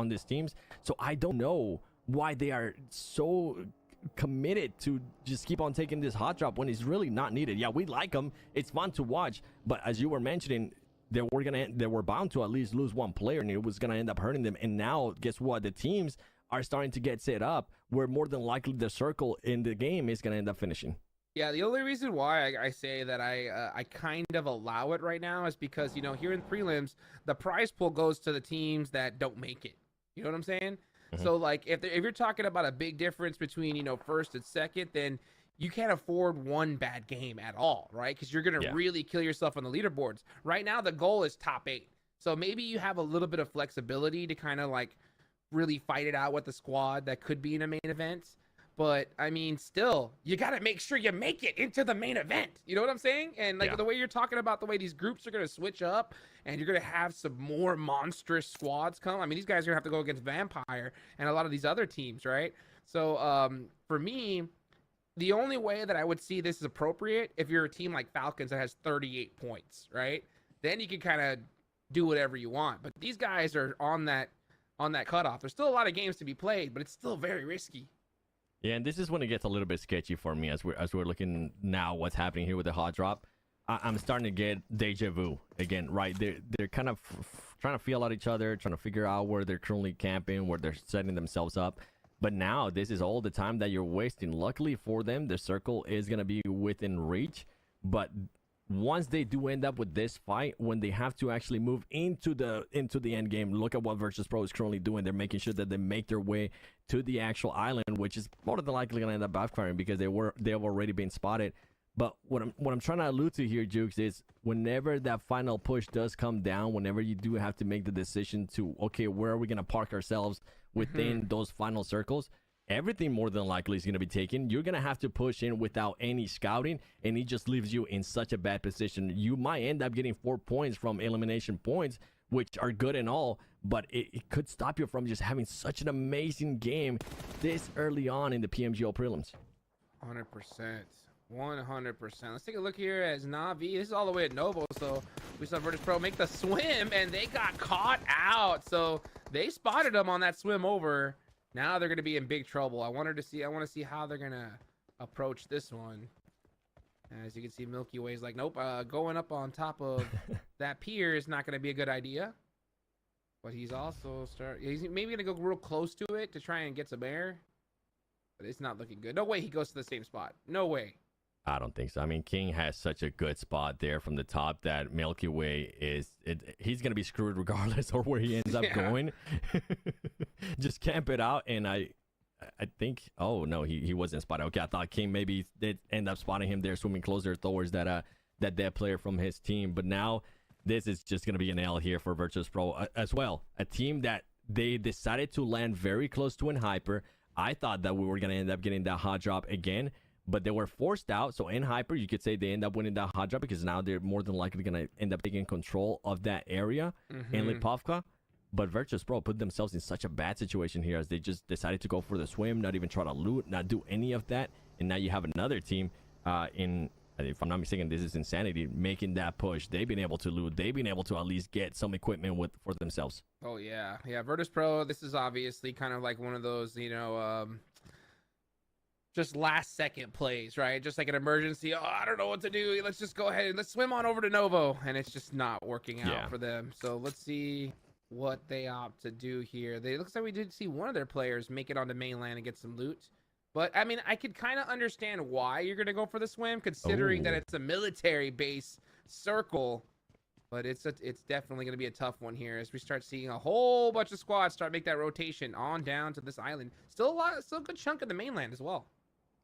on these teams. So I don't know why they are so committed to just keep on taking this hot drop when it's really not needed. Yeah, we like them. It's fun to watch. But as you were mentioning, they were bound to at least lose one player, and it was going to end up hurting them. And now, guess what? The teams are starting to get set up where more than likely the circle in the game is going to end up finishing. Yeah, the only reason why I say that I kind of allow it right now is because, you know, here in prelims, the prize pool goes to the teams that don't make it. You know what I'm saying? Mm-hmm. So, like, if you're talking about a big difference between, you know, first and second, then you can't afford one bad game at all, right? Because you're going to really kill yourself on the leaderboards. Right now, the goal is top 8. So maybe you have a little bit of flexibility to kind of, like, really fight it out with the squad that could be in a main event. But, I mean, still, you got to make sure you make it into the main event. You know what I'm saying? And, like, the way you're talking about the way these groups are going to switch up and you're going to have some more monstrous squads come. I mean, these guys are going to have to go against Vampire and a lot of these other teams, right? So, for me, the only way that I would see this is appropriate if you're a team like Falcons that has 38 points, right? Then you can kind of do whatever you want. But these guys are on that cutoff. There's still a lot of games to be played, but it's still very risky. Yeah, and this is when it gets a little bit sketchy for me as we're looking now what's happening here with the hot drop. I'm starting to get deja vu again, right? They're kind of trying to feel out each other, trying to figure out where they're currently camping, where they're setting themselves up. But now this is all the time that you're wasting. Luckily for them, the circle is going to be within reach. But once they do end up with this fight, when they have to actually move into the end game, look at what Virtus.pro is currently doing. They're making sure that they make their way to the actual island, which is more than likely going to end up backfiring because they have already been spotted. But what I'm trying to allude to here, Jukes, is whenever that final push does come down, whenever you do have to make the decision to, okay, where are we going to park ourselves within those final circles, everything more than likely is going to be taken. You're going to have to push in without any scouting, and it just leaves you in such a bad position. You might end up getting 4 points from elimination points, which are good and all, but it could stop you from just having such an amazing game this early on in the PMGO prelims. 100%. 100%. Let's take a look here as Na'Vi. This is all the way at Novo, so we saw Virtus.pro make the swim, and they got caught out. So they spotted them on that swim over. Now they're going to be in big trouble. I want to see how they're going to approach this one. As you can see, Milky Way's like, nope, going up on top of that pier is not going to be a good idea. But he's also he's maybe going to go real close to it to try and get some air. But it's not looking good. No way he goes to the same spot. No way. I don't think so. I mean, King has such a good spot there from the top that Milky Way he's going to be screwed regardless of where he ends up going. Just camp it out. And I think, oh no, he wasn't spotted. Okay, I thought King maybe did end up spotting him there, swimming closer towards that dead player from his team. But now this is just going to be an L here for Virtus.pro as well. A team that they decided to land very close to in Hyper. I thought that we were going to end up getting that hot drop again, but they were forced out. So in Hyper, you could say they end up winning that hot drop because now they're more than likely going to end up taking control of that area in Lipovka. But Virtus.pro put themselves in such a bad situation here as they just decided to go for the swim, not even try to loot, not do any of that. And now you have another team if I'm not mistaken, this is Insanity, making that push. They've been able to loot. They've been able to at least get some equipment for themselves. Oh, yeah. Yeah, Virtus.pro, this is obviously kind of like one of those, you know, just last second plays, right? Just like an emergency. Oh, I don't know what to do. Let's just go ahead and let's swim on over to Novo. And it's just not working out for them. So let's see what they opt to do here. It looks like we did see one of their players make it onto mainland and get some loot. But, I mean, I could kind of understand why you're going to go for the swim, considering that it's a military base circle. But it's definitely going to be a tough one here as we start seeing a whole bunch of squads start make that rotation on down to this island. Still a good chunk of the mainland as well.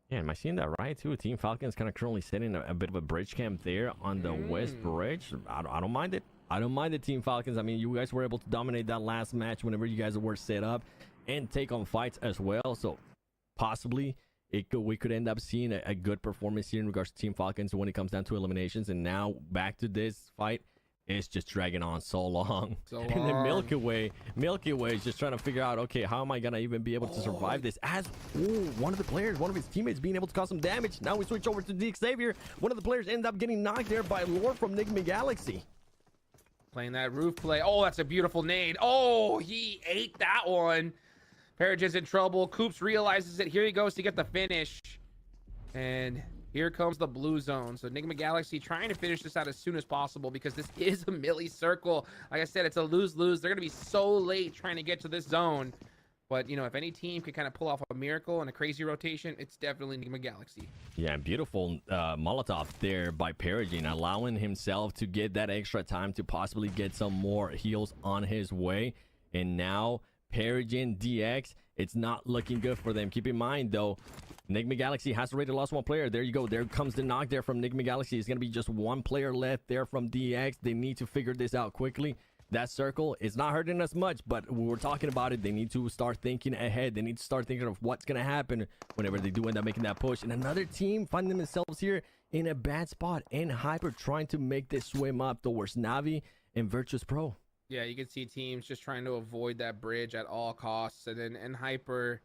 Yeah, am I seeing that right, too? Team Falcons kind of currently setting a bit of a bridge camp there on the West Bridge. I don't mind it. I don't mind it, Team Falcons. I mean, you guys were able to dominate that last match whenever you guys were set up and take on fights as well. So possibly we could end up seeing a good performance here in regards to Team Falcons when it comes down to eliminations. And now back to this fight. It's just dragging on so long. And then Milky Way is just trying to figure out, okay, how am I gonna even be able to survive this? As one of his teammates being able to cause some damage. Now we switch over to the Xavier. One of the players end up getting knocked there by Lore from Nigma Galaxy. playing that roof play. Oh, that's a beautiful nade. Oh, he ate that one. Parage's in trouble. Coops realizes it. Here he goes to get the finish. And here comes the blue zone. So Enigma Galaxy trying to finish this out as soon as possible because this is a melee circle. Like I said, it's a lose-lose. They're going to be so late trying to get to this zone. But, you know, if any team can kind of pull off a miracle and a crazy rotation, it's definitely Enigma Galaxy. Yeah, beautiful Molotov there by Perigin, allowing himself to get that extra time to possibly get some more heals on his way. And now Perigin DX, it's not looking good for them. Keep in mind, though, Enigma Galaxy has already lost one player. There you go. There comes the knock there from Enigma Galaxy. It's going to be just one player left there from DX. They need to figure this out quickly. That circle is not hurting us much, but we were talking about it. They need to start thinking ahead. They need to start thinking of what's going to happen whenever they do end up making that push. And another team finding themselves here in a bad spot. And Hyper trying to make this swim up towards Navi and Virtus Pro. Yeah, you can see teams just trying to avoid that bridge at all costs. And then Hyper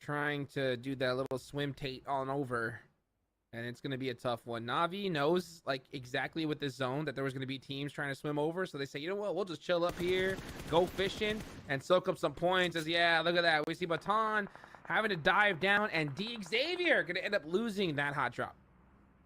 trying to do that little swim tate on over. And it's going to be a tough one. Navi knows like exactly with this zone that there was going to be teams trying to swim over. So they say, you know what, we'll just chill up here, go fishing, and soak up some points. As yeah, look at that. We see Baton having to dive down, and D Xavier going to end up losing that hot drop.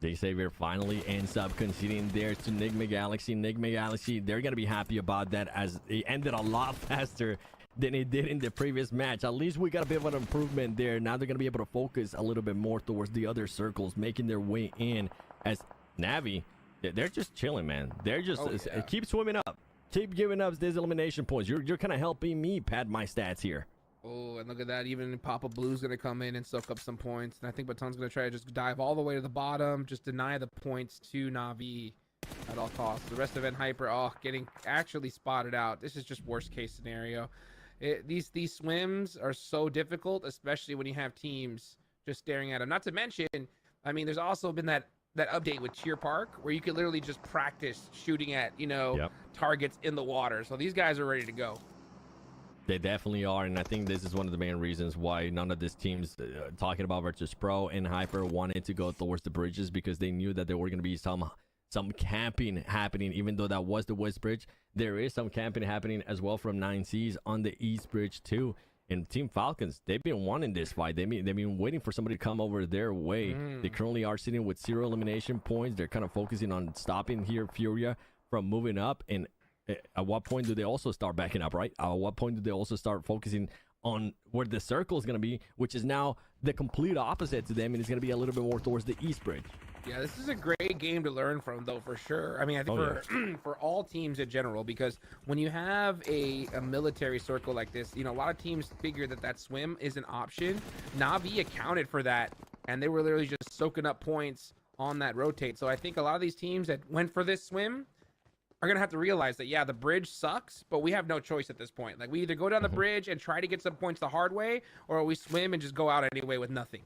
D Xavier finally ends up conceding there to Enigma Galaxy. Enigma Galaxy, they're going to be happy about that as it ended a lot faster than it did in the previous match. At least we got a bit of an improvement there. Now they're going to be able to focus a little bit more towards the other circles, making their way in. As Navi, they're just chilling, man. They're just keep swimming up, keep giving up these elimination points. You're kind of helping me pad my stats here. Oh, and look at that. Even Papa Blue's going to come in and soak up some points. And I think Baton's going to try to just dive all the way to the bottom, just deny the points to Navi at all costs. The rest of Hyper, getting actually spotted out. This is just worst case scenario. These swims are so difficult, especially when you have teams just staring at them. Not to mention, I mean, there's also been that update with Cheer Park where you could literally just practice shooting at, targets in the water. So these guys are ready to go. They definitely are, and I think this is one of the main reasons why none of these teams talking about Virtus Pro and Hyper wanted to go towards the bridges, because they knew that there were going to be some camping happening. Even though that was the west bridge, there is some camping happening as well from 9Cs on the east bridge too. And Team Falcons, they've been wanting this fight. They've been waiting for somebody to come over their way. They currently are sitting with 0 elimination points. They're kind of focusing on stopping here Furia from moving up. And at what point do they also start backing up, right? At what point do they also start focusing on where the circle is going to be, which is now the complete opposite to them, and it's going to be a little bit more towards the east bridge. Yeah, this is a great game to learn from, though, for sure. I mean, I think for all teams in general, because when you have a military circle like this, a lot of teams figure that swim is an option. Navi accounted for that, and they were literally just soaking up points on that rotate. So I think a lot of these teams that went for this swim are going to have to realize that, the bridge sucks, but we have no choice at this point. Like, we either go down the bridge and try to get some points the hard way, or we swim and just go out anyway with nothing.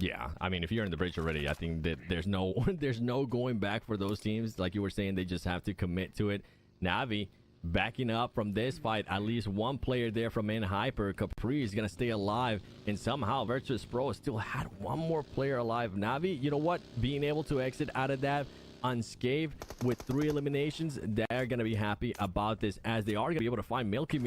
Yeah, I mean, if you're in the bridge already, I think that there's no going back for those teams. Like you were saying, they just have to commit to it. Navi backing up from this fight. At least one player there from Hyper. Capri is going to stay alive, and somehow Virtus Pro still had one more player alive. Navi, you know what? Being able to exit out of that unscathed with 3 eliminations, they're going to be happy about this, as they are going to be able to find Milky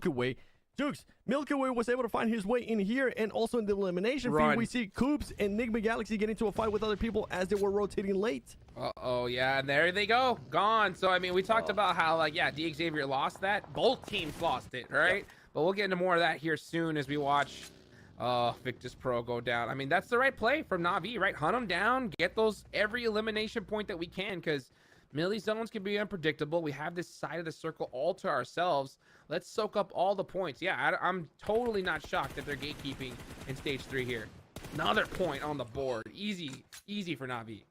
Way. Jukes, Milky Way was able to find his way in here, and also in the elimination feed, we see Coops and Enigma Galaxy get into a fight with other people as they were rotating late. Yeah, and there they go, gone. So, I mean, we talked about how, D Xavier lost that. Both teams lost it, right? Yep. But we'll get into more of that here soon as we watch Virtus Pro go down. I mean, that's the right play from Navi, right? Hunt them down, get those every elimination point that we can, because melee zones can be unpredictable. We have this side of the circle all to ourselves. Let's soak up all the points. Yeah, I'm totally not shocked that they're gatekeeping in stage 3 here. Another point on the board. Easy for Navi.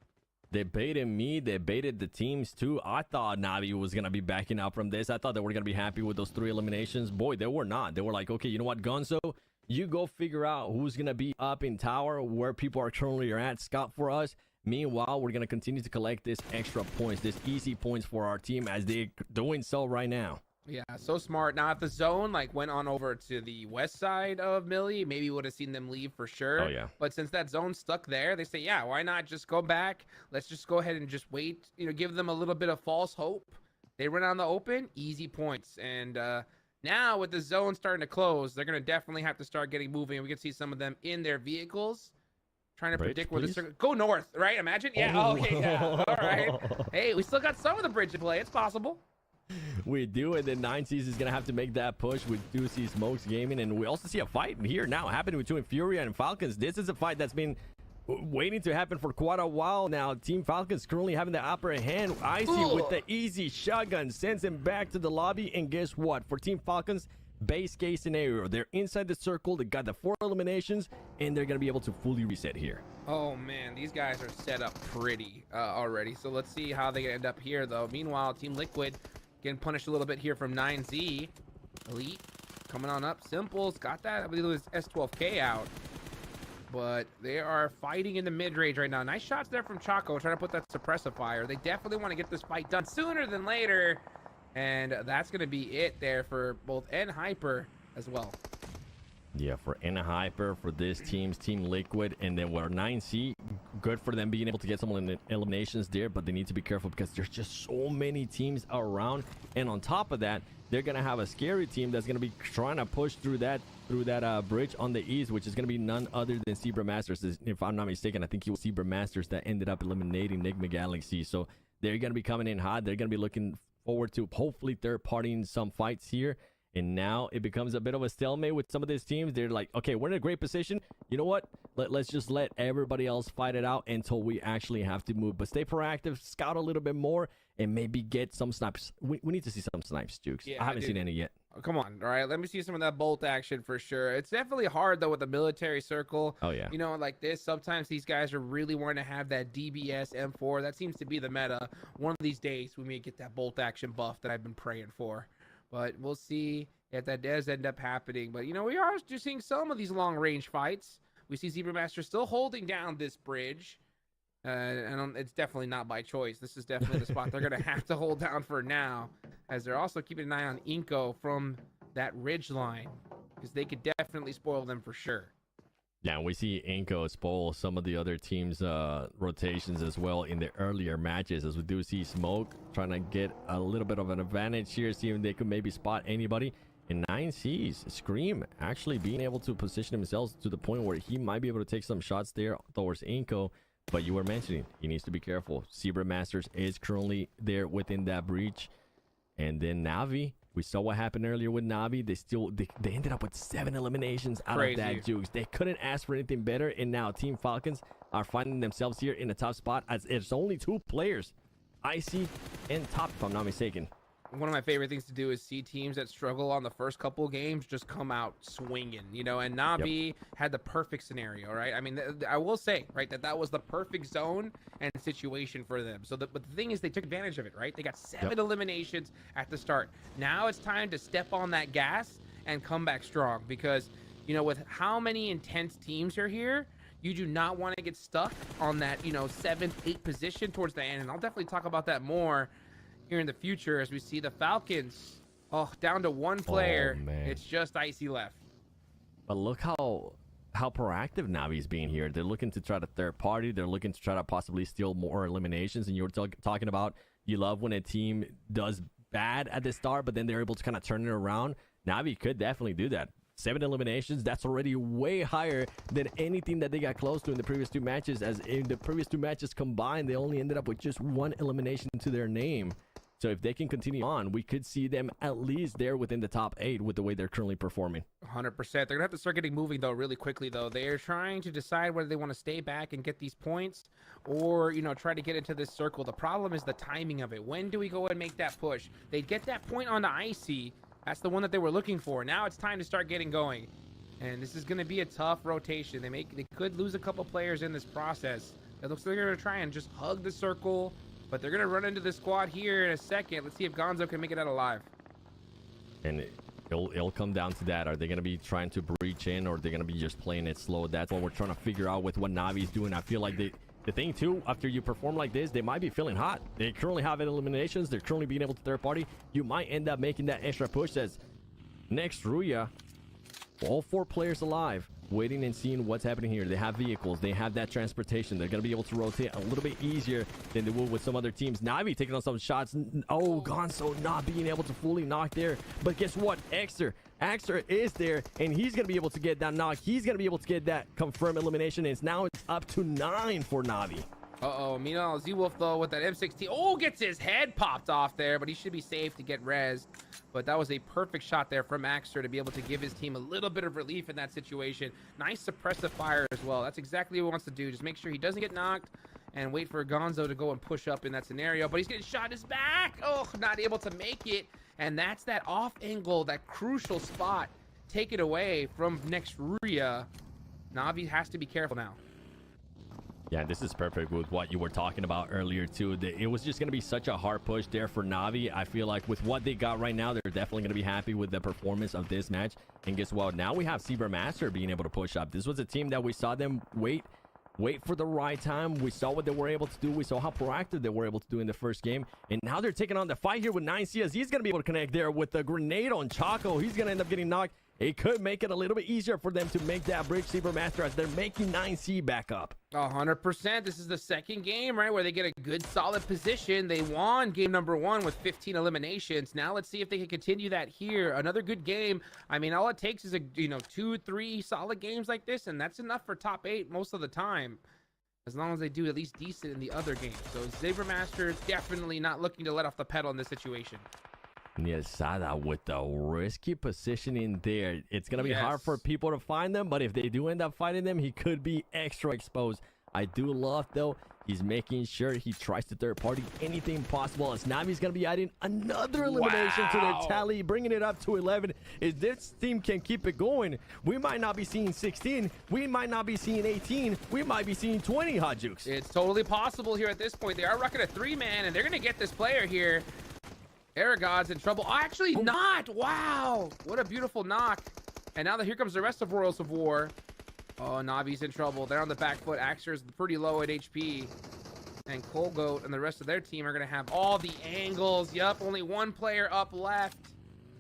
They baited me. They baited the teams too. I thought Navi was going to be backing up from this. I thought they were going to be happy with those 3 eliminations. Boy, they were not. They were like, okay, you know what, Gonzo? You go figure out who's going to be up in tower, where people are currently at. Scout for us. Meanwhile, we're going to continue to collect this extra points, this easy points for our team, as they're doing so right now. Yeah, so smart. Now, if the zone went on over to the west side of Millie, maybe would have seen them leave for sure. Oh, yeah. But since that zone's stuck there, they say, yeah, why not just go back? Let's just go ahead and just wait, give them a little bit of false hope. They run out in the open, easy points. And now with the zone starting to close, they're going to definitely have to start getting moving. We can see some of them in their vehicles trying to predict where the go north, right? Imagine. Yeah. Oh, okay. Yeah. All right. Hey, we still got some of the bridge to play. It's possible. We do, and then 9Cs is gonna have to make that push. We do see Smokes Gaming, and we also see a fight here now happening between Furia and Falcons. This is a fight that's been waiting to happen for quite a while now. Team Falcons currently having the upper hand. Icy with the easy shotgun sends him back to the lobby, and guess what? For Team Falcons, base case scenario, they're inside the circle. They got the 4 eliminations, and they're gonna be able to fully reset here. Oh man, these guys are set up pretty already. So let's see how they end up here, though. Meanwhile, Team Liquid getting punished a little bit here from 9Z. Elite coming on up. Simple's got that. I believe it was S12K out. But they are fighting in the mid-range right now. Nice shots there from Choco trying to put that suppressive fire. They definitely want to get this fight done sooner than later. And that's going to be it there for both N Hyper as well. Yeah, for N Hyper, for this team's Team Liquid, and then we're 9C. Good for them being able to get some eliminations there, but they need to be careful because there's just so many teams around. And on top of that, they're gonna have a scary team that's gonna be trying to push through that bridge on the east, which is gonna be none other than Zebra Masters. If I'm not mistaken, I think it was Zebra Masters that ended up eliminating Enigma Galaxy. So they're gonna be coming in hot. They're gonna be looking forward to hopefully third-partying some fights here. And now it becomes a bit of a stalemate with some of these teams. They're like, okay, we're in a great position. You know what? Let's just let everybody else fight it out until we actually have to move. But stay proactive, scout a little bit more, and maybe get some snipes. We need to see some snipes, Jukes. Yeah, I haven't seen any yet. Oh, come on, all right? Let me see some of that bolt action for sure. It's definitely hard, though, with the military circle. Oh, yeah. You know, like this, sometimes these guys are really wanting to have that DBS M4. That seems to be the meta. One of these days, we may get that bolt action buff that I've been praying for. But we'll see if that does end up happening. But, you know, we are just seeing some of these long-range fights. We see Zebra Master still holding down this bridge. And it's definitely not by choice. This is definitely the spot they're going to have to hold down for now, as they're also keeping an eye on Inko from that ridge line, because they could definitely spoil them for sure. Yeah, we see Inko spoil some of the other teams' rotations as well in the earlier matches, as we do see Smoke trying to get a little bit of an advantage here, see if they could maybe spot anybody. And 9C's Scream actually being able to position himself to the point where he might be able to take some shots there towards Inko. But you were mentioning he needs to be careful. Zebra Masters is currently there within that breach. And then Navi, we saw what happened earlier with Navi. They ended up with 7 eliminations out of that, Jukes. They couldn't ask for anything better. And now Team Falcons are finding themselves here in a top spot, as it's only 2 players, Icy and Top, if I'm not mistaken. One of my favorite things to do is see teams that struggle on the first couple of games just come out swinging, you know, and Navi had the perfect scenario, right? I mean, I will say, right, that was the perfect zone and situation for them. So, but the thing is, they took advantage of it, right? They got 7 eliminations at the start. Now it's time to step on that gas and come back strong, because, you know, with how many intense teams are here, you do not want to get stuck on that, you know, 7th, 8th position towards the end. And I'll definitely talk about that more here in the future, as we see the Falcons down to 1 player. It's just Icy left. But look how proactive Navi's being here. They're looking to try to third party. They're looking to try to possibly steal more eliminations. And you were talking about, you love when a team does bad at the start, but then they're able to kind of turn it around. Navi could definitely do that. 7 eliminations, that's already way higher than anything that they got close to in the previous 2 matches. As in the previous 2 matches combined, they only ended up with just 1 elimination to their name. So if they can continue on, we could see them at least there within the top 8 with the way they're currently performing. 100%. They're going to have to start getting moving, though, really quickly, though. They're trying to decide whether they want to stay back and get these points, or, you know, try to get into this circle. The problem is the timing of it. When do we go and make that push? They get that point on the Icy. That's the one that they were looking for. Now it's time to start getting going. And this is going to be a tough rotation. They could lose a couple players in this process. It looks like they're going to try and just hug the circle. But they're going to run into the squad here in a second. Let's see if Gonzo can make it out alive. And it'll come down to that. Are they going to be trying to breach in, or are they going to be just playing it slow? That's what we're trying to figure out with what Navi's doing. I feel like the thing, too, after you perform like this, they might be feeling hot. They currently have eliminations. They're currently being able to third party. You might end up making that extra push as next Ruya, all 4 players alive. waiting and seeing what's happening here. They have vehicles, they have that transportation. They're gonna be able to rotate a little bit easier than they will with some other teams. Navi taking on some shots. Oh, Gonzo not being able to fully knock there, but guess what? Axer is there, and he's gonna be able to get that knock. He's gonna be able to get that confirmed elimination, and it's up to 9 for Navi. Uh-oh, meanwhile, Z-Wolf, though, with that M16. Oh, gets his head popped off there, but he should be safe to get rezzed. But that was a perfect shot there from Axter to be able to give his team a little bit of relief in that situation. Nice suppressive fire as well. That's exactly what he wants to do. Just make sure he doesn't get knocked and wait for Gonzo to go and push up in that scenario. But he's getting shot in his back. Oh, not able to make it. And that's that off angle, that crucial spot. Take it away from Nextria. Navi has to be careful now. Yeah, this is perfect with what you were talking about earlier too. It was just going to be such a hard push there for Navi. I feel like with what they got right now, they're definitely going to be happy with the performance of this match. And guess what? Now we have Cybermaster being able to push up. This was a team that we saw them wait for the right time. We saw what they were able to do. We saw how proactive they were able to do in the first game. And now they're taking on the fight here with 9C, as he's going to be able to connect there with the grenade on Chaco. He's going to end up getting knocked. It could make it a little bit easier for them to make that bridge. Cybermaster, as they're making 9C back up. 100%. This is the second game, right, where they get a good solid position. They won game number 1 with 15 eliminations. Now let's see if they can continue that here. Another good game. I mean, all it takes is 2-3 solid games like this, and that's enough for top 8 most of the time, as long as they do at least decent in the other games. So Cybermaster is definitely not looking to let off the pedal in this situation. Niasada with the risky positioning there. It's going to be hard for people to find them, but if they do end up finding them, he could be extra exposed. I do love, though, he's making sure he tries to third party anything possible, as Navi's going to be adding another elimination to their tally, bringing it up to 11. If this team can keep it going, we might not be seeing 16. We might not be seeing 18. We might be seeing 20, Hot Jukes. It's totally possible here at this point. They are rocking a 3-man, and they're going to get this player here. Aragon's in trouble. Oh, actually not. Wow. What a beautiful knock. And now here comes the rest of Royals of War. Oh, Navi's in trouble. They're on the back foot. Axer's pretty low at HP. And Colgoat and the rest of their team are going to have all the angles. Yup, only one player up left.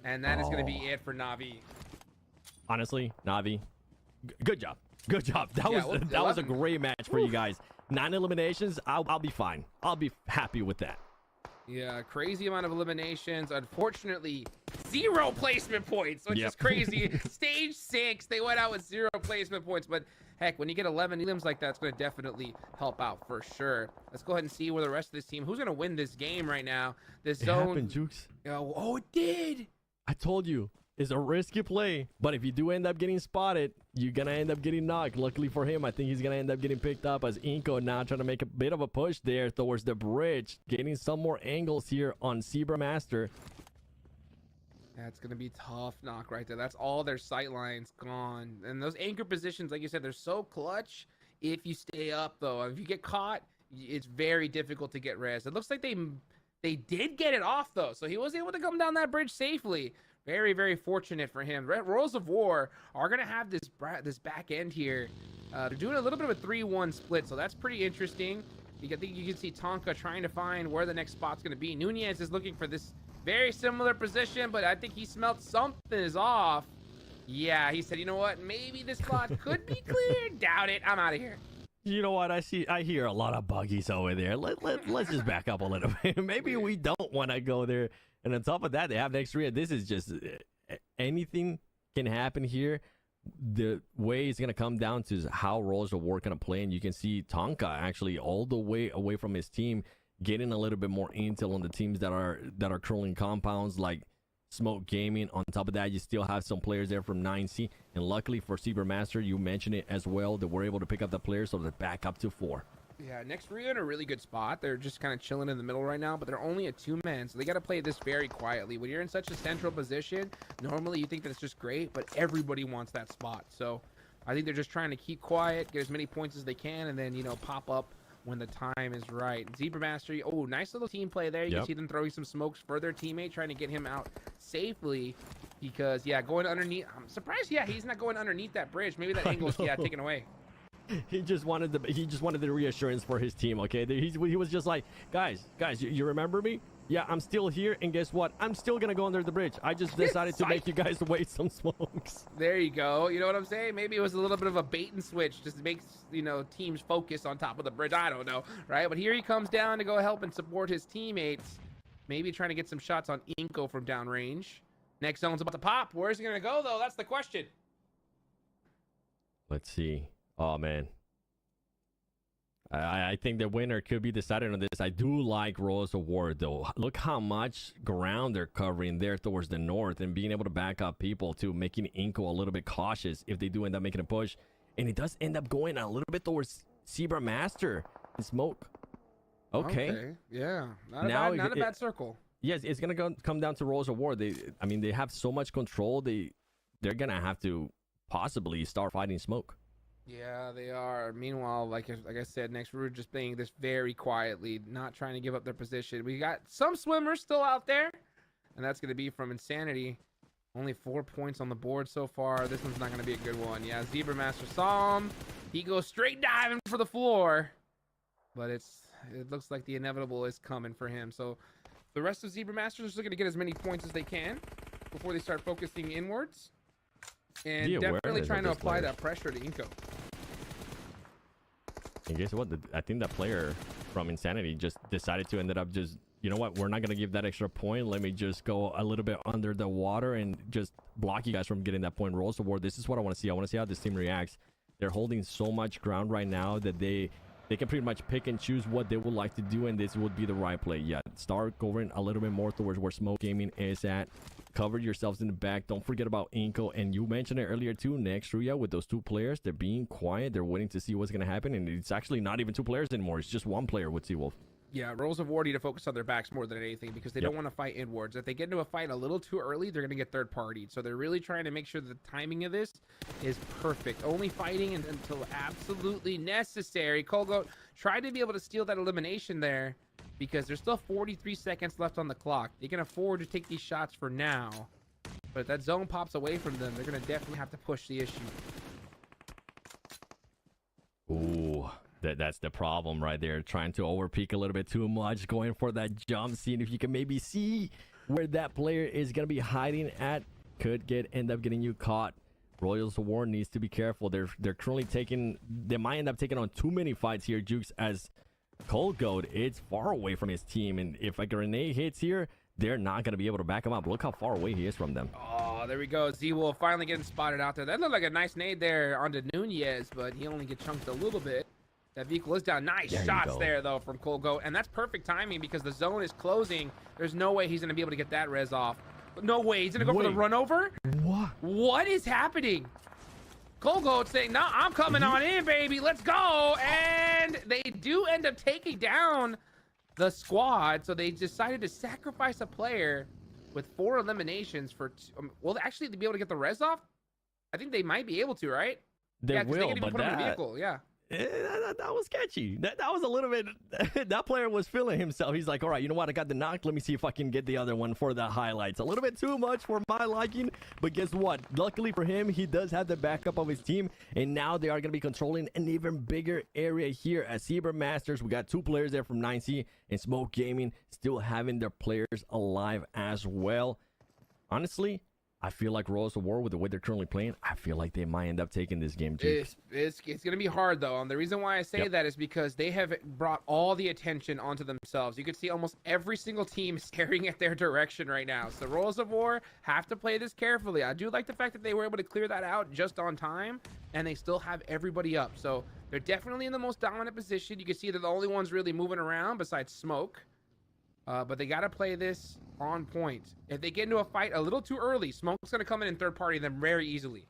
And that is going to be it for Navi. Honestly, Navi, good job. Good job. That was a great match for you guys. 9 eliminations. I'll be fine. I'll be happy with that. Yeah, crazy amount of eliminations. Unfortunately, 0 placement points, which is crazy. Stage 6, they went out with 0 placement points. But heck, when you get 11 elims like that, it's going to definitely help out for sure. Let's go ahead and see where the rest of this team, who's going to win this game right now. This zone. Happened, Jukes. Oh, it did. I told you. It's a risky play, but if you do end up getting spotted, you're going to end up getting knocked. Luckily for him, I think he's going to end up getting picked up, as Inko now trying to make a bit of a push there towards the bridge, getting some more angles here on Cybermaster. That's going to be tough knock right there. That's all their sight lines gone. And those anchor positions, like you said, they're so clutch if you stay up, though. If you get caught, it's very difficult to get res. It looks like they did get it off, though, so he was able to come down that bridge safely. Very, very fortunate for him. Royals of War are going to have this back end here. They're doing a little bit of a 3-1 split, so that's pretty interesting. I think you can see Tonka trying to find where the next spot's going to be. Nunez is looking for this very similar position, but I think he smelled something is off. Yeah, he said, you know what? Maybe this spot could be clear. Doubt it. I'm out of here. You know what? I hear a lot of buggies over there. Let's just back up a little bit. Maybe we don't want to go there. And on top of that, they have Nextria. This is just anything can happen here. The way it's going to come down to how Royals of War going to play. And you can see Tonka actually all the way away from his team, getting a little bit more intel on the teams that are curling compounds like Smoke Gaming. On top of that, you still have some players there from 9C. And luckily for Cybermaster, you mentioned it as well, that we're able to pick up the players, so they're back up to 4. Yeah, Nextria in a really good spot. They're just kind of chilling in the middle right now, but they're only a 2-man, so they got to play this very quietly. When you're in such a central position, normally you think that it's just great, but everybody wants that spot. So I think they're just trying to keep quiet, get as many points as they can, and then, pop up when the time is right. Cybermaster, oh, nice little team play there. You can see them throwing some smokes for their teammate, trying to get him out safely. Because, going underneath. I'm surprised, he's not going underneath that bridge. Maybe that angle's, taken away. He just wanted the reassurance for his team. Okay, he was just like, guys, you remember me? yeah, I'm still here, and guess what? I'm still gonna go under the bridge. I just decided to make you guys waste some smokes. There you go. You know what I'm saying? Maybe it was a little bit of a bait and switch, just makes, you know, teams focus on top of the bridge. I don't know, right? But here he comes down to go help and support his teammates. Maybe trying to get some shots on Inko from downrange. Next zone's about to pop. Where's he gonna go though? That's the question. Let's see. Oh man. I think the winner could be decided on this. I do like Royals Award though. Look how much ground they're covering there towards the north and being able to back up people too, making Inko a little bit cautious if they do end up making a push. And it does end up going a little bit towards Zebra Master and Smoke. Okay. Yeah. Not a bad circle. Yes, it's gonna come down to Royals Award. I mean, they have so much control. They're gonna have to possibly start fighting Smoke. Yeah, they are. Meanwhile, like I said, next we're just playing this very quietly, not trying to give up their position. We got some swimmers still out there, and that's going to be from Insanity. Only 4 points on the board so far. This one's not going to be a good one. Yeah, Zebra Master saw him. He goes straight diving for the floor, but it looks like the inevitable is coming for him. So the rest of Zebra Masters are looking to get as many points as they can before they start focusing inwards. And definitely trying to apply that pressure to Inko. And guess what? I think that player from Insanity just decided to ended up just, you know what? We're not going to give that extra point. Let me just go a little bit under the water and just block you guys from getting that point. Rolls Award. This is what I want to see. I want to see how this team reacts. They're holding so much ground right now that they can pretty much pick and choose what they would like to do, and this would be the right play. Yeah, start going a little bit more towards where Smoke Gaming is at. Cover yourselves in the back. Don't forget about Inko. And you mentioned it earlier too, Nextria, with those two players. They're being quiet. They're waiting to see what's going to happen. And it's actually not even two players anymore. It's just one player with Seawolf. Yeah, Rolls of War need to focus on their backs more than anything because they don't want to fight inwards. If they get into a fight a little too early, they're going to get third-partied. So they're really trying to make sure the timing of this is perfect. Only fighting until absolutely necessary. Colgoat tried to be able to steal that elimination there because there's still 43 seconds left on the clock. They can afford to take these shots for now. But if that zone pops away from them, they're going to definitely have to push the issue. Ooh. That's the problem right there. Trying to overpeak a little bit too much. Going for that jump scene. If you can maybe see where that player is going to be hiding at, could end up getting you caught. Royals of War needs to be careful. They're currently taking... They might end up taking on too many fights here, Jukes, as Colgoat is far away from his team. And if a grenade hits here, they're not going to be able to back him up. Look how far away he is from them. Oh, there we go. Z-Wolf finally getting spotted out there. That looked like a nice nade there onto Nunez, but he only get chunked a little bit. That vehicle is down. Nice shots there, though, from Colgoat. And that's perfect timing because the zone is closing. There's no way he's going to be able to get that res off. No way. He's going to go for the run over? What? What is happening? Colgoat saying, no, I'm coming on in, baby. Let's go. And they do end up taking down the squad. So they decided to sacrifice a player with 4 eliminations for... Will actually be able to get the res off? I think they might be able to, right? They will, they can even put him in the vehicle. Yeah. That was sketchy. That was a little bit... That player was feeling himself. He's like, all right, you know what? I got the knock. Let me see if I can get the other one for the highlights. A little bit too much for my liking. But guess what? Luckily for him, he does have the backup of his team. And now they are going to be controlling an even bigger area here at Zebra Masters. We got 2 players there from 9C and Smoke Gaming still having their players alive as well. Honestly, I feel like Royals of War, with the way they're currently playing, I feel like they might end up taking this game too. It's going to be hard, though. And the reason why I say that is because they have brought all the attention onto themselves. You can see almost every single team staring at their direction right now. So Royals of War have to play this carefully. I do like the fact that they were able to clear that out just on time, and they still have everybody up. So they're definitely in the most dominant position. You can see they're the only ones really moving around besides Smoke. But they got to play this on point. If they get into a fight a little too early, Smoke's going to come in third party them very easily.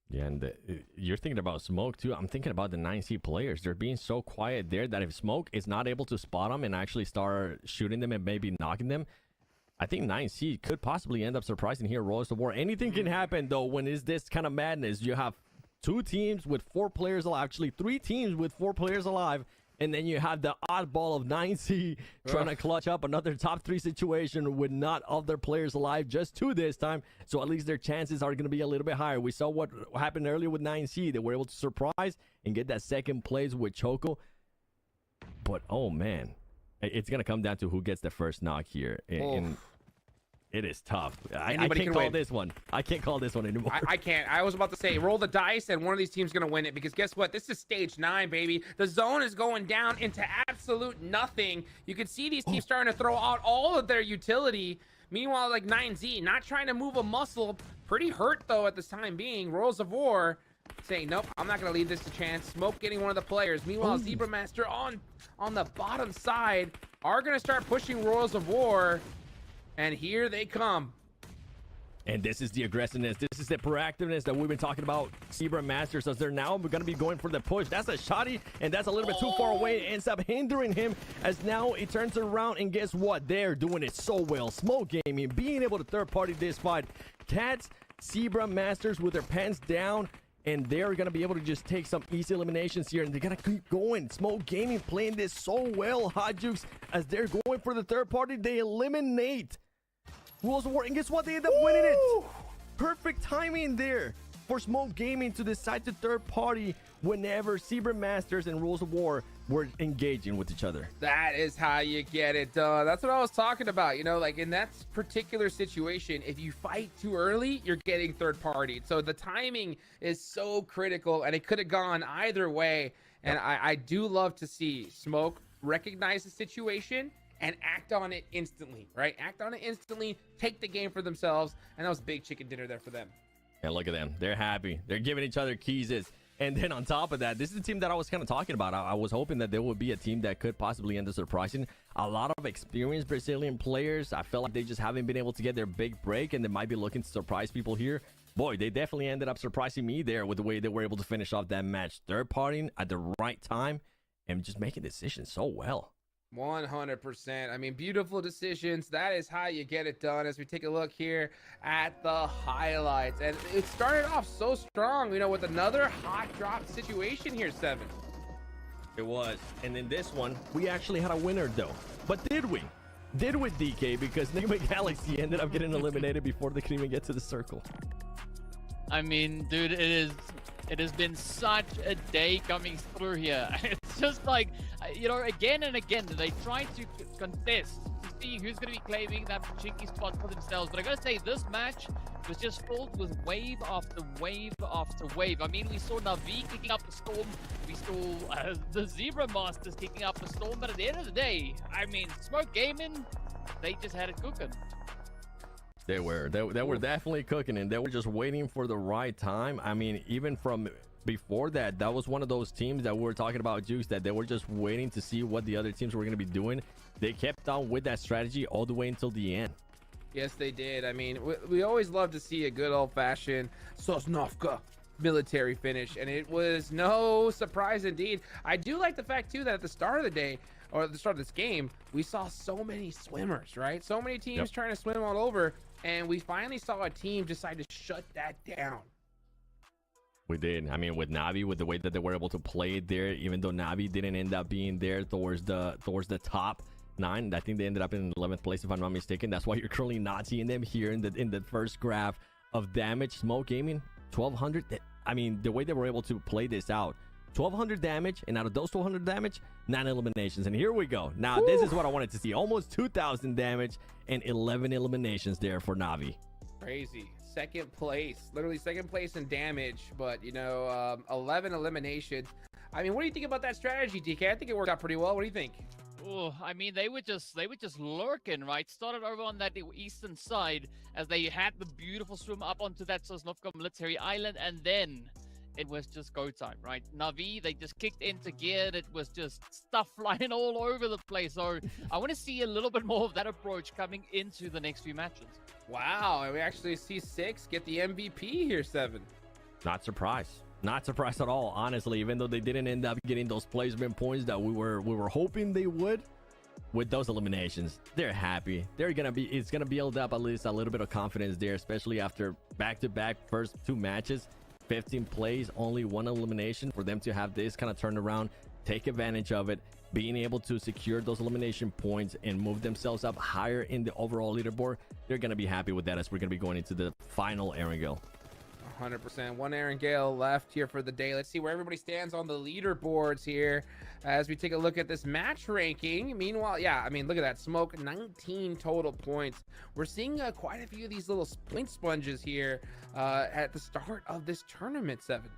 Yeah, and you're thinking about Smoke too. I'm thinking about the 9C players. They're being so quiet there that if Smoke is not able to spot them and actually start shooting them and maybe knocking them, I think 9C could possibly end up surprising here. Royals of War. Anything can happen though when it's this kind of madness. You have 2 teams with 4 players alive. Actually, 3 teams with 4 players alive. And then you have the oddball of 9C trying to clutch up another top 3 situation with not all their players alive, just 2 this time. So at least their chances are going to be a little bit higher. We saw what happened earlier with 9C. They were able to surprise and get that second place with Choco. But, oh, man. It's gonna come down to who gets the first knock here. And it is tough. I can't call this one. I can't call this one anymore. I can't. I was about to say, roll the dice, and one of these teams is going to win it, because guess what? This is stage 9, baby. The zone is going down into absolute nothing. You can see these teams starting to throw out all of their utility. Meanwhile, like 9Z, not trying to move a muscle. Pretty hurt, though, at this time being. Rolls of War saying, nope, I'm not going to leave this to chance. Smoke getting one of the players. Meanwhile, Zebra Master on the bottom side are going to start pushing Royals of War. And here they come. And this is the aggressiveness. This is the proactiveness that we've been talking about. Zebra Masters, as they're now going to be going for the push. That's a shotty, and that's a little bit too far away. It ends up hindering him, as now it turns around, and guess what? They're doing it so well. Smoke Gaming being able to third-party this fight. Cats, Zebra Masters with their pants down, and they're going to be able to just take some easy eliminations here, and they're going to keep going. Smoke Gaming playing this so well. Hot Jukes, as they're going for the third party, they eliminate Rules of War, and guess what? They end up winning it. Perfect timing there for Smoke Gaming to decide to third party whenever Zebra Masters and Rules of War were engaging with each other. That is how you get it done. That's what I was talking about. You know, like in that particular situation, if you fight too early, you're getting third party. So the timing is so critical, and it could have gone either way. And I do love to see Smoke recognize the situation and act on it instantly, right? Act on it instantly, take the game for themselves, and that was big chicken dinner there for them. And look at them. They're happy. They're giving each other keys. And then on top of that, this is the team that I was kind of talking about. I was hoping that there would be a team that could possibly end up surprising. A lot of experienced Brazilian players. I felt like they just haven't been able to get their big break, and they might be looking to surprise people here. Boy, they definitely ended up surprising me there with the way they were able to finish off that match. Third partying at the right time and just making decisions so well. 100%. I mean, beautiful decisions. That is how you get it done. As we take a look here at the highlights, and it started off so strong, you know, with another hot drop situation here, 7. It was. And in this one, we actually had a winner though. But did we? Did with DK, because Nigma Galaxy ended up getting eliminated before they could even get to the circle. I mean, dude, it has been such a day coming through here. It's just like, you know, again and again, they try to contest to see who's going to be claiming that cheeky spot for themselves. But I got to say, this match was just filled with wave after wave after wave. I mean, we saw Navi kicking up a storm. We saw the Zebra Masters kicking up a storm. But at the end of the day, I mean, Smoke Gaming, they just had it cooking. They were definitely cooking, and they were just waiting for the right time. I mean, even from before that, that was one of those teams that we were talking about, Juice, that they were just waiting to see what the other teams were going to be doing. They kept on with that strategy all the way until the end. Yes, they did. I mean, we always love to see a good old-fashioned Sosnovka military finish, and it was no surprise indeed. I do like the fact, too, that at the start of the day, or at the start of this game, we saw so many swimmers, right? So many teams trying to swim all over, and we finally saw a team decide to shut that down. We did. I mean, with Navi, with the way that they were able to play it there, even though Navi didn't end up being there towards the top 9, I think they ended up in 11th place, if I'm not mistaken. That's why you're currently not seeing them here in the first graph of damage. Smoke Gaming, 1200. I mean, the way they were able to play this out, 1200 damage, and out of those 1200 damage, 9 eliminations. And here we go. Now, this is what I wanted to see. Almost 2000 damage and 11 eliminations there for Navi. Crazy. Second place, literally second place in damage, but you know, 11 eliminations. I mean, what do you think about that strategy, DK? I think it worked out pretty well. What do you think? Oh, I mean, they were just lurking, right? Started over on that eastern side as they had the beautiful swim up onto that Sosnovka military island, and then it was just go time, right? Navi, they just kicked into gear. It was just stuff flying all over the place. So I want to see a little bit more of that approach coming into the next few matches. Wow, and we actually see 6 get the MVP here, 7. Not surprised. Not surprised at all, honestly, even though they didn't end up getting those placement points that we were hoping they would. With those eliminations, they're happy. It's gonna build up at least a little bit of confidence there, especially after back-to-back first 2 matches. 15 plays, only 1 elimination. For them to have this kind of turnaround, take advantage of it, being able to secure those elimination points and move themselves up higher in the overall leaderboard, they're going to be happy with that as we're going to be going into the final Erangel. 100%. One Aaron Gale left here for the day. Let's see where everybody stands on the leaderboards here as we take a look at this match ranking. Meanwhile, yeah, I mean, look at that. Smoke, 19 total points. We're seeing quite a few of these little point sponges here at the start of this tournament, Seven.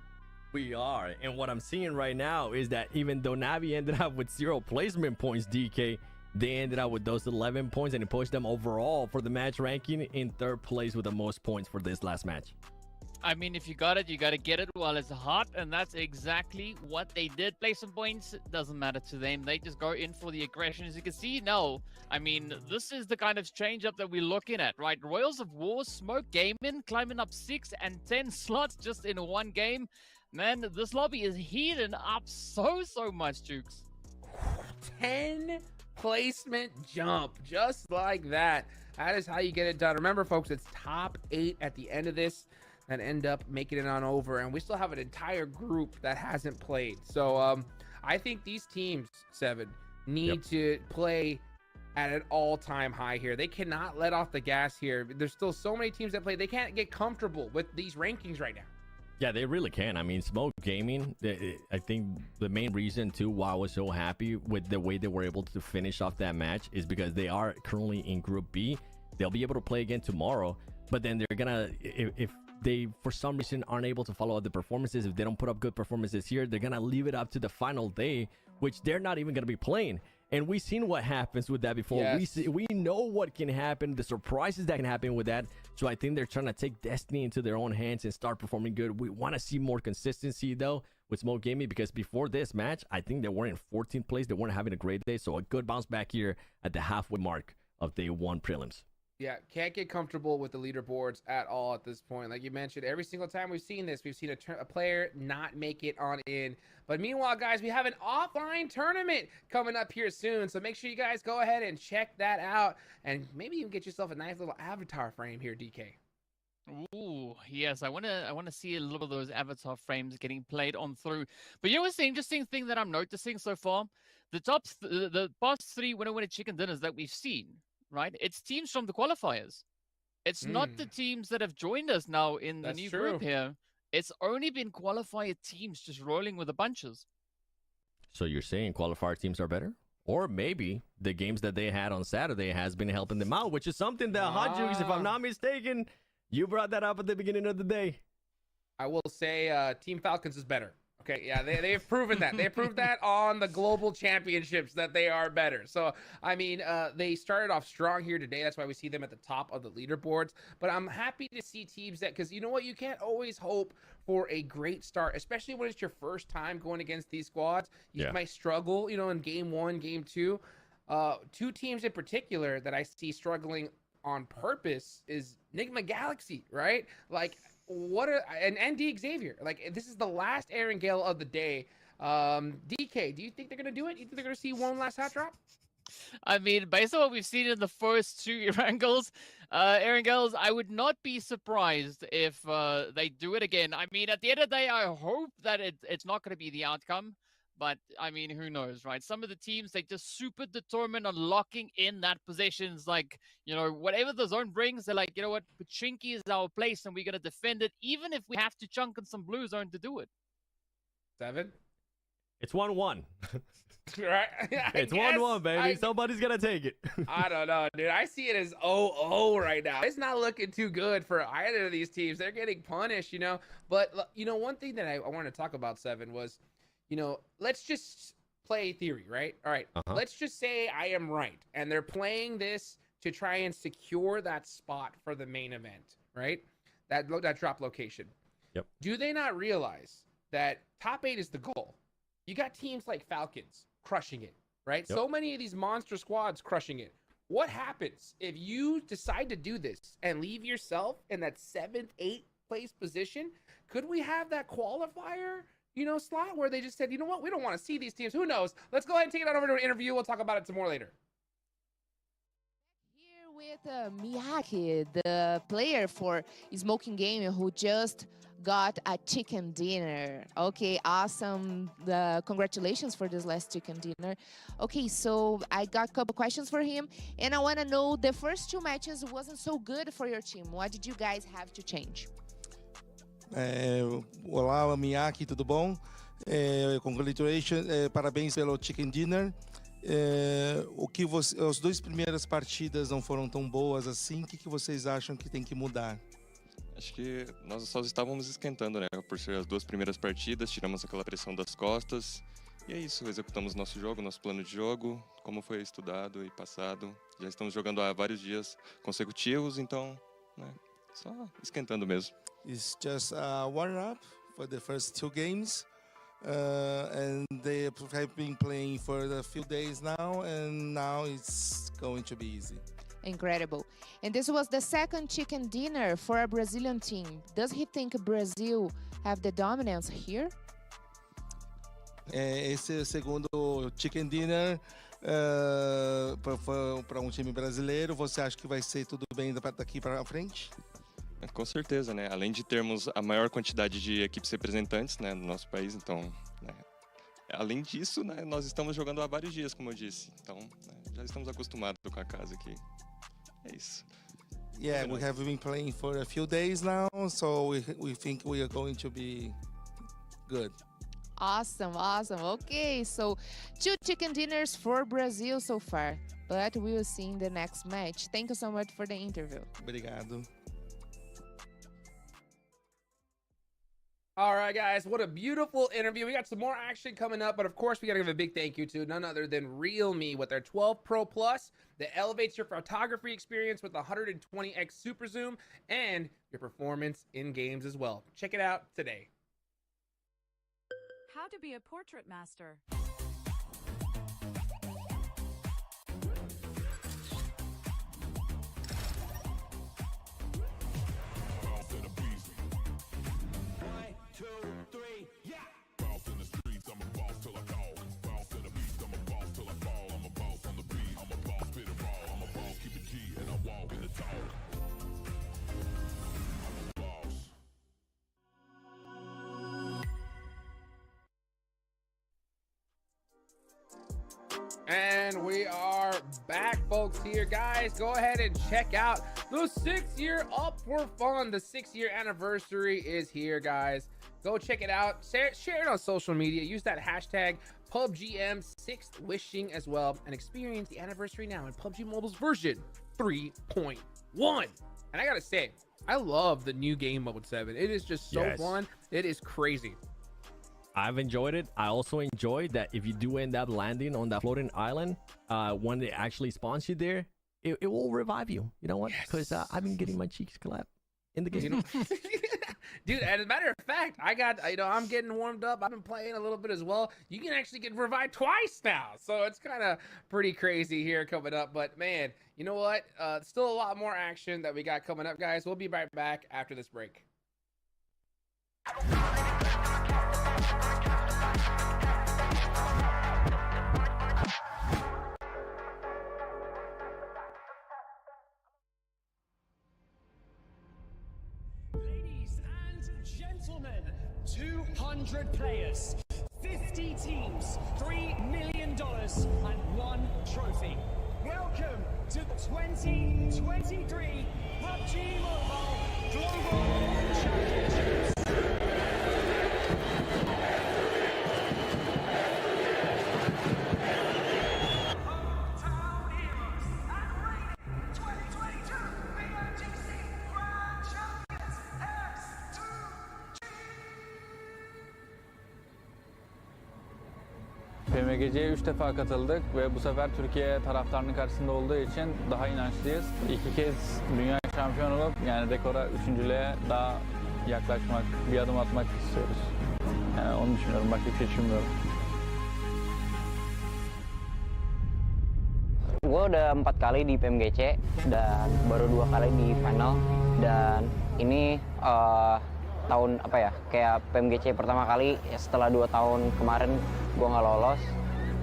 We are, and what I'm seeing right now is that even though Navi ended up with 0 placement points, DK, they ended up with those 11 points, and it pushed them overall for the match ranking in 3rd place with the most points for this last match. I mean, if you got it, you got to get it while it's hot, and that's exactly what they did. Play some points, doesn't matter to them. They just go in for the aggression. As you can see, no. I mean, this is the kind of change-up that we're looking at, right? Royals of War, Smoke Gaming, climbing up 6 and 10 slots just in one game. Man, this lobby is heating up so much, Jukes. 10 placement jump, just like that. That is how you get it done. Remember, folks, it's top 8 at the end of this that end up making it on over, and we still have an entire group that hasn't played. So I think these teams, Seven, need to play at an all-time high here. They cannot let off the gas here. There's still so many teams that play. They can't get comfortable with these rankings right now. Yeah, they really can. I mean, Smoke Gaming, I think the main reason too why I was so happy with the way they were able to finish off that match is because they are currently in Group B. They'll be able to play again tomorrow, but then they're gonna, if they for some reason aren't able to follow up the performances, if they don't put up good performances here, they're gonna leave it up to the final day, which they're not even gonna be playing. And we've seen what happens with that before. Yes. We know what can happen, the surprises that can happen with that. So I think they're trying to take destiny into their own hands and start performing good. We want to see more consistency though with Smoke Gaming, because before this match, I think they were in 14th place. They weren't having a great day. So a good bounce back here at the halfway mark of day 1 prelims. Yeah, can't get comfortable with the leaderboards at all at this point. Like you mentioned, every single time we've seen this, we've seen a player not make it on in. But meanwhile, guys, we have an offline tournament coming up here soon. So make sure you guys go ahead and check that out. And maybe even get yourself a nice little avatar frame here, DK. Ooh, yes, I wanna see a little of those avatar frames getting played on through. But you know what's the interesting thing that I'm noticing so far? The past 3 winner chicken dinners that we've seen, right? It's teams from the qualifiers. It's not the teams that have joined us now in the new group here. It's only been qualifier teams just rolling with the bunches. So you're saying qualifier teams are better? Or maybe the games that they had on Saturday has been helping them out, which is something that Hot Jukes, if I'm not mistaken, you brought that up at the beginning of the day. I will say Team Falcons is better. Okay, yeah, they've proven that. They proved that on the global championships that they are better. So, I mean, they started off strong here today. That's why we see them at the top of the leaderboards. But I'm happy to see teams that, because you know what? You can't always hope for a great start, especially when it's your first time going against these squads. You might struggle, you know, in game 1, game 2. 2 teams in particular that I see struggling on purpose is Nigma Galaxy, right? Like, and ND Xavier. Like, this is the last Aaron Gale of the day. DK, do you think they're gonna do it? You think they're gonna see one last hot drop? I mean, based on what we've seen in the first 2 Aaron Gales, I would not be surprised if they do it again. I mean, at the end of the day, I hope that it's not going to be the outcome. But, I mean, who knows, right? Some of the teams, they just super determined on locking in that positions. Like, you know, whatever the zone brings, they're like, you know what, Pachinki is our place and we're going to defend it, even if we have to chunk in some blue zone to do it. 7? It's 1-1. Right? It's 1-1, baby. Somebody's going to take it. I don't know, dude. I see it as 0-0 right now. It's not looking too good for either of these teams. They're getting punished, you know. But, you know, one thing that I wanted to talk about, 7, was, you know, let's just play theory, right? All right. Let's just say I am right, and they're playing this to try and secure that spot for the main event, right? That drop location. Yep. Do they not realize that top 8 is the goal? You got teams like Falcons crushing it, right? Yep. So many of these monster squads crushing it. What happens if you decide to do this and leave yourself in that 7th, 8th place position? Could we have that qualifier, you know, slot where they just said, you know what, we don't want to see these teams. Who knows? Let's go ahead and take it on over to an interview. We'll talk about it some more later. Here with Miyake, the player for Smoking Game, who just got a chicken dinner. Okay, awesome. Congratulations for this last chicken dinner. Okay, so I got a couple questions for him, and I want to know, the first 2 matches wasn't so good for your team. What did you guys have to change? Olá, Miyake, tudo bom? Congratulations, parabéns pelo Chicken Dinner. As duas primeiras partidas não foram tão boas assim. O que vocês acham que tem que mudar? Acho que nós só estávamos esquentando, né? Por ser as duas primeiras partidas, tiramos aquela pressão das costas. E é isso, executamos nosso jogo, nosso plano de jogo, como foi estudado e passado. Já estamos jogando há vários dias consecutivos, então, né? Só esquentando mesmo. It's just a warm-up for the first two games. And they have been playing for a few days now, and now it's going to be easy. Incredible. And this was the second chicken dinner for a Brazilian team. Does he think Brazil have the dominance here? Esse é o segundo Chicken Dinner para um time brasileiro. Você acha que vai ser tudo bem daqui para frente? Com certeza, né? Além de termos a maior quantidade de equipes representantes, né, no nosso país, então, né, além disso, né, nós estamos jogando há vários dias, como eu disse. Então, né, já estamos acostumados com a casa aqui. É isso. Yeah, we have been playing for a few days now, so we think we are going to be good. Awesome, awesome. Okay, so 2 chicken dinners for Brazil so far, but we will see in the next match. Thank you so much for the interview. Obrigado. All right, guys, what a beautiful interview. We got some more action coming up, but of course, we got to give a big thank you to none other than Realme with their 12 Pro Plus that elevates your photography experience with 120x super zoom and your performance in games as well. Check it out today. How to be a portrait master. And we are back, folks, here. Guys, go ahead and check out the 6-year Up for Fun. The 6-year anniversary is here, guys. Go check it out. Share it on social media. Use that hashtag PUBGM6th wishing as well. And experience the anniversary now in PUBG Mobile's version 3.1. And I gotta say, I love the new game mode 7. It is just so fun. It is crazy. I've enjoyed it. I also enjoyed that if you do end up landing on that floating island, when it actually spawns you there, it will revive you. You know what? Because I've been getting my cheeks clapped in the game. Dude, as a matter of fact, I'm getting warmed up. I've been playing a little bit as well. You can actually get revived twice now. So it's kind of pretty crazy here coming up. But man, you know what? Still a lot more action that we got coming up, guys. We'll be right back after this break. Ladies and gentlemen, 200 players, 50 teams, $3 million, and 1 trophy. Welcome to the 2023 PUBG Mobile Global Championships. PMGC'ye 3 defa katıldık ve bu sefer Türkiye taraftarının karşısında olduğu için daha inançlıyız. 2 kez dünya şampiyonu olup yani rekora 3.lüğe daha yaklaşmak, bir adım atmak istiyoruz. Yani onu düşünüyorum, başka bir şey düşünmüyorum. Gue udah 4 kali di PMGC dan baru 2 kali di final, dan ini tahun apa ya, kayak PMGC pertama kali setelah 2 tahun kemarin gue nggak lolos,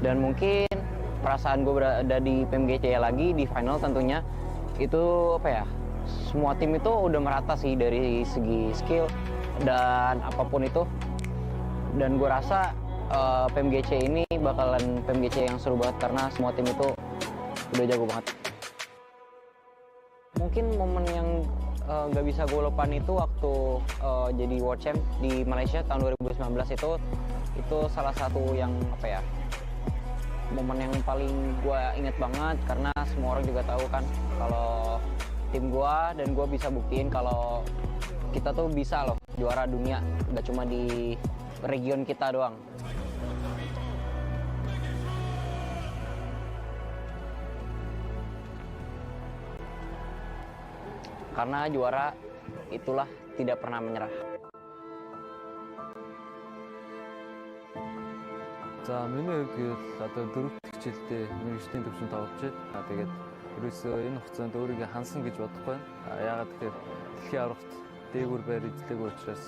dan mungkin perasaan gue berada di PMGC lagi di final tentunya itu apa ya, semua tim itu udah merata sih dari segi skill dan apapun itu, dan gue rasa PMGC ini bakalan PMGC yang seru banget karena semua tim itu udah jago banget. Mungkin momen yang nggak bisa gue lupain itu waktu jadi World Champ di Malaysia tahun 2019 itu salah satu yang apa ya, momen yang paling gue inget banget karena semua orang juga tahu kan kalau tim gue dan gue bisa buktiin kalau kita tuh bisa loh juara dunia, nggak cuma di region kita doang. Karena juara itulah tidak pernah menyerah. За миний хувьд одоо 4 жилдээ мэргэжлийн төвшөнд тоглож байна. Тэгээд ерөөсөө энэ хугацаанд өөрийгөө хансан гэж бодохгүй байна. Яагаад тэгэхээр дэлхийн аврагт дээгүүр байр эзлээгүй учраас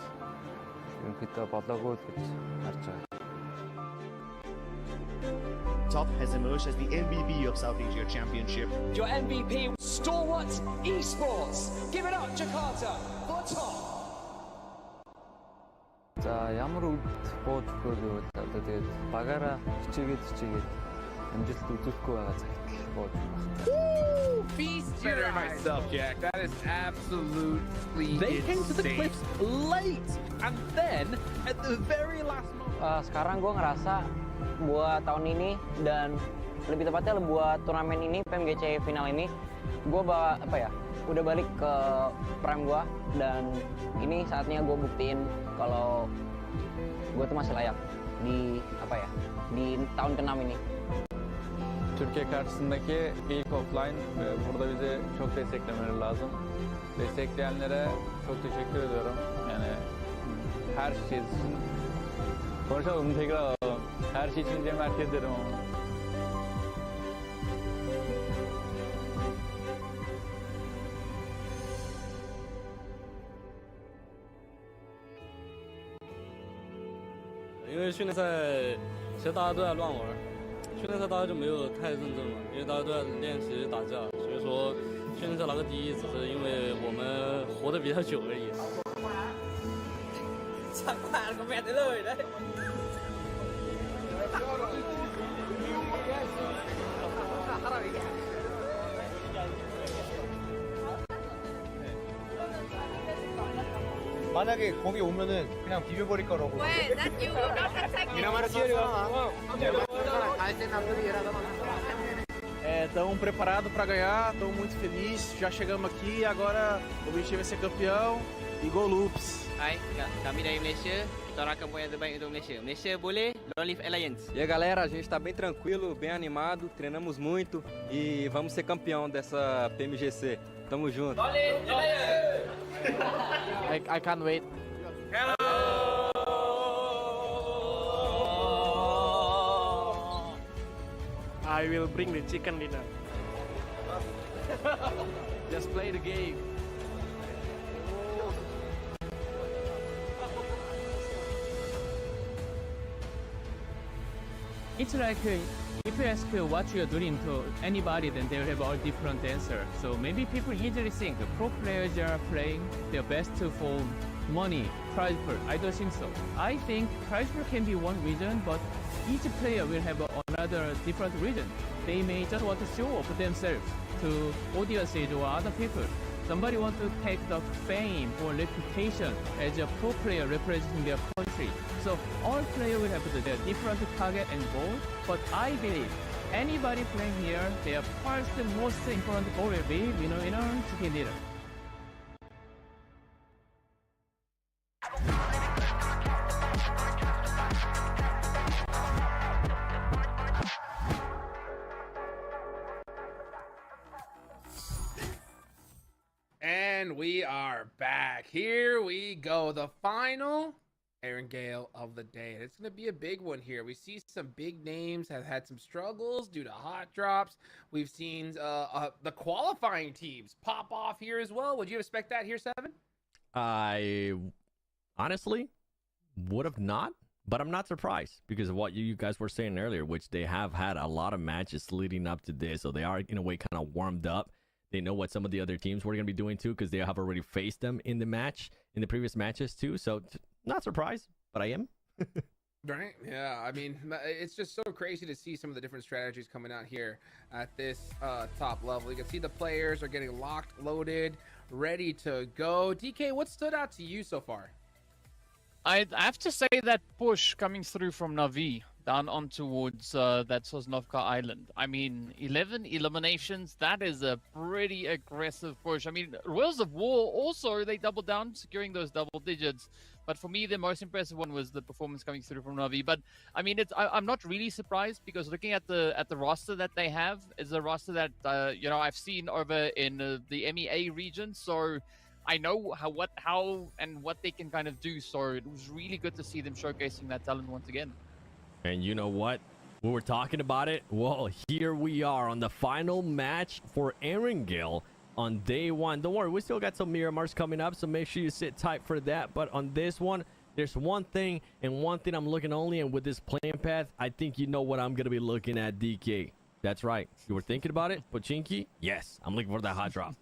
ерөнхийдөө болоогүй л гэж харж байгаа. Top has emerged as the MVP of South Asia Championship. Your MVP, Stalwart Esports. Give it up, Jakarta, for top. За ямар үед бууж өгөө гэвэл одоо тэгээд багаараа хичээгээд амжилт үзүүлэхгүй байгаа цагт бууж Woo! Beast better myself, Jack. That is absolutely They came to the insane. cliffs late, and then at the very last moment. Sekarang gue ngerasa buat tahun ini dan lebih tepatnya buat turnamen ini PMGC final ini gue udah balik ke prime gue dan ini saatnya gue buktiin kalau gue tuh masih layak di di tahun ke-6 ini. Türkiye karşısındaki ilk offline burada bize çok desteklemeleri lazım. Destekleyenlere çok teşekkür ediyorum. Yani her şey için konuşalım tekrar alalım. Her şey için cömert ederim ama.因为训练赛其实大家都在乱玩，训练赛大家就没有太认真了，因为大家都在练习打架，所以说训练赛拿个第一只是因为我们活得比较久而已。Chắc bạn có mẹ tới lời đấy. 만약에 거기 오면은 그냥 비벼버릴 거라고. Wait, that you will not attack me. Estamos preparados para ganhar, estamos muito felizes, já chegamos aqui, agora o objetivo é ser campeão e go loops. Hai, kami dari Malaysia, kita orang akan buat yang terbaik untuk Malaysia. Malaysia boleh, Long Live Alliance. E aí galera, a gente está bem tranquilo, bem animado, treinamos muito e vamos ser campeão dessa PMGC. Tamo junto. Long Live Alliance! I can't wait. Hello! I will bring the chicken dinner. Just play the game. It's like if you ask what you're doing to anybody, then they'll have all different answer. So maybe people usually think the pro players are playing their best for money, prize pool. I don't think so. I think prize pool can be one reason, but each player will have another different reason. They may just want to show off themselves to audiences or other people. Somebody wants to take the fame or reputation as a pro player representing their country. So all players will have their different target and goal, but I believe anybody playing here, their first most important goal will be winner, chicken dinner. And we are back. Here we go. The final Aaron Gale of the day. It's going to be a big one here. We see some big names have had some struggles due to hot drops. We've seen the qualifying teams pop off here as well. Would you expect that here, Seven? I honestly would have not, but I'm not surprised because of what you guys were saying earlier, which they have had a lot of matches leading up to this. So they are, in a way, kind of warmed up. They know what some of the other teams were going to be doing too, because they have already faced them in the previous matches too. So not surprised, but I am. Right? Yeah. I mean, it's just so crazy to see some of the different strategies coming out here at this top level. You can see the players are getting locked, loaded, ready to go. DK, what stood out to you so far? I have to say that push coming through from Na'Vi down on towards that Sosnovka Island. I mean, 11 eliminations, that is a pretty aggressive push. I mean, Royals of War also, they doubled down, securing those double digits. But for me, the most impressive one was the performance coming through from Na'Vi. But I mean, I'm not really surprised, because looking at the roster that they have is a roster that I've seen over in the MEA region. So I know how and what they can kind of do. So it was really good to see them showcasing that talent once again. And you know what? We were talking about it. Well, here we are on the final match for Erangel on day one. Don't worry, we still got some Miramars coming up, so make sure you sit tight for that. But on this one, there's one thing I'm looking only, and with this playing path, I think you know what I'm going to be looking at, DK. That's right. You were thinking about it, Pochinki? Yes, I'm looking for that hot drop.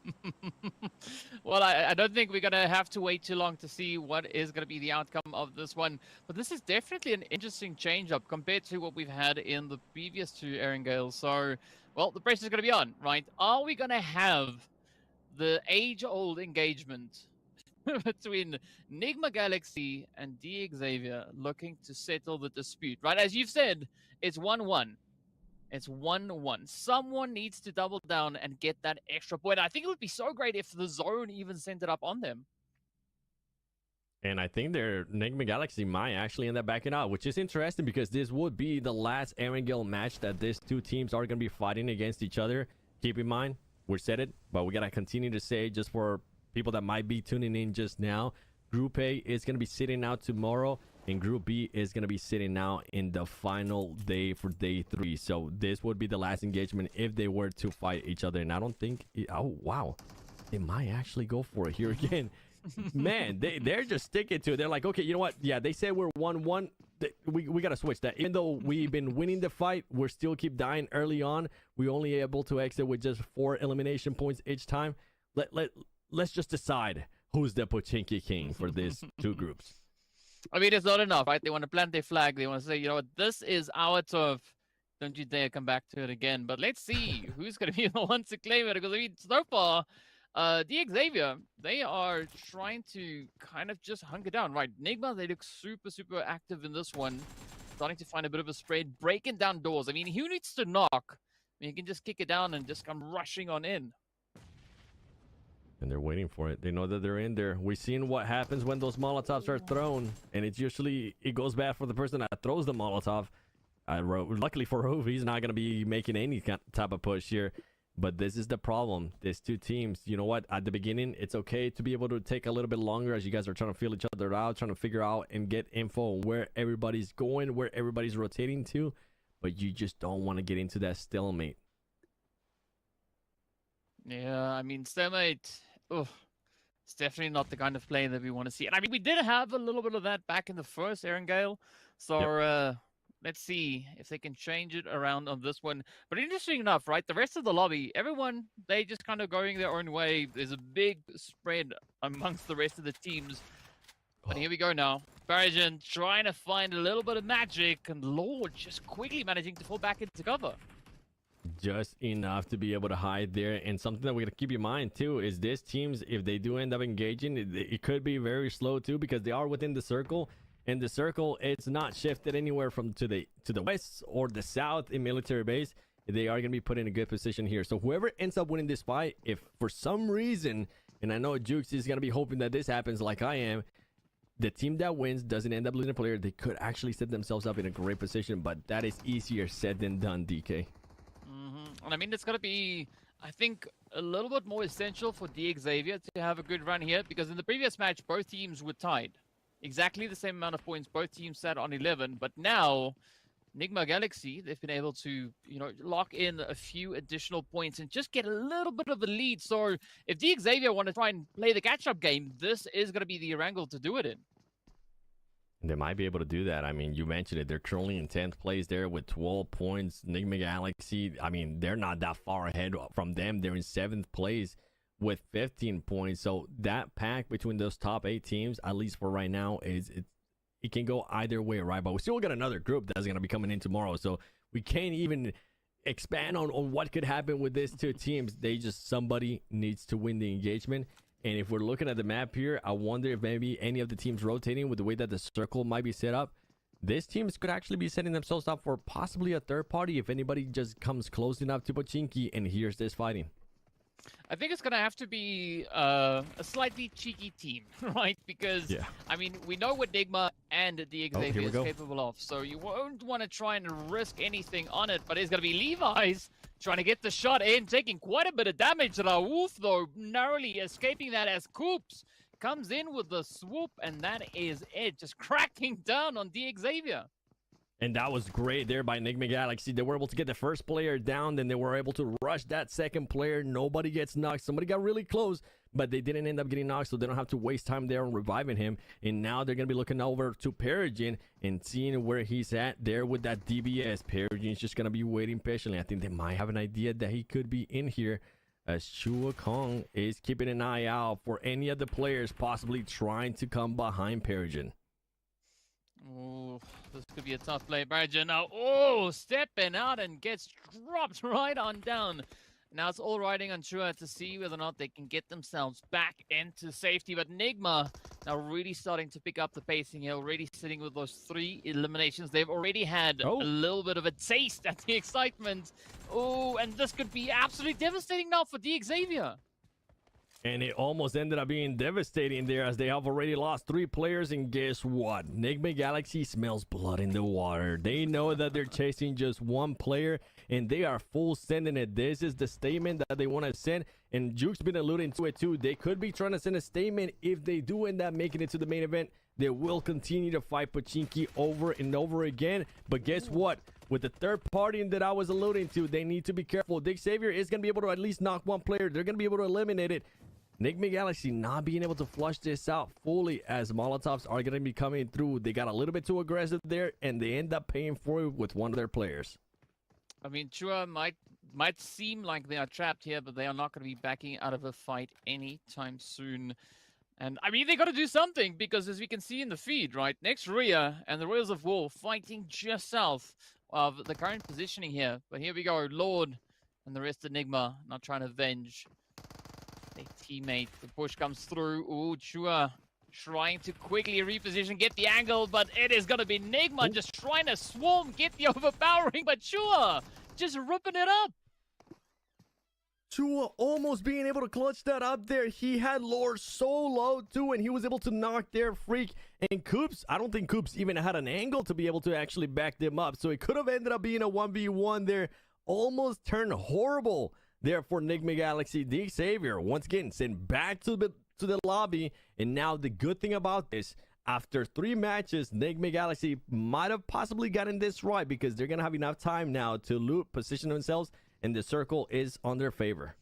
Well, I don't think we're going to have to wait too long to see what is going to be the outcome of this one. But this is definitely an interesting change-up compared to what we've had in the previous two Erangels. So, well, the pressure is going to be on, right? Are we going to have the age-old engagement between Nigma Galaxy and D Xavier looking to settle the dispute, right? As you've said, it's 1-1. It's 1-1. Someone needs to double down and get that extra point. I think it would be so great if the zone even sent it up on them. And I think their Nigma Galaxy might actually end up backing out, which is interesting because this would be the last Erangel match that these two teams are going to be fighting against each other. Keep in mind, we said it, but we got to continue to say, just for people that might be tuning in just now, Group A is going to be sitting out tomorrow, and Group B is going to be sitting out in the final day for day 3. So this would be the last engagement if they were to fight each other. And I don't think... oh, wow. They might actually go for it here again. Man, they're just sticking to it. They're like, okay, you know what? Yeah, they said we're 1-1. We got to switch that. Even though we've been winning the fight, we're still keep dying early on. We're only able to exit with just 4 elimination points each time. Let's just decide who's the Pochinki King for these two groups. I mean, it's not enough, right? They want to plant their flag. They want to say, you know what, this is our turf. Don't you dare come back to it again. But let's see who's going to be the one to claim it. Because, I mean, so far, D Xavier, they are trying to kind of just hunker down, right? Nigma, they look super, super active in this one. Starting to find a bit of a spread, breaking down doors. I mean, who needs to knock? I mean, you can just kick it down and just come rushing on in. And they're waiting for it. They know that they're in there. We've seen what happens when those Molotovs are thrown. And it's usually, it goes bad for the person that throws the Molotov. Luckily for Hove, he's not going to be making any type of push here. But this is the problem. These two teams, you know what? At the beginning, it's okay to be able to take a little bit longer as you guys are trying to feel each other out, trying to figure out and get info on where everybody's going, where everybody's rotating to. But you just don't want to get into that stalemate. Yeah, I mean, stalemate... it's definitely not the kind of play that we want to see. And I mean, we did have a little bit of that back in the first Erangel. So let's see if they can change it around on this one. But interesting enough, right? The rest of the lobby, everyone, they just kind of going their own way. There's a big spread amongst the rest of the teams. But here we go now. Barajan trying to find a little bit of magic. And Lord just quickly managing to fall back into cover. Just enough to be able to hide there. And something that we got to keep in mind too is these teams, if they do end up engaging, it could be very slow too, because they are within the circle, and the circle, it's not shifted anywhere from to the west or the south in military base. They are going to be put in a good position here. So whoever ends up winning this fight, if for some reason, and I know Jukes is going to be hoping that this happens like I am, the team that wins doesn't end up losing a player, they could actually set themselves up in a great position. But that is easier said than done, DK. And I mean, it's going to be, I think, a little bit more essential for D Xavier to have a good run here, because in the previous match, both teams were tied. Exactly the same amount of points. Both teams sat on 11. But now, Nigma Galaxy, they've been able to, lock in a few additional points and just get a little bit of a lead. So if D Xavier want to try and play the catch-up game, this is going to be the Erangel to do it in. They might be able to do that. I mean, you mentioned it. They're currently in 10th place there with 12 points. Nigma Galaxy, I mean, they're not that far ahead from them. They're in 7th place with 15 points. So that pack between those top 8 teams, at least for right now, it can go either way, right? But we still got another group that's going to be coming in tomorrow. So we can't even expand on what could happen with these two teams. Somebody needs to win the engagement. And if we're looking at the map here, I wonder if maybe any of the teams rotating with the way that the circle might be set up, this teams could actually be setting themselves up for possibly a third party if anybody just comes close enough to Pochinki and hears this fighting. I think it's going to have to be a slightly cheeky team, right? Because, I mean, we know what Nigma and the Xavier is capable of, so you won't want to try and risk anything on it, but it's going to be Levi's trying to get the shot in, taking quite a bit of damage. Rauf, though, narrowly escaping that as Coops comes in with the swoop, and that is it. Just cracking down on the Xavier. And that was great there by Enigma Galaxy. They were able to get the first player down, then they were able to rush that second player. Nobody gets knocked. Somebody got really close, but they didn't end up getting knocked, so they don't have to waste time there on reviving him. And now they're going to be looking over to Peregrine and seeing where he's at there with that DBS. Peregrine's just going to be waiting patiently. I think they might have an idea that he could be in here, as Chua Kong is keeping an eye out for any of the players possibly trying to come behind Peregrine. Oh, this could be a tough play. Barja now, stepping out and gets dropped right on down. Now it's all riding on Chua to see whether or not they can get themselves back into safety. But Nigma now really starting to pick up the pacing here, already sitting with those 3 eliminations. They've already had a little bit of a taste at the excitement. Oh, and this could be absolutely devastating now for the Xavier. And it almost ended up being devastating there, as they have already lost 3 players. And guess what? Enigma Galaxy smells blood in the water. They know that they're chasing just 1 player, and they are full sending it. This is the statement that they want to send, and Juke's been alluding to it too. They could be trying to send a statement. If they do end up making it to the main event, they will continue to fight Pochinki over and over again. But guess what? With the third party that I was alluding to, they need to be careful. Dick Xavier is going to be able to at least knock 1 player. They're going to be able to eliminate it. Enigma Galaxy not being able to flush this out fully, as Molotovs are going to be coming through. They got a little bit too aggressive there, and they end up paying for it with 1 of their players. I mean, Chua might seem like they are trapped here, but they are not going to be backing out of a fight anytime soon. And, I mean, they got to do something, because as we can see in the feed, right, next Rhea and the Royals of War fighting just south of the current positioning here. But here we go, Lord and the rest of Enigma not trying to avenge a teammate. The push comes through. Ooh, Chua trying to quickly reposition, get the angle, but it is going to be Enigma just trying to swarm, get the overpowering, but Chua just ripping it up. Chua almost being able to clutch that up there. He had Lord so low too, and he was able to knock their freak. And Coops, I don't think Coops even had an angle to be able to actually back them up, so it could have ended up being a 1v1 there. Almost turned horrible there for Enigma Galaxy. The Xavier once again sent back to the lobby. And now the good thing about this, after 3 matches, Enigma Galaxy might have possibly gotten this right, because they're gonna have enough time now to loot, position themselves, and the circle is on their favor.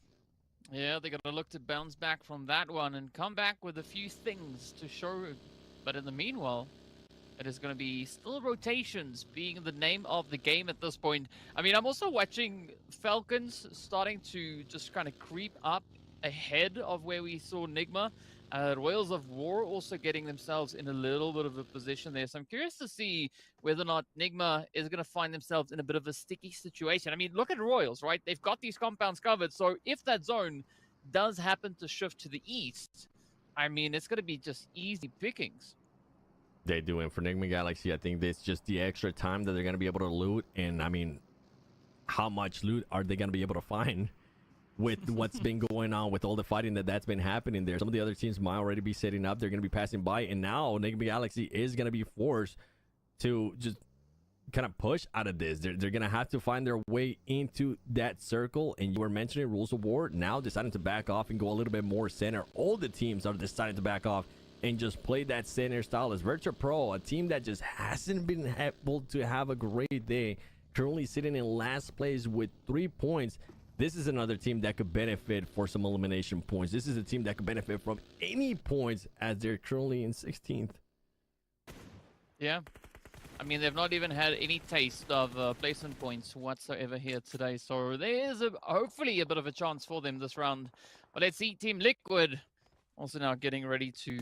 Yeah, they're gonna look to bounce back from that one and come back with a few things to show. But in the meanwhile, it is going to be still rotations being the name of the game at this point. I mean, I'm also watching Falcons starting to just kind of creep up ahead of where we saw Nigma. Royals of War also getting themselves in a little bit of a position there. So I'm curious to see whether or not Nigma is going to find themselves in a bit of a sticky situation. I mean, look at Royals, right? They've got these compounds covered. So if that zone does happen to shift to the east, I mean, it's going to be just easy pickings. They do. And for Enigma Galaxy, I think it's just the extra time that they're going to be able to loot. And I mean, how much loot are they going to be able to find with what's been going on, with all the fighting that's been happening there? Some of the other teams might already be setting up. They're going to be passing by. And now Enigma Galaxy is going to be forced to just kind of push out of this. They're going to have to find their way into that circle. And you were mentioning Rules of War now deciding to back off and go a little bit more center. All the teams are deciding to back off and just play that center style. As Virtua Pro, a team that just hasn't been able to have a great day, currently sitting in last place with 3 points. This is another team that could benefit for some elimination points. This is a team that could benefit from any points, as they're currently in 16th. Yeah. I mean, they've not even had any taste of placement points whatsoever here today. So there is hopefully a bit of a chance for them this round. But let's see Team Liquid also now getting ready to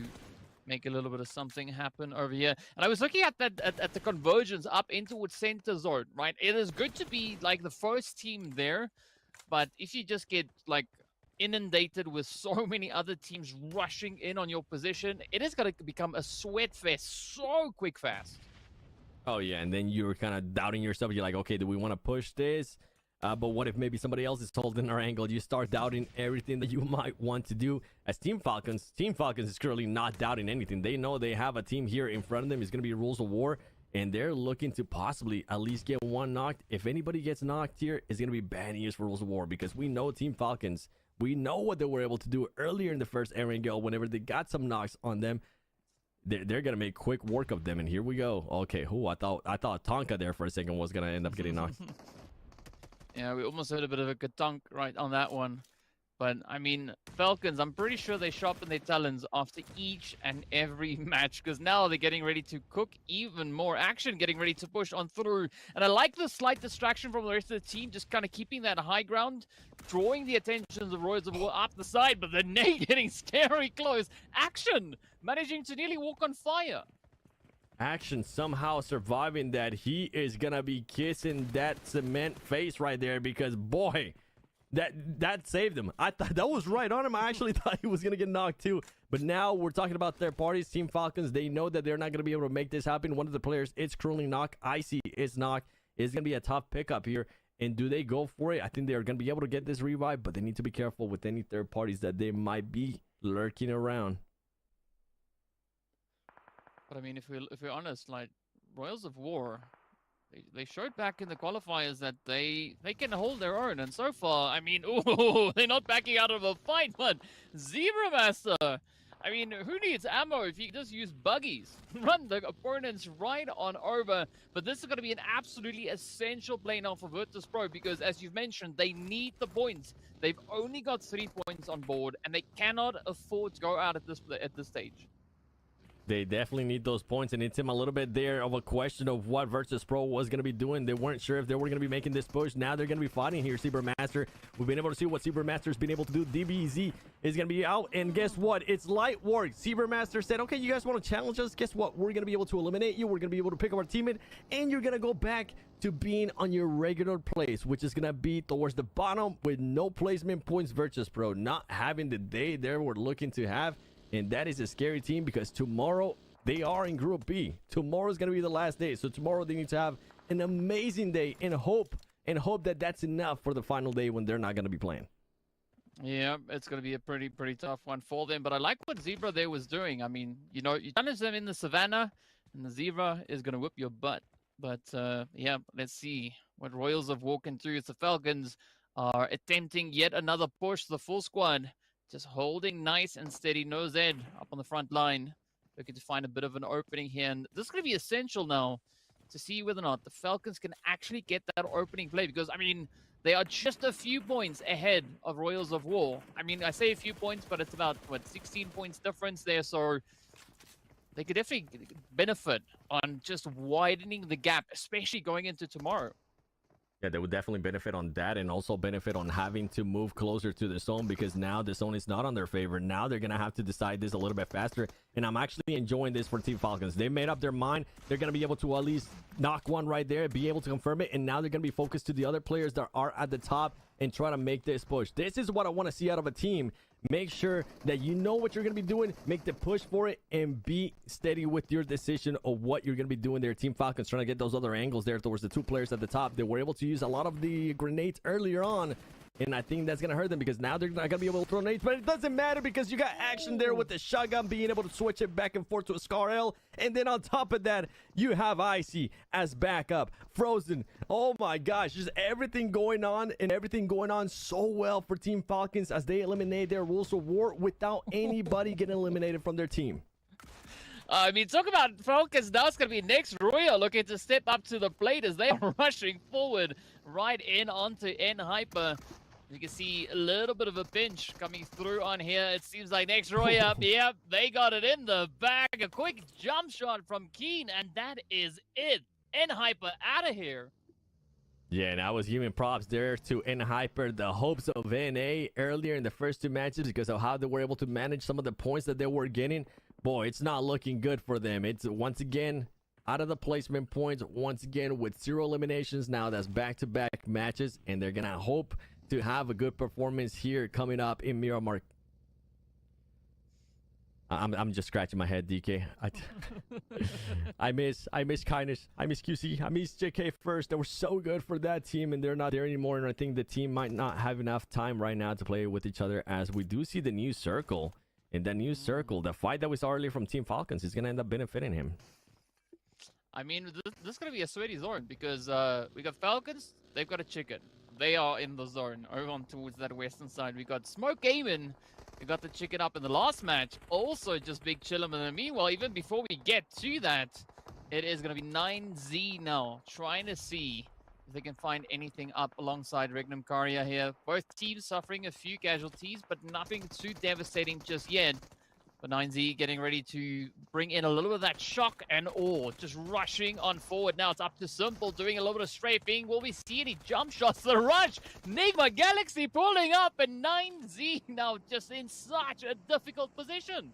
make a little bit of something happen over here. And I was looking at that at the convergence up into center zone, right? It is good to be like the first team there, but if you just get like inundated with so many other teams rushing in on your position, it is going to become a sweat fest so quick fast. Oh yeah, and then you're kind of doubting yourself. You're like, okay, do we want to push this? But what if maybe somebody else is holding our angle? You start doubting everything that you might want to do. As Team Falcons is currently not doubting anything. They know they have a team here in front of them. It's going to be Rules of War, and they're looking to possibly at least get one knocked. If anybody gets knocked here, it's going to be bad news for Rules of War, because we know Team Falcons, we know what they were able to do earlier in the first RNGO whenever they got some knocks on them. They're gonna make quick work of them, and here we go. Okay, I thought Tonka there for a second was gonna end up getting knocked. Yeah, we almost had a bit of a katunk right on that one. But, I mean, Falcons, I'm pretty sure they sharpen their talons after each and every match, because now they're getting ready to cook even more action, getting ready to push on through. And I like the slight distraction from the rest of the team, just kind of keeping that high ground, drawing the attention of the Royals of War up the side, but the nade getting scary close. Action managing to nearly walk on fire. Action somehow surviving that. He is gonna be kissing that cement face right there, because boy, that saved him. I thought that was right on him. I actually thought he was gonna get knocked too. But now we're talking about third parties. Team Falcons, they know that they're not gonna be able to make this happen. One of the players, it's currently knocked. Icy is knocked. It's gonna be a tough pickup here. And do they go for it? I think they're gonna be able to get this revive, but they need to be careful with any third parties that they might be lurking around. But I mean, if we're honest, like Royals of War, they showed back in the qualifiers that they can hold their own, and so far, I mean, ooh, they're not backing out of a fight. But Zebra Master, I mean, who needs ammo if you just use buggies? Run the opponents right on over. But this is going to be an absolutely essential play now for Virtus Pro, because as you've mentioned, they need the points. They've only got 3 points on board, and they cannot afford to go out at this stage. They definitely need those points, and it's him a little bit there of a question of what Virtus Pro was going to be doing. They weren't sure if they were going to be making this push. Now they're going to be fighting here. Zebra Master, we've been able to see what Zebra Master's been able to do. DBZ is going to be out, and guess what? It's light work. Zebra Master said, okay, you guys want to challenge us? Guess what? We're going to be able to eliminate you. We're going to be able to pick up our teammate, and you're going to go back to being on your regular place, which is going to be towards the bottom with no placement points. Virtus Pro not having the day they were looking to have. And that is a scary team, because tomorrow they are in Group B. Tomorrow is going to be the last day. So tomorrow they need to have an amazing day and hope that that's enough for the final day when they're not going to be playing. Yeah, it's going to be a pretty tough one for them. But I like what Zebra there was doing. I mean, you know, you challenge them in the savannah, and the Zebra is going to whip your butt. But yeah, let's see what Royals of War can do. The Falcons are attempting yet another push. The full squad just holding nice and steady. No Zed up on the front line. Looking to find a bit of an opening here. And this is going to be essential now to see whether or not the Falcons can actually get that opening play. Because, I mean, they are just a few points ahead of Royals of War. I mean, I say a few points, but it's about, what, 16 points difference there. So they could definitely benefit on just widening the gap, especially going into tomorrow. Yeah, they would definitely benefit on that, and also benefit on having to move closer to the zone, because now the zone is not on their favor. Now they're going to have to decide this a little bit faster, and I'm actually enjoying this for Team Falcons. They made up their mind. They're going to be able to at least knock one right there, be able to confirm it, and now they're going to be focused to the other players that are at the top and try to make this push. This is what I want to see out of a team. Make sure that you know what you're going to be doing, make the push for it, and be steady with your decision of what you're going to be doing there. Team Falcons trying to get those other angles there towards the 2 players at the top. They were able to use a lot of the grenades earlier on, and I think that's going to hurt them, because now they're not going to be able to throw nades. But it doesn't matter, because you got action there with the shotgun, being able to switch it back and forth to a Scar L. And then on top of that, you have Icy as backup. Frozen. Oh my gosh, just everything going on, and everything going on so well for Team Falcons as they eliminate their Rules of War without anybody getting eliminated from their team. I mean, talk about Falcons. Now it's going to be next Royal looking to step up to the plate as they are rushing forward right in onto N-Hyper. You can see a little bit of a pinch coming through on here. It seems like next Royal, yep, they got it in the bag. A quick jump shot from Keen, and that is it. N-Hyper out of here. Yeah, and I was giving props there to N-Hyper, the hopes of NA earlier in the first 2 matches, because of how they were able to manage some of the points that they were getting. Boy, it's not looking good for them. It's once again out of the placement points, once again with 0 eliminations. Now that's back-to-back matches, and they're gonna hope to have a good performance here coming up in Miramar. I'm just scratching my head, DK. I miss Kindness. I miss QC. I miss JK first. They were so good for that team, and they're not there anymore. And I think the team might not have enough time right now to play with each other, as we do see the new circle. In that new circle, the fight that we saw earlier from Team Falcons is going to end up benefiting him. I mean, this is going to be a sweaty zone because we got Falcons, they've got a chicken. They are in the zone over on towards that western side. We got Smoke Gaming. We got the chicken up in the last match. Also just Big Chillum. And meanwhile, even before we get to that, it is going to be 9Z now. Trying to see if they can find anything up alongside Regnum Karia here. Both teams suffering a few casualties, but nothing too devastating just yet. But 9Z getting ready to bring in a little bit of that shock and awe. Just rushing on forward. Now it's up to Simple doing a little bit of strafing. Will we see any jump shots? The rush. Nigma Galaxy pulling up, and 9Z now just in such a difficult position.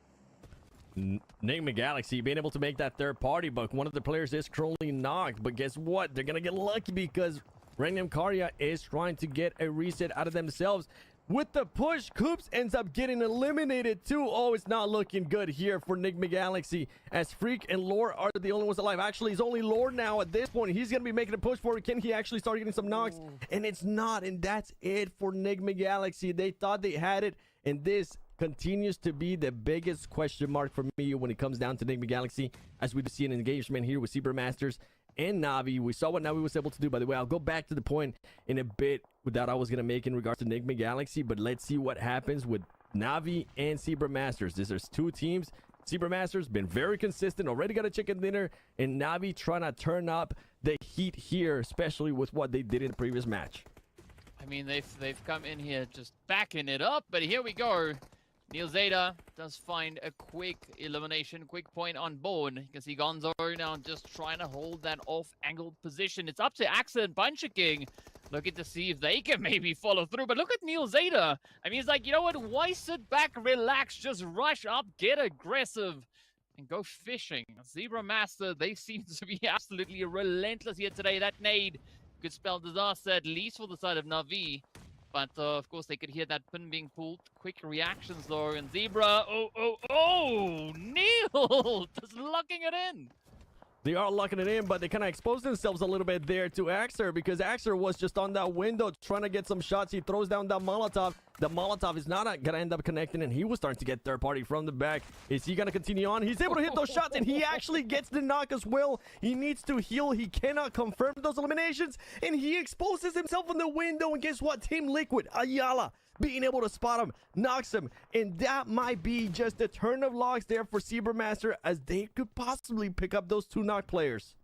Nigma Galaxy being able to make that third party, but one of the players is currently knocked. But guess what? They're going to get lucky because Regnum Karia is trying to get a reset out of themselves. With the push, Coops ends up getting eliminated too. Oh, it's not looking good here for Nigma Galaxy, as Freak and Lore are the only ones alive. Actually, it's only Lore now at this point. He's going to be making a push for it. Can he actually start getting some knocks? And it's not, and that's it for Nigma Galaxy. They thought they had it, and this continues to be the biggest question mark for me when it comes down to Nigma Galaxy, as we see an engagement here with Zebra Masters and Navi. We saw what Navi was able to do. By the way, I'll go back to the point in a bit that I was going to make in regards to Nigma Galaxy, but let's see what happens with Navi and Zebra Masters. These are two teams. Zebra Masters been very consistent, already got a chicken dinner, and Navi trying to turn up the heat here, especially with what they did in the previous match. I mean, they've come in here just backing it up, but here we go. Neil Zeta does find a quick elimination, quick point on board. You can see Gonzo now just trying to hold that off-angled position. It's up to Axa and Buncher King, looking to see if they can maybe follow through. But look at Neil Zeta. I mean, he's like, you know what? Why sit back, relax, just rush up, get aggressive, and go fishing. Zebra Master, they seem to be absolutely relentless here today. That nade could spell disaster, at least for the side of Navi. But, of course, they could hear that pin being pulled. Quick reactions, though. And Zebra, oh, Neil just locking it in. They are locking it in, but they kind of exposed themselves a little bit there to Axer, because Axer was just on that window trying to get some shots. He throws down that Molotov. The Molotov is not going to end up connecting, and he was starting to get third party from the back. Is he going to continue on? He's able to hit those shots, and he actually gets the knock as well. He needs to heal. He cannot confirm those eliminations, and he exposes himself on the window. And guess what? Team Liquid, Ayala, being able to spot him, knocks him, and that might be just a turn of locks there for Zebra Master, as they could possibly pick up those two knock players.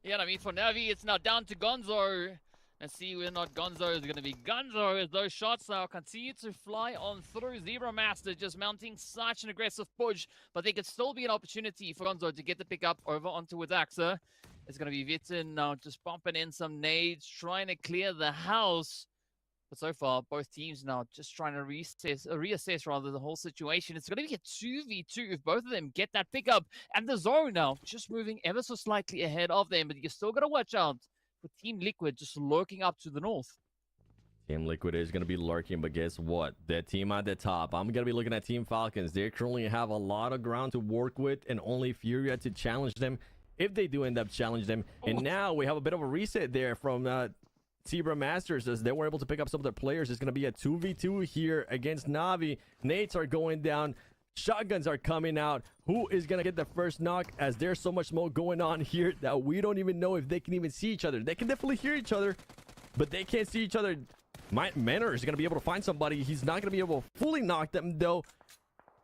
Yeah, I mean, for Navi, it's now down to Gonzo. Let's see whether or not Gonzo is going to be Gonzo, as those shots now continue to fly on through. Zebra Master just mounting such an aggressive push, but there could still be an opportunity for Gonzo to get the pickup over onto Axa. It's going to be Vitin now just pumping in some nades, trying to clear the house. But so far, both teams now just trying to reassess rather the whole situation. It's going to be a 2v2 if both of them get that pickup. And the zone now just moving ever so slightly ahead of them. But you still got to watch out for Team Liquid just lurking up to the north. Team Liquid is going to be lurking, but guess what? The team at the top, I'm going to be looking at Team Falcons. They currently have a lot of ground to work with, and only Furia to challenge them if they do end up challenging them. And now we have a bit of a reset there from Zebra Masters, as they were able to pick up some of their players. It's going to be a 2v2 here against Navi. Nades are going down. Shotguns are coming out. Who is going to get the first knock, as there's so much smoke going on here that we don't even know if they can even see each other. They can definitely hear each other, but they can't see each other. Manor is going to be able to find somebody. He's not going to be able to fully knock them, though.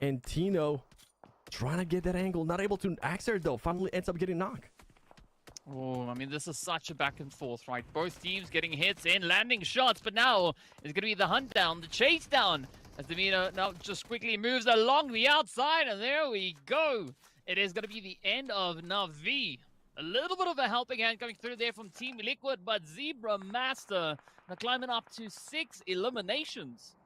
And Tino trying to get that angle. Not able to. Axer, though, finally ends up getting knocked. Oh, I mean, this is such a back and forth, right? Both teams getting hits in, landing shots, but now it's going to be the hunt down, the chase down, as Davina now just quickly moves along the outside, and there we go. It is going to be the end of Navi. A little bit of a helping hand coming through there from Team Liquid, but Zebra Master now climbing up to 6 eliminations.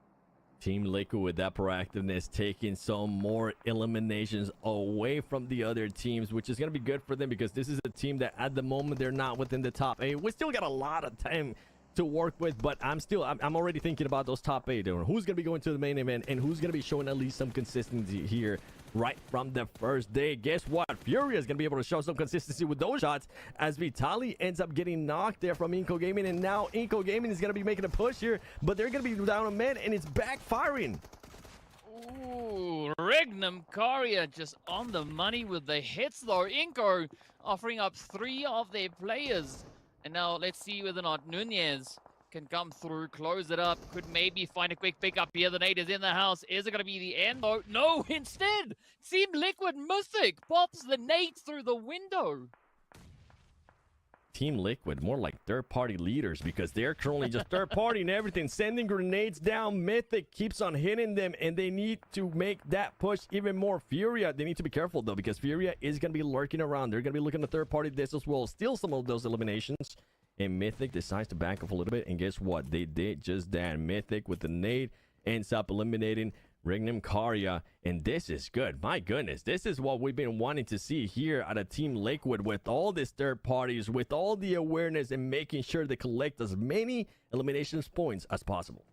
Team Liquid with that proactiveness, taking some more eliminations away from the other teams, which is going to be good for them, because this is a team that at the moment they're not within the top 8. We still got a lot of time to work with, but I'm already thinking about those top 8. Who's gonna be going to the main event and who's gonna be showing at least some consistency here right from the first day. Guess what? Furia is gonna be able to show some consistency with those shots as Vitaly ends up getting knocked there from Inco Gaming, and now Inco Gaming is gonna be making a push here, but they're gonna be down a man and it's backfiring. Ooh, Regnum Karia just on the money with the hits though. Inco offering up 3 of their players. And now let's see whether or not Nunez can come through, close it up, could maybe find a quick pickup here. The nade is in the house. Is it going to be the end though? No, instead, Team Liquid Mythic pops the nade through the window. Team Liquid, more like third-party leaders, because they're currently just third-party and everything, sending grenades down. Mythic keeps on hitting them, and they need to make that push even more. Furia, they need to be careful, though, because Furia is going to be lurking around. They're going to be looking to third-party this as well, steal some of those eliminations, and Mythic decides to back off a little bit, and guess what? They did just that. Mythic, with the nade, ends up eliminating Regnum Karia, and this is good. My goodness, this is what we've been wanting to see here at a Team Liquid, with all these third parties, with all the awareness, and making sure they collect as many eliminations points as possible.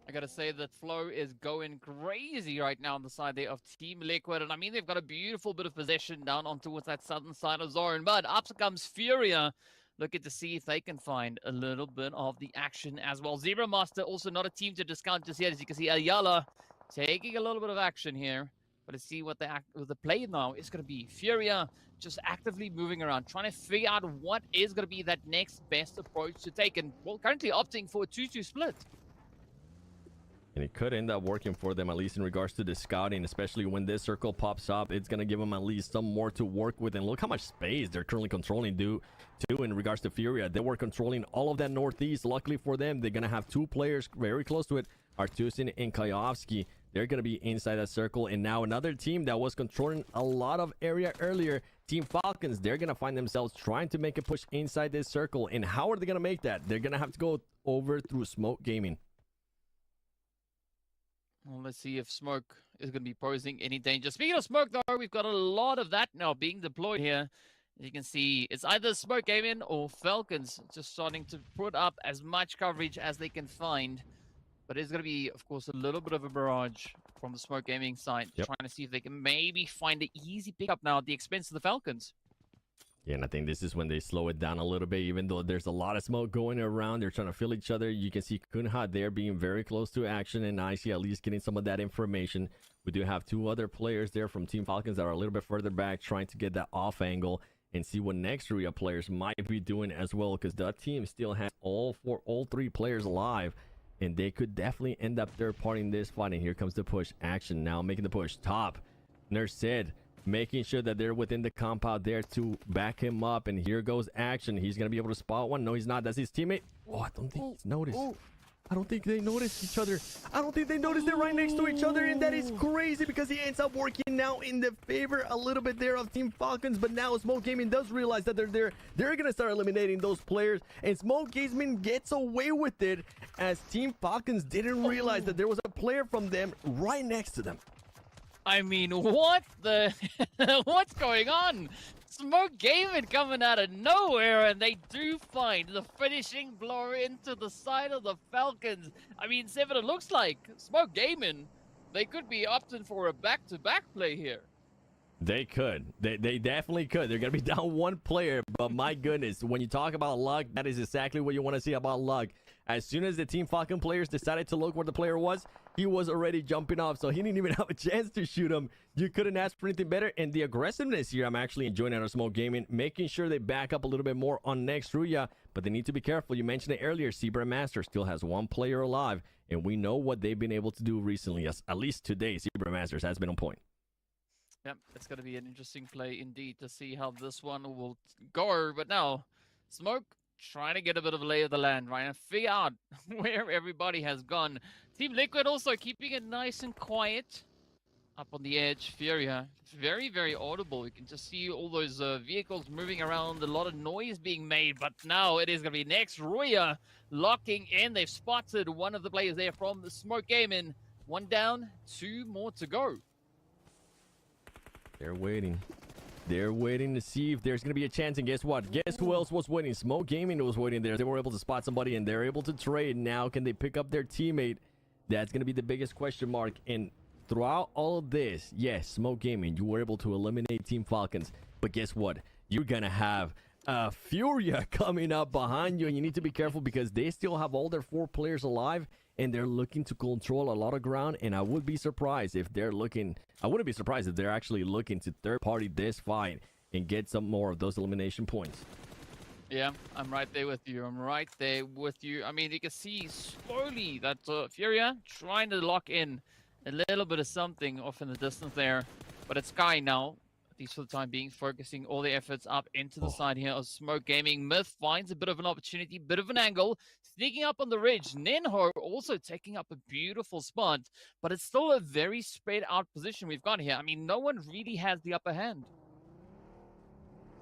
I gotta say that Flow is going crazy right now on the side there of Team Liquid, and I mean, they've got a beautiful bit of possession down on towards that southern side of zone, but up comes Furia, looking to see if they can find a little bit of the action as well. Zebra Master also not a team to discount just yet. As you can see, Ayala taking a little bit of action here, but let's see what the play now is going to be. Furia just actively moving around, trying to figure out what is going to be that next best approach to take, and well, currently opting for a 2-2 split. And it could end up working for them, at least in regards to the scouting, especially when this circle pops up. It's going to give them at least some more to work with. And look how much space they're currently controlling too in regards to Furia. They were controlling all of that northeast. Luckily for them, they're going to have 2 players very close to it, Artusin and Kayovsky. They're going to be inside that circle. And now another team that was controlling a lot of area earlier, Team Falcons, they're going to find themselves trying to make a push inside this circle. And how are they going to make that? They're going to have to go over through Smoke Gaming. Well, let's see if Smoke is going to be posing any danger. Speaking of Smoke, though, we've got a lot of that now being deployed here. As you can see, it's either Smoke Gaming or Falcons just starting to put up as much coverage as they can find. But it's going to be, of course, a little bit of a barrage from the Smoke Gaming side, trying to see if they can maybe find an easy pickup now at the expense of the Falcons. Yeah, and I think this is when they slow it down a little bit, even though there's a lot of smoke going around. They're trying to feel each other. You can see Kunha there being very close to action, and Icy at least getting some of that information. We do have 2 other players there from Team Falcons that are a little bit further back, trying to get that off angle and see what next Ria players might be doing as well, because that team still has all 3 players alive, and they could definitely end up third-partying this fight. And here comes the push action now, making the push top. Nurse said, making sure that they're within the compound there to back him up. And here goes action. He's going to be able to spot one. No, he's not. That's his teammate. Oh, I don't think he's noticed. I don't think they noticed each other. I don't think they noticed they're right next to each other. And that is crazy, because he ends up working now in the favor a little bit there of Team Falcons. But now Smoke Gaming does realize that they're there. They're going to start eliminating those players. And Smoke Gaming gets away with it, as Team Falcons didn't realize that there was a player from them right next to them. I mean, what the... What's going on? Smoke Gaming coming out of nowhere, and they do find the finishing blow into the side of the Falcons. I mean, Seven, it looks like Smoke Gaming, they could be opting for a back-to-back play here. They could. They definitely could. They're going to be down 1 player, but my goodness, when you talk about luck, that is exactly what you want to see about luck. As soon as the Team Falcon players decided to look where the player was, he was already jumping off, so he didn't even have a chance to shoot him. You couldn't ask for anything better, and the aggressiveness here, I'm actually enjoying out of Smoke Gaming, making sure they back up a little bit more on next Ruya, but they need to be careful. You mentioned it earlier, Zebra Master still has 1 player alive, and we know what they've been able to do recently. At least today, Zebra Masters has been on point. Yep, it's going to be an interesting play indeed to see how this one will go, but now, Smoke trying to get a bit of a lay of the land, right, and figure out where everybody has gone. Team Liquid also keeping it nice and quiet up on the edge. Furia, very, very audible. You can just see all those vehicles moving around, a lot of noise being made, but now it is going to be next Ruya locking in. They've spotted one of the players there from the Smoke Gaming. 1 down, 2 more to go. They're waiting. They're waiting to see if there's going to be a chance. And guess what? Guess who else was waiting? Smoke Gaming was waiting there. They were able to spot somebody, and they're able to trade. Now, can they pick up their teammate? That's going to be the biggest question mark. And throughout all of this, yes, Smoke Gaming, you were able to eliminate Team Falcons. But guess what? You're going to have Furia coming up behind you, and you need to be careful because they still have all their 4 players alive, and they're looking to control a lot of ground. And I would be surprised if they're looking, I wouldn't be surprised if they're actually looking to third party this fight and get some more of those elimination points. Yeah, I'm right there with you. I'm right there with you. I mean, you can see slowly that Furia trying to lock in a little bit of something off in the distance there. But it's Sky now, at least for the time being, focusing all the efforts up into the side here of Smoke Gaming. Myth finds a bit of an opportunity, bit of an angle, sneaking up on the ridge. Nenho also taking up a beautiful spot, but it's still a very spread out position we've got here. I mean, no one really has the upper hand.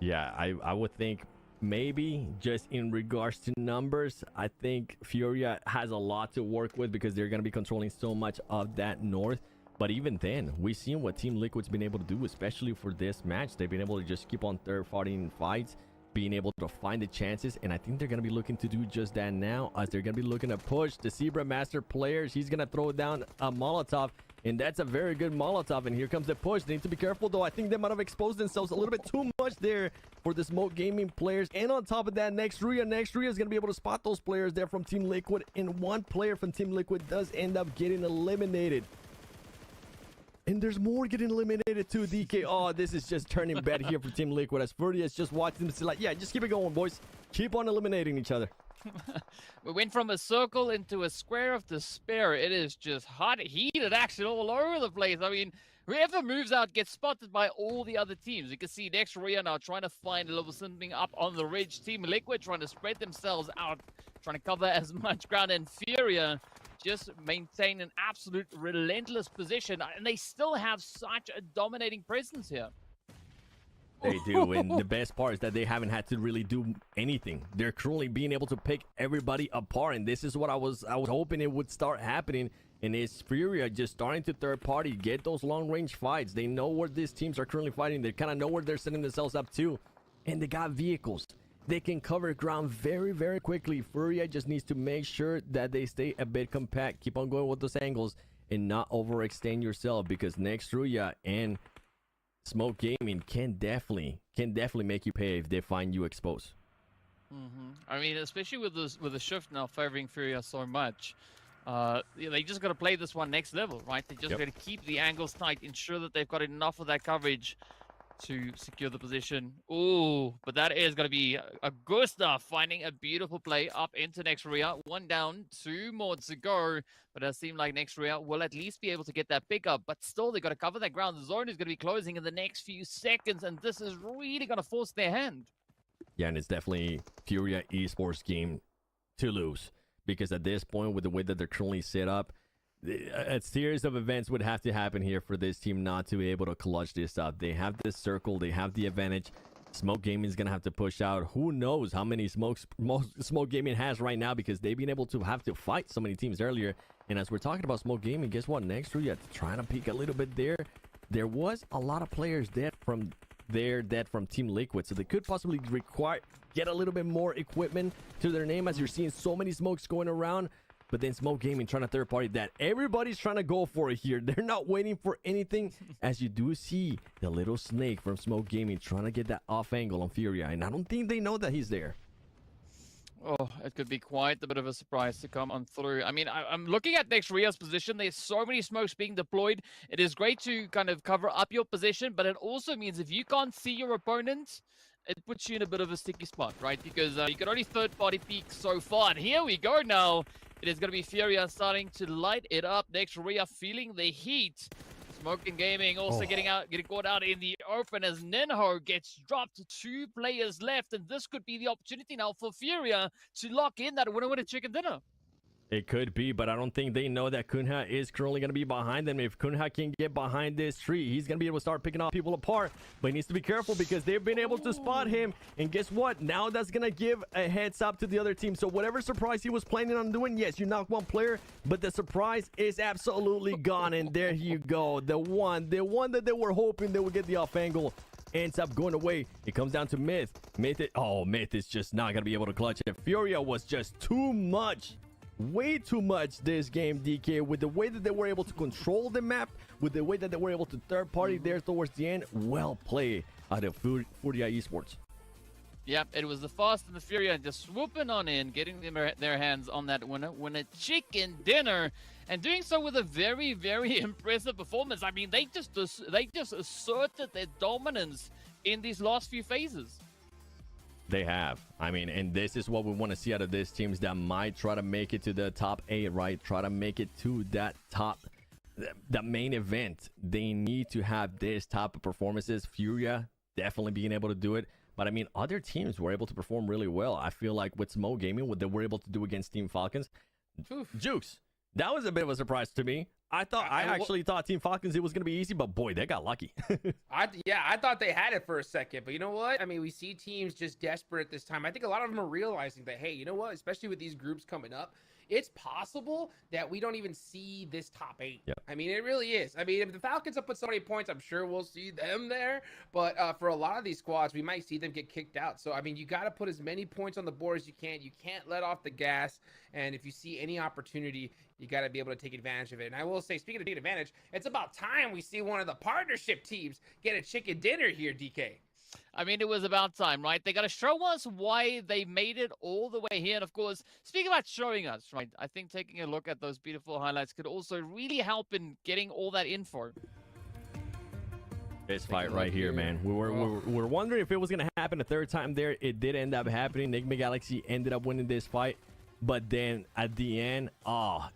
Yeah, I would think maybe just in regards to numbers, I think Furia has a lot to work with because they're going to be controlling so much of that north. But even then, we've seen what Team Liquid's been able to do, especially for this match. They've been able to just keep on third-partying fights, being able to find the chances, and I think they're going to be looking to do just that now, as they're going to be looking to push the Zebra Master players. He's going to throw down a Molotov, and that's a very good Molotov, and here comes the push. They need to be careful, though. I think they might have exposed themselves a little bit too much there for the Smoke Gaming players, and on top of that, Nextria is going to be able to spot those players there from Team Liquid, and one player from Team Liquid does end up getting eliminated. And there's more getting eliminated too, DK. Oh, this is just turning bad here for Team Liquid, as Furia is just watching them. Like, yeah, just keep it going, boys. Keep on eliminating each other. We went from a circle into a square of despair. It is just hot, heated action all over the place. I mean, whoever moves out gets spotted by all the other teams. You can see Nextria now trying to find a little something up on the ridge. Team Liquid trying to spread themselves out, trying to cover as much ground. And Furia just maintain an absolute relentless position, and they still have such a dominating presence here. They do, and the best part is that they haven't had to really do anything. They're currently being able to pick everybody apart, and this is what I was hoping it would start happening. And it's Furia just starting to third party, get those long range fights. They know where these teams are currently fighting. They kind of know where they're setting themselves up to, and they got vehicles. They can cover ground very, very quickly. Furia just needs to make sure that they stay a bit compact, keep on going with those angles, and not overextend yourself, because Nextria and Smoke Gaming can definitely make you pay if they find you exposed. I mean, especially with the shift now favoring Furia so much, they just got to play this one next level, right? They just got to keep the angles tight, ensure that they've got enough of that coverage to secure the position. Ooh, but that is going to be Augusta finding a beautiful play up into Nextria. 1 down, 2 more to go. But it seems like Nextria will at least be able to get that pickup. But still, they got to cover that ground. The zone is going to be closing in the next few seconds, and this is really going to force their hand. Yeah, and it's definitely Furia Esports game to lose, because at this point, with the way that they're currently set up, a series of events would have to happen here for this team not to be able to clutch this up. They have this circle, they have the advantage. Smoke Gaming is going to have to push out. Who knows how many Smoke Gaming has right now, because they've been able to have to fight so many teams earlier. And as we're talking about Smoke Gaming, guess what? Nextria trying to peek a little bit there. There was a lot of players dead from Team Liquid, so they could possibly get a little bit more equipment to their name, as you're seeing so many smokes going around. But then Smoke Gaming trying to third party that. Everybody's trying to go for it here. They're not waiting for anything, as you do see the little snake from Smoke Gaming trying to get that off angle on Furia, and I don't think they know that he's there. Oh, it could be quite a bit of a surprise to come on through. I mean, I'm looking at Nextria's position. There's so many smokes being deployed. It is great to kind of cover up your position, but it also means if you can't see your opponent, it puts you in a bit of a sticky spot, right? Because you can only third-party peek so far. And here we go now. It is going to be Furia starting to light it up. Nextria feeling the heat. Smoke and Gaming also getting caught out in the open as Nenho gets dropped. 2 players left, and this could be the opportunity now for Furia to lock in that winner-winner chicken dinner. It could be, but I don't think they know that Kunha is currently going to be behind them. If Kunha can get behind this tree, he's going to be able to start picking off people apart. But he needs to be careful, because they've been able to spot him. And guess what? Now that's going to give a heads up to the other team. So whatever surprise he was planning on doing, yes, you knock one player, but the surprise is absolutely gone. And there you go. The one that they were hoping they would get the off angle. ends up going away. It comes down to Myth. Myth is just not going to be able to clutch it. Furia was just too much. Way too much this game, DK, with the way that they were able to control the map, with the way that they were able to third party there towards the end. Well played out of Furia Esports. Yep, it was the Fast and the Furia just swooping on in, getting their hands on that winner, chicken dinner, and doing so with a very, very impressive performance. I mean, they just asserted their dominance in these last few phases. They have. I mean, and this is what we want to see out of these teams that might try to make it to the top 8, right? Try to make it to that the main event. They need to have this type of performances. Furia definitely being able to do it. But I mean, other teams were able to perform really well. I feel like with Smo Gaming, what they were able to do against Team Falcons. Jukes, that was a bit of a surprise to me. I actually thought Team Falcons, it was going to be easy, but boy, they got lucky. I thought they had it for a second, but you know what? I mean, we see teams just desperate at this time. I think a lot of them are realizing that, hey, you know what? Especially with these groups coming up, it's possible that we don't even see this top 8. Yep. I mean, it really is. I mean, if the Falcons have put so many points, I'm sure we'll see them there. But for a lot of these squads, we might see them get kicked out. So, I mean, you got to put as many points on the board as you can. You can't let off the gas. And if you see any opportunity, you got to be able to take advantage of it. And I will say, speaking of taking advantage, it's about time we see one of the partnership teams get a chicken dinner here, DK. I mean, it was about time, right? They got to show us why they made it all the way here. And of course, speaking about showing us, right? I think taking a look at those beautiful highlights could also really help in getting all that info. This fight right here, man. We were wondering if it was going to happen a third time there. It did end up happening. Enigma Galaxy ended up winning this fight. But then at the end,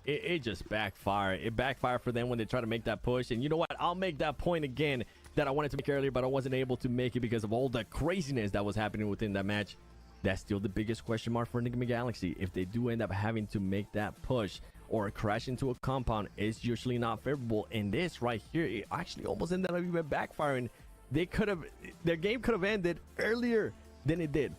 it just backfired. It backfired for them when they try to make that push. And you know what? I'll make that point again that I wanted to make earlier, but I wasn't able to make it because of all the craziness that was happening within that match. That's still the biggest question mark for Enigma Galaxy. If they do end up having to make that push or crash into a compound, it's usually not favorable. And this right here, it actually almost ended up even backfiring. Their game could have ended earlier than it did.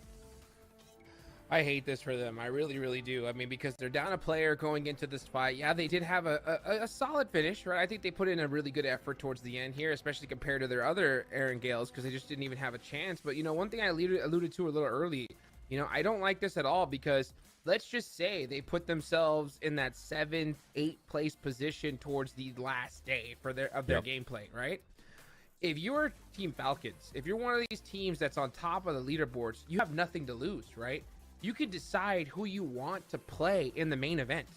I hate this for them. I really, really do. I mean, because they're down a player going into this fight. Yeah, they did have a solid finish, right? I think they put in a really good effort towards the end here, especially compared to their other Aaron Gales, because they just didn't even have a chance. But, you know, one thing I alluded to a little early, you know, I don't like this at all because let's just say they put themselves in that 7th, 8th place position towards the last day for their gameplay, right? If you're Team Falcons, if you're one of these teams that's on top of the leaderboards, you have nothing to lose, right? You can decide who you want to play in the main event,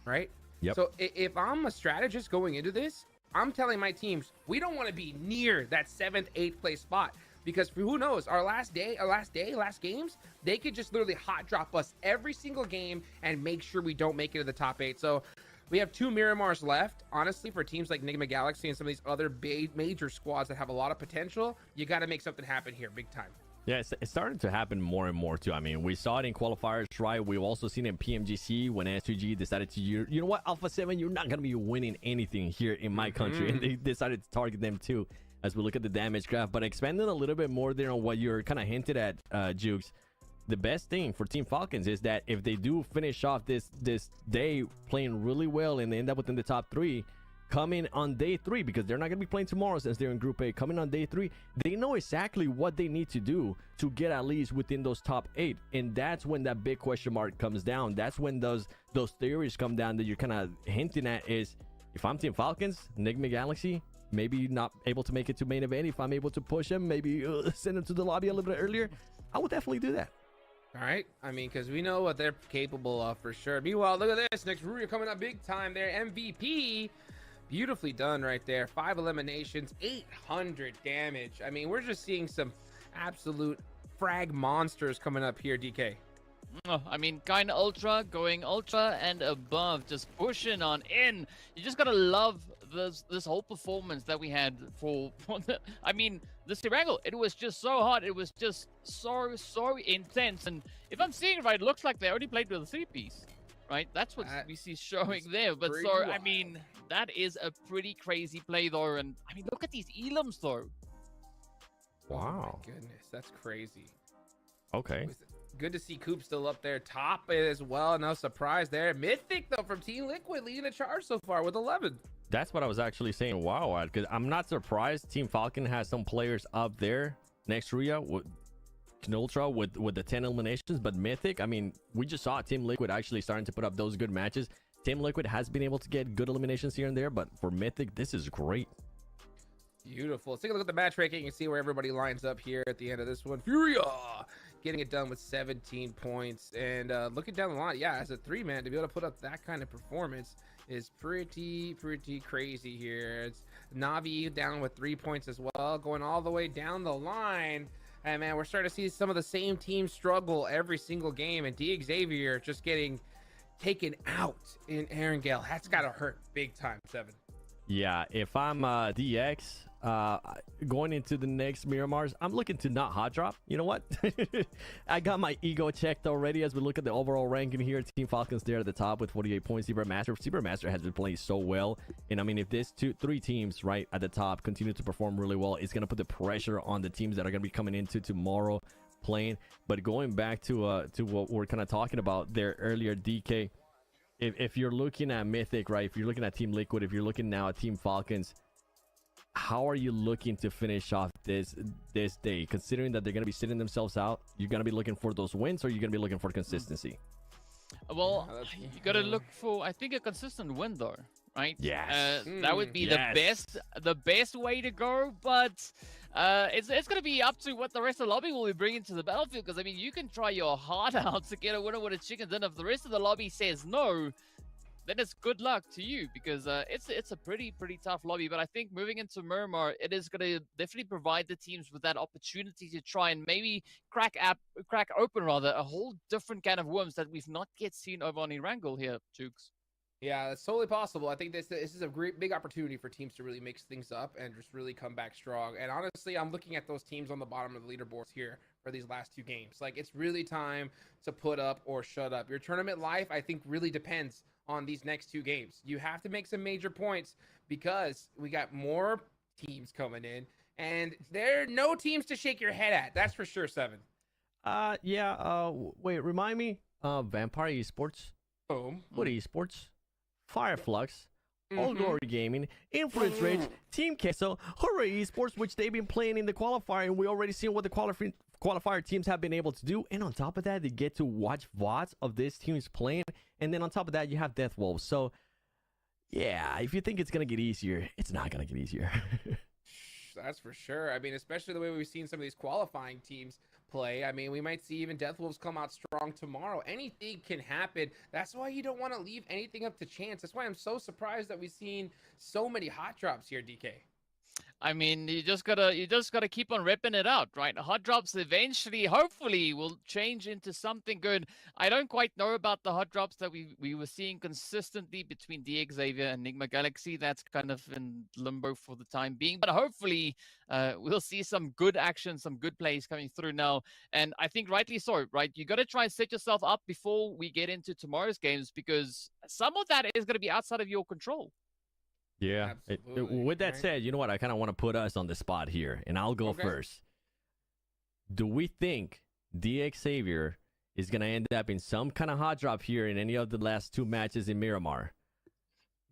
right? Yep. So if I'm a strategist going into this, I'm telling my teams, we don't want to be near that 7th, 8th place spot because who knows, our last games, they could just literally hot drop us every single game and make sure we don't make it to the top 8. So we have 2 Miramars left. Honestly, for teams like Enigma Galaxy and some of these other major squads that have a lot of potential, you got to make something happen here big time. Yeah, it's starting to happen more and more too. I mean, we saw it in qualifiers, right? We've also seen it in PMGC when S2G decided to, you know what, Alpha 7, you're not going to be winning anything here in my country. And they decided to target them too as we look at the damage graph. But expanding a little bit more there on what you're kind of hinted at, Jukes, the best thing for Team Falcons is that if they do finish off this day playing really well and they end up within the top 3, coming on day 3, because they're not going to be playing tomorrow since they're in Group A, coming on day 3, they know exactly what they need to do to get at least within those top 8. And that's when that big question mark comes down. That's when those theories come down that you're kind of hinting at is, if I'm Team Falcons, Enigma Galaxy, maybe not able to make it to main event. If I'm able to push them, maybe send them to the lobby a little bit earlier, I would definitely do that. All right. I mean, because we know what they're capable of for sure. Meanwhile, look at this. Next Ruria coming up big time there. MVP. Beautifully done right there. 5 eliminations, 800 damage. I mean, we're just seeing some absolute frag monsters coming up here, DK. I mean, kind of ultra, going ultra and above, just pushing on in. You just gotta love this whole performance that we had for I mean, the Sirangle, it was just so hot. It was just so intense. And if I'm seeing it right, it looks like they already played with a 3-piece. Right, that's what we see showing there. But so, I mean, that is a pretty crazy play, though. And I mean, look at these elims, though. Wow. Oh my goodness, that's crazy. Okay. Good to see Coop still up there top as well. No surprise there. Mythic, though, from Team Liquid leading the charge so far with 11. That's what I was actually saying. Wow, because I'm not surprised Team Falcon has some players up there next Ria with Ultra with the 10 eliminations, but Mythic, I mean, we just saw Team Liquid actually starting to put up those good matches. Team Liquid has been able to get good eliminations here and there, but for Mythic, this is great. Beautiful. Let's take a look at the match ranking and see where everybody lines up here at the end of this one. Furia getting it done with 17 points. And looking down the line, yeah, as a 3-man, to be able to put up that kind of performance is pretty crazy here. It's Navi down with 3 points as well, going all the way down the line. And man, we're starting to see some of the same teams struggle every single game. And Xavier just getting taken out in Erangel. That's got to hurt big time, Seven. Yeah, if I'm DX going into the next Miramars, I'm looking to not hot drop. You know what? I got my ego checked already as we look at the overall ranking here. Team Falcons there at the top with 48 points. Master has been playing so well. And I mean, if this 3 teams right at the top continue to perform really well, it's going to put the pressure on the teams that are going to be coming into tomorrow playing. But going back to what we're kind of talking about there earlier, DK, if you're looking at Mythic, right? If you're looking at Team Liquid, if you're looking now at Team Falcons, how are you looking to finish off this day? Considering that they're going to be sitting themselves out, you're going to be looking for those wins, or you're going to be looking for consistency? Well, you got to look for, I think, a consistent win, though, right? Yes. That would be the best way to go, but it's going to be up to what the rest of the lobby will be bringing to the battlefield, because, I mean, you can try your heart out to get a winner with a chicken dinner. If the rest of the lobby says no, then it's good luck to you, because it's a pretty tough lobby. But I think moving into Miramar, it is going to definitely provide the teams with that opportunity to try and maybe crack open a whole different can of worms that we've not yet seen over on Erangel here, Jukes. Yeah, it's totally possible. I think this is a big opportunity for teams to really mix things up and just really come back strong. And honestly, I'm looking at those teams on the bottom of the leaderboards here for these last 2 games. Like, it's really time to put up or shut up. Your tournament life, I think, really depends on these next 2 games. You have to make some major points, because we got more teams coming in, and there are no teams to shake your head at. That's for sure, Seven. Wait, remind me. Vampire Esports. Boom. What Esports? Fireflux, All Glory Gaming, Influence Rage, Team Queso, Hooray Esports, which they've been playing in the qualifier, and we already seen what the qualifier teams have been able to do. And on top of that, they get to watch VODs of this team's playing. And then on top of that, you have Death Wolves. So, yeah, if you think it's going to get easier, it's not going to get easier. That's for sure. I mean, especially the way we've seen some of these qualifying teams play. I mean, we might see even Death Wolves come out strong tomorrow. Anything can happen. That's why you don't want to leave anything up to chance. That's why I'm so surprised that we've seen so many hot drops here, DK. I mean, you just gotta keep on ripping it out, right? Hot drops eventually, hopefully, will change into something good. I don't quite know about the hot drops that we were seeing consistently between Xavier and Enigma Galaxy. That's kind of in limbo for the time being, but hopefully we'll see some good action, some good plays coming through now. And I think rightly so, right? You got to try and set yourself up before we get into tomorrow's games, because some of that is going to be outside of your control. Yeah. With that said, you know what? I kind of want to put us on the spot here, and I'll go first. Do we think Xavier is going to end up in some kind of hot drop here in any of the last 2 matches in Miramar?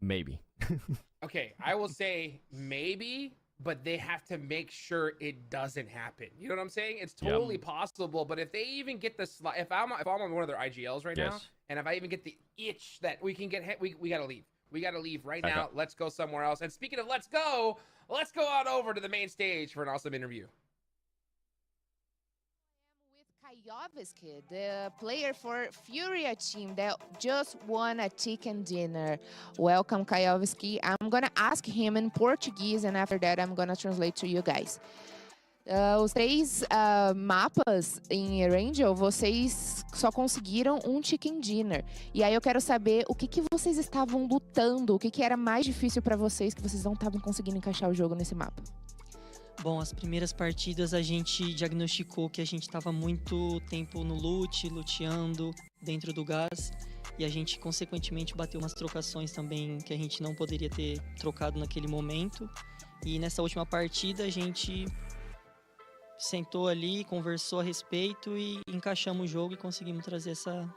Maybe. Okay, I will say maybe, but they have to make sure it doesn't happen. You know what I'm saying? It's totally possible, but if they even get the if I'm on one of their IGLs right now, and if I even get the itch that we can get hit, we got to leave. We got to leave right now. Let's go somewhere else. And speaking of let's go on over to the main stage for an awesome interview. I am with Kayovsky, the player for Furia team that just won a chicken dinner. Welcome, Kayovsky. I'm going to ask him in Portuguese, and after that, I'm going to translate to you guys. Os 3 mapas em Erangel, vocês só conseguiram um chicken dinner. E aí eu quero saber o que vocês estavam lutando, o que era mais difícil para vocês, que vocês não estavam conseguindo encaixar o jogo nesse mapa. Bom, as primeiras partidas a gente diagnosticou que a gente estava muito tempo no luteando dentro do gás. E a gente, consequentemente, bateu umas trocações também que a gente não poderia ter trocado naquele momento. E nessa última partida a gente sentou ali, conversou a respeito e encaixamos o jogo e conseguimos trazer essa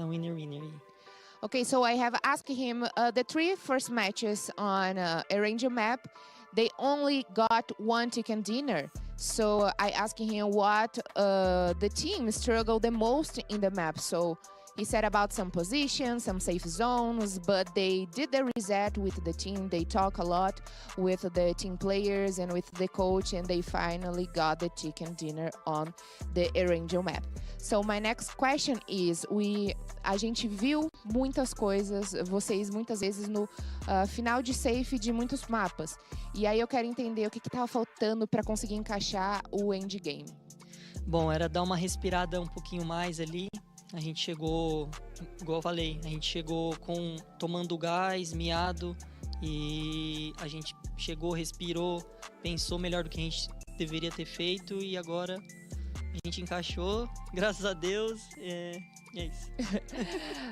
winner aí. Okay, so I have asked him the 3 first matches on Erangel map. they only got one chicken dinner. So I asked him what the team struggled the most in the map. So he said about some positions, some safe zones, but they did the reset with the team. They talk a lot with the team players and with the coach, and they finally got the chicken dinner on the Erangel map. So my next question is, a gente viu muitas coisas, vocês muitas vezes no final de safe de muitos mapas. E aí eu quero entender o que estava faltando para conseguir encaixar o endgame. Bom, era dar uma respirada um pouquinho mais ali. A gente chegou, igual eu falei, a gente chegou tomando gás, miado, e a gente chegou, respirou, pensou melhor do que a gente deveria ter feito, e agora a gente encaixou, graças a Deus, é isso.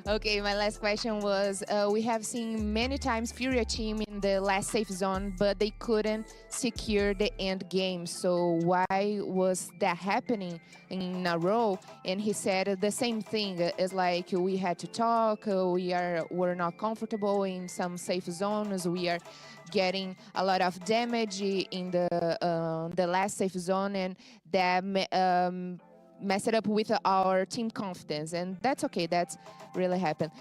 Okay, my last question was, we have seen many times Furia team in the last safe zone, but they couldn't secure the end game. So why was that happening in a row? And he said the same thing. It's like we had to talk. We're not comfortable in some safe zones. We are getting a lot of damage in the last safe zone, and that mess it up with our team confidence, and that's okay. That's really happened.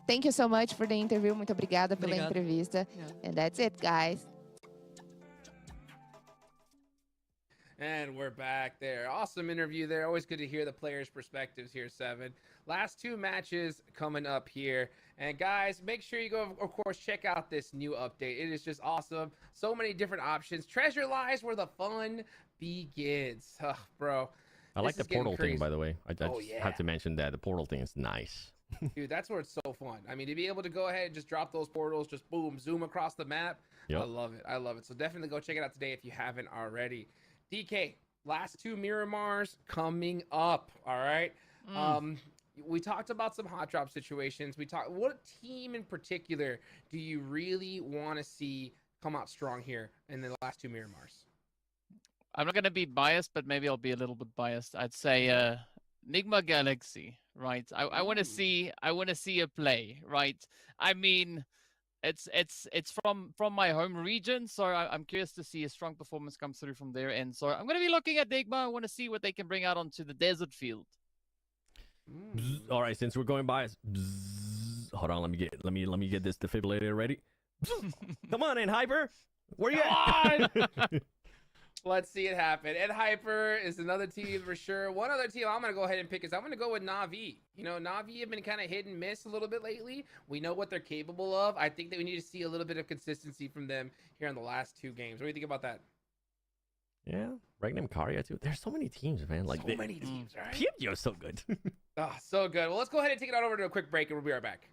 Thank you so much for the interview. Muito obrigada pela entrevista. Yeah. And that's it, guys. And we're back there. Awesome interview there. Always good to hear the players' perspectives here, Seven. Last two matches coming up here. And guys, make sure you go, of course, check out this new update. It is just awesome. So many different options. Treasure lies where the fun begins. Ugh, bro. I like the portal thing, by the way. I just have to mention that. The portal thing is nice. Dude, that's where it's so fun. I mean, to be able to go ahead and just drop those portals, just boom, zoom across the map. Yep. I love it. I love it. So definitely go check it out today if you haven't already. DK, last two Miramars coming up, all right? We talked about some hot drop situations. What team in particular do you really want to see come out strong here in the last two Miramars? I'm not going to be biased, but maybe I'll be a little bit biased. I'd say Nigma Galaxy, right? I want to see a play, right? I mean, it's from my home region, so I'm curious to see a strong performance come through from there. And so I'm going to be looking at Nigma. I want to see what they can bring out onto the desert field. All right, since we're going biased, hold on, let me get this defibrillator ready. Come on in, Hyper. Where you at? Let's see it happen. Ed Hyper is another team for sure. One other team I'm going to go ahead and pick is I'm going to go with Na'Vi. You know, Na'Vi have been kind of hit and miss a little bit lately. We know what they're capable of. I think that we need to see a little bit of consistency from them here in the last two games. What do you think about that? Yeah, Regnum Karya too. There's so many teams, man. Like so many teams, right? PMGO is so good. Oh, so good. Well, let's go ahead and take it on over to a quick break, and we'll be right back.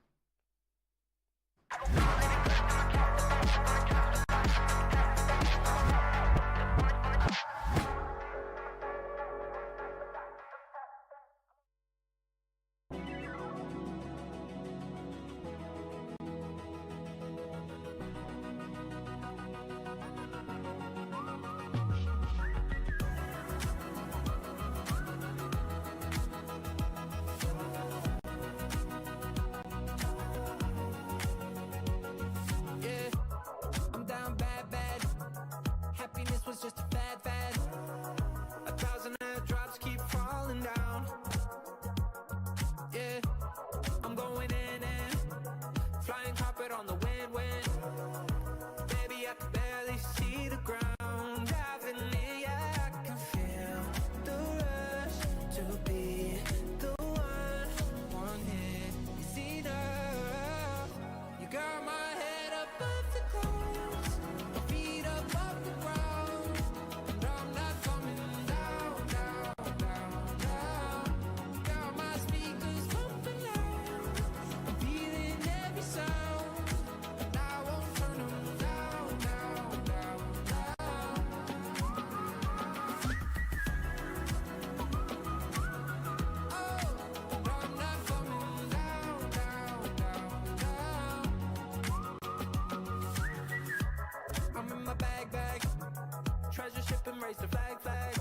raise the flag, flag.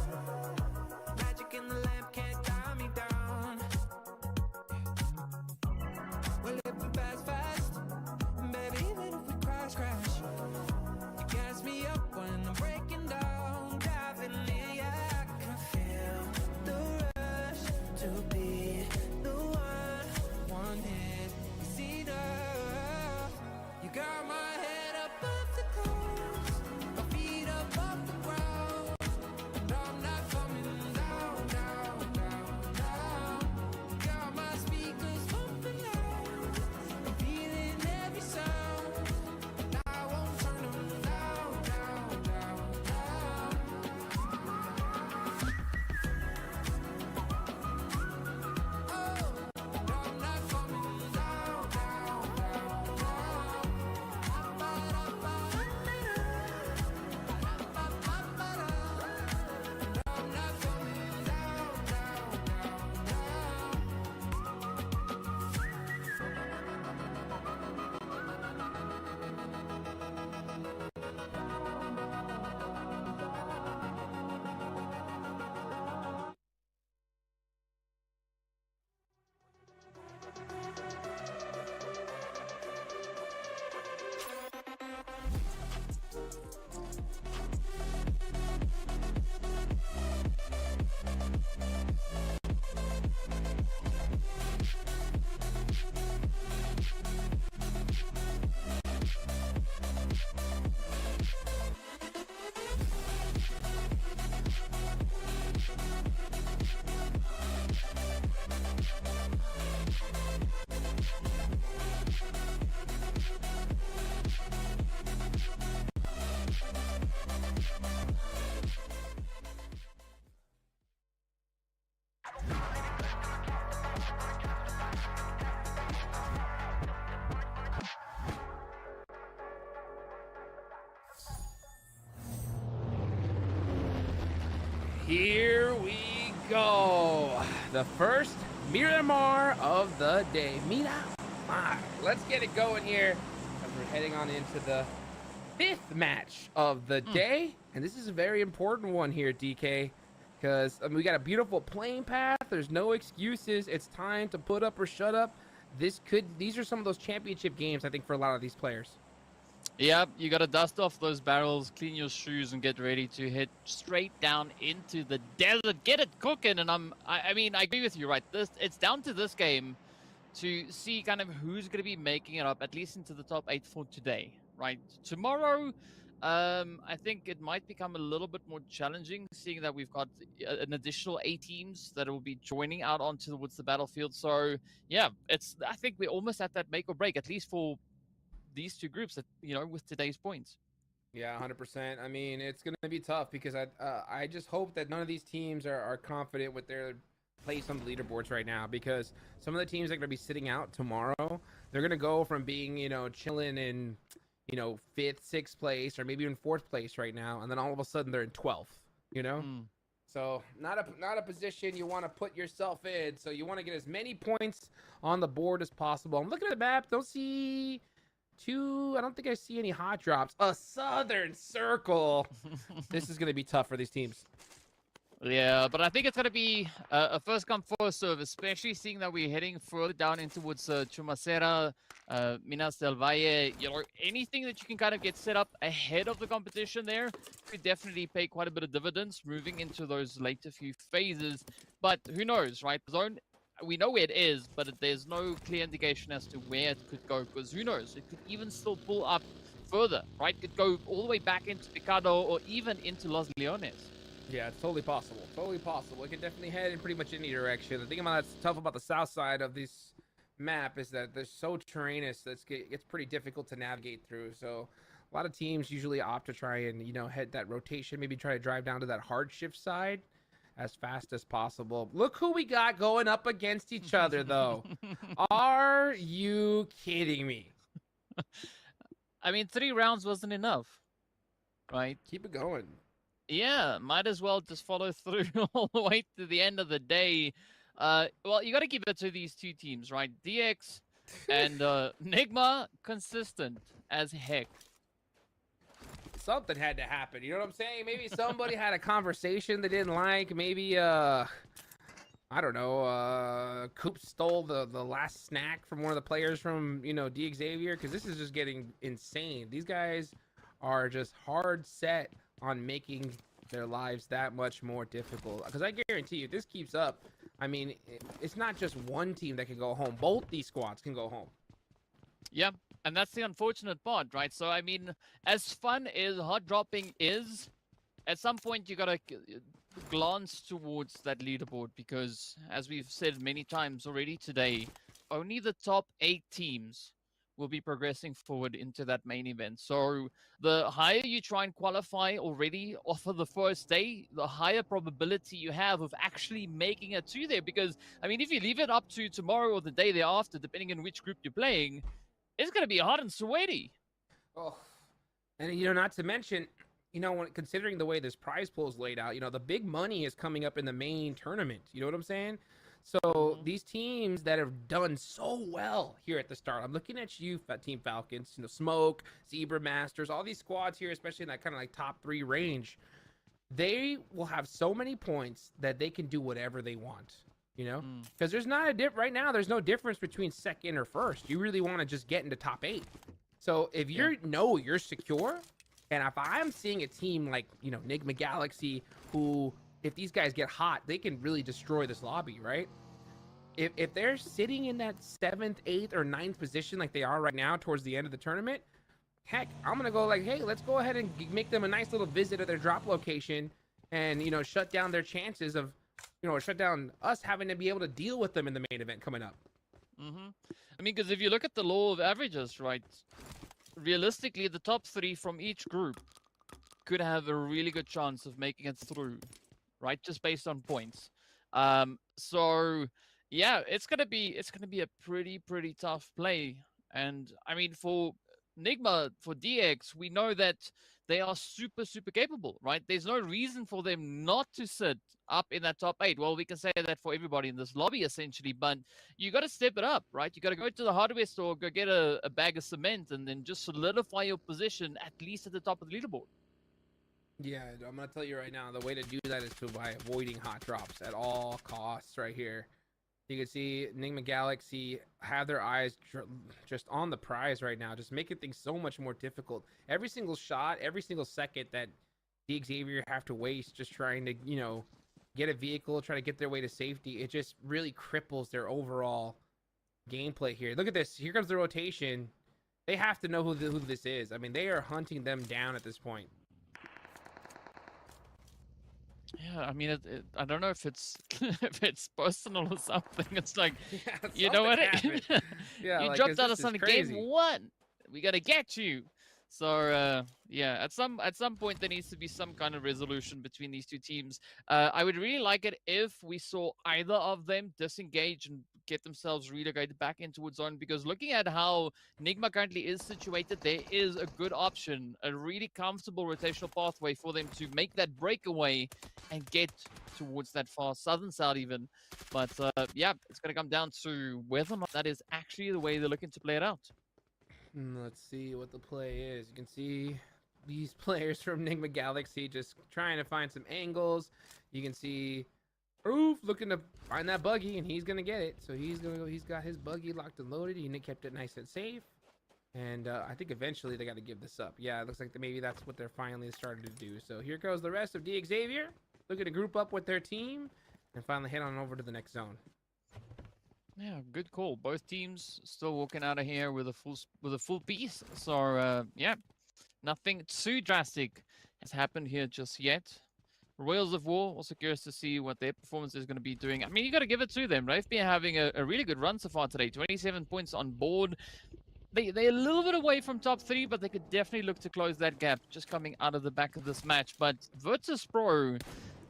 Magic in the lamp can't tie me down. We're living fast, fast. Baby, even if we crash, crash. You gas me up when Here we go. The first Miramar of the day. Miramar. Let's get it going here as we're heading on into the 5th match of the day. And this is a very important one here, DK, because we got a beautiful playing path. There's no excuses. It's time to put up or shut up. These are some of those championship games, I think, for a lot of these players. Yeah, you got to dust off those barrels, clean your shoes, and get ready to head straight down into the desert. Get it cooking. And I mean, I agree with you, right? It's down to this game to see kind of who's going to be making it up, at least into the top 8 for today, right? Tomorrow, I think it might become a little bit more challenging, seeing that we've got an additional 8 teams that will be joining out towards the battlefield. So yeah, I think we're almost at that make or break, at least for these 2 groups that, with today's points. Yeah, 100%. I mean, it's going to be tough because I just hope that none of these teams are confident with their place on the leaderboards right now, because some of the teams that are going to be sitting out tomorrow, they're going to go from being, chilling in, 5th, 6th place, or maybe even 4th place right now, and then all of a sudden they're in 12th, So not a position you want to put yourself in. So you want to get as many points on the board as possible. I'm looking at the map. I don't think I see any hot drops. A southern circle. This is going to be tough for these teams. Yeah, but I think it's going to be a first come, first serve, especially seeing that we're heading further down in towards Chumacera, Minas del Valle. Anything that you can kind of get set up ahead of the competition there could definitely pay quite a bit of dividends moving into those later few phases. But who knows, right? The zone, we know where it is, but there's no clear indication as to where it could go, because who knows? It could even still pull up further, right? It could go all the way back into Picado or even into Los Leones. Yeah, it's totally possible. Totally possible. It can definitely head in pretty much any direction. The thing about that's tough about the south side of this map is that they're so terrainous that it's pretty difficult to navigate through. So a lot of teams usually opt to try and, head that rotation, maybe try to drive down to that hard shift side as fast as possible. Look who we got going up against each other, though. Are you kidding me? I mean, 3 rounds wasn't enough, right? Keep it going. Yeah, might as well just follow through all the way to the end of the day. Well, you got to give it to these 2 teams, right? DX and Nigma, consistent as heck. Something had to happen. You know what I'm saying? Maybe somebody had a conversation they didn't like. Maybe, I don't know, Coop stole the last snack from one of the players from, D Xavier, because this is just getting insane. These guys are just hard set on making their lives that much more difficult, because I guarantee you, if this keeps up, I mean, it's not just one team that can go home. Both these squads can go home. Yeah, and that's the unfortunate part, right? So, I mean, as fun as hot dropping is, at some point you gotta glance towards that leaderboard, because, as we've said many times already today, only the top 8 teams will be progressing forward into that main event. So the higher you try and qualify already off of the first day, the higher probability you have of actually making it to there. Because, I mean, if you leave it up to tomorrow or the day thereafter, depending on which group you're playing, it's going to be hot and sweaty. Oh, and, not to mention, considering the way this prize pool is laid out, the big money is coming up in the main tournament. You know what I'm saying? So these teams that have done so well here at the start, I'm looking at you, Team Falcons, Smoke, Zebra Masters, all these squads here, especially in that kind of like top 3 range, they will have so many points that they can do whatever they want, because there's not right now, there's no difference between second or first. You really want to just get into top 8. So if you're secure, and if I'm seeing a team like, Nigma Galaxy, who, if these guys get hot, they can really destroy this lobby, right? If they're sitting in that 7th, 8th, or 9th position like they are right now towards the end of the tournament, heck, I'm going to go like, hey, let's go ahead and make them a nice little visit at their drop location and, shut down their chances of, shut down us having to be able to deal with them in the main event coming up. I mean, because if you look at the law of averages, right, realistically, the top 3 from each group could have a really good chance of making it through, right? Just based on points. So yeah, it's gonna be a pretty tough play. And I mean, for Nigma, for DX, we know that they are super, super capable, right? There's no reason for them not to sit up in that top 8. Well, we can say that for everybody in this lobby, essentially, but you got to step it up, right? You got to go to the hardware store, go get a bag of cement, and then just solidify your position at least at the top of the leaderboard. Yeah, I'm gonna tell you right now, the way to do that is by avoiding hot drops at all costs right here. You can see Enigma Galaxy have their eyes just on the prize right now, just making things so much more difficult. Every single shot, every single second that the Xavier have to waste just trying to, you know, get a vehicle, try to get their way to safety, it just really cripples their overall gameplay here. Look at this. Here comes the rotation. They have to know who this is. I mean, they are hunting them down at this point. Yeah, I mean, I don't know if it's if it's personal or something. It's like, Yeah, you know what? Yeah, You like, dropped out this of is game crazy. 1. We gotta get you. So yeah, at some point there needs to be some kind of resolution between these two teams. I would really like it if we saw either of them disengage and get themselves relocated back into wood zone, because looking at how Nigma currently is situated, there is a good option, a really comfortable rotational pathway for them to make that breakaway and get towards that far southern side even. But yeah, it's going to come down to whether or not that is actually the way they're looking to play it out. Let's see what the play is. You can see these players from Enigma Galaxy just trying to find some angles. You can see Proof looking to find that buggy, and he's gonna get it. So he's gonna go. He's got his buggy locked and loaded. He kept it nice and safe. And I think eventually they got to give this up. Yeah, it looks like maybe that's what they're finally starting to do. So here goes the rest of D Xavier, looking to group up with their team and finally head on over to the next zone. Yeah, good call. Both teams still walking out of here with a full piece. So yeah, nothing too drastic has happened here just yet. Royals of War, also curious to see what their performance is going to be doing. I mean, you got to give it to them. They've been having a really good run so far today. 27 points on board. They're a little bit away from top 3, but they could definitely look to close that gap just coming out of the back of this match. But Virtus Pro,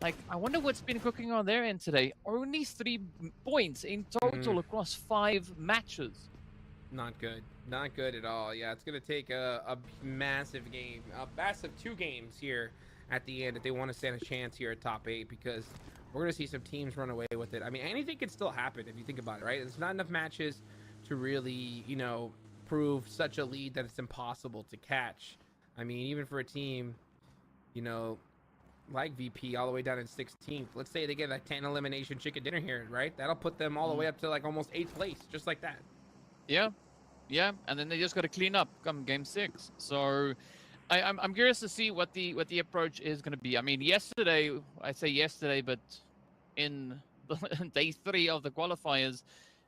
like, I wonder what's been cooking on their end today. Only 3 points in total across 5 matches. Not good. Not good at all. Yeah, it's going to take a massive game, a massive 2 games here at the end if they want to stand a chance here at top 8, because we're going to see some teams run away with it. I mean, anything could still happen if you think about it, right? There's not enough matches to really, you know, prove such a lead that it's impossible to catch. I mean, even for a team, you know, like VP all the way down in 16th, let's say they get a 10 elimination chicken dinner here, right? That'll put them all the way up to like almost 8th place, just like that. Yeah, and then they just got to clean up come game 6. So I'm curious to see what the approach is going to be. I mean, yesterday, I say yesterday, but in day 3 of the qualifiers,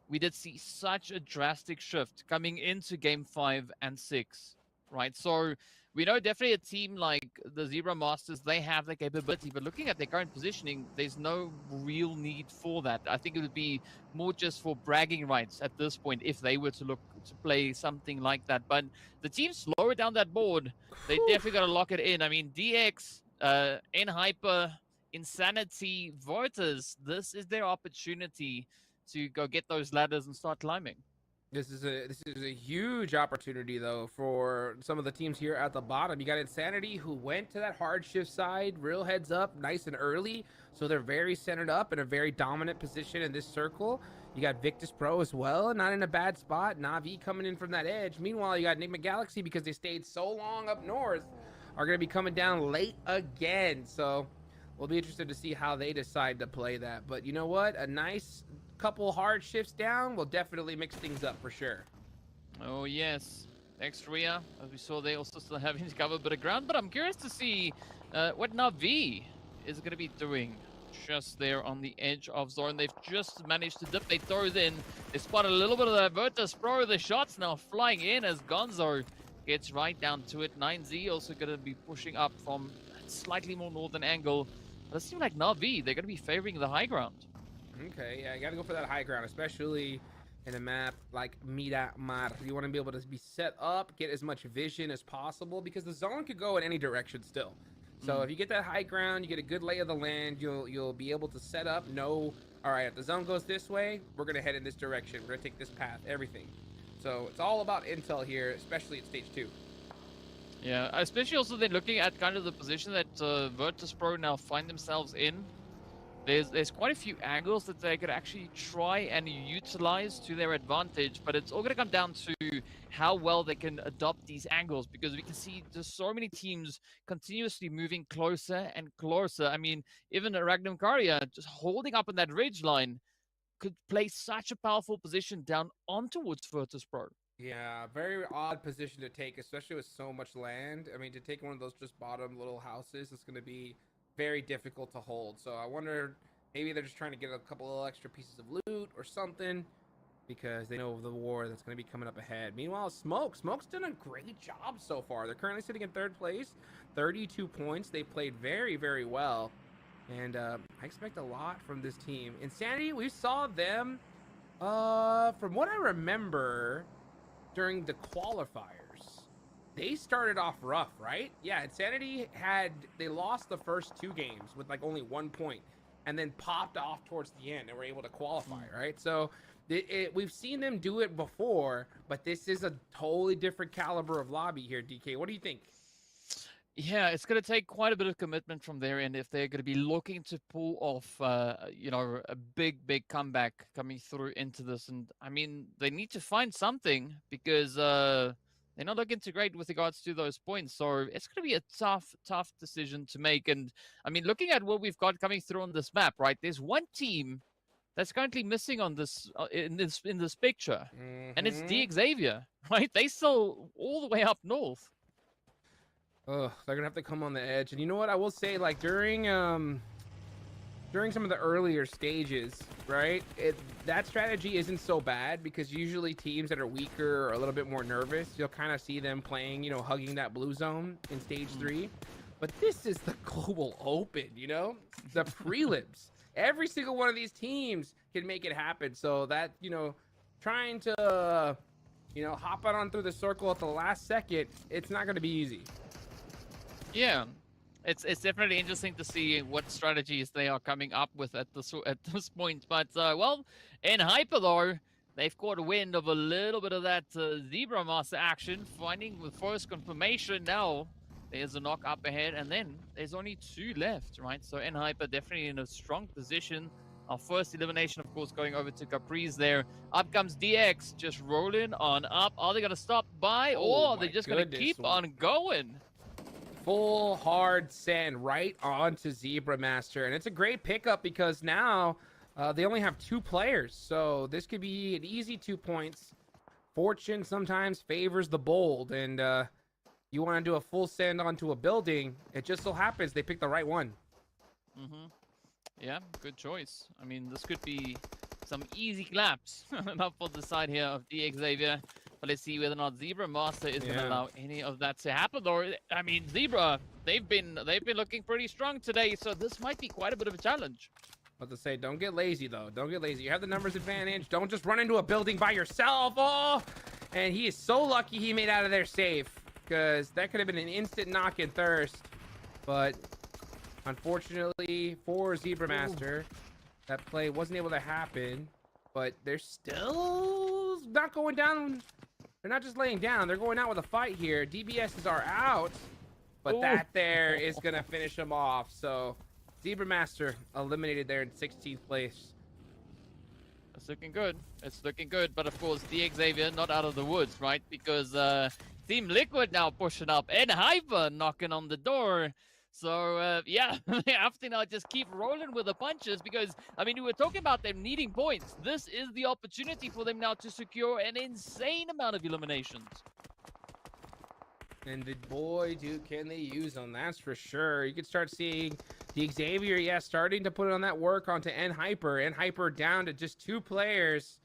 we did see such a drastic shift coming into game 5 and 6, right? So we know definitely a team like the Zebra Masters, they have the capability, but looking at their current positioning, there's no real need for that. I think it would be more just for bragging rights at this point if they were to look to play something like that. But the teams slower down that board, they definitely got to lock it in. I mean, DX, N-Hyper, Insanity, Vortas, this is their opportunity to go get those ladders and start climbing. This is a huge opportunity though for some of the teams here at the bottom. You got Insanity, who went to that hard shift side, real heads up, nice and early, so they're very centered up in a very dominant position in this circle. You got Victus Pro as well, not in a bad spot. Na'Vi coming in from that edge. Meanwhile, you got Enigma Galaxy, because they stayed so long up north, are going to be coming down late again. So we'll be interested to see how they decide to play that. But you know what? A nice couple hard shifts down will definitely mix things up for sure. Oh yes, Extria, as we saw, they also still having to cover a bit of ground, but I'm curious to see what Na'Vi is going to be doing just there on the edge of zone. They've just managed to dip their toes in. They spot a little bit of that Virtus Pro. The shots now flying in as Gonzo gets right down to it. 9Z also going to be pushing up from a slightly more northern angle, but it seems like Na'Vi, they're going to be favoring the high ground. Okay, yeah, you gotta go for that high ground, especially in a map like Miramar. You want to be able to be set up, get as much vision as possible, because the zone could go in any direction still. So if you get that high ground, you get a good lay of the land, you'll be able to set up, know, all right, if the zone goes this way, we're gonna head in this direction, we're gonna take this path, everything. So it's all about intel here, especially at stage 2. Yeah, especially also then looking at kind of the position that Virtus.pro now find themselves in. There's quite a few angles that they could actually try and utilize to their advantage, but it's all going to come down to how well they can adopt these angles, because we can see just so many teams continuously moving closer and closer. I mean, even Ragnum Karya just holding up on that ridge line could play such a powerful position down on towards Virtus.pro. Yeah, very odd position to take, especially with so much land. I mean, to take one of those just bottom little houses, it's going to be very difficult to hold. So I wonder, maybe they're just trying to get a couple of extra pieces of loot or something, because they know of the war that's going to be coming up ahead. Meanwhile, Smoke's done a great job so far. They're currently sitting in 3rd place, 32 points. They played very, very well. And I expect a lot from this team. Insanity, we saw them, from what I remember, during the qualifiers, they started off rough, right? Yeah, Insanity they lost the first 2 games with like only 1 point, and then popped off towards the end and were able to qualify, right? So we've seen them do it before, but this is a totally different caliber of lobby here, DK. What do you think? Yeah, it's going to take quite a bit of commitment from their end if they're going to be looking to pull off, you know, a big comeback coming through into this. And I mean, they need to find something, because they're not looking too great with regards to those points. So it's going to be a tough decision to make. And I mean, looking at what we've got coming through on this map, right? There's one team that's currently missing on this in this picture, and it's Xavier, right? They still all the way up north. Ugh, they're gonna have to come on the edge. And you know what? I will say, like, during some of the earlier stages, right? That strategy isn't so bad, because usually teams that are weaker or a little bit more nervous, you'll kind of see them playing, you know, hugging that blue zone in stage 3. But this is the global open, you know, the prelims. Every single one of these teams can make it happen. So that, you know, trying to, you know, hop out on through the circle at the last second, it's not going to be easy. Yeah, it's definitely interesting to see what strategies they are coming up with at this point. But well, in Hyper though, they've caught a wind of a little bit of that Zebra Master action, finding the first confirmation. Now there's a knock up ahead, and then there's only 2 left, right? So in Hyper definitely in a strong position. Our first elimination, of course, going over to Capri's there. Up comes DX, just rolling on up. Are they going to stop by, or are they just going to keep on going? Full hard send right onto Zebra Master, and it's a great pickup, because now they only have 2 players, so this could be an easy 2 points. Fortune sometimes favors the bold, and you want to do a full send onto a building. It just so happens they picked the right one. Yeah, good choice. I mean, this could be some easy claps up on the side here of Xavier. But let's see whether or not Zebra Master is going to allow any of that to happen. Or I mean, Zebra, they've been looking pretty strong today, so this might be quite a bit of a challenge. What to say? Don't get lazy though. Don't get lazy. You have the numbers advantage. Don't just run into a building by yourself. Oh, and he is so lucky he made out of there safe, because that could have been an instant knock and thirst. But unfortunately for Zebra Master, that play wasn't able to happen. But they're still not going down. They're not just laying down. They're going out with a fight here. DBSs are out, but that there is going to finish them off. So Zebra Master eliminated there in 16th place. It's looking good. It's looking good. But of course, Xavier not out of the woods, right? Because Team Liquid now pushing up, and Hyper knocking on the door. So, yeah, they have to now just keep rolling with the punches, because, I mean, we were talking about them needing points. This is the opportunity for them now to secure an insane amount of eliminations. And boy, dude, can they use them, that's for sure. You can start seeing the Xavier, starting to put on that work onto N-Hyper. N-Hyper down to just 2 players.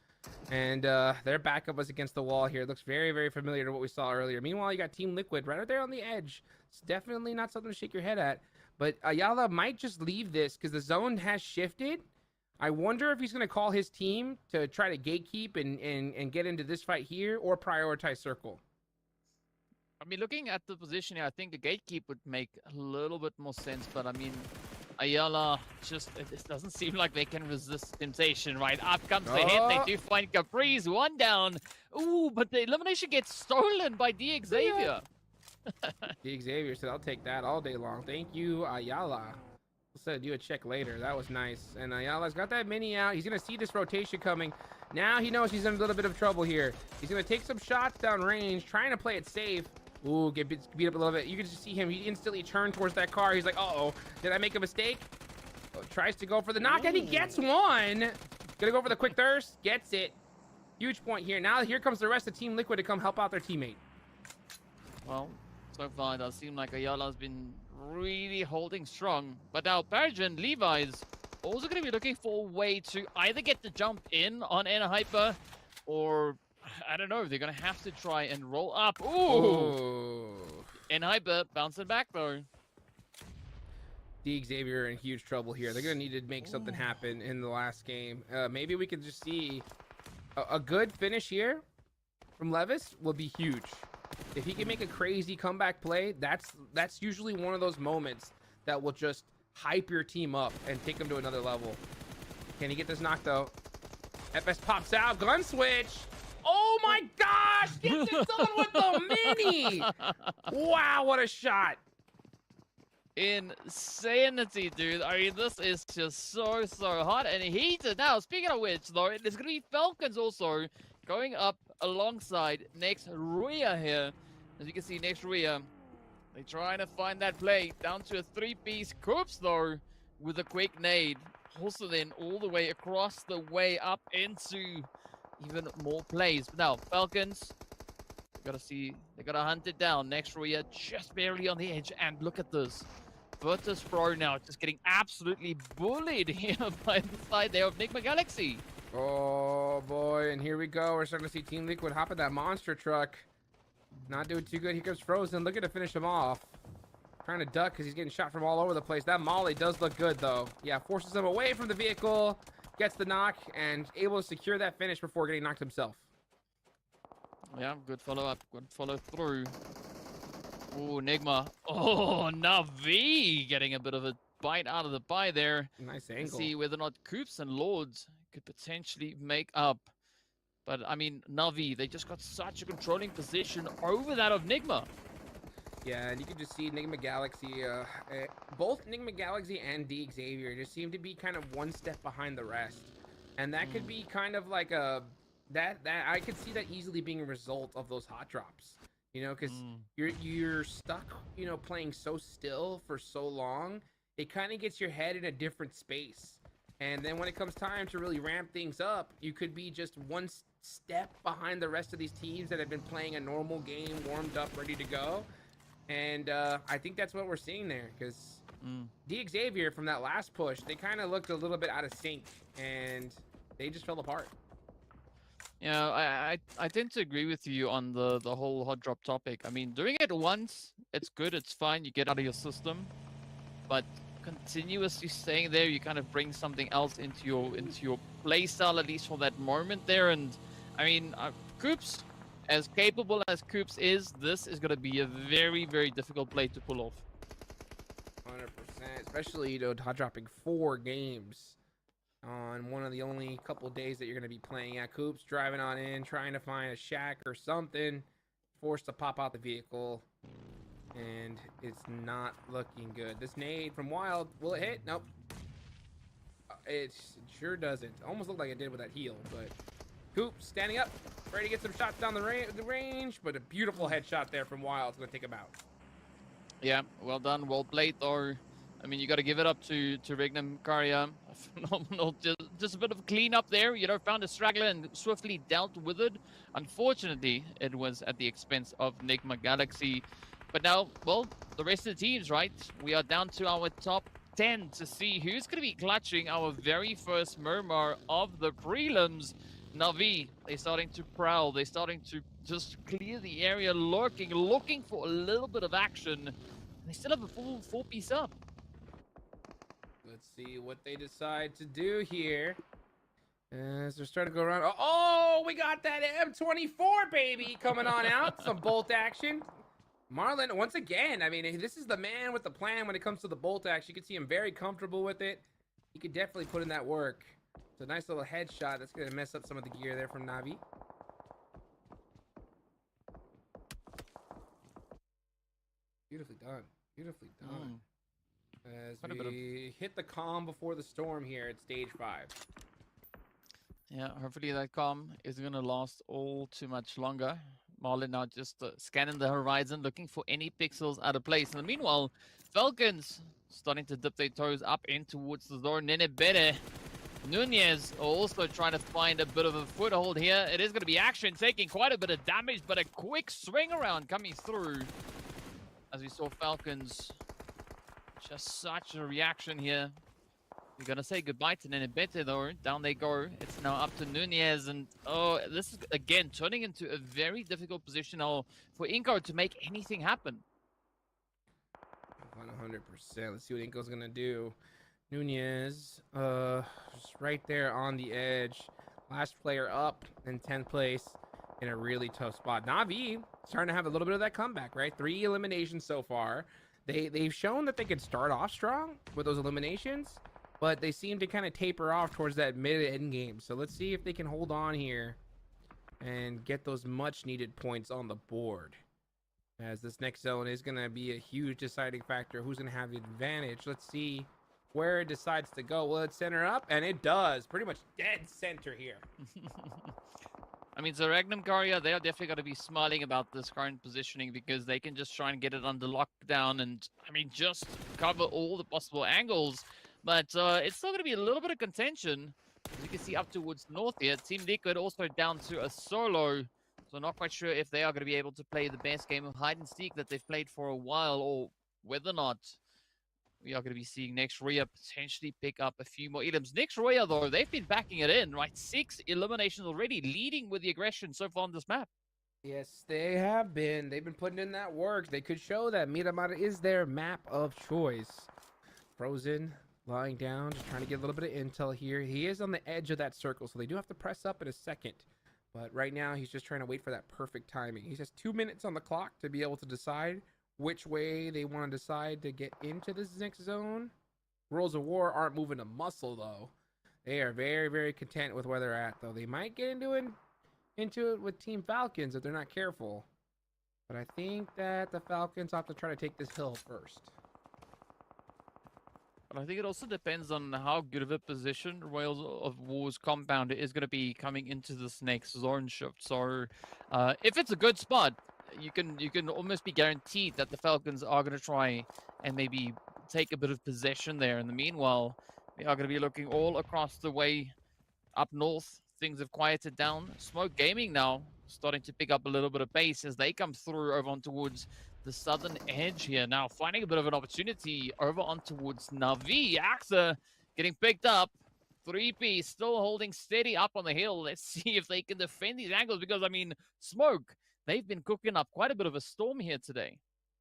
And their backup was against the wall here. It looks very, very familiar to what we saw earlier. Meanwhile, you got Team Liquid right there on the edge. It's definitely not something to shake your head at. But Ayala might just leave this, because the zone has shifted. I wonder if he's going to call his team to try to gatekeep and get into this fight here, or prioritize circle. I mean, looking at the position here, I think the gatekeep would make a little bit more sense. But I mean, Ayala, it doesn't seem like they can resist temptation, right? Up comes the hit. They do find Capri's 1 down. Ooh, but the elimination gets stolen by Xavier. The Xavier said, I'll take that all day long. Thank you, Ayala. Said do a check later. That was nice. And Ayala's got that mini out. He's going to see this rotation coming. Now he knows he's in a little bit of trouble here. He's going to take some shots down range, trying to play it safe. Ooh, get beat up a little bit. You can just see him. He instantly turned towards that car. He's like, uh-oh, did I make a mistake? Oh, tries to go for the knock, and he gets one. Gonna go for the quick thirst. Gets it. Huge point here. Now here comes the rest of Team Liquid to come help out their teammate. Well, so far it does seem like Ayala's been really holding strong. But now Persian, Levi's also going to be looking for a way to either get the jump in on Hyper, or I don't know, they're going to have to try and roll up. Ooh! Hyper bouncing back though. The Xavier in huge trouble here. They're going to need to make something happen in the last game. Maybe we could just see a good finish here from Levis will be huge. If he can make a crazy comeback play, that's usually one of those moments that will just hype your team up and take them to another level. Can he get this knock though? FS pops out, gun switch. Oh my gosh, gets it done with the mini. Wow, what a shot. Insanity, dude. I mean, this is just so hot and heated. Now, speaking of which, though, there's going to be Falcons also going up alongside Next Ruya here. As you can see, Next Ruya, they're trying to find that play. Down to a 3-piece. Coops, though, with a quick nade. Also then all the way across the way up into even more plays. But now, Falcons, they gotta hunt it down. Next Ruya just barely on the edge. And look at this. Virtus Pro now just getting absolutely bullied here by the side there of Nigma Galaxy. Oh boy, and here we go. We're starting to see Team Liquid hop in that monster truck. Not doing too good. Here comes Frozen, looking to finish him off. Trying to duck because he's getting shot from all over the place. That molly does look good though. Yeah, forces him away from the vehicle, gets the knock, and able to secure that finish before getting knocked himself. Yeah, good follow-up, good follow-through. Oh, Nigma. Oh, Navi getting a bit of a bite out of the pie there. Nice angle. See whether or not Coops and Lords could potentially make up. But, I mean, Navi, they just got such a controlling position over that of Nigma. Yeah, and you can just see Nigma Galaxy, both Nigma Galaxy and D Xavier just seem to be kind of one step behind the rest. And that could be kind of like a, that I could see that easily being a result of those hot drops. You know, because you're stuck, you know, playing so still for so long, it kind of gets your head in a different space. And then when it comes time to really ramp things up, you could be just one step behind the rest of these teams that have been playing a normal game, warmed up, ready to go. And I think that's what we're seeing there, because D Xavier from that last push, they kind of looked a little bit out of sync, and they just fell apart. Yeah, I tend to agree with you on the whole hot drop topic. I mean, doing it once, it's good, it's fine, you get out of your system. But continuously staying there, you kind of bring something else into your play style, at least for that moment there. And I mean, Coops, as capable as Coops is, this is going to be a very, very difficult play to pull off. 100%, especially, you know, hot dropping 4 games on one of the only couple days that you're going to be playing at. Coops driving on in, trying to find a shack or something, forced to pop out the vehicle, and it's not looking good. This nade from Wild, will it hit? Nope. It sure doesn't. Almost looked like it did with that heal, but Coops standing up, ready to get some shots down the range, but a beautiful headshot there from Wild. It's going to take him out. Yeah, well done, well played though. I mean, you got to give it up to Regnum Karya. Phenomenal, just a bit of cleanup there. You know, found a straggler and swiftly dealt with it. Unfortunately, it was at the expense of Nigma Galaxy. But now, well, the rest of the teams, right? We are down to our top 10 to see who's going to be clutching our very first Murmur of the prelims. Navi, they're starting to prowl. They're starting to just clear the area, looking for a little bit of action. They still have a full 4-piece up. Let's see what they decide to do here. As they're starting to go around. Oh, we got that M24, baby, coming on out. Some bolt action. Marlon, once again, I mean, this is the man with the plan when it comes to the bolt action. You can see him very comfortable with it. He could definitely put in that work. It's a nice little headshot. That's going to mess up some of the gear there from Navi. Beautifully done. Beautifully done. As Quite a bit of- we hit the calm before the storm here at stage 5. Yeah, hopefully that calm isn't going to last all too much longer. Marlon now just scanning the horizon, looking for any pixels out of place. In the meanwhile, Falcons starting to dip their toes up in towards the zone. Nenebere Nunez also trying to find a bit of a foothold here. It is going to be Action taking quite a bit of damage, but a quick swing around coming through. As we saw Falcons, just such a reaction here. We're going to say goodbye to Nenebete though. Down they go. It's now up to Nunez. And oh, this is again turning into a very difficult position now for Inco to make anything happen. 100%. Let's see what Inco's going to do. Nunez, just right there on the edge. Last player up in 10th place in a really tough spot. Na'Vi starting to have a little bit of that comeback, right? 3 eliminations so far. They've shown that they could start off strong with those eliminations, but they seem to kind of taper off towards that mid-end game. So let's see if they can hold on here and get those much-needed points on the board. As this next zone is going to be a huge deciding factor. Who's going to have the advantage? Let's see where it decides to go. Will it center up? And it does. Pretty much dead center here. I mean, so Ragnum Karya, they are definitely going to be smiling about this current positioning because they can just try and get it under lockdown and, I mean, just cover all the possible angles. But it's still going to be a little bit of contention. As you can see up towards north here, Team Liquid also down to a solo. So not quite sure if they are going to be able to play the best game of hide and seek that they've played for a while, or whether or not we are going to be seeing Next Roya potentially pick up a few more items. Next Roya, though, they've been backing it in, right? 6 eliminations already, leading with the aggression so far on this map. Yes, they have been. They've been putting in that work. They could show that Miramar is their map of choice. Frozen, lying down, just trying to get a little bit of intel here. He is on the edge of that circle, so they do have to press up in a second. But right now, he's just trying to wait for that perfect timing. He has 2 minutes on the clock to be able to decide which way they want to decide to get into this next zone. Rules of War aren't moving a muscle, though. They are very, very content with where they're at, though. They might get into it with Team Falcons if they're not careful. But I think that the Falcons have to try to take this hill first. But I think it also depends on how good of a position Royals of War's compound is going to be coming into this next zone shift. So if it's a good spot, you can almost be guaranteed that the Falcons are going to try and maybe take a bit of possession there. In the meanwhile, they are going to be looking all across the way up north. Things have quieted down. Smoke Gaming now starting to pick up a little bit of pace as they come through over on towards the southern edge here. Now finding a bit of an opportunity over on towards Na'Vi. AXA getting picked up. 3P still holding steady up on the hill. Let's see if they can defend these angles because, I mean, Smoke, they've been cooking up quite a bit of a storm here today.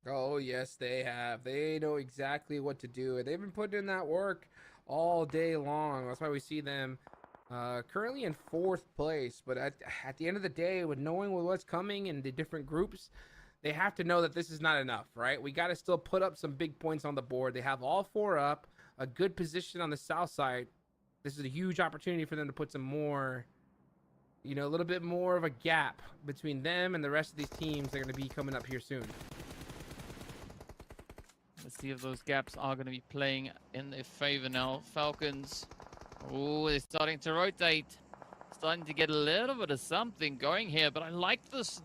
Oh, yes, they have. They know exactly what to do. They've been putting in that work all day long. That's why we see them currently in 4th place. But at the end of the day, with knowing what's coming in the different groups, they have to know that this is not enough, right? We got to still put up some big points on the board. They have all 4 up, a good position on the south side. This is a huge opportunity for them to put some more, a little bit more of a gap between them and the rest of these teams that are going to be coming up here soon. Let's see if those gaps are going to be playing in their favor now. Falcons, oh, they're starting to rotate. Starting to get a little bit of something going here, but I like this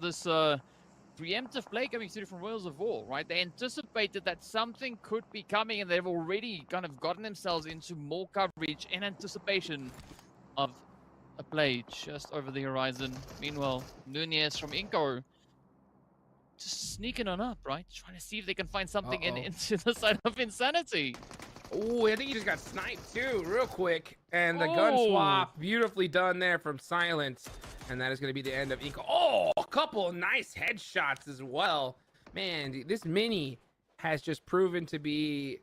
preemptive play coming through from Royals of War, right? They anticipated that something could be coming, and they've already kind of gotten themselves into more coverage in anticipation of a play just over the horizon. Meanwhile, Nunez from Inco just sneaking on up, right? Trying to see if they can find something into the side of Insanity. Oh, I think he just got sniped too, real quick. And the gun swap, beautifully done there from Silence. And that is going to be the end of Inco. Oh, a couple nice headshots as well. Man, this mini has just proven to be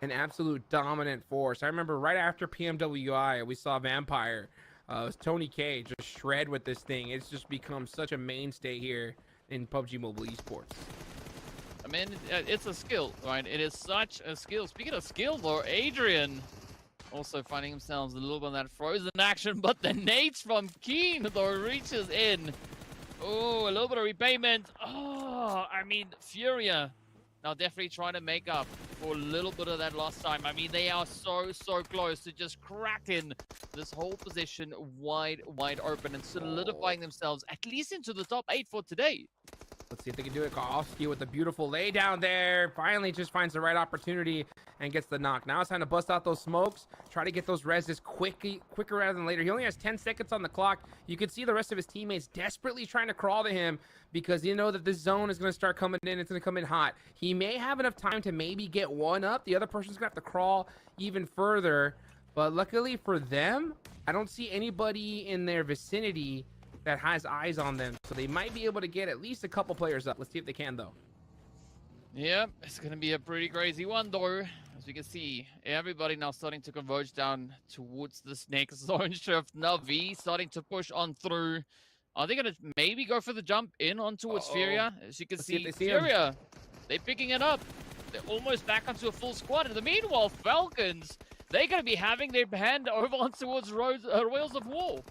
an absolute dominant force. I remember right after PMWI, we saw Vampire. It was Tony K just shred with this thing. It's just become such a mainstay here in PUBG Mobile Esports. I mean, it's a skill, right? It is such a skill. Speaking of skill, though, Adrian also finding themselves a little bit of that frozen action, but the nades from Keen, though, reaches in. Oh, a little bit of repayment. Oh, I mean, Furia Now definitely trying to make up for a little bit of that lost time. I mean, they are so close to just cracking this whole position wide open and solidifying themselves at least into the top 8 for today. Let's see if they can do it. Kowalski with the beautiful lay down there. Finally just finds the right opportunity and gets the knock. Now it's time to bust out those smokes. Try to get those reses quicker rather than later. He only has 10 seconds on the clock. You can see the rest of his teammates desperately trying to crawl to him because you know that this zone is going to start coming in. It's going to come in hot. He may have enough time to maybe get one up. The other person's going to have to crawl even further. But luckily for them, I don't see anybody in their vicinity that has eyes on them, so they might be able to get at least a couple players up. Let's see if they can, though. Yeah, it's gonna be a pretty crazy one, though. As you can see, everybody now starting to converge down towards this next zone shift. Navi starting to push on through. Are they gonna maybe go for the jump in on towards Furia? As you can see Furia, they're picking it up. They're almost back onto a full squad. In the meanwhile, Falcons, they're gonna be having their hand over on towards Royals of War.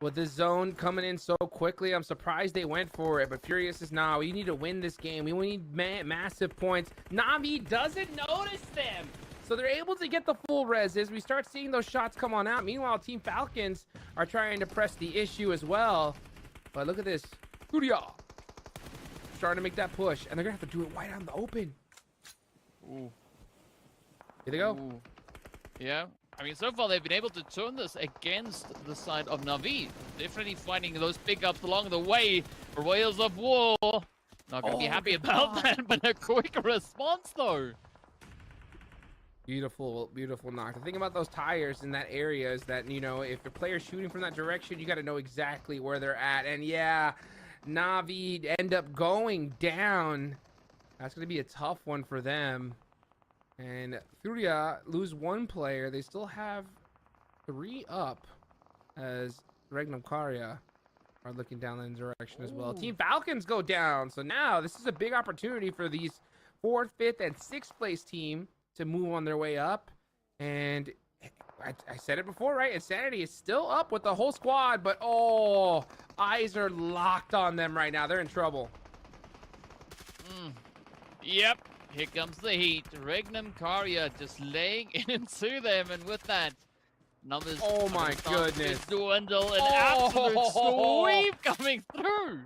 With this zone coming in so quickly, I'm surprised they went for it. But Furious is now. We need to win this game. We need massive points. Navi doesn't notice them. So they're able to get the full reses. We start seeing those shots come on out. Meanwhile, Team Falcons are trying to press the issue as well. But look at this. Furia starting to make that push. And they're going to have to do it wide out in the open. Ooh. Here they go. Ooh. Yeah. I mean, so far they've been able to turn this against the side of Navi. Definitely finding those pickups along the way. Royals of War not going to be happy about that, but a quick response though. Beautiful knock. The thing about those tires in that area is that, you know, if a player's shooting from that direction, you got to know exactly where they're at. And yeah, Navi end up going down. That's going to be a tough one for them. And Furia lose one player. They still have 3 up as Regnum Karya are looking down in the direction as well. Team Falcons go down. So now this is a big opportunity for these 4th, 5th, and 6th place team to move on their way up. And I said it before, right? Insanity is still up with the whole squad, but eyes are locked on them right now. They're in trouble. Yep. Here comes the heat. Regnum Karya just laying into them, and with that, numbers. Oh my goodness! Dwindle, an absolute sweep coming through.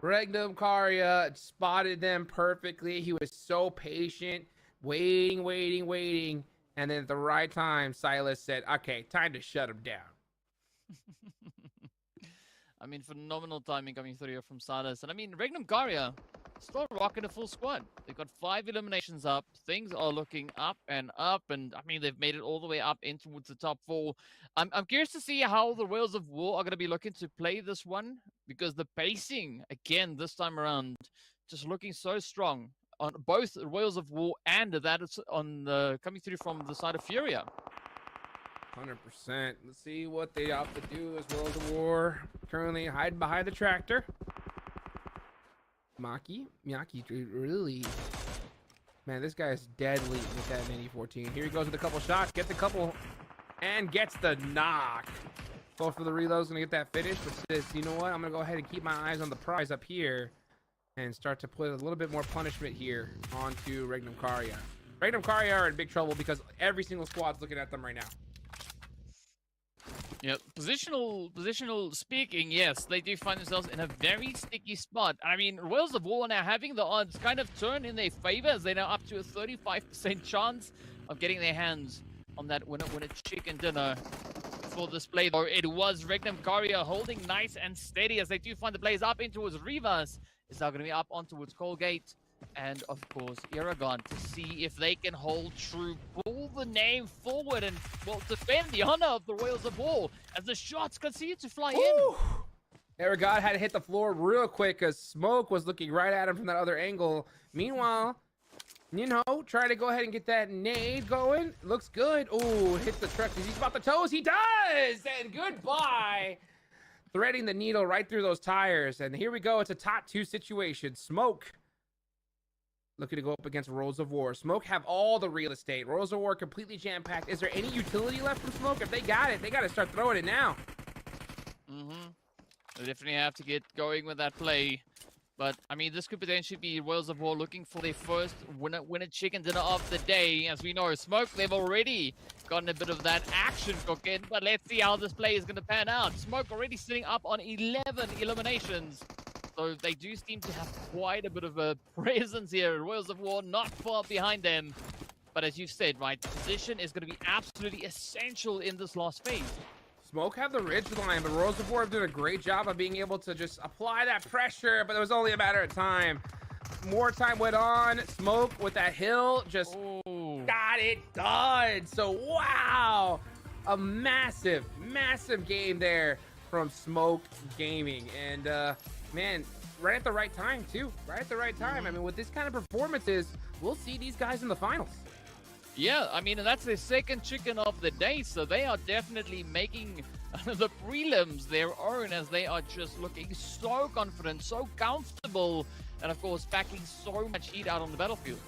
Regnum Karya spotted them perfectly. He was so patient, waiting, and then at the right time, Silas said, "Okay, time to shut him down." I mean, phenomenal timing coming through here from Silas, and I mean, Regnum Karya still rocking a full squad. They've got 5 eliminations up. Things are looking up, and I mean, they've made it all the way up in towards the top 4. I'm curious to see how the Royals of War are going to be looking to play this one, because the pacing, again, this time around, just looking so strong on both Royals of War and that it's on the coming through from the side of Furia. 100%. Let's see what they have to do as Royals of War currently hiding behind the tractor. Miyaki really, man, this guy is deadly with that Mini 14. Here he goes with a couple shots, gets a couple, and gets the knock. Go for the reloads, gonna get that finish, but says, you know what, I'm gonna go ahead and keep my eyes on the prize up here and start to put a little bit more punishment here onto Regnum Karya. Regnum Karya are in big trouble because every single squad's looking at them right now. Yep, positional speaking, yes, they do find themselves in a very sticky spot. I mean, Royals of War now having the odds kind of turn in their favor, as they're now up to a 35% chance of getting their hands on that winner chicken dinner for this play. Though it was Regnum Karya holding nice and steady as they do find the plays up in towards Rivas. Is now going to be up on towards Colgate. And of course, Aragon to see if they can hold true, pull the name forward, and well, defend the honor of the Royals of War as the shots continue to fly in. Aragon had to hit the floor real quick because Smoke was looking right at him from that other angle. Meanwhile, you know, trying to go ahead and get that nade going. Looks good. Ooh, hits the truck. He's about the toes. He does! And goodbye. Threading the needle right through those tires. And here we go. It's a top 2 situation. Smoke looking to go up against Royals of War. Smoke have all the real estate. Royals of War completely jam-packed. Is there any utility left from Smoke? If they got it, they got to start throwing it now. They definitely have to get going with that play. But I mean, this could potentially be Whales of War looking for their first winner chicken dinner of the day. As we know, Smoke, they've already gotten a bit of that action cooking, but let's see how this play is going to pan out. Smoke already sitting up on 11 eliminations. So they do seem to have quite a bit of a presence here. Whales of War not far behind them. But as you've said, right, position is going to be absolutely essential in this last phase. Smoke had the ridge line, but Whales of War have done a great job of being able to just apply that pressure, but it was only a matter of time. More time went on. Smoke with that hill just got it done. So, wow. A massive, massive game there from Smoke Gaming. And, man, right at the right time, too. Right at the right time. I mean, with this kind of performances, we'll see these guys in the finals. Yeah, I mean, that's their second chicken of the day, so they are definitely making the prelims their own, as they are just looking so confident, so comfortable, and of course, packing so much heat out on the battlefield.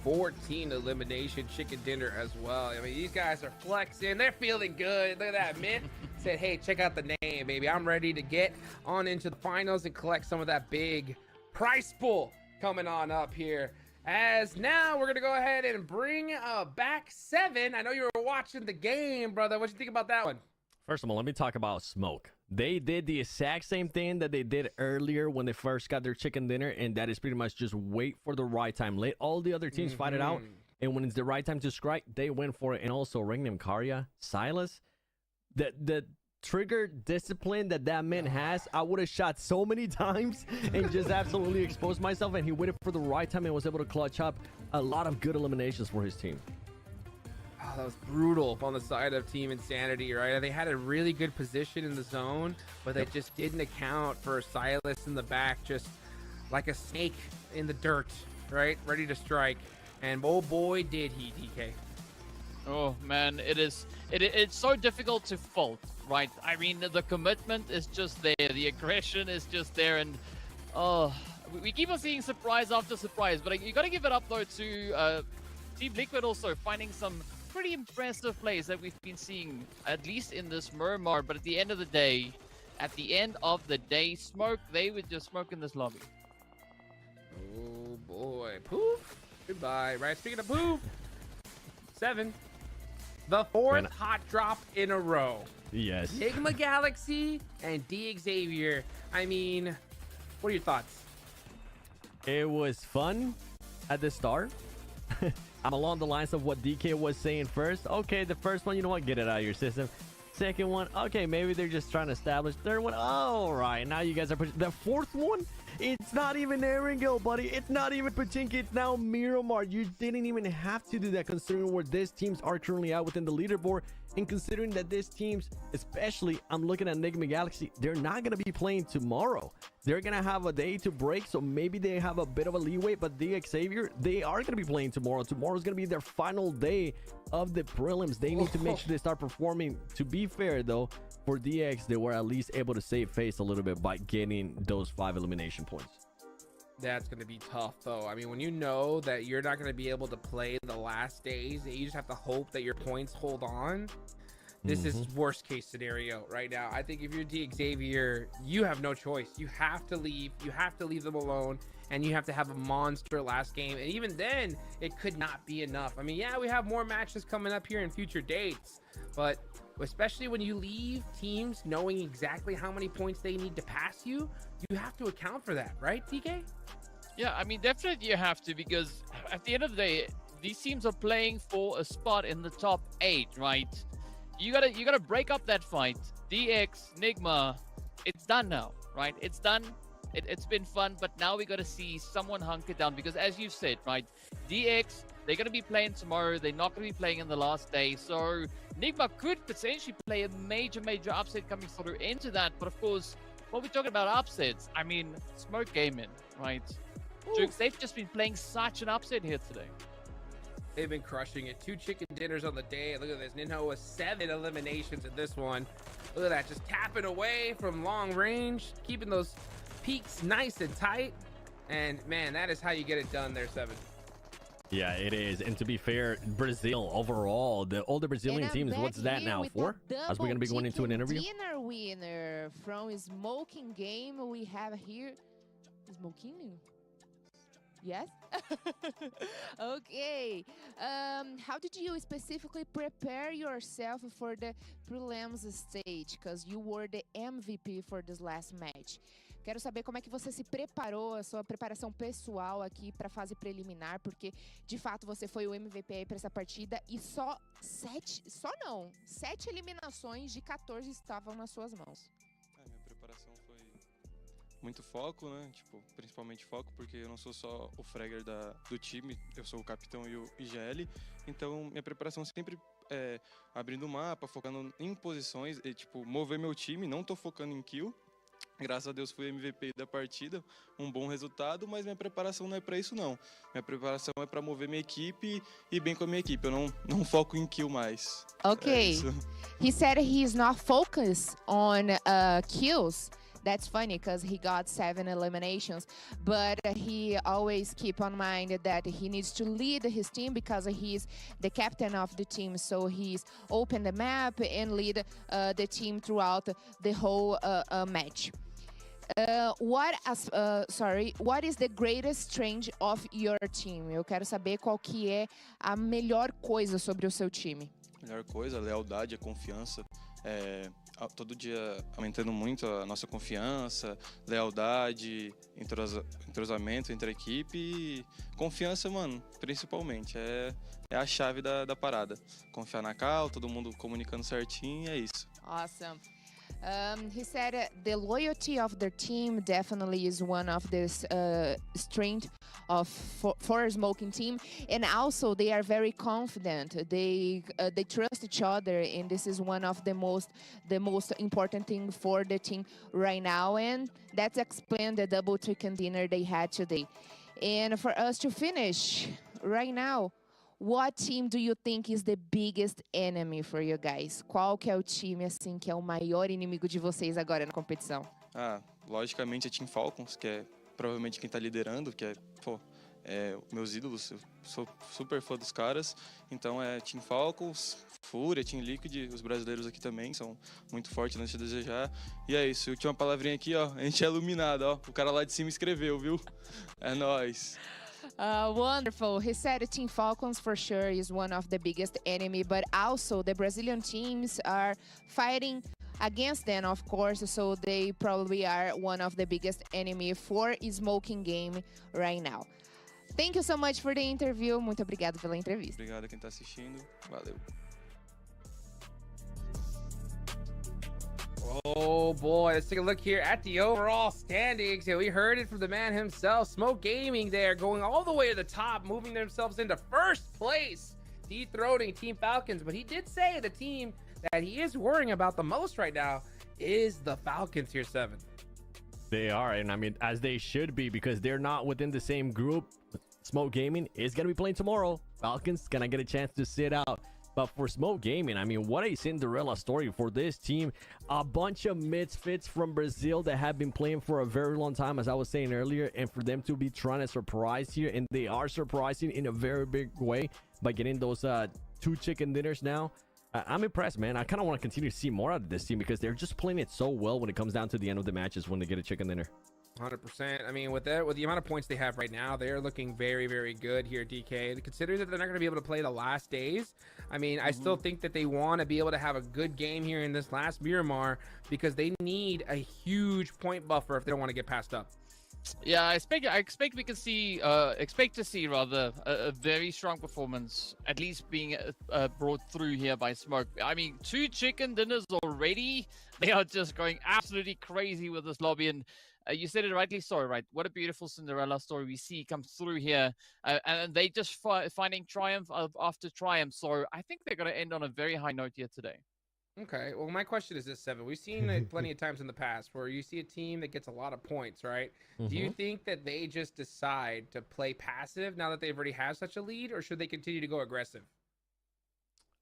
14 elimination chicken dinner as well. I mean, these guys are flexing. They're feeling good. Look at that. Mint said, hey, check out the name, baby. I'm ready to get on into the finals and collect some of that big price pool coming on up here. As now we're going to go ahead and bring back Seven. I know you were watching the game, brother. What you think about that one? First of all, let me talk about Smoke. They did the exact same thing that they did earlier when they first got their chicken dinner, and that is pretty much just wait for the right time. Let all the other teams fight it out, and when it's the right time to strike, they went for it. And also, Ringnam, Karya, Silas, the trigger discipline that man has, I would have shot so many times and just absolutely exposed myself, and he waited for the right time and was able to clutch up a lot of good eliminations for his team. Oh, that was brutal on the side of Team Insanity, right? They had a really good position in the zone, but they just didn't account for Silas in the back, just like a snake in the dirt, right? Ready to strike. And oh boy, did he, DK. Oh man, it's so difficult to fault, right? I mean, the commitment is just there, the aggression is just there, and we keep on seeing surprise after surprise. But you got to give it up though to Team Liquid, also finding some pretty impressive plays that we've been seeing, at least in this Murmur. But at the end of the day, Smoke, they would just smoke in this lobby. Oh boy, poof, goodbye. Right, speaking of poof, Seven. The fourth hot drop in a row. Yes. Enigma Galaxy and D Xavier. I mean, what are your thoughts? It was fun at the start. I'm along the lines of what DK was saying first. Okay, the first one, you know what? Get it out of your system. Second one, okay, maybe they're just trying to establish. Third one, all right, now you guys are pushing. The fourth one, it's not even Erangel, buddy. It's not even Pachinki. It's now Miramar. You didn't even have to do that, considering where these teams are currently at within the leaderboard, and considering that these teams, especially, I'm looking at Enigma Galaxy, they're not going to be playing tomorrow. They're going to have a day to break, so maybe they have a bit of a leeway, but the Xavier, they are going to be playing tomorrow. Tomorrow's going to be their final day of the prelims. They need to make sure they start performing. To be fair, though, for DX, they were at least able to save face a little bit by getting those 5 elimination points. That's going to be tough, though. I mean, when you know that you're not going to be able to play the last days, you just have to hope that your points hold on. This is worst case scenario right now. I think if you're D Xavier, you have no choice. You have to leave. You have to leave them alone, and you have to have a monster last game. And even then, it could not be enough. I mean, yeah, we have more matches coming up here in future dates, but especially when you leave teams knowing exactly how many points they need to pass you, you have to account for that, right, TK? Yeah, I mean, definitely you have to, because at the end of the day, these teams are playing for a spot in the top 8, right? You gotta break up that fight. DX, Nigma, it's done now, right? It's done. It's been fun, but now we gotta see someone hunker down, because as you said, right, DX, they're gonna be playing tomorrow. They're not gonna be playing in the last day, so Nigma could potentially play a major upset coming through into that. But of course, when we're talking about upsets, I mean, Smoke Gaming, right? Jukes, they've just been playing such an upset here today. They've been crushing it. 2 chicken dinners on the day. Look at this. Ninho with 7 eliminations in this one. Look at that. Just tapping away from long range, keeping those peaks nice and tight. And man, that is how you get it done there, Seven. Yeah, it is. And to be fair, Brazil overall, all the Brazilian teams, what's that now? 4? As we're going to be going into an interview? Dinner winner from Smoking Game we have here. Smoking? Yes? Okay. How did you specifically prepare yourself for the prelims stage? Because you were the MVP for this last match. Quero saber como é que você se preparou, a sua preparação pessoal aqui para a fase preliminar, porque de fato você foi o MVP aí para essa partida e sete eliminações de 14 estavam nas suas mãos. Minha preparação foi muito foco, né? Tipo, principalmente foco, porque eu não sou só o fragger do time, eu sou o capitão e o IGL. Então, minha preparação sempre é abrindo o mapa, focando em posições, e, tipo, mover meu time, não tô focando em kill. Graças a Deus fui MVP da partida, um bom resultado, mas minha preparação não é para isso não. Minha preparação é para mover minha equipe e ir bem com a minha equipe. Eu não foco em kill mais. Okay. He said he's not focused on kills. That's funny because he got 7 eliminations, but he always keep on mind that he needs to lead his team because he's the captain of the team. So he's open the map and lead the team throughout the whole match. What is the greatest strength of your team? Eu quero saber qual que é a melhor coisa sobre o seu time. Melhor coisa, a lealdade, a confiança. Todo dia aumentando muito a nossa confiança, lealdade, entrosamento entre a equipe e confiança, mano, principalmente. É a chave da parada. Confiar na cal, todo mundo comunicando certinho, é isso. Awesome. He said the loyalty of their team definitely is one of the strength for a smoking team, and also they are very confident. They trust each other, and this is one of the most important thing for the team right now. And that's explained the double chicken dinner they had today. And for us to finish right now, what team do you think is the biggest enemy for you guys? Qual que é o time, assim, que é o maior inimigo de vocês agora na competição? Logicamente é Team Falcons, que é provavelmente quem tá liderando, que é meus ídolos, eu sou super fã dos caras. Então é Team Falcons, Fúria, Team Liquid, os brasileiros aqui também são muito fortes, não deixa de desejar. E é isso, última palavrinha aqui, ó, a gente é iluminado, ó, o cara lá de cima escreveu, viu? É nóis. Wonderful. He said Team Falcons for sure is one of the biggest enemy, but also the Brazilian teams are fighting against them, of course, so they probably are one of the biggest enemy for smoking game right now. Thank you so much for the interview. Muito obrigado pela entrevista. Obrigado a quem tá assistindo. Valeu. Oh boy, let's take a look here at the overall standings. We heard it from the man himself, Smoke Gaming there, going all the way to the top, moving themselves into first place, dethroning Team Falcons. But he did say the team that he is worrying about the most right now is the Falcons here, Seven. They are, and I mean, as they should be, because they're not within the same group. Smoke Gaming is going to be playing tomorrow. Falcons going to get a chance to sit out. But for Smoke Gaming, I mean, what a Cinderella story for this team. A bunch of misfits from Brazil that have been playing for a very long time, as I was saying earlier, and for them to be trying to surprise here, and they are surprising in a very big way by getting those 2 chicken dinners now. I'm impressed, man. I kind of want to continue to see more out of this team because they're just playing it so well when it comes down to the end of the matches when they get a chicken dinner. 100%. I mean, with the amount of points they have right now, they're looking very, very good here, DK. And considering that they're not going to be able to play the last days, I mean, I still think that they want to be able to have a good game here in this last Miramar because they need a huge point buffer if they don't want to get passed up. Yeah, I expect we can see, expect to see rather a very strong performance, at least being brought through here by Smoke. I mean, 2 chicken dinners already. They are just going absolutely crazy with this lobby, and you said it rightly so, right? What a beautiful Cinderella story we see come through here, and they just finding triumph after triumph. So I think they're going to end on a very high note here today. Okay, well, my question is this, Seven. We've seen it plenty of times in the past where you see a team that gets a lot of points, right? Do you think that they just decide to play passive now that they've already have such a lead, or should they continue to go aggressive?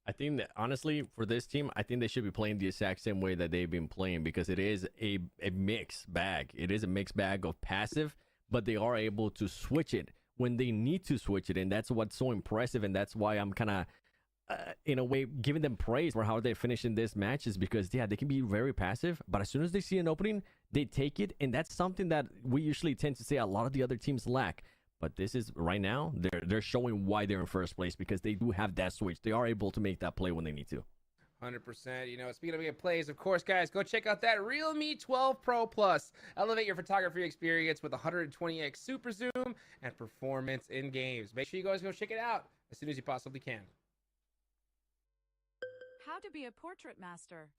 I think that, honestly, for this team, I think they should be playing the exact same way that they've been playing because it is a mixed bag. It is a mixed bag of passive, but they are able to switch it when they need to switch it, and that's what's so impressive, and that's why I'm kind of in a way giving them praise for how they're finishing this match is because, yeah, they can be very passive, but as soon as they see an opening, they take it, and that's something that we usually tend to say a lot of the other teams lack. But this is right now they're showing why they're in first place, because they do have that switch. They are able to make that play when they need to. 100%. You know, speaking of making plays, of course, guys, go check out that Realme 12 Pro Plus. Elevate your photography experience with 120x super zoom and performance in games. Make sure you guys go check it out as soon as you possibly can. How to be a portrait master.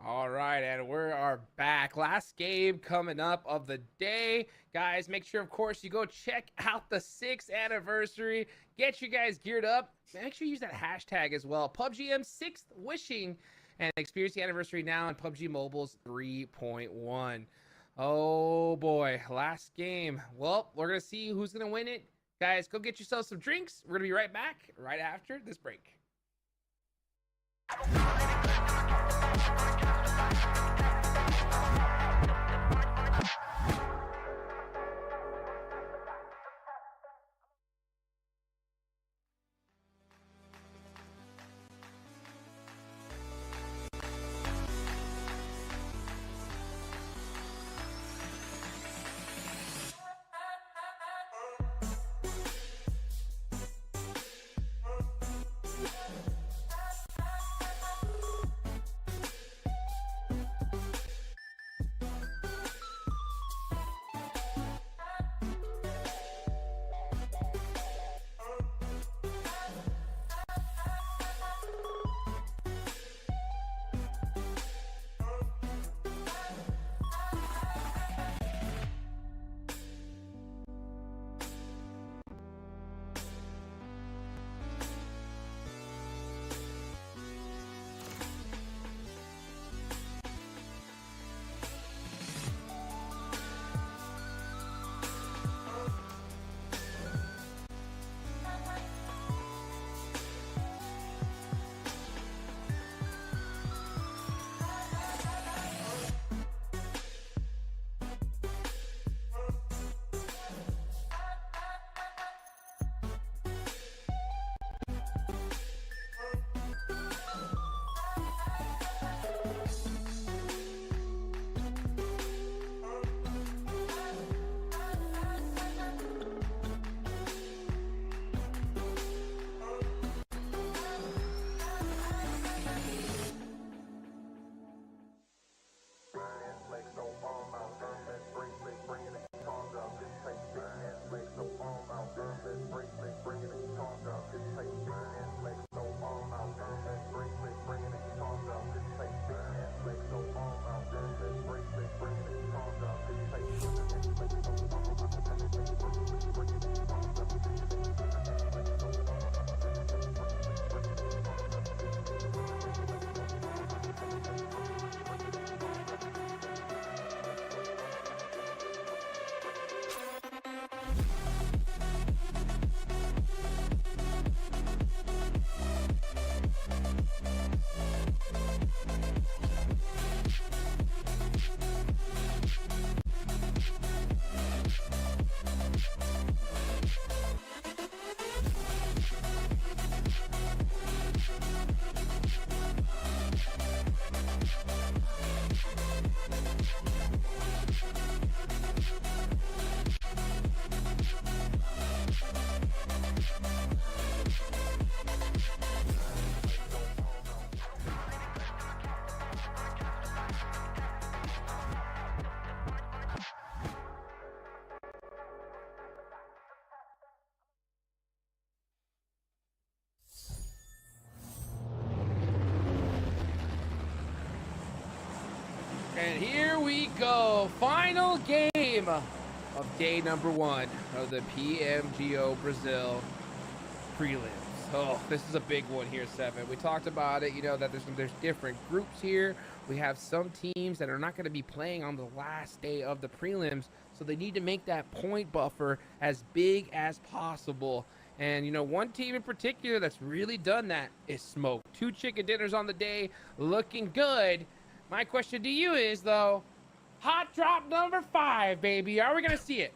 All right, and we are back. Last game coming up of the day. Guys, make sure, of course, you go check out the 6th anniversary. Get you guys geared up. Make sure you use that hashtag as well. PUBG M6th Wishing, and experience the anniversary now in PUBG Mobile's 3.1. Oh, boy. Last game. Well, we're going to see who's going to win it. Guys, go get yourself some drinks. We're going to be right back right after this break. And here we go. Final game of day number 1 of the PMGO Brazil prelims. this is a big one here, Seven. We talked about it, you know, that there's different groups here. We have some teams that are not going to be playing on the last day of the prelims, so they need to make that point buffer as big as possible. And, you know, one team in particular that's really done that is Smoke. 2 chicken dinners on the day, looking good. My question to you is, though, hot drop number 5, baby. Are we going to see it?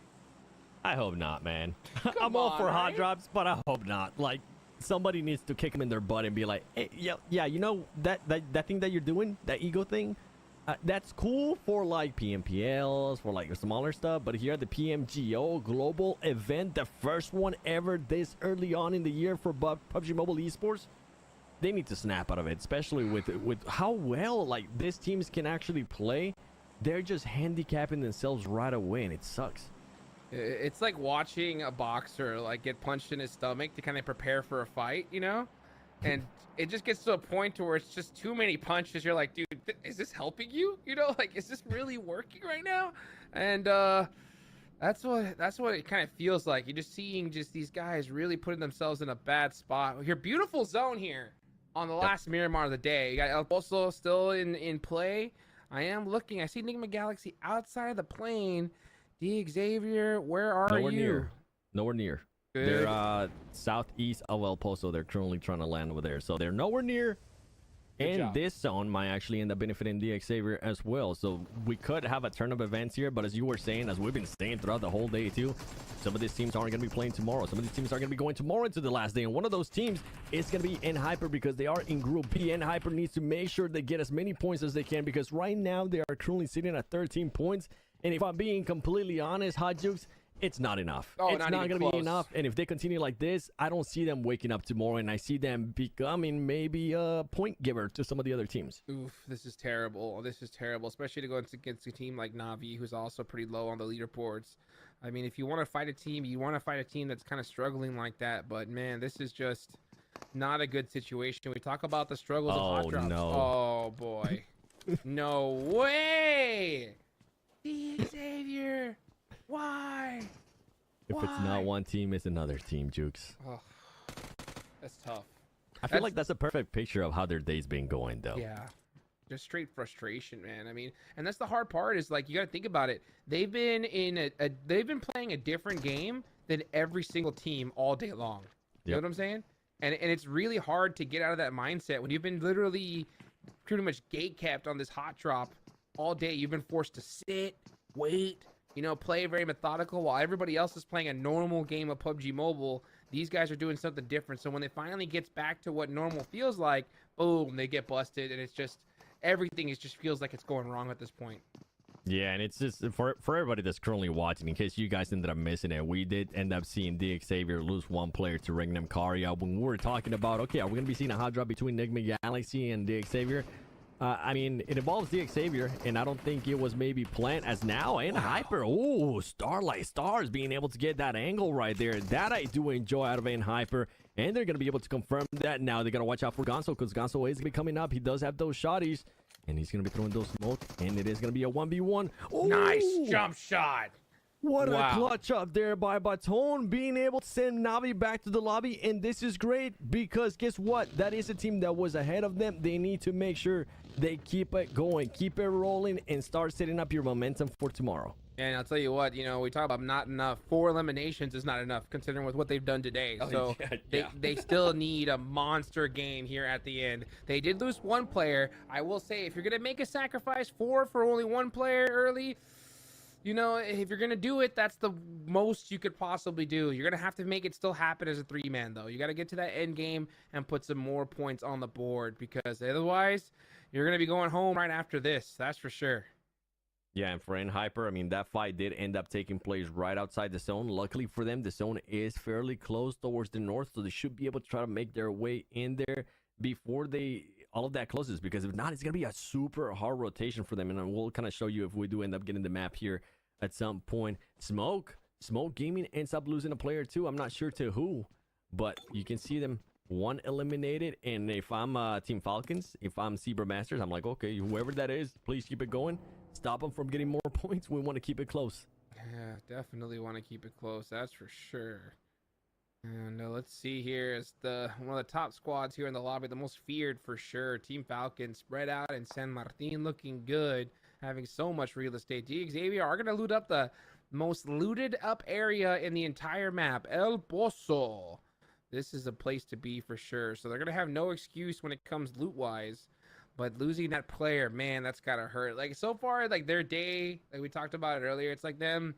I hope not, man. Come I'm all on, for hot right? drops, but I hope not. Like, somebody needs to kick them in their butt and be like, hey, yeah, you know, that thing that you're doing, that ego thing, that's cool for like PMPLs, for like your smaller stuff, but here at the PMGO global event, the first one ever this early on in the year for PUBG Mobile Esports, they need to snap out of it, especially with how well like these teams can actually play. They're just handicapping themselves right away, and it sucks. It's like watching a boxer like get punched in his stomach to kind of prepare for a fight, you know? And it just gets to a point to where it's just too many punches. You're like, dude, is this helping you? You know, like, is this really working right now? And that's what it kind of feels like. You're just seeing just these guys really putting themselves in a bad spot. Your beautiful zone here on the last Miramar of the day. You got El Pozo still in play. I am looking. I see Enigma Galaxy outside of the plane. D. Xavier, where are you? Nowhere near. Good. They're southeast of El Pozo. They're currently trying to land over there, so they're nowhere near. And this zone might actually end up benefiting D. Xavier as well. So we could have a turn of events here, but as you were saying, as we've been saying throughout the whole day too, some of these teams aren't going to be playing tomorrow. Some of these teams are going to be going tomorrow into the last day, and one of those teams is going to be NHyper because they are in Group B. NHyper needs to make sure they get as many points as they can because right now they are currently sitting at 13 points. And if I'm being completely honest, Hot Jukes, it's not enough. Oh, it's not going to be close. enough. And if they continue like this, I don't see them waking up tomorrow, and I see them becoming maybe a point giver to some of the other teams. Oof, this is terrible. This is terrible, especially to go against a team like Navi, who's also pretty low on the leaderboards. I mean, if you want to fight a team, you want to fight a team that's kind of struggling like that. But, man, this is just not a good situation. We talk about the struggles of hot drops. No. Oh, boy. No way! D. Xavier, why? If it's not one team, it's another team, Jukes. Oh, that's tough. I feel like that's a perfect picture of how their day's been going, though. Yeah, just straight frustration, man. I mean, and that's the hard part is like you got to think about it. They've been in they've been playing a different game than every single team all day long. You know what I'm saying? And it's really hard to get out of that mindset when you've been literally pretty much gate kept on this hot drop all day. You've been forced to sit, wait, you know, play very methodical while everybody else is playing a normal game of PUBG Mobile. These guys are doing something different. So when they finally gets back to what normal feels like, boom, they get busted, and it's just everything just feels like it's going wrong at this point. Yeah, and it's just for everybody that's currently watching, in case you guys ended up missing it, we did end up seeing D. Xavier lose one player to Regnum Karia when we were talking about, okay, are we going to be seeing a hot drop between Enigma Galaxy and D. Xavier? I mean, it involves D. Xavier, and I don't think it was maybe planned as now. And Hyper, oh, Starlight Stars being able to get that angle right there. That I do enjoy out of Hyper, and they're going to be able to confirm that now. They got to watch out for Gonzo, because Gonzo is going to be coming up. He does have those shotties, and he's going to be throwing those smoke, and it is going to be a 1v1. Ooh, nice jump shot. What a clutch up there by Baton, being able to send Navi back to the lobby. And this is great because guess what? That is a team that was ahead of them. They need to make sure they keep it going, keep it rolling, and start setting up your momentum for tomorrow. And I'll tell you what, you know, we talk about not enough. 4 eliminations is not enough considering with what they've done today. So they still need a monster game here at the end. They did lose 1 player. I will say, if you're going to make a sacrifice for only 1 player early, you know, if you're going to do it, that's the most you could possibly do. You're going to have to make it still happen as a 3-man, though. You got to get to that end game and put some more points on the board, because otherwise you're going to be going home right after this. That's for sure. Yeah, and for Hyper, I mean, that fight did end up taking place right outside the zone. Luckily for them, the zone is fairly close towards the north, so they should be able to try to make their way in there before all of that closes, because if not, it's going to be a super hard rotation for them. And we'll kind of show you if we do end up getting the map here at some point. Smoke Gaming ends up losing a player too. I'm not sure to who, but you can see them 1 eliminated. And if I'm Team Falcons, if I'm Zebra Masters, I'm like, okay, whoever that is, please keep it going. Stop them from getting more points. We want to keep it close. Yeah, definitely want to keep it close. That's for sure. And let's see here. It's one of the top squads here in the lobby, the most feared for sure. Team Falcon spread out, and San Martin looking good, having so much real estate. Xavier are gonna loot up the most looted up area in the entire map, El Pozo. This is a place to be for sure. So they're gonna have no excuse when it comes loot wise. But losing that player, man, that's gotta hurt. Like so far, like their day, like we talked about it earlier, it's like them.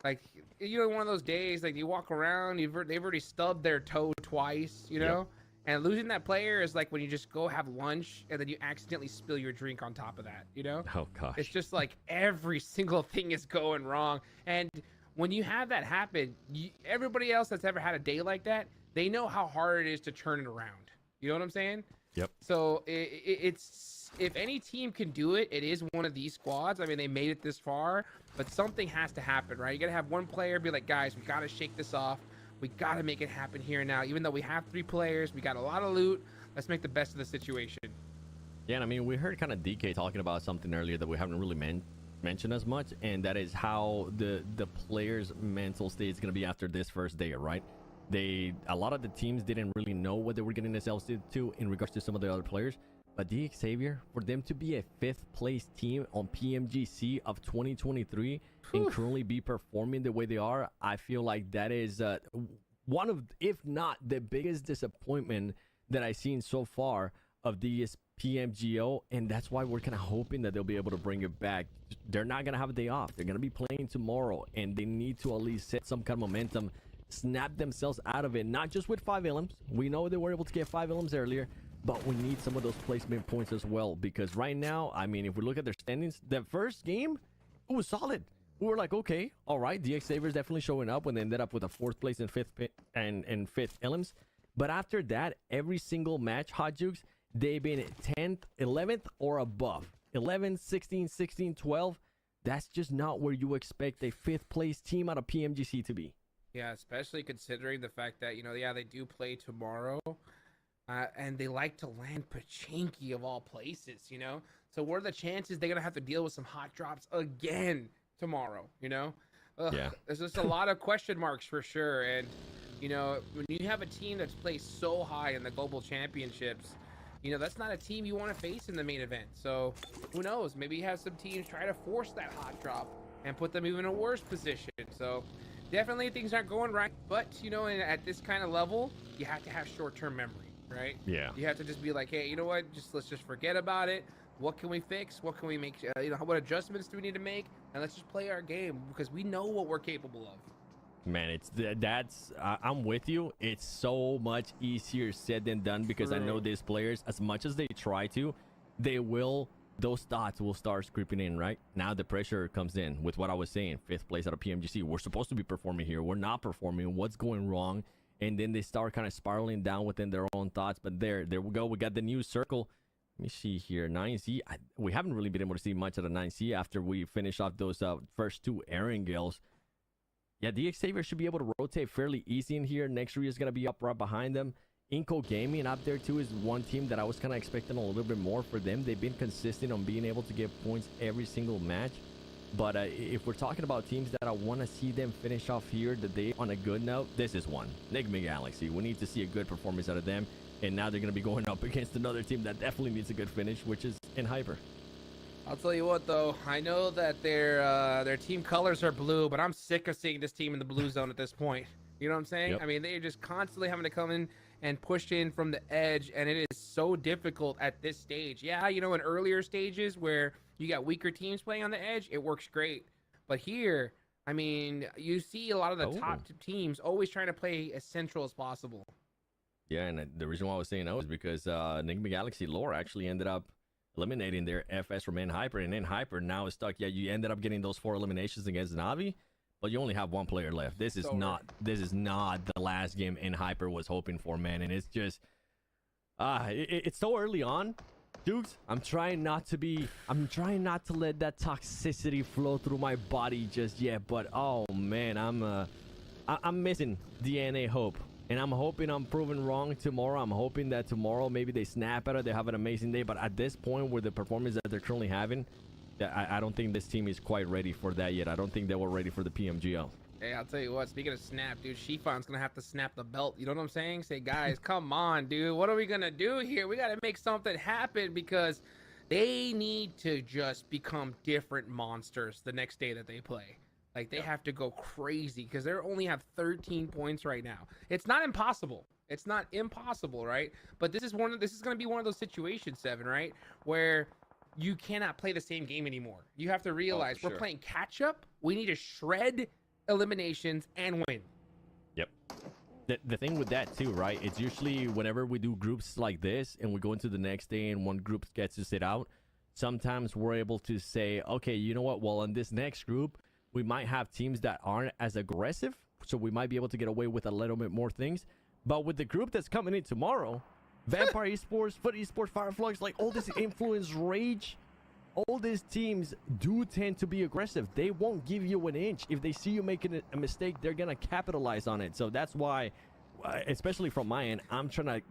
Like, you know, one of those days, like you walk around, they've already stubbed their toe twice, you know? And losing that player is like when you just go have lunch and then you accidentally spill your drink on top of that, you know? Oh, gosh. It's just like every single thing is going wrong. And when you have that happen, everybody else that's ever had a day like that, they know how hard it is to turn it around. You know what I'm saying? Yep. So it's if any team can do it, it is one of these squads. I mean, they made it this far, but something has to happen, right? You gotta have one player be like, guys, we gotta shake this off. We gotta make it happen here and now. Even though we have 3 players, we got a lot of loot. Let's make the best of the situation. Yeah, and I mean, we heard kind of DK talking about something earlier that we haven't really mentioned as much, and that is how the players' mental state is gonna be after this first day, right? A lot of the teams didn't really know what they were getting themselves into in regards to some of the other players. But the Xavier, for them to be a 5th place team on PMGC of 2023 and currently be performing the way they are, I feel like that is one of, if not the biggest disappointment that I've seen so far of this PMGO. And that's why we're kind of hoping that they'll be able to bring it back. They're not going to have a day off. They're going to be playing tomorrow, and they need to at least set some kind of momentum, snap themselves out of it, not just with 5 elims. We know they were able to get 5 elims earlier, but we need some of those placement points as well, because right now, I mean, if we look at their standings, the first game, it was solid. We were like, okay, all right, DX Sabers definitely showing up when they ended up with a 4th place and 5th elims. But after that, every single match, Hot Jukes, they've been 10th, 11th, or above. 11, 16, 16, 12. That's just not where you expect a 5th place team out of PMGC to be. Yeah, especially considering the fact that, you know, yeah, they do play tomorrow. And they like to land Pachinki of all places, you know? So what are the chances they're going to have to deal with some hot drops again tomorrow, you know? Yeah. There's just a lot of question marks for sure. And, you know, when you have a team that's placed so high in the global championships, you know, that's not a team you want to face in the main event. So who knows? Maybe you have some teams try to force that hot drop and put them even in a worse position. So definitely things aren't going right. But, you know, at this kind of level, you have to have short-term memory. Right? Yeah. You have to just be like, hey, you know what? Let's just forget about it. What can we fix? What can we make? You know, what adjustments do we need to make? And let's just play our game, because we know what we're capable of. Man, I'm with you. It's so much easier said than done, because I know these players, as much as they try to, those thoughts will start creeping in, right? Now the pressure comes in with what I was saying, 5th place out of PMGC. We're supposed to be performing here. We're not performing. What's going wrong? And then they start kind of spiraling down within their own thoughts. But there we go. We got the new circle. Let me see here. 9C. We haven't really been able to see much of the 9C after we finish off those first 2 Aaron Gales. Yeah, the Xavier should be able to rotate fairly easy in here. Next Rio is going to be up right behind them. Inco Gaming up there too is one team that I was kind of expecting a little bit more for them. They've been consistent on being able to get points every single match. But if we're talking about teams that I want to see them finish off here the day on a good note, this is one. Enigma Galaxy. We need to see a good performance out of them. And now they're going to be going up against another team that definitely needs a good finish, which is in Hyper. I'll tell you what, though. I know that their team colors are blue, but I'm sick of seeing this team in the blue zone at this point. You know what I'm saying? Yep. I mean, they're just constantly having to come in and push in from the edge, and it is so difficult at this stage. Yeah, you know, in earlier stages where you got weaker teams playing on the edge, it works great. But here, I mean, you see a lot of the top teams always trying to play as central as possible. Yeah, and the reason why I was saying no is because Enigma Galaxy lore actually ended up eliminating their FS from N-Hyper, and N-Hyper now is stuck. Yeah, you ended up getting those 4 eliminations against Navi, but you only have 1 player left. This is not the last game N-Hyper was hoping for, man. And it's just it's so early on. Dukes, I'm trying not to let that toxicity flow through my body just yet, but oh man, I'm missing DNA hope. And I'm hoping I'm proven wrong tomorrow. I'm hoping that tomorrow maybe they snap at it, they have an amazing day. But at this point, with the performance that they're currently having, I don't think this team is quite ready for that yet. I don't think they were ready for the PMGO. Hey, I'll tell you what, speaking of snap, dude, Shifan's gonna have to snap the belt. You know what I'm saying? Say, guys, come on, dude. What are we gonna do here? We gotta make something happen because they need to just become different monsters the next day that they play. Like, they have to go crazy because they only have 13 points right now. It's not impossible. It's not impossible, right? But this is gonna be one of those situations, Seven, right? Where you cannot play the same game anymore. You have to realize we're playing catch up. We need to shred eliminations and win. Yep. The thing with that too, right? It's usually whenever we do groups like this and we go into the next day and one group gets to sit out, sometimes we're able to say, okay, you know what? Well, in this next group, we might have teams that aren't as aggressive, so we might be able to get away with a little bit more things. But with the group that's coming in tomorrow, Vampire Esports, Foot Esports, Fireflux, like all this Influence, Rage, all these teams do tend to be aggressive. They won't give you an inch. If they see you making a mistake, they're going to capitalize on it. So that's why, especially from my end, I'm trying to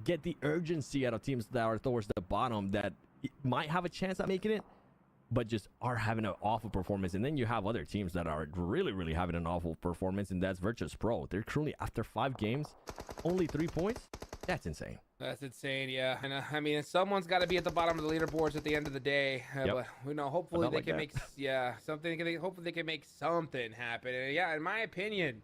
get the urgency out of teams that are towards the bottom that might have a chance at making it, but just are having an awful performance. And then you have other teams that are really, really having an awful performance, and that's Virtus Pro. They're currently, after 5 games, only 3 points. That's insane. That's insane, yeah. And I mean, someone's got to be at the bottom of the leaderboards at the end of the day. But we know, hopefully they can make, hopefully they can make something happen. And yeah, in my opinion,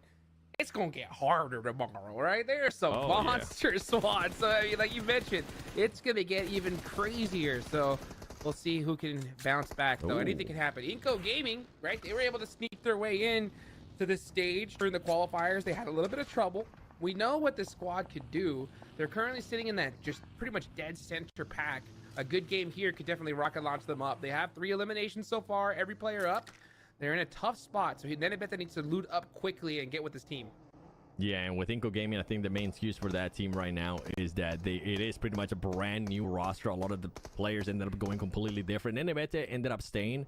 it's gonna get harder tomorrow, right? There's some monster squads. So I mean, like you mentioned, it's gonna get even crazier. So we'll see who can bounce back, though. Anything can happen. Inco Gaming, right? They were able to sneak their way in to this stage during the qualifiers. They had a little bit of trouble. We know what this squad could do. They're currently sitting in that just pretty much dead center pack. A good game here could definitely rocket launch them up. They have 3 eliminations so far, every player up. They're in a tough spot, so then I bet they need to loot up quickly and get with this team. Yeah, and with Inco Gaming, I think the main excuse for that team right now is that it is pretty much a brand new roster. A lot of the players ended up going completely different. Nenebete ended up staying,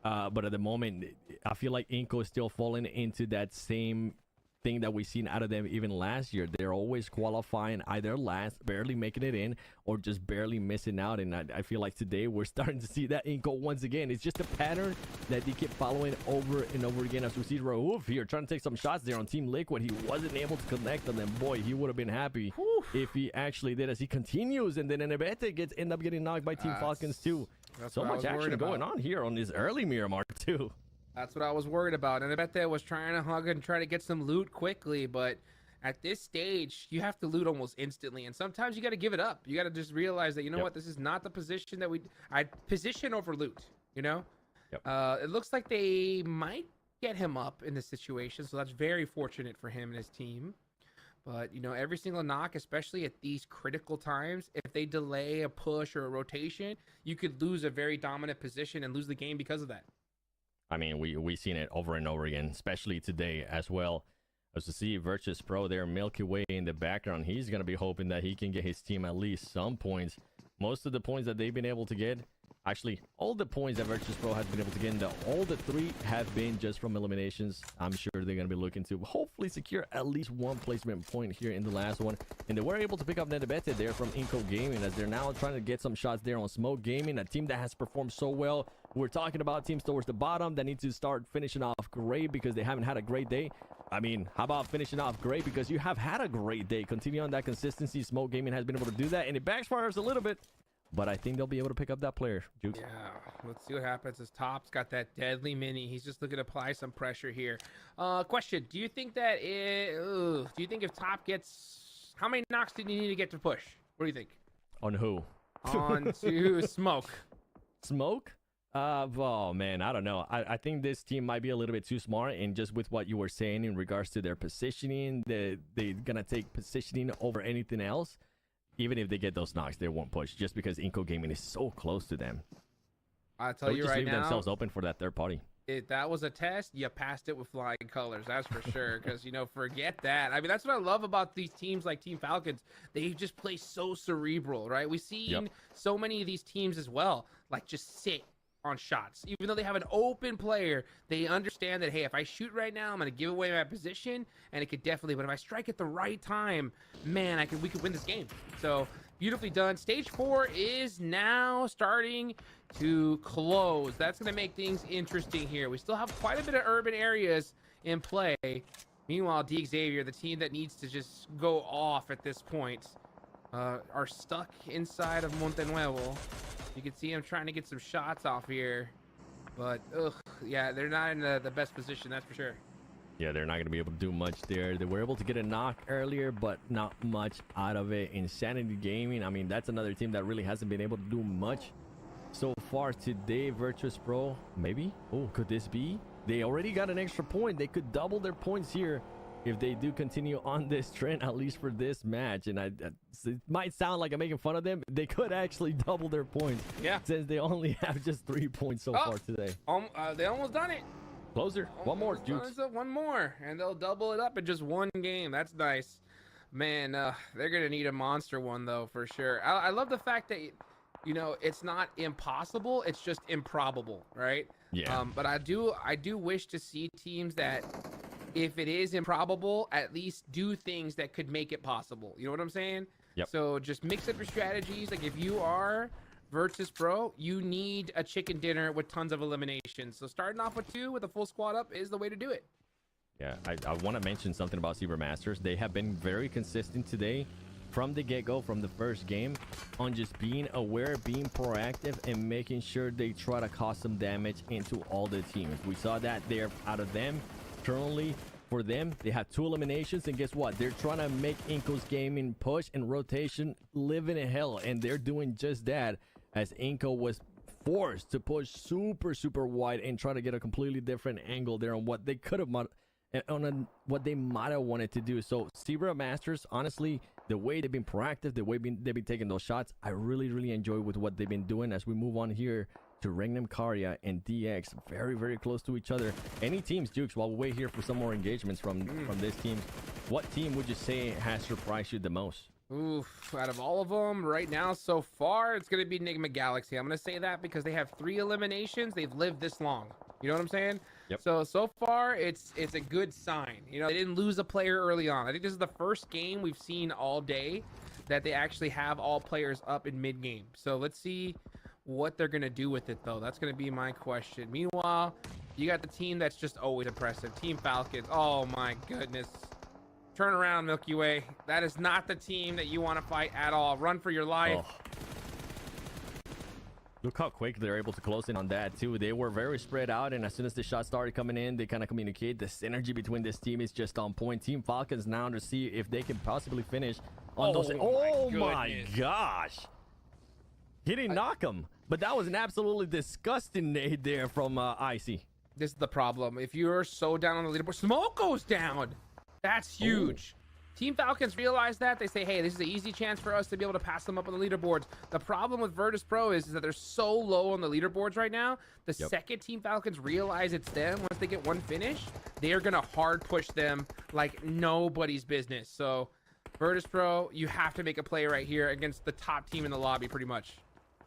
but at the moment, I feel like Inco is still falling into that same thing that we've seen out of them even last year. They're always qualifying either last, barely making it in, or just barely missing out. And I feel like today we're starting to see that Inco once again. It's just a pattern that they keep following over and over again. As we see Raouf here trying to take some shots there on Team Liquid. He wasn't able to connect on them. Boy, he would have been happy if he actually did, as he continues. And then Nenebete end up getting knocked by Team Falcons too. So much action going on here on this early Miramar too. That's what I was worried about. And I bet that was trying to hug and try to get some loot quickly. But at this stage, you have to loot almost instantly. And sometimes you got to give it up. You got to just realize that, you know what, this is not the position that I position over loot, you know? It looks like they might get him up in this situation. So that's very fortunate for him and his team. But, you know, every single knock, especially at these critical times, if they delay a push or a rotation, you could lose a very dominant position and lose the game because of that. I mean, we've seen it over and over again, especially today as well. As to see Virtus Pro there, Milky Way in the background, he's going to be hoping that he can get his team at least some points. Most of the points that they've been able to get, actually, all the points that Virtus Pro has been able to get, all the 3 have been just from eliminations. I'm sure they're going to be looking to hopefully secure at least 1 placement point here in the last one. And they were able to pick up Nenebete there from Inco Gaming, as they're now trying to get some shots there on Smoke Gaming, a team that has performed so well. We're talking about teams towards the bottom that need to start finishing off great because they haven't had a great day. I mean, how about finishing off great because you have had a great day? Continue on that consistency. Smoke Gaming has been able to do that, and it backfires a little bit. But I think they'll be able to pick up that player, Juke. Yeah, let's see what happens. As Top's got that deadly mini. He's just looking to apply some pressure here. Question: do you think that do you think if Top gets, how many knocks did you need to get to push? What do you think? On who? On to Smoke. Smoke? Oh man, I don't know. I think this team might be a little bit too smart, and just with what you were saying in regards to their positioning, they're gonna take positioning over anything else. Even if they get those knocks, they won't push just because Inco Gaming is so close to them. I'll tell you right now, leave themselves open for that third party. If that was a test, you passed it with flying colors. That's for sure. Because, you know, forget that. I mean, that's what I love about these teams like Team Falcons. They just play so cerebral, right? We've seen so many of these teams as well, like just sit on shots. Even though they have an open player, they understand that, hey, if I shoot right now, I'm going to give away my position, and it could definitely, but if I strike at the right time, man, we could win this game. So Beautifully done. Stage 4 is now starting to close. That's going to make things interesting here. We still have quite a bit of urban areas in play. Meanwhile, D Xavier, the team that needs to just go off at this point, are stuck inside of Montenuevo. You can see him trying to get some shots off here. But, yeah, they're not in the best position, that's for sure. Yeah, they're not going to be able to do much there. They were able to get a knock earlier, but not much out of it. Insanity Gaming, I mean, that's another team that really hasn't been able to do much so far today. Virtus Pro, maybe? Oh, could this be? They already got an extra point. They could double their points here if they do continue on this trend, at least for this match. And it might sound like I'm making fun of them. They could actually double their points. Yeah. Since they only have just 3 points so far today. They almost done it. Closer. One more, Jukes. One more, and they'll double it up in just one game. That's nice. Man, they're going to need a monster one, though, for sure. I love the fact that, you know, it's not impossible. It's just improbable, right? Yeah. But I do wish to see teams that, if it is improbable, at least do things that could make it possible. You know what I'm saying? Yep. So just mix up your strategies. Like, if you are Virtus Pro, you need a chicken dinner with tons of eliminations. So starting off with 2 with a full squad up is the way to do it. Yeah, I want to mention something about Zebra Masters. They have been very consistent today from the get-go, from the first game, on just being aware, being proactive, and making sure they try to cause some damage into all the teams. We saw that there out of them. Currently, for them, they have 2 eliminations, and guess what? They're trying to make Inco's gaming push and rotation live in hell, and they're doing just that, as Inco was forced to push super wide and try to get a completely different angle there on what they could have what they might have wanted to do. So Zebra Masters, honestly, the way they've been proactive, the way they've been taking those shots, I really enjoy with what they've been doing. As we move on here to Regnum Karya and DX, very close to each other. Any teams, Jukes, while we wait here for some more engagements from this team, what team would you say has surprised you the most? Oof, out of all of them right now so far, it's going to be Enigma Galaxy. I'm going to say that because they have 3 eliminations. They've lived this long. You know what I'm saying? Yep. So far, it's a good sign. You know, they didn't lose a player early on. I think this is the first game we've seen all day that they actually have all players up in mid-game. So let's see what they're going to do with it, though. That's going to be my question. Meanwhile, you got the team that's just always impressive. Team Falcons. Oh, my goodness. Turn around, Milky Way. That is not the team that you want to fight at all. Run for your life. Oh. Look how quick they're able to close in on that, too. They were very spread out, and as soon as the shots started coming in, they kind of communicate. The synergy between this team is just on point. Team Falcons now to see if they can possibly finish on those. Oh, my gosh. He didn't knock him, but that was an absolutely disgusting nade there from Icy. This is the problem. If you're so down on the leaderboard, smoke goes down. That's huge. Team Falcons realize that. They say, hey, this is an easy chance for us to be able to pass them up on the leaderboards. The problem with Virtus Pro is that they're so low on the leaderboards right now. The second Team Falcons realize it's them, once they get one finish, they are going to hard push them like nobody's business. So Virtus Pro, you have to make a play right here against the top team in the lobby pretty much.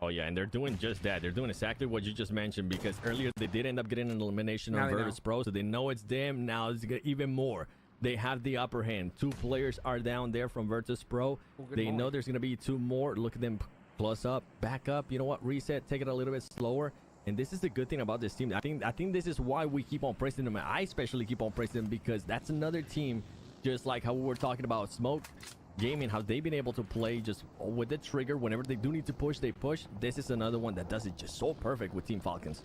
Oh, yeah, and they're doing just that. They're doing exactly what you just mentioned, because earlier they did end up getting an elimination on Virtus Pro, so they know it's them. Now it's even more. They have the upper hand. 2 players are down there from Virtus Pro. They know there's going to be 2 more. Look at them plus up, back up. You know what? Reset, take it a little bit slower. And this is the good thing about this team. I think this is why we keep on praising them. I especially keep on praising them, because that's another team, just like how we were talking about Smoke Gaming, how they've been able to play just with the trigger. Whenever they do need to push, they push. This is another one that does it just so perfect with Team Falcons.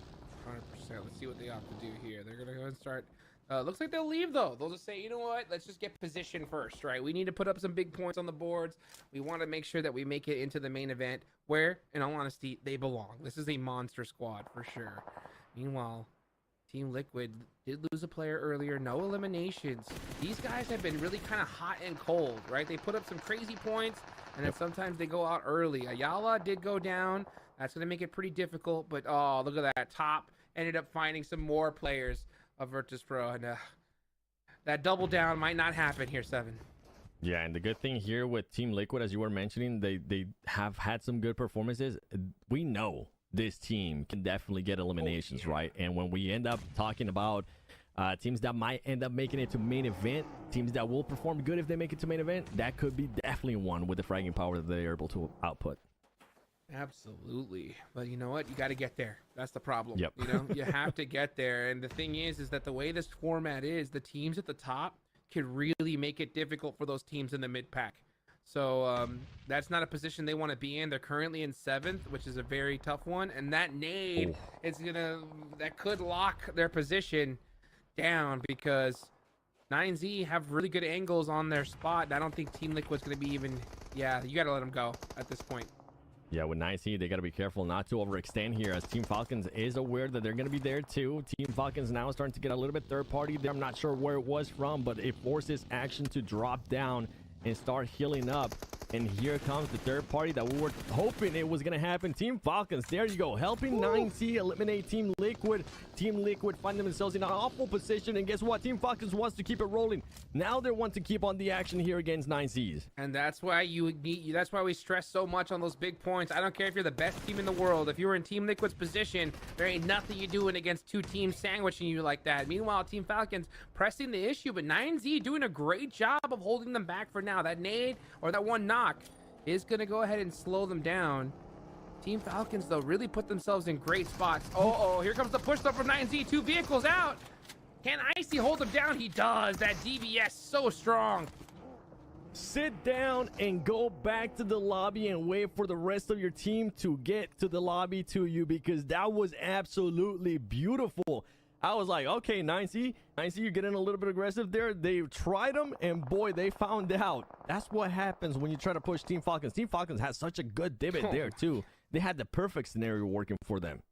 100%. Let's see what they have to do here. They're going to go and start. Looks like they'll leave, though. They'll just say, you know what? Let's just get position first, right? We need to put up some big points on the boards. We want to make sure that we make it into the main event where, in all honesty, they belong. This is a monster squad for sure. Meanwhile, Team Liquid did lose a player earlier. No eliminations. These guys have been really kind of hot and cold, right? They put up some crazy points, and then sometimes they go out early. Ayala did go down. That's going to make it pretty difficult, but oh, look at that. Top ended up finding some more players of Virtus Pro, and that double down might not happen here, 7. Yeah, and the good thing here with Team Liquid, as you were mentioning, they have had some good performances. We know this team can definitely get eliminations, right? And when we end up talking about Teams that might end up making it to main event, teams that will perform good if they make it to main event, that could be definitely one with the fragging power that they're able to output. Absolutely. But you know what? You got to get there. That's the problem. Yep. You know, you have to get there. And the thing is that the way this format is, the teams at the top can really make it difficult for those teams in the mid pack. So that's not a position they want to be in. They're currently in 7th, which is a very tough one. And that nade that could lock their position down, because 9Z have really good angles on their spot. And I don't think Team Liquid's going to be even. Yeah, you got to let them go at this point. Yeah, with 9C, they got to be careful not to overextend here, as Team Falcons is aware that they're going to be there too. Team Falcons now starting to get a little bit third party there. I'm not sure where it was from, but it forces action to drop down and start healing up. And here comes the third party that we were hoping it was going to happen. Team Falcons, there you go, helping 9C eliminate Team Liquid. Team Liquid finding themselves in an awful position, and guess what? Team Falcons wants to keep it rolling. Now they want to keep on the action here against 9Cs. And that's why that's why we stress so much on those big points. I don't care if you're the best team in the world. If you were in Team Liquid's position, there ain't nothing you doing against two teams sandwiching you like that. Meanwhile, Team Falcons pressing the issue, but 9Z doing a great job of holding them back for now. That nade or that one knock is going to go ahead and slow them down. Team Falcons, though, really put themselves in great spots. Oh, here comes the push up from 9Z. 2 vehicles out. Can Icy hold him down? He does. That DBS so strong. Sit down and go back to the lobby and wait for the rest of your team to get to the lobby to you, because that was absolutely beautiful. I was like, okay, 9C, you're getting a little bit aggressive there. They tried them, and boy, they found out. That's what happens when you try to push Team Falcons. Team Falcons has such a good divot there, too. They had the perfect scenario working for them.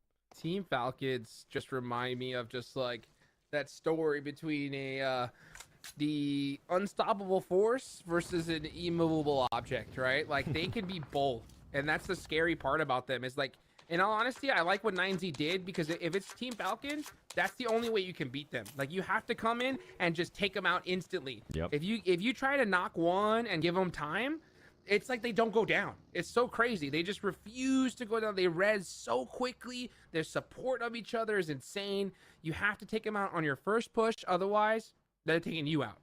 Team Falcons just remind me of just like that story between the unstoppable force versus an immovable object, right? Like, they can be both. And that's the scary part about them, is like, in all honesty, I like what 9Z did, because if it's Team Falcons, that's the only way you can beat them. Like, you have to come in and just take them out instantly. Yep. If you try to knock one and give them time, it's like they don't go down. It's so crazy. They just refuse to go down. They res so quickly. Their support of each other is insane. You have to take them out on your first push. Otherwise, they're taking you out.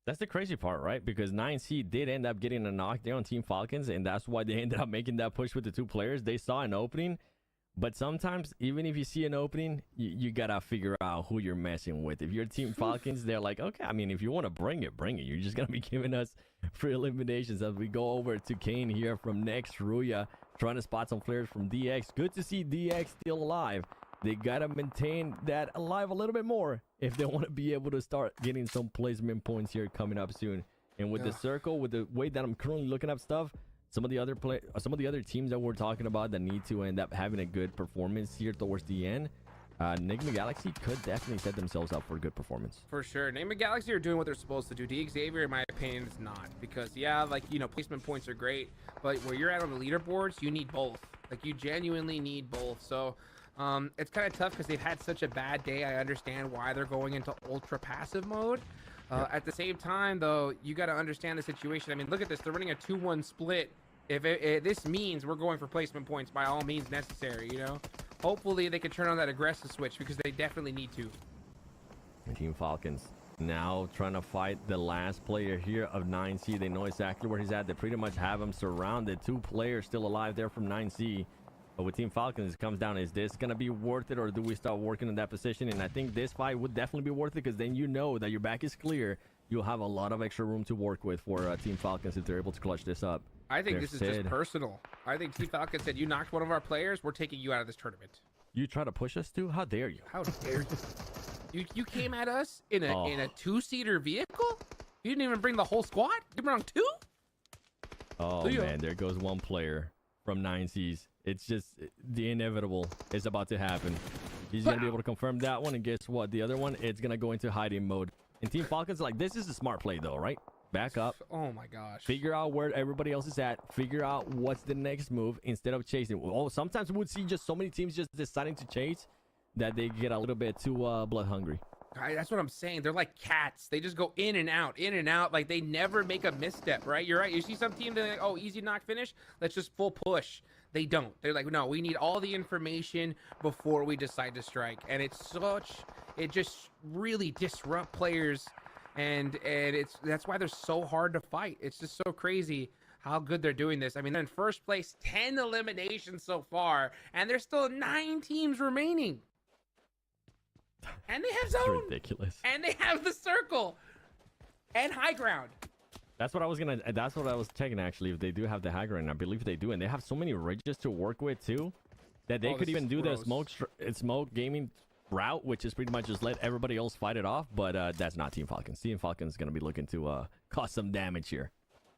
That's the crazy part, right? Because 9C did end up getting a knockdown on Team Falcons, and that's why they ended up making that push with the 2 players. They saw an opening. But sometimes, even if you see an opening, you gotta figure out who you're messing with. If you're Team Falcons, they're like, okay, I mean, if you want to bring it, bring it. You're just gonna be giving us free eliminations. As we go over to Kane here from Next Ruya, trying to spot some players from DX. Good to see DX still alive. They gotta maintain that alive a little bit more if they want to be able to start getting some placement points here coming up soon. And with the circle, with the way that I'm currently looking up stuff, some of the other teams that we're talking about that need to end up having a good performance here towards the end, Enigma Galaxy could definitely set themselves up for a good performance. For sure. Enigma Galaxy are doing what they're supposed to do. DXavier, in my opinion, is not. Because, yeah, like, you know, placement points are great, but where you're at on the leaderboards, you need both. Like, you genuinely need both. So, it's kind of tough because they've had such a bad day. I understand why they're going into ultra passive mode. At the same time, though, you got to understand the situation. I mean, look at this. They're running a 2-1 split. If this means we're going for placement points by all means necessary, you know? Hopefully they can turn on that aggressive switch, because they definitely need to. Team Falcons now trying to fight the last player here of 9C. They know exactly where he's at. They pretty much have him surrounded. 2 players still alive there from 9C. But with Team Falcons, it comes down, is this going to be worth it, or do we start working in that position? And I think this fight would definitely be worth it, because then you know that your back is clear. You'll have a lot of extra room to work with for Team Falcons if they're able to clutch this up. I think this is just personal. I think Team Falcons said, you knocked one of our players, we're taking you out of this tournament. You try to push us too? How dare you? How dare you? You came at us in a 2-seater vehicle? You didn't even bring the whole squad? You brought 2? Oh, man, there goes one player from 9Cs. It's just the inevitable is about to happen. He's going to be able to confirm that one, and guess what? The other one, it's going to go into hiding mode. And Team Falcons, like, this is a smart play, though, right? Back up. Oh my gosh. Figure out where everybody else is at. Figure out what's the next move instead of chasing. Oh, sometimes we would see just so many teams just deciding to chase that they get a little bit too blood hungry. That's what I'm saying. They're like cats. They just go in and out, in and out. Like, they never make a misstep, right? You're right. You see some team, they're like, oh, easy knock finish. Let's just full push. They don't. They're like, no, we need all the information before we decide to strike. And it just really disrupt players, and that's why they're so hard to fight. It's just so crazy how good they're doing this. I mean, they're in first place, 10 eliminations so far, and there's still 9 teams remaining. And they have zone. It's ridiculous. And they have the circle and high ground. That's what I was checking actually, if they do have the high ground. I believe they do, and they have so many ridges to work with too, that they could even do the smoke gaming route, which is pretty much just let everybody else fight it off. But that's not Team Falcons. Team Falcons is going to be looking to cause some damage here.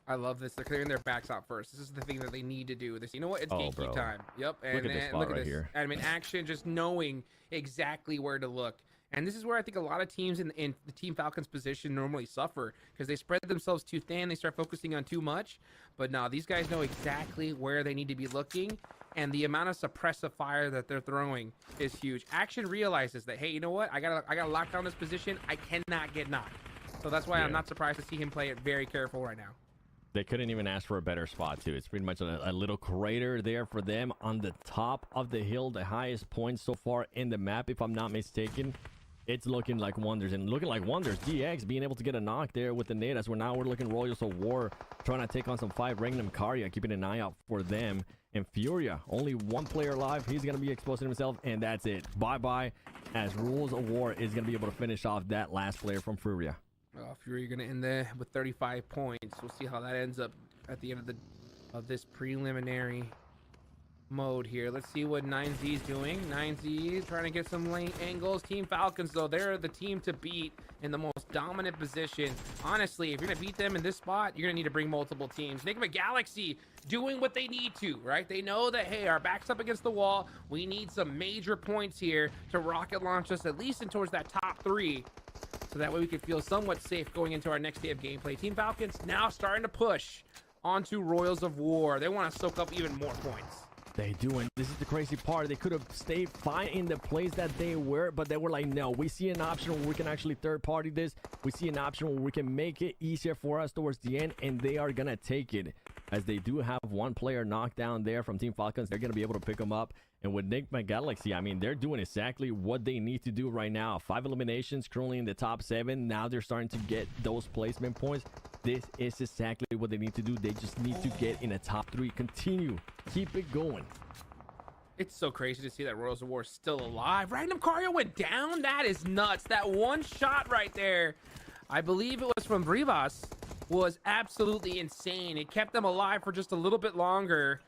I love this. They're clearing their backs out first. This is the thing that they need to do. You know what? It's gatekeep time. Yep. And look at this spot right here. I mean, action, just knowing exactly where to look. And this is where I think a lot of teams in the Team Falcons position normally suffer, because they spread themselves too thin. They start focusing on too much. But no, these guys know exactly where they need to be looking. And the amount of suppressive fire that they're throwing is huge. Action realizes that, hey, you know what? I gotta lock down this position. I cannot get knocked. So that's why I'm not surprised to see him play it very careful right now. They couldn't even ask for a better spot too. It's pretty much a little crater there for them on the top of the hill, the highest point so far in the map, if I'm not mistaken. It's looking like wonders, and looking like wonders. DX being able to get a knock there with the nade, as we're looking Royals of War trying to take on some 5 Regnum Karya, keeping an eye out for them. And Furia, only 1 player alive. He's going to be exposing himself, and that's it. Bye-bye, as Rules of War is going to be able to finish off that last player from Furia. Fury going to end there with 35 points. We'll see how that ends up at the end of this preliminary mode here. Let's see what 9Z's doing. 9Z trying to get some lane angles. Team Falcons, though, they're the team to beat in the most dominant position. Honestly, if you're going to beat them in this spot, you're going to need to bring multiple teams. Enigma Galaxy doing what they need to, right? They know that, hey, our back's up against the wall. We need some major points here to rocket launch us at least in towards that top 3. So that way we can feel somewhat safe going into our next day of gameplay. Team Falcons now starting to push onto Royals of War. They want to soak up even more points. They do, and this is the crazy part. They could have stayed fine in the place that they were, but they were like, no, we see an option where we can actually third-party this. We see an option where we can make it easier for us towards the end, and they are going to take it. As they do have 1 player knocked down there from Team Falcons, they're going to be able to pick them up. And with Enigma Galaxy, I mean, they're doing exactly what they need to do right now. 5 eliminations, currently in the top 7. Now they're starting to get those placement points. This is exactly what they need to do. They just need to get in the top 3. Continue. Keep it going. It's so crazy to see that Royals of War is still alive. Random Karya went down. That is nuts. That one shot right there, I believe it was from Rivas, was absolutely insane. It kept them alive for just a little bit longer.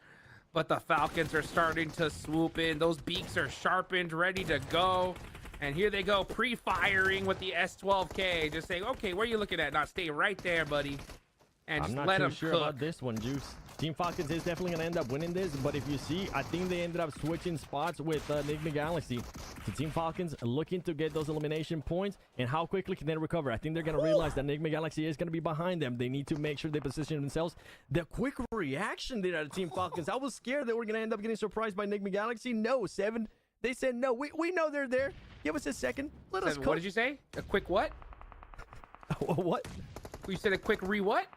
But the Falcons are starting to swoop in. Those beaks are sharpened, ready to go. And here they go, pre-firing with the S12K. Just saying, okay, where are you looking at? Now stay right there, buddy. And just let them cook. I'm not too sure about this one, Juice. Team Falcons is definitely going to end up winning this. But if you see, I think they ended up switching spots with Enigma Galaxy. So Team Falcons looking to get those elimination points. And how quickly can they recover? I think they're going to realize that Enigma Galaxy is going to be behind them. They need to make sure they position themselves. The quick reaction there at Team Falcons. I was scared that we're going to end up getting surprised by Enigma Galaxy. No, 7. They said, no, we know they're there. Give us a second. Let us cook. What did you say? A quick what? What? You said a quick what?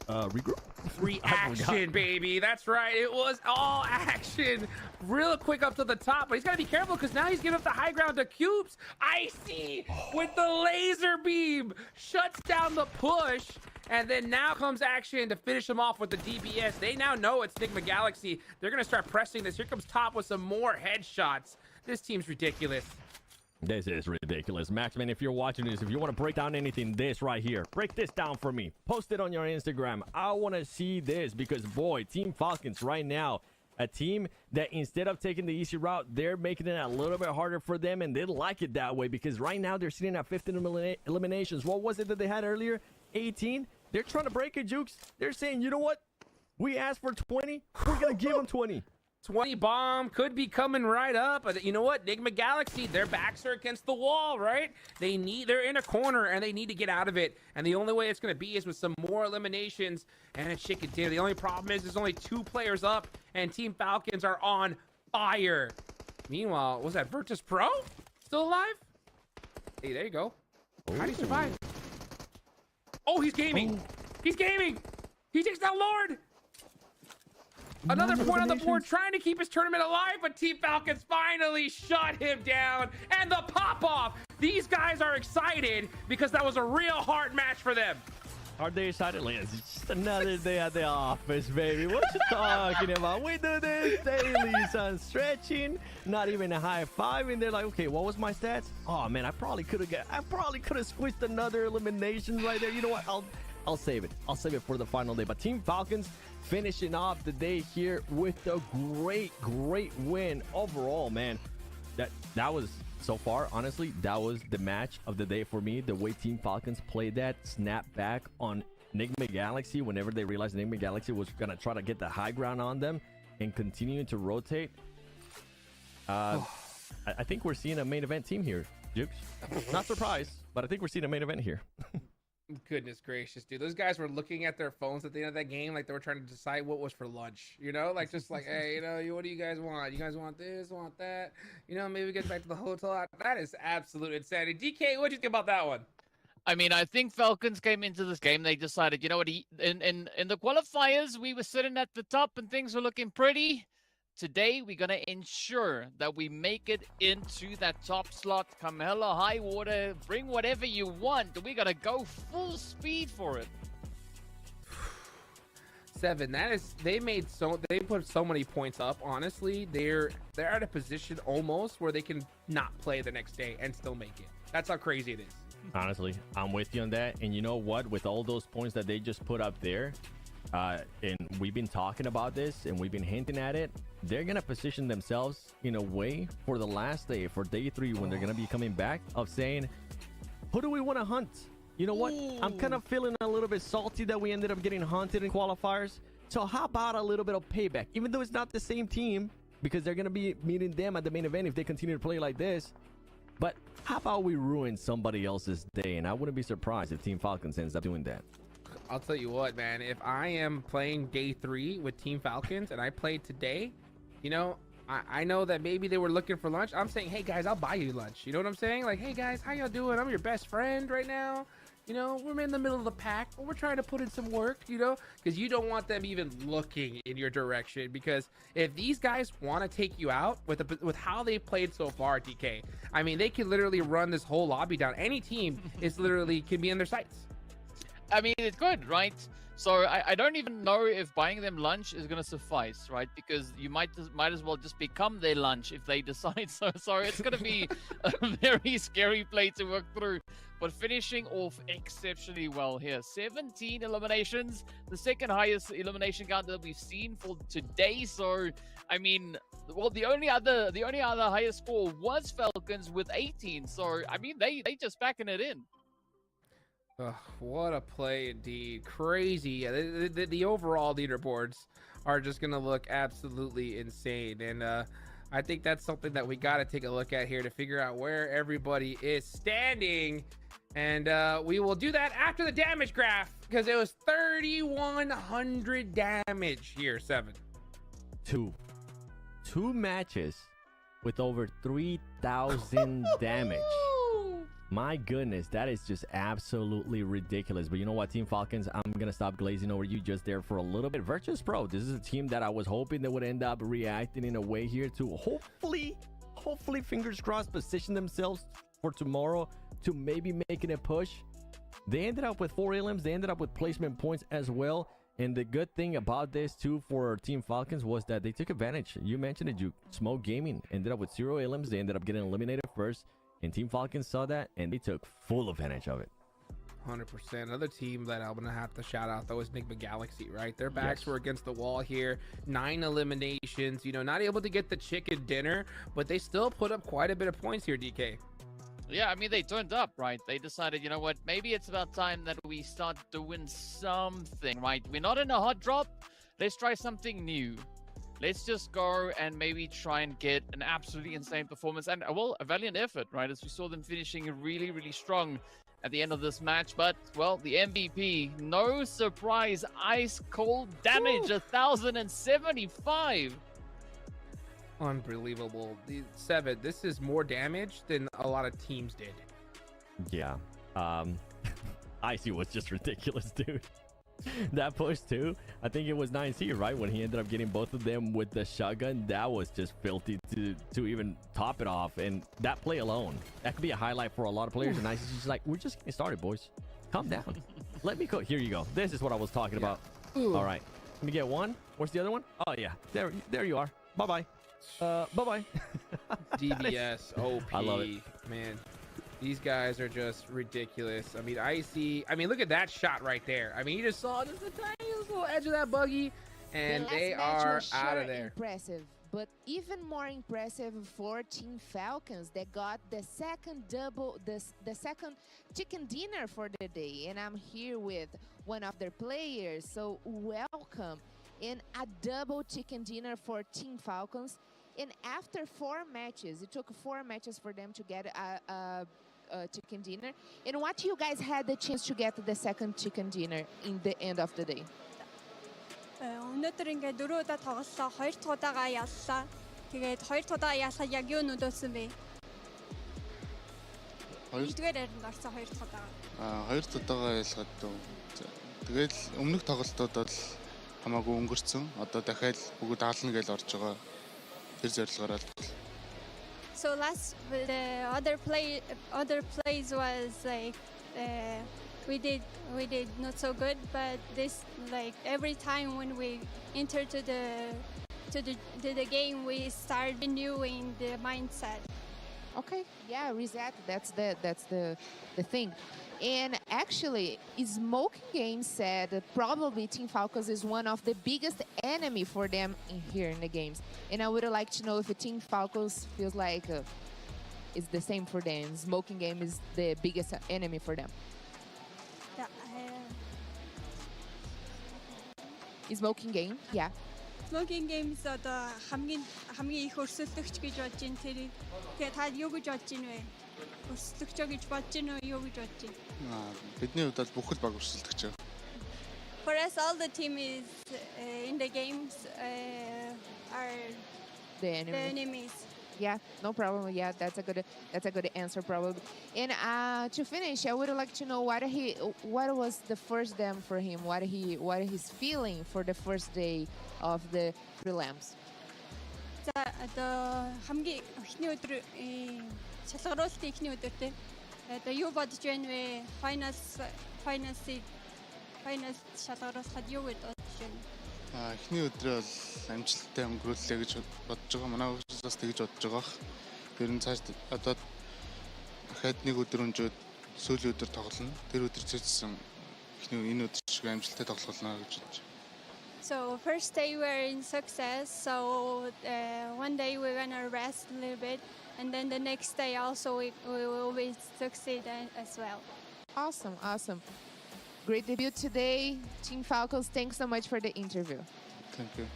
Regroup. Reaction, baby. That's right. It was all action. Real quick up to the top, but he's got to be careful because now he's giving up the high ground to Cubes. Icy with the laser beam shuts down the push. And then now comes action to finish him off with the DBS. They now know it's Enigma Galaxy. They're going to start pressing this. Here comes Top with some more headshots. This team's ridiculous. This is ridiculous. Maxman, if you're watching this, if you want to break down anything, this right here, break this down for me. Post it on your Instagram. I want to see this because, boy, Team Falcons right now, a team that instead of taking the easy route, they're making it a little bit harder for them, and they like it that way because right now they're sitting at 15 eliminations. What was it that they had earlier? 18? They're trying to break it, Jukes. They're saying, you know what? We asked for 20. We're going to give them 20. 20 bomb could be coming right up. But you know what? Enigma Galaxy, their backs are against the wall, right? They're in a corner and they need to get out of it. And the only way it's going to be is with some more eliminations and a chicken dinner. The only problem is there's only 2 players up and Team Falcons are on fire. Meanwhile, was that Virtus Pro still alive? Hey, there you go. How do you survive? Oh, he's gaming. He's gaming. He takes down Lord. Another point on the board, trying to keep his tournament alive, but Team Falcons finally shut him down. And the pop-off. These guys are excited because that was a real hard match for them. Are they excited? It's just another day at the office, baby. What you talking about? We do this daily, son. Stretching, not even a high five, and they're like, okay, what was my stats? Oh man, I probably could have squished another elimination right there. You know what? I'll save it. I'll save it for the final day. But Team Falcons finishing off the day here with a great win overall, man. That was, so far, honestly, that was the match of the day for me. The way Team Falcons played that, snap back on Enigma Galaxy whenever they realized Enigma Galaxy was gonna try to get the high ground on them and continuing to rotate. I think we're seeing a main event team here, Jukes. Not surprised, but I think we're seeing a main event here. Goodness gracious, dude. Those guys were looking at their phones at the end of that game like they were trying to decide what was for lunch, you know? Like, just like, hey, you know, what do you guys want? You guys want this, want that? You know, maybe get back to the hotel. That is absolute insanity. DK, what'd you think about that one? I mean, I think Falcons came into this game, they decided, you know what, in the qualifiers, we were sitting at the top and things were looking pretty. Today, we're going to ensure that we make it into that top slot, come hella high water, bring whatever you want. We're going to go full speed for it. 7, they put so many points up. Honestly, they're at a position almost where they can not play the next day and still make it. That's how crazy it is. Honestly, I'm with you on that. And you know what? With all those points that they just put up there, and we've been talking about this and we've been hinting at it, they're gonna position themselves in a way for the last day, for day 3, when they're gonna be coming back, of saying, who do we want to hunt? You know what? I'm kind of feeling a little bit salty that we ended up getting hunted in qualifiers. So how about a little bit of payback? Even though it's not the same team, because they're gonna be meeting them at the main event if they continue to play like this. But how about we ruin somebody else's day? And I wouldn't be surprised if Team Falcons ends up doing that. I'll tell you what, man, if I am playing day 3 with Team Falcons and I played today, you know, I know that maybe they were looking for lunch. I'm saying, hey guys, I'll buy you lunch. You know what I'm saying? Like, hey guys, how y'all doing? I'm your best friend right now. You know, we're in the middle of the pack, but we're trying to put in some work, you know, because you don't want them even looking in your direction. Because if these guys want to take you out with how they played so far, DK, I mean, they can literally run this whole lobby down. Any team is literally can be in their sights. I mean, it's good, right? So I don't even know if buying them lunch is going to suffice, right? Because you might as well just become their lunch if they decide so. So it's going to be a very scary play to work through. But finishing off exceptionally well here. 17 eliminations, the second highest elimination count that we've seen for today. So, I mean, well, the only other highest score was Falcons with 18. So, I mean, they just packing it in. What a play indeed. Crazy. Yeah, the overall leaderboards are just going to look absolutely insane. And I think that's something that we got to take a look at here to figure out where everybody is standing. And we will do that after the damage graph, because it was 3,100 damage here, 7. Two matches with over 3,000 damage. My goodness, that is just absolutely ridiculous. But you know what, Team Falcons, I'm going to stop glazing over you just there for a little bit. Virtus Pro, this is a team that I was hoping they would end up reacting in a way here to hopefully, fingers crossed, position themselves for tomorrow to maybe making a push. They ended up with 4 elims. They ended up with placement points as well. And the good thing about this too for Team Falcons was that they took advantage. You mentioned it, Smoke Gaming ended up with 0 elims. They ended up getting eliminated first. And Team Falcons saw that, and they took full advantage of it. 100%. Another team that I'm going to have to shout out, though, is Enigma Galaxy, right? Their backs were against the wall here. 9 eliminations, you know, not able to get the chicken dinner, but they still put up quite a bit of points here, DK. Yeah, I mean, they turned up, right? They decided, you know what, maybe it's about time that we start doing something, right? We're not in a hot drop. Let's try something new. Let's just go and maybe try and get an absolutely insane performance and, well, a valiant effort, right? As we saw them finishing really, really strong at the end of this match. But, well, the MVP, no surprise, ice cold damage, 1,075. Unbelievable. 7, this is more damage than a lot of teams did. Yeah. Icy was just ridiculous, dude. That push too. I think it was 9C, right? When he ended up getting both of them with the shotgun, that was just filthy to even top it off. And that play alone, that could be a highlight for a lot of players. And Ice is just like, we're just getting started, boys. Calm down. Let me go. Here you go. This is what I was talking about. All right. Let me get one. Where's the other one? Oh yeah, there you are. Bye bye. DBS OP. I love it, man. These guys are just ridiculous. I mean, Icy. I mean, look at that shot right there. I mean, you just saw just the tiniest little edge of that buggy, and they are out of there. Impressive, but even more impressive for Team Falcons that got the second the second chicken dinner for the day. And I'm here with one of their players. So welcome in a double chicken dinner for Team Falcons. And after 4 matches, it took 4 matches for them to get a chicken dinner. And what you guys had the chance to get the second chicken dinner in the end of the day? өнөөдөр ингээд 4 удаа тоглолоо. 2 дахь удаага яллаа. Тэгээд 2 дахь удаа ялахад яг юу нөлөөсөн бэ? 2-р харинд орсон 2 дахь удаага. 2 дахь удаага ялгаад тэгээд өмнөх тоглолтуудад л хамаагүй өнгөрцөн. Одоо дахиад бүгд даална гэж орж байгаа. Тэр зорилгоор л. So the other plays was like we did not so good, but this like every time when we enter to the game we start renewing the mindset. Okay, yeah, reset. That's the thing. And actually, Smoke Game said that probably Team Falcons is one of the biggest enemy for them here in the games. And I would like to know if Team Falcons feels like it's the same for them. Smoking Game is the biggest enemy for them. Smoking Game, yeah. Smoking Games одоо хамгийн их өрсөлдөгч гэж бодож байна. Тэгээд та юу гэж бодож байна вэ? Өрсөлдөгч гэж бодож байна уу? Юу гэж бодож байна? Бидний хувьд бол бүх л баг өрсөлдөгч. For us, all the team is in the games are the enemies. Yeah, no problem. Yeah, that's a good answer probably. And to finish, I would like to know what was the first dam for him. What he's feeling for the first day of the prelims. За одоо хамгийн эхний өдөр шалгаруулалтын эхний өдөр те. Одоо юу бодож байна вэ? Finals шалгаруулахад юу гэж бодож байна? Эхний өдрөө бол амжилттай өнгөрүүллээ гэж бодож байгаа. Манай бас тэгж бодож байгаа. Ер нь цааш одоо дахиад нэг өдөр өнжөөд сүүлийн өдөр тоглоно. Тэр өдөр цэцсэн энэ өдөр шиг амжилттай тоглох болно гэж бодож байна. So first day we're in success. So one day we're gonna rest a little bit, and then the next day also we will succeed as well. Awesome. Great debut today, Team Falcons. Thanks so much for the interview. Thank you.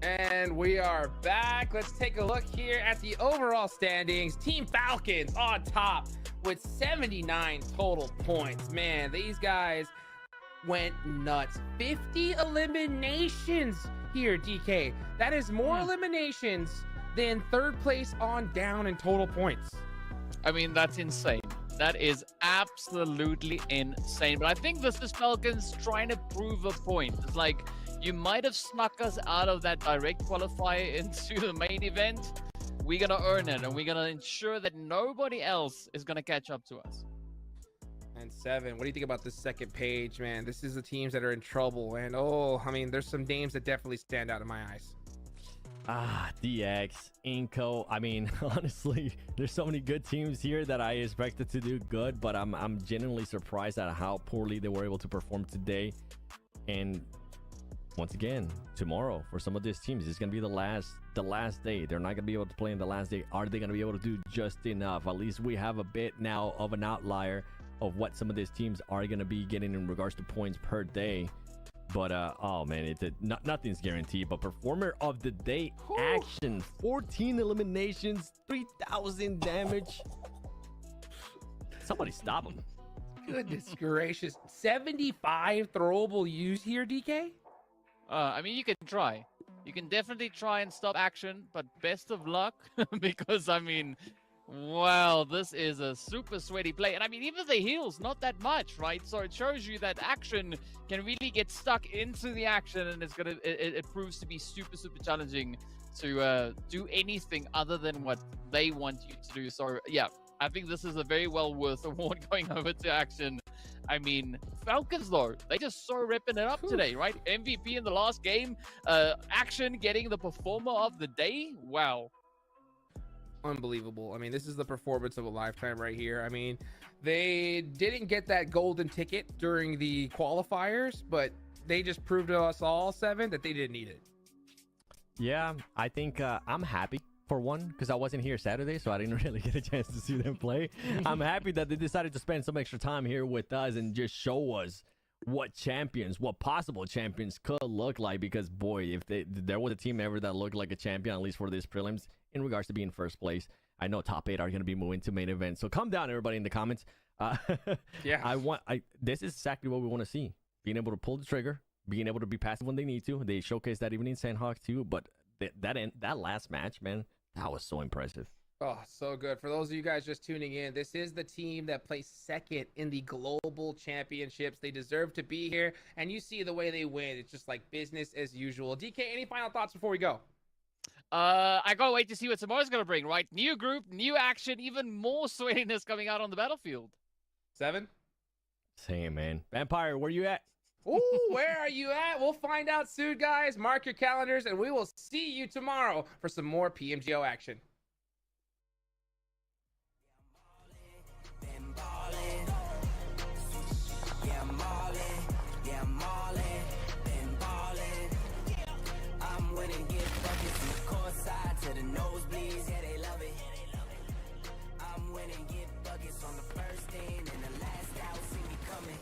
And we are back. Let's take a look here at the overall standings. Team Falcons on top with 79 total points. Man, these guys went nuts. 50 eliminations here, DK. That is more eliminations than third place on down in total points. I mean, that's insane. That is absolutely insane. But I think this is Falcons trying to prove a point. It's like, you might have snuck us out of that direct qualifier into the main event. We're going to earn it, and we're going to ensure that nobody else is going to catch up to us. And 7, what do you think about this second page, man? This is the teams that are in trouble. And, I mean, there's some names that definitely stand out in my eyes. DX, Inco. I mean, honestly, there's so many good teams here that I expected to do good, but I'm genuinely surprised at how poorly they were able to perform today. And once again, tomorrow for some of these teams, it's gonna be the last day. They're not gonna be able to play in the last day. Are they gonna be able to do just enough? At least we have a bit now of an outlier of what some of these teams are gonna be getting in regards to points per day. But oh man, nothing's guaranteed. But performer of the day action, 14 eliminations, 3,000 damage. Somebody stop him. Goodness gracious, 75 throwable use here, DK. I mean, you can try. You can definitely try and stop action, but best of luck because I mean, Wow, this is a super sweaty play. And I mean, even the heals, not that much, right? So it shows you that Action can really get stuck into the action, and it proves to be super, super challenging to do anything other than what they want you to do. So yeah, I think this is a very well worth award going over to Action. I mean, Falcons though, they just so ripping it up today, right? MVP in the last game, Action getting the performer of the day. Wow. Unbelievable. I mean, this is the performance of a lifetime right here. I mean, they didn't get that golden ticket during the qualifiers, but they just proved to us all, Seven, that they didn't need it. Yeah, I think I'm happy for one, because I wasn't here Saturday, so I didn't really get a chance to see them play. I'm happy that they decided to spend some extra time here with us and just show us what possible champions could look like, because boy, if there was a team ever that looked like a champion, at least for this prelims, in regards to being first place. I know top 8 are going to be moving to main event, so calm down everybody in the comments. Yeah, this is exactly what we want to see, being able to pull the trigger, being able to be passive when they need to. They showcased that even in Sandhawk too, but that last match, man, that was so impressive. Oh, so good. For those of you guys just tuning in, this is the team that placed second in the global championships. They deserve to be here, and you see the way they win. It's just like business as usual. DK, any final thoughts before we go? I can't wait to see what tomorrow's going to bring, right? New group, new action, even more sweatiness coming out on the battlefield. Seven? Same, man. Vampire, where you at? Ooh, where are you at? We'll find out soon, guys. Mark your calendars, and we will see you tomorrow for some more PMGO action. To the nosebleeds, yeah, they love it. I'm winning, get buckets on the first in, and the last out, see me coming.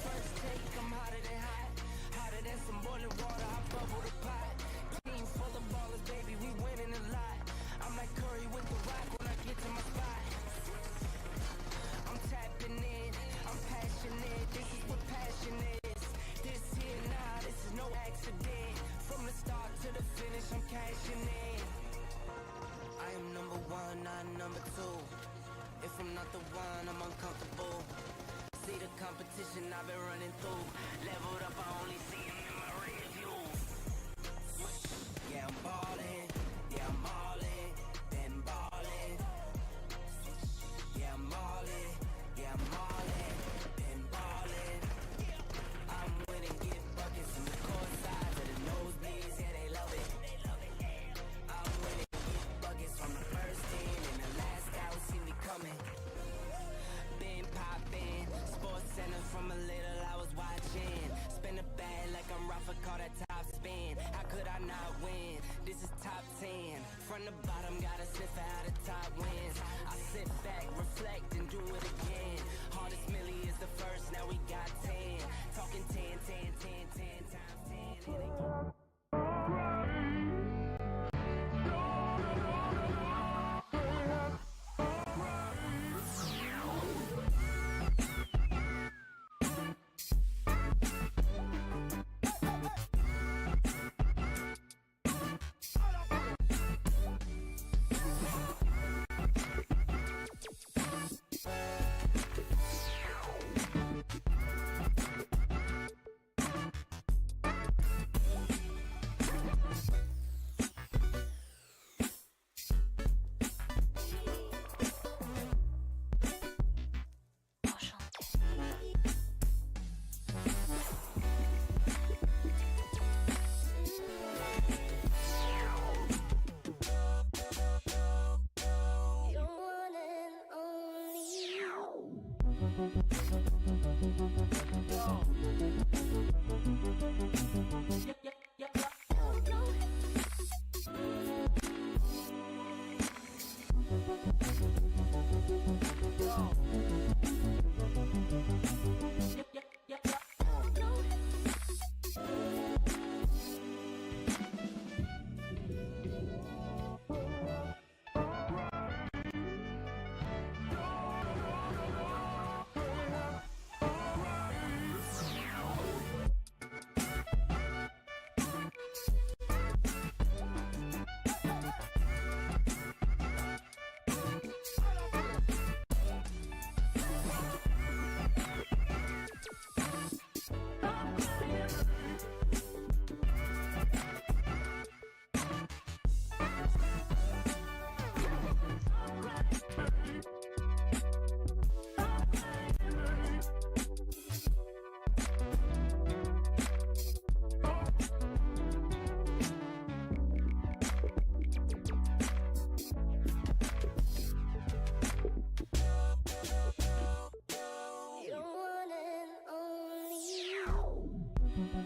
First take, I'm hotter than hot, hotter than some boiling water, I bubble the pot. Team full of ballers, baby, we winning a lot. I'm like Curry with the rock when I get to my spot. I'm tapping in, I'm passionate, this is what passion is. This here, nah, this is no accident. From the start to the finish, I'm cashing in. I am number one, not number two. If I'm not the one, I'm uncomfortable. See the competition I've been running through. Leveled up, I only see them in my rear view. Yeah, I'm ballin', yeah, I'm all in, been ballin'. Yeah, I'm all in, yeah, I'm all in, been ballin'. I'm winning, get buckets from the court side to the nosebleeds, yeah, they love it. I'm winning. From the first in and the last out, see me coming. Been poppin', Sports Center from a little I was watching. Spin a bag like I'm Rafa, call that top spin. How could I not win? This is top 10. From the bottom, gotta sniff out the top wins. I sit back, reflect, and do it again. Hardest Millie is the first, now we got 10. Talking 10 times 10.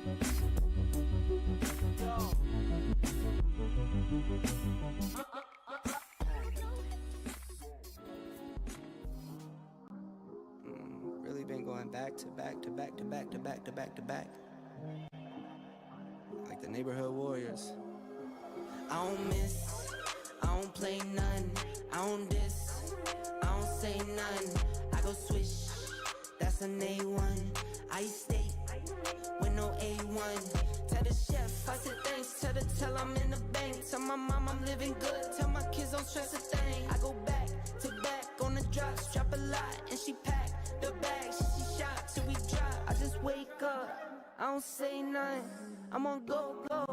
Really been going back to back to back to back to back to back to back. Like the neighborhood warriors. I don't miss, I don't play none, I don't diss, I don't say none. I go swish, that's an A1. I steak with no A1. Tell the chef, I said thanks, tell I'm in the bank. Tell my mom I'm living good, tell my kids don't stress a thing. I go back to back on the drops, drop a lot and she pack the bag, she shot till we drop. I just wake up, I don't say nothing, I'm on go, I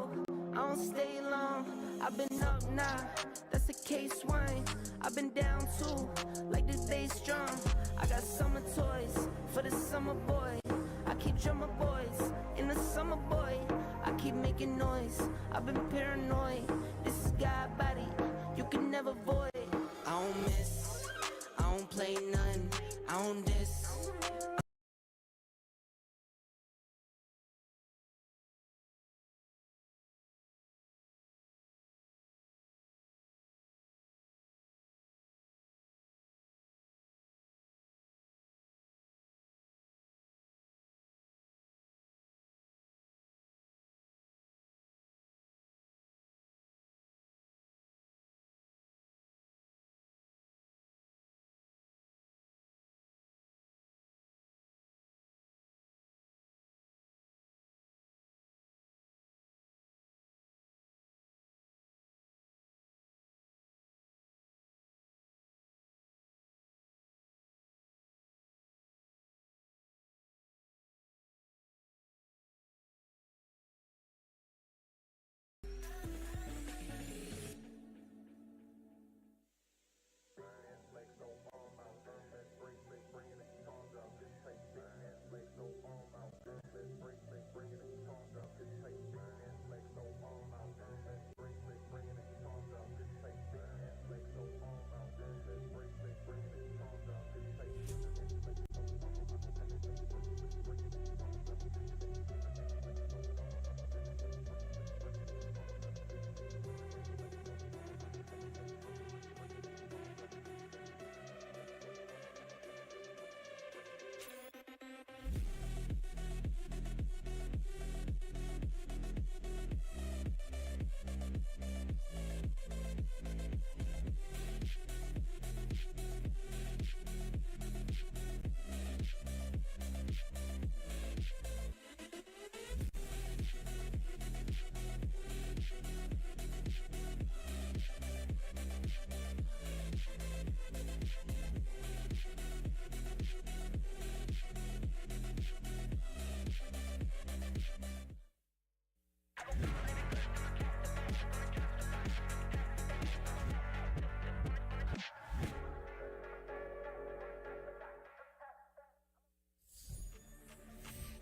don't stay long, I've been up now, that's a case one. I've been down too, like this day strong. I got summer toys for the summer boy. I keep drummer boys in the summer boy. I keep making noise, I've been paranoid. This is God body, you can never void. I don't miss, I don't play none, I don't diss.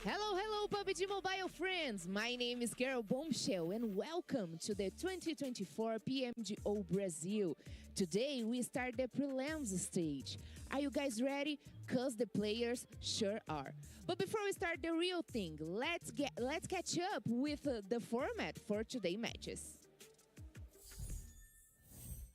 Hello, PUBG Mobile friends. My name is Carol Bombshell and welcome to the 2024 PMGO Brazil. Today we start the prelims stage. Are you guys ready? Cause the players sure are. But before we start the real thing, let's catch up with the format for today's matches.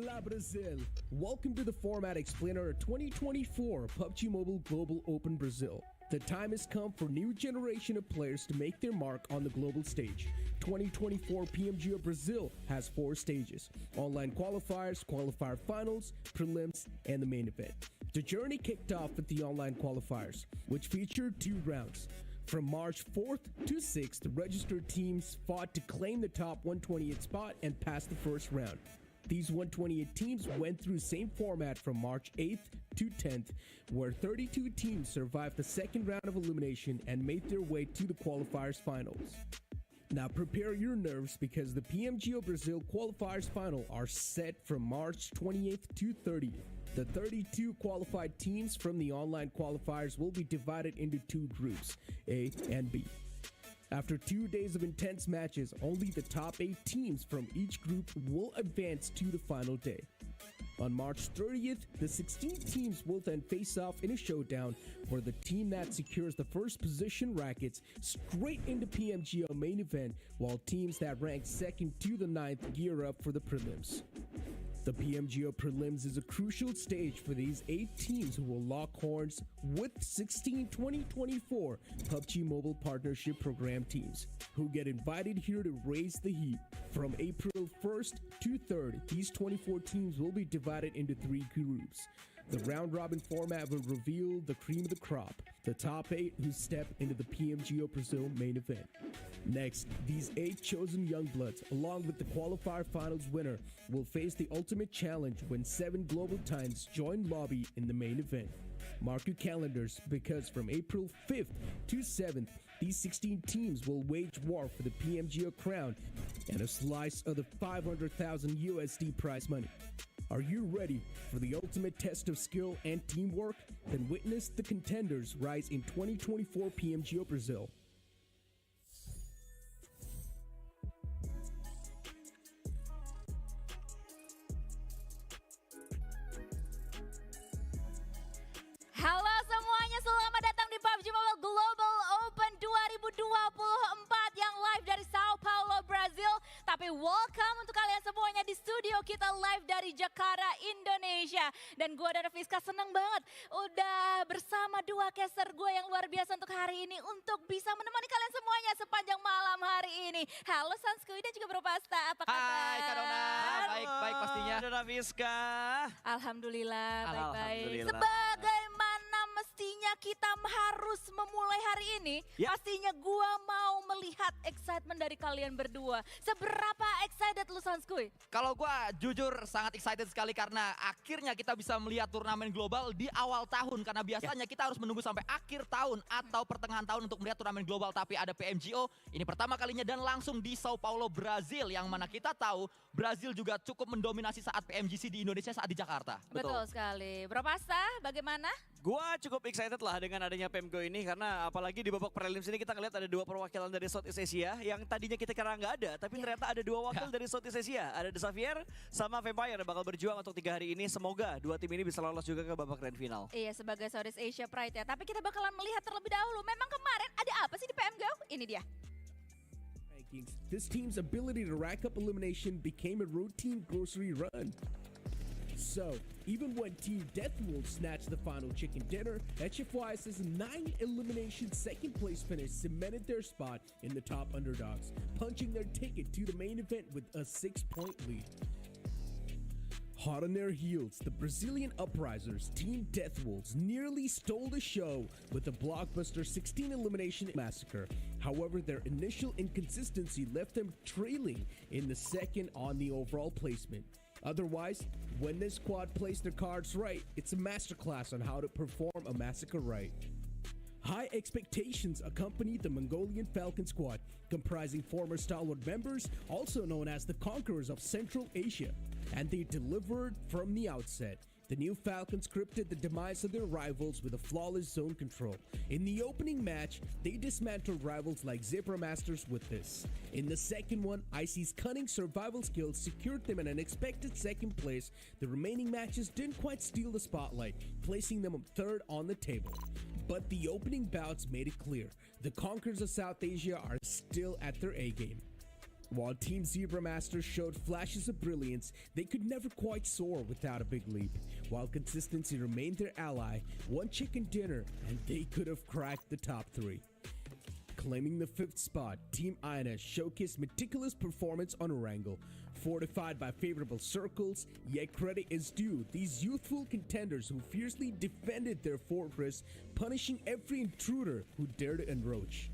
Olá Brazil! Welcome to the Format Explainer 2024 PUBG Mobile Global Open Brazil. The time has come for new generation of players to make their mark on the global stage. 2024 PMGO Brazil has 4 stages: online qualifiers, qualifier finals, prelims, and the main event. The journey kicked off with the online qualifiers, which featured 2 rounds. From March 4th to 6th, registered teams fought to claim the top 128 spot and pass the first round. These 128 teams went through same format from March 8th to 10th, where 32 teams survived the second round of elimination and made their way to the qualifiers finals. Now prepare your nerves because the PMGO Brazil qualifiers final are set from March 28th to 30th. The 32 qualified teams from the online qualifiers will be divided into 2 groups, A and B. After 2 days of intense matches, only the top 8 teams from each group will advance to the final day. On March 30th, the 16 teams will then face off in a showdown for the team that secures the first position rackets straight into PMGO main event, while teams that rank 2nd to the 9th gear up for the prelims. The PMGO prelims is a crucial stage for these 8 teams who will lock horns with 16 2024 PUBG Mobile Partnership Program teams, who get invited here to raise the heat. From April 1st to 3rd, these 24 teams will be divided into 3 groups. The round-robin format will reveal the cream of the crop, the top 8 who step into the PMGO Brazil main event. Next, these 8 chosen youngbloods, along with the qualifier finals winner, will face the ultimate challenge when 7 global times join lobby in the main event. Mark your calendars, because from April 5th to 7th, these 16 teams will wage war for the PMGO crown and a slice of the 500,000 USD prize money. Are you ready for the ultimate test of skill and teamwork? Then witness the contenders rise in 2024 PMGO Brazil. Halo semuanya, selamat datang di PUBG Mobile Global Open 2024 yang live dari Sao Paulo, Brazil. Tapi welcome untuk kalian semuanya di studio kita live dari Jakarta, Indonesia. Dan gue dan Fiska seneng banget udah bersama dua caster gue yang luar biasa untuk hari ini, untuk bisa menemani kalian semuanya sepanjang malam hari ini. Halo Sanskui dan juga Bro Pasta, apa kabar? Hai Kak Dona, baik pastinya. Dona Fiska. Alhamdulillah, baik-baik. Alhamdulillah. Sebagaimana mestinya kita harus memulai hari ini, pastinya gua mau melihat excitement dari kalian berdua. Seberapa excited lu Sanskui? Kalau gua jujur sangat excited sekali karena akhirnya kita bisa melihat turnamen global di awal tahun. Karena biasanya kita harus menunggu sampai akhir tahun atau pertengahan tahun untuk melihat turnamen global. Tapi ada PMGO, ini pertama kalinya dan langsung di Sao Paulo, Brazil. Yang mana kita tahu Brazil juga cukup mendominasi saat PMGC di Indonesia saat di Jakarta. Betul sekali. Bro Pasta, bagaimana? Gua cukup excited lah dengan adanya PMGO ini karena apalagi di babak prelims ini kita ngeliat ada 2 perwakilan dari Southeast Asia yang tadinya kita kira nggak ada, tapi ternyata ada 2 wakil dari Southeast Asia, ada The Xavier sama Vampire yang bakal berjuang untuk 3 hari ini. Semoga 2 tim ini bisa lolos juga ke babak grand final. Iya, sebagai Southeast Asia Pride ya. Tapi kita bakalan melihat terlebih dahulu. Memang kemarin ada apa sih di PMGO? Ini dia. This team's ability to rack up elimination became a routine grocery run. So, even when Team Deathwolf snatched the final chicken dinner, HFYS's 9 elimination second place finish cemented their spot in the top underdogs, punching their ticket to the main event with a 6-point lead. Hot on their heels, the Brazilian uprisers, Team Deathwolves, nearly stole the show with a blockbuster 16 elimination massacre. However, their initial inconsistency left them trailing in the second on the overall placement. Otherwise, when this squad plays their cards right, it's a masterclass on how to perform a massacre right. High expectations accompany the Mongolian Falcon squad, comprising former Stalwart members, also known as the Conquerors of Central Asia, and they delivered from the outset. The new Falcons scripted the demise of their rivals with a flawless zone control. In the opening match, they dismantled rivals like Zebra Masters with this. In the second one, Icy's cunning survival skills secured them an unexpected second place. The remaining matches didn't quite steal the spotlight, placing them 3rd on the table. But the opening bouts made it clear, the Conquerors of South Asia are still at their A-game. While Team Zebra Masters showed flashes of brilliance, they could never quite soar without a big leap. While consistency remained their ally, 1 chicken dinner and they could have cracked the top 3. Claiming the 5th spot, Team INS showcased meticulous performance on Orangle. Fortified by favorable circles, yet credit is due these youthful contenders who fiercely defended their fortress, punishing every intruder who dared to encroach.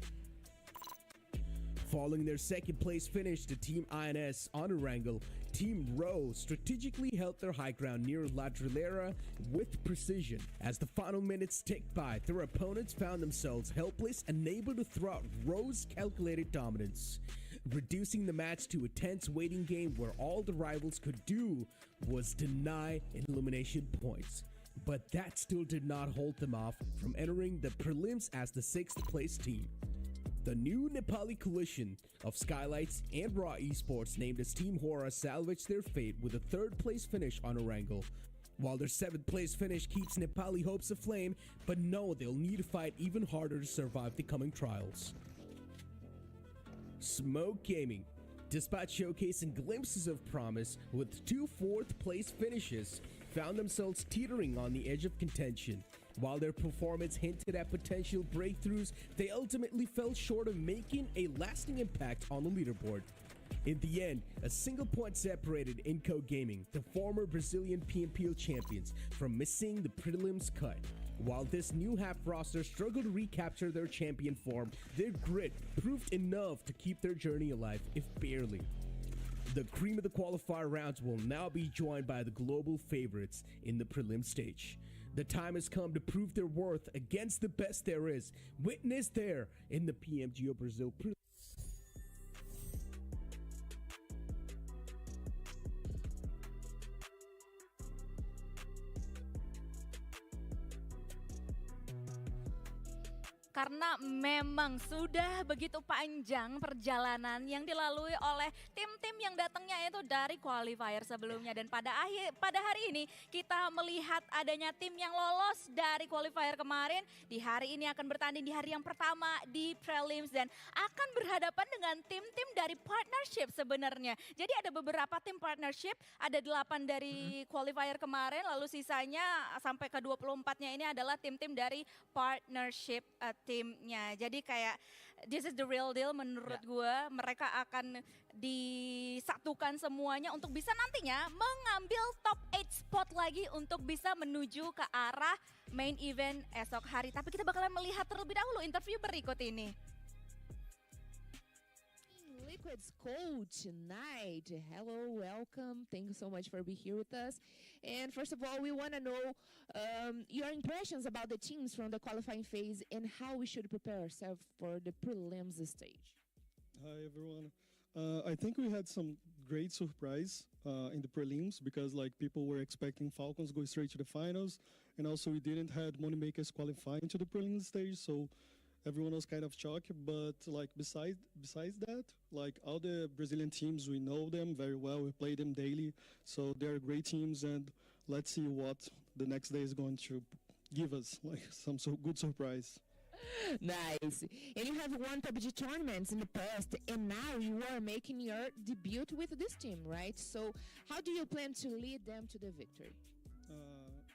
Following their second place finish to Team INS on Orangle, Team Row strategically held their high ground near La Trilera with precision. As the final minutes ticked by, their opponents found themselves helpless, unable to thwart Row's calculated dominance, reducing the match to a tense waiting game where all the rivals could do was deny elimination points. But that still did not hold them off from entering the prelims as the 6th place team. The new Nepali coalition of Skylights and Raw Esports named as Team Hora salvaged their fate with a 3rd place finish on Erangel. While their 7th place finish keeps Nepali hopes aflame, but know they'll need to fight even harder to survive the coming trials. Smoke Gaming, despite showcasing glimpses of promise with 2 4th place finishes, found themselves teetering on the edge of contention. While their performance hinted at potential breakthroughs, they ultimately fell short of making a lasting impact on the leaderboard. In the end, a single point separated Inco Gaming, the former Brazilian PMGO champions, from missing the prelims cut. While this new half roster struggled to recapture their champion form, their grit proved enough to keep their journey alive, if barely. The cream of the qualifier rounds will now be joined by the global favorites in the prelim stage. The time has come to prove their worth against the best there is. Witness there in the PMGO Brazil Karena memang sudah begitu panjang perjalanan yang dilalui oleh tim-tim yang datangnya itu dari qualifier sebelumnya. Dan pada hari ini kita melihat adanya tim yang lolos dari qualifier kemarin. Di hari ini akan bertanding di hari yang pertama di prelims dan akan berhadapan dengan tim-tim dari partnership sebenarnya. Jadi ada beberapa tim partnership, ada 8 dari qualifier kemarin, lalu sisanya sampai ke 24-nya ini adalah tim-tim dari partnership timnya. Jadi kayak this is the real deal menurut gue. Mereka akan disatukan semuanya untuk bisa nantinya mengambil top 8 spot lagi untuk bisa menuju ke arah main event esok hari. Tapi kita bakalan melihat terlebih dahulu interview berikut ini. Liquid's coach tonight. Hello, welcome. Thank you so much for being here with us. And first of all, we want to know your impressions about the teams from the qualifying phase and how we should prepare ourselves for the prelims stage. Hi everyone. I think we had some great surprise in the prelims because like people were expecting Falcons go straight to the finals, and also we didn't have Moneymakers qualifying to the prelims stage, so everyone was kind of shocked. But like besides that, like all the Brazilian teams, we know them very well. We play them daily, so they're great teams. And let's see what the next day is going to give us, like some good surprise. Nice. And you have won PUBG tournaments in the past, and now you are making your debut with this team, right? So how do you plan to lead them to the victory?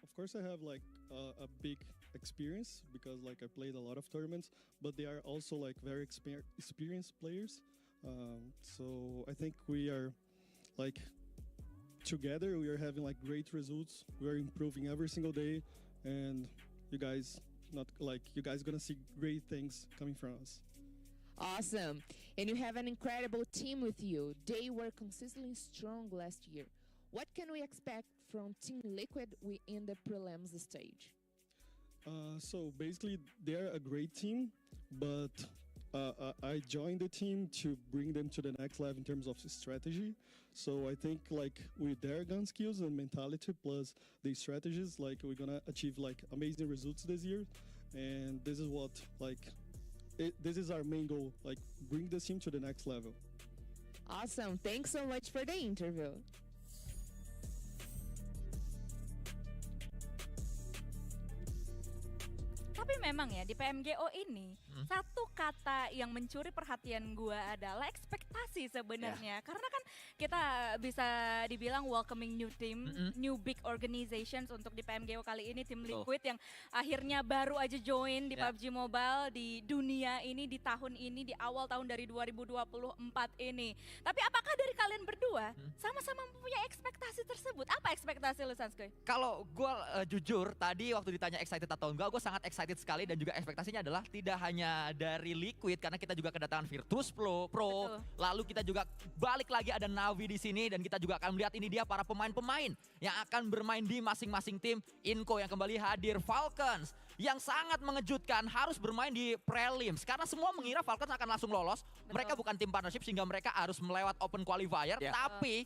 Of course, I have like a big experience because like I played a lot of tournaments, but they are also like very experienced players. So I think we are like together, we are having like great results. We are improving every single day, and you guys gonna see great things coming from us. Awesome. And you have an incredible team with you. They were consistently strong last year. What can we expect from Team Liquid in the prelims stage? So basically, they're a great team, but I joined the team to bring them to the next level in terms of strategy. So I think like with their gun skills and mentality plus the strategies, like we're gonna achieve like amazing results this year. And this is what this is our main goal, like bring the team to the next level. Awesome. Thanks so much for the interview. Tapi memang ya di PMGO ini satu kata yang mencuri perhatian gue adalah ekspektasi sebenarnya. Karena kan kita bisa dibilang welcoming new team, new big organizations untuk di PMGO kali ini, tim Liquid yang akhirnya baru aja join di PUBG Mobile di dunia ini di tahun ini, di awal tahun dari 2024 ini. Tapi apakah dari kalian berdua sama-sama mempunyai ekspektasi tersebut? Apa ekspektasi lu, Sanskoy? Kalau gue jujur tadi waktu ditanya excited atau enggak, gue sangat excited sekali, dan juga ekspektasinya adalah tidak hanya dari Liquid karena kita juga kedatangan Virtus Pro, lalu kita juga balik lagi ada Navi di sini, dan kita juga akan melihat ini dia para pemain-pemain yang akan bermain di masing-masing tim. Inco yang kembali hadir, Falcons yang sangat mengejutkan harus bermain di prelims karena semua mengira Falcons akan langsung lolos. Mereka bukan tim partnership sehingga mereka harus melewat open qualifier, tapi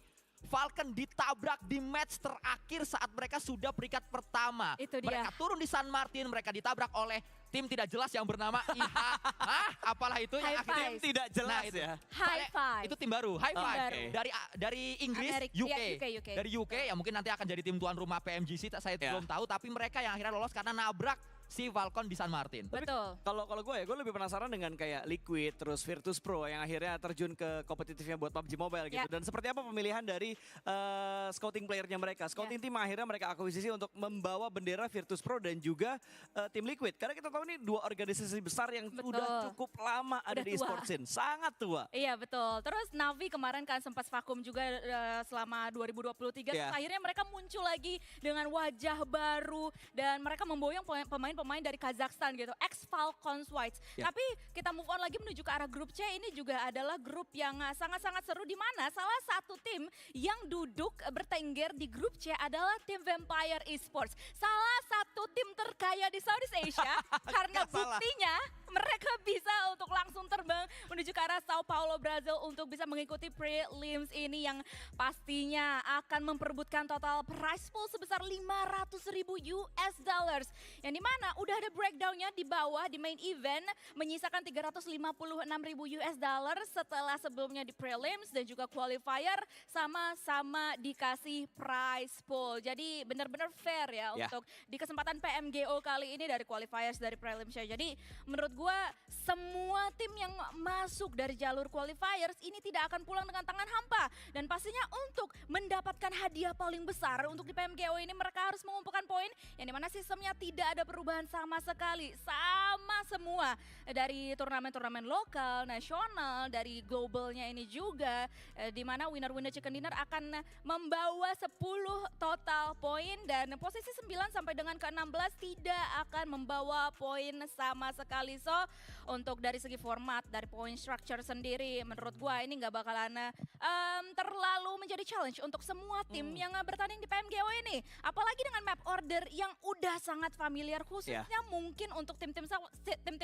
Falcon ditabrak di match terakhir saat mereka sudah peringkat pertama. Itu dia. Mereka turun di San Martin, mereka ditabrak oleh tim tidak jelas yang bernama IH. Apalah itu yang akhirnya Five. tidak jelas ya. High five. Itu tim baru, High Tim Five. baru. Dari Inggris, Amerika, UK. iya, UK. Dari UK ya mungkin nanti akan jadi tim tuan rumah PMGC, saya belum tahu. Tapi mereka yang akhirnya lolos karena nabrak si Falcon di San Martin. Betul. Kalau gue lebih penasaran dengan kayak Liquid terus Virtus Pro yang akhirnya terjun ke kompetitifnya buat PUBG Mobile gitu. Dan seperti apa pemilihan dari scouting playernya mereka? Scouting tim akhirnya mereka akuisisi untuk membawa bendera Virtus Pro dan juga tim Liquid. Karena kita tahu ini dua organisasi besar yang udah cukup lama ada di e-sport scene. Sangat tua. Iya betul. Terus Navi kemarin kan sempat vakum juga selama 2023. Terus akhirnya mereka muncul lagi dengan wajah baru dan mereka memboyong pemain dari Kazakhstan gitu, ex-Falcons Whites. Tapi kita move on lagi menuju ke arah grup C, ini juga adalah grup yang sangat-sangat seru di mana salah satu tim yang duduk bertengger di grup C adalah tim Vampire Esports. Salah satu tim terkaya di Southeast Asia karena buktinya mereka bisa untuk langsung terbang menuju ke arah Sao Paulo, Brazil untuk bisa mengikuti prelims ini yang pastinya akan memperebutkan total prize pool sebesar 500.000 US dollars. Yang dimana udah ada breakdownnya di bawah di main event menyisakan 356.000 US dollars setelah sebelumnya di prelims dan juga qualifier sama-sama dikasih prize pool. Jadi benar-benar fair ya untuk di kesempatan PMGO kali ini dari qualifiers dari prelimsnya. Jadi menurut gue semua tim yang masuk dari jalur qualifiers ini tidak akan pulang dengan tangan hampa. Dan pastinya untuk mendapatkan hadiah paling besar untuk di PMGO ini mereka harus mengumpulkan poin yang dimana sistemnya tidak ada perubahan sama sekali. Sama semua dari turnamen-turnamen lokal, nasional, dari globalnya ini juga. Dimana winner-winner chicken dinner akan membawa 10 total poin dan posisi 9 sampai dengan ke-16 tidak akan membawa poin sama sekali. So untuk dari segi format, dari point structure sendiri menurut gua ini nggak bakalan terlalu menjadi challenge untuk semua tim yang bertanding di PMGO ini. Apalagi dengan map order yang udah sangat familiar khususnya mungkin untuk tim-tim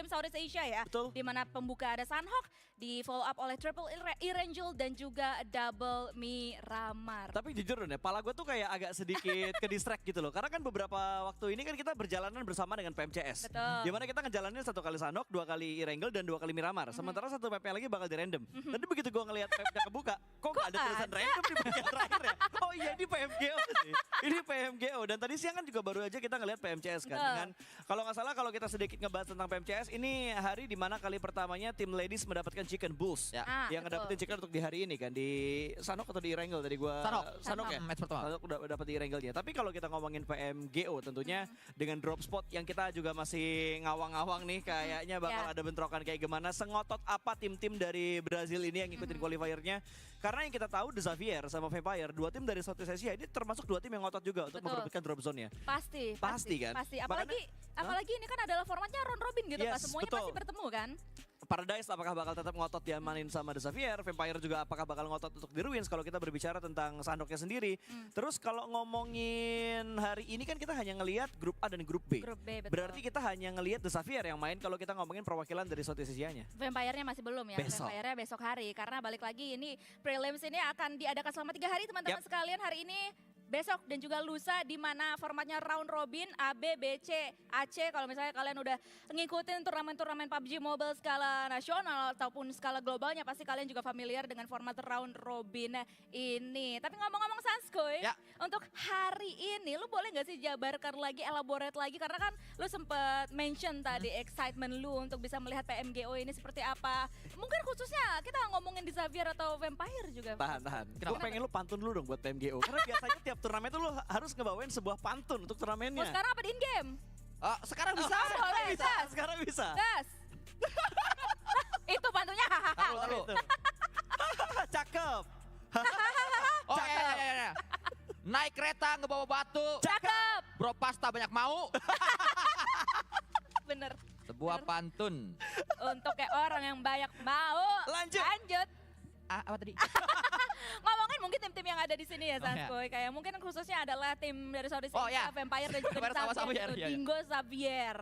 Southeast Asia ya. Di mana pembuka ada Sunhawk, di follow up oleh Triple Erangel dan juga Double Miramar. Tapi jujur deh, pala gue tuh kayak agak sedikit ke distract gitu loh. Karena kan beberapa waktu ini kan kita berjalanan bersama dengan PMCS. Betul. Dimana kita ngejalanin 1 kali Sunhawk, 2 kali Erangel dan 2 kali Miramar. Sementara satu mapnya lagi bakal di random. Tapi begitu gue ngelihat mapnya kebuka, kok gak ada tulisan random di bagian terakhir ya? Oh iya ini PMGO sih. Ini PMGO dan tadi siang kan juga baru aja kita ngelihat PMCS kan. Dengan kalau nggak salah kalau kita sedikit ngebahas tentang PMCS ini hari di mana kali pertamanya tim ladies mendapatkan chicken boost yang ngedapetin chicken untuk di hari ini kan di Sanok atau di Erangel tadi gua Sanok ya match pertama Sanok udah dapat di Erangelnya. Tapi kalau kita ngomongin PMGO tentunya dengan drop spot yang kita juga masih ngawang-ngawang nih kayaknya bakal ada bentrokan kayak gimana, sengotot apa tim-tim dari Brazil ini yang ngikutin qualifiernya. Karena yang kita tahu The Xavier sama Vampire, dua tim dari Southeast Asia ini termasuk dua tim yang ngotot juga untuk memperebutkan drop zone-nya. Pasti kan? Pasti. Apalagi ini kan adalah formatnya round robin gitu kan, semuanya pasti bertemu kan. Paradise apakah bakal tetap ngotot diamanin sama The Xavier, Vampire juga apakah bakal ngotot untuk di Ruins kalau kita berbicara tentang Sandoknya sendiri. Terus kalau ngomongin hari ini kan kita hanya ngelihat grup A dan grup B. Grup B, betul. Berarti kita hanya ngelihat The Xavier yang main kalau kita ngomongin perwakilan dari Southeast Asia-nya. Vampire-nya masih belum ya, Vampire-nya besok hari karena balik lagi ini prelims ini akan diadakan selama 3 hari teman-teman sekalian. Hari ini, besok dan juga lusa di mana formatnya round robin A, B, B, C, AC. Kalau misalnya kalian udah ngikutin turnamen-turnamen PUBG Mobile skala nasional ataupun skala globalnya pasti kalian juga familiar dengan format round robin ini. Tapi ngomong-ngomong Sanskoy, untuk hari ini lu boleh gak sih jabarkan lagi, elaborate lagi karena kan lu sempet mention tadi excitement lu untuk bisa melihat PMGO ini seperti apa. Mungkin khususnya kita ngomongin di Xavier atau Vampire juga. Tahan. Gue pengen lu pantun dulu dong buat PMGO karena biasanya tiap turnamen itu lo harus ngebawain sebuah pantun untuk turnamennya. Oh sekarang apa di in-game? Oh sekarang bisa. Sekarang bisa. Gas. Itu pantunnya. Cakep. Oh iya. Naik kereta ngebawa batu. Cakep. Bro pasta banyak mau. Bener. Sebuah pantun. Untuk kayak orang yang banyak mau. Lanjut. Apa tadi? Ngomongin mungkin tim-tim yang ada di sini ya Sanskoy. Kayak mungkin khususnya adalah tim dari Southeast Asia, Vampire dan juga Xavier. Dingo Xavier.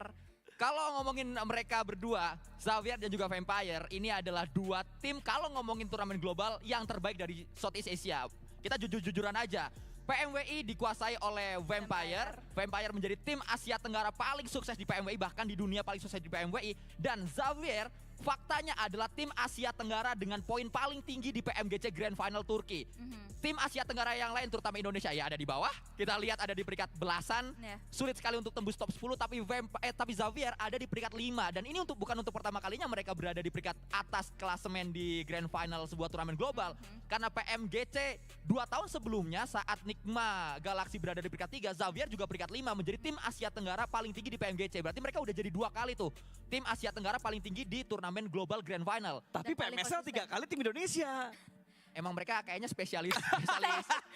Kalau ngomongin mereka berdua, Xavier dan juga Vampire, ini adalah dua tim kalau ngomongin turnamen global yang terbaik dari Southeast Asia. kita jujur-jujuran aja. PMWI dikuasai oleh Vampire. Vampire menjadi tim Asia Tenggara paling sukses di PMWI, bahkan di dunia paling sukses di PMWI. Dan Xavier faktanya adalah tim Asia Tenggara dengan poin paling tinggi di PMGC Grand Final Turki. Tim Asia Tenggara yang lain terutama Indonesia ya ada di bawah. Kita lihat ada di peringkat belasan. Sulit sekali untuk tembus top 10 tapi Xavier ada di peringkat 5 dan ini bukan untuk pertama kalinya mereka berada di peringkat atas klasemen di Grand Final sebuah turnamen global. Karena PMGC 2 tahun sebelumnya saat Nikma Galaxy berada di peringkat 3, Xavier juga peringkat 5 menjadi tim Asia Tenggara paling tinggi di PMGC. Berarti mereka udah jadi 2 kali tuh tim Asia Tenggara paling tinggi di turnamen global Grand Final. Tapi PMSL 3 kali tim Indonesia. Emang mereka kayaknya spesialis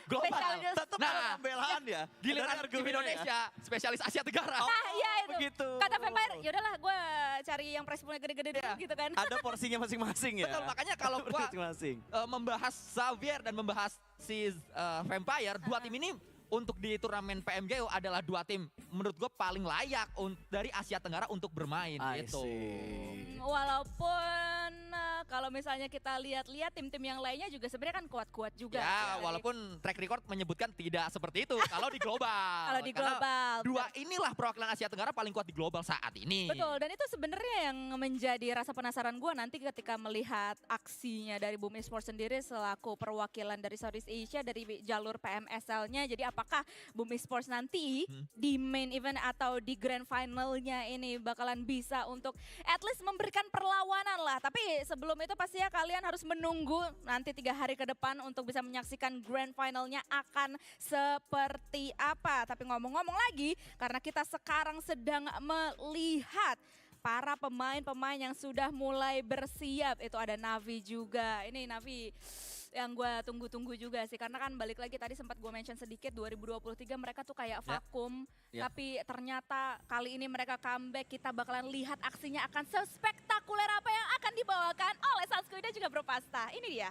global. Tetap ada pembelaan ya. Giliran tim Indonesia, spesialis Asia Tenggara. Nah, iya itu. Begitu. Kata Vampire, yaudahlah gue cari yang prize poolnya gede-gede dulu gitu kan. Ada porsinya masing-masing ya. Betul, makanya kalau gue membahas Xavier dan membahas si Vampire, 2 tim ini untuk di turnamen PMGO adalah 2 tim menurut gue paling layak dari Asia Tenggara untuk bermain gitu. Walaupun kalau misalnya kita lihat-lihat tim-tim yang lainnya juga sebenarnya kan kuat-kuat juga. Ya, walaupun track record menyebutkan tidak seperti itu kalau di global. Kalau di global. 2 inilah perwakilan Asia Tenggara paling kuat di global saat ini. Betul, dan itu sebenarnya yang menjadi rasa penasaran gue nanti ketika melihat aksinya dari Boom Esports sendiri selaku perwakilan dari Southeast Asia dari jalur PMSL-nya. Jadi apakah Boom Esports nanti di main event atau di grand finalnya ini bakalan bisa untuk at least memberikan perlawanan lah. Tapi sebelum itu pastinya kalian harus menunggu nanti 3 hari ke depan untuk bisa menyaksikan grand finalnya akan seperti apa. Tapi ngomong-ngomong lagi, karena kita sekarang sedang melihat para pemain-pemain yang sudah mulai bersiap. Itu ada Navi juga. Ini Navi yang gue tunggu-tunggu juga sih, karena kan balik lagi tadi sempat gue mention sedikit 2023 mereka tuh kayak vakum, tapi ternyata kali ini mereka comeback. Kita bakalan lihat aksinya akan sespektakuler apa yang akan dibawakan oleh Sanskuy dan juga Bro Pasta. Ini dia.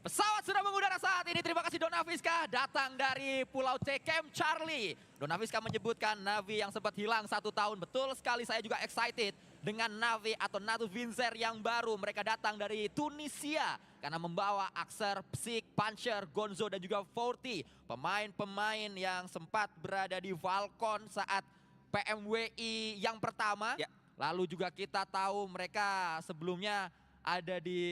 Pesawat sudah mengudara saat ini. Terima kasih Donaviska datang dari Pulau C Camp Charlie. Donaviska menyebutkan Navi yang sempat hilang 1 tahun. Betul sekali, saya juga excited dengan Navi atau Natu Vincer yang baru. Mereka datang dari Tunisia karena membawa Axer, Psik, Puncher, Gonzo dan juga Forty. Pemain-pemain yang sempat berada di Falcon saat PMWI yang pertama. Lalu juga kita tahu mereka sebelumnya ada di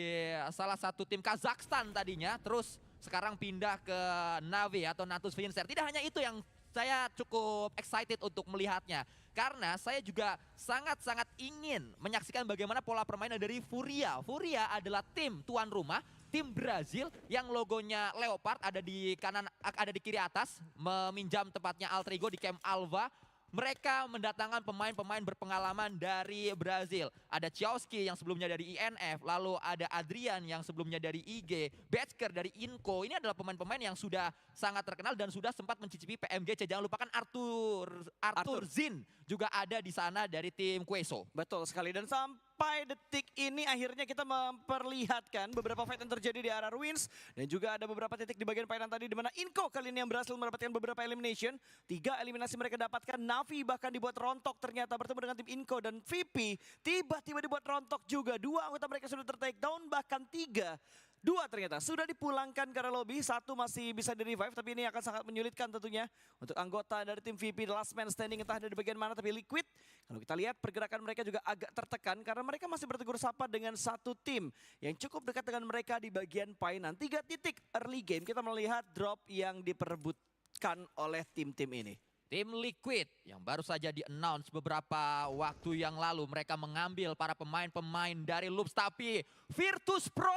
salah satu tim Kazakhstan tadinya, terus sekarang pindah ke Navi atau Natus Vincer. Tidak hanya itu yang saya cukup excited untuk melihatnya, karena saya juga sangat-sangat ingin menyaksikan bagaimana pola permainan dari Furia. Furia adalah tim tuan rumah, tim Brazil yang logonya Leopard ada di kanan, ada di kiri atas, meminjam tempatnya Alter Ego di Camp Alva. Mereka mendatangkan pemain-pemain berpengalaman dari Brazil. Ada Chowski yang sebelumnya dari INF, lalu ada Adrian yang sebelumnya dari IG, Betsker dari Inco. Ini adalah pemain-pemain yang sudah sangat terkenal dan sudah sempat mencicipi PMGC. Jangan lupakan Arthur Zin juga ada di sana dari tim Queso. Betul sekali, dan sampai detik ini akhirnya kita memperlihatkan beberapa fight yang terjadi di area Ruins. Dan juga ada beberapa titik di bagian painan tadi di mana Inco kali ini yang berhasil mendapatkan beberapa elimination. 3 eliminasi mereka dapatkan, Navi bahkan dibuat rontok ternyata bertemu dengan tim Inco, dan VP tiba-tiba dibuat rontok juga. 2 anggota mereka sudah ter-take down, bahkan 3. 2 ternyata sudah dipulangkan ke area lobby, 1 masih bisa di-revive, tapi ini akan sangat menyulitkan tentunya untuk anggota dari tim VP. The last man standing entah dari bagian mana, tapi Liquid kalau kita lihat pergerakan mereka juga agak tertekan karena mereka masih bertegur sapa dengan satu tim yang cukup dekat dengan mereka di bagian painan. 3 titik early game kita melihat drop yang diperebutkan oleh tim-tim ini. Tim Liquid yang baru saja di-announce beberapa waktu yang lalu. Mereka mengambil para pemain-pemain dari Loops. Tapi Virtus Pro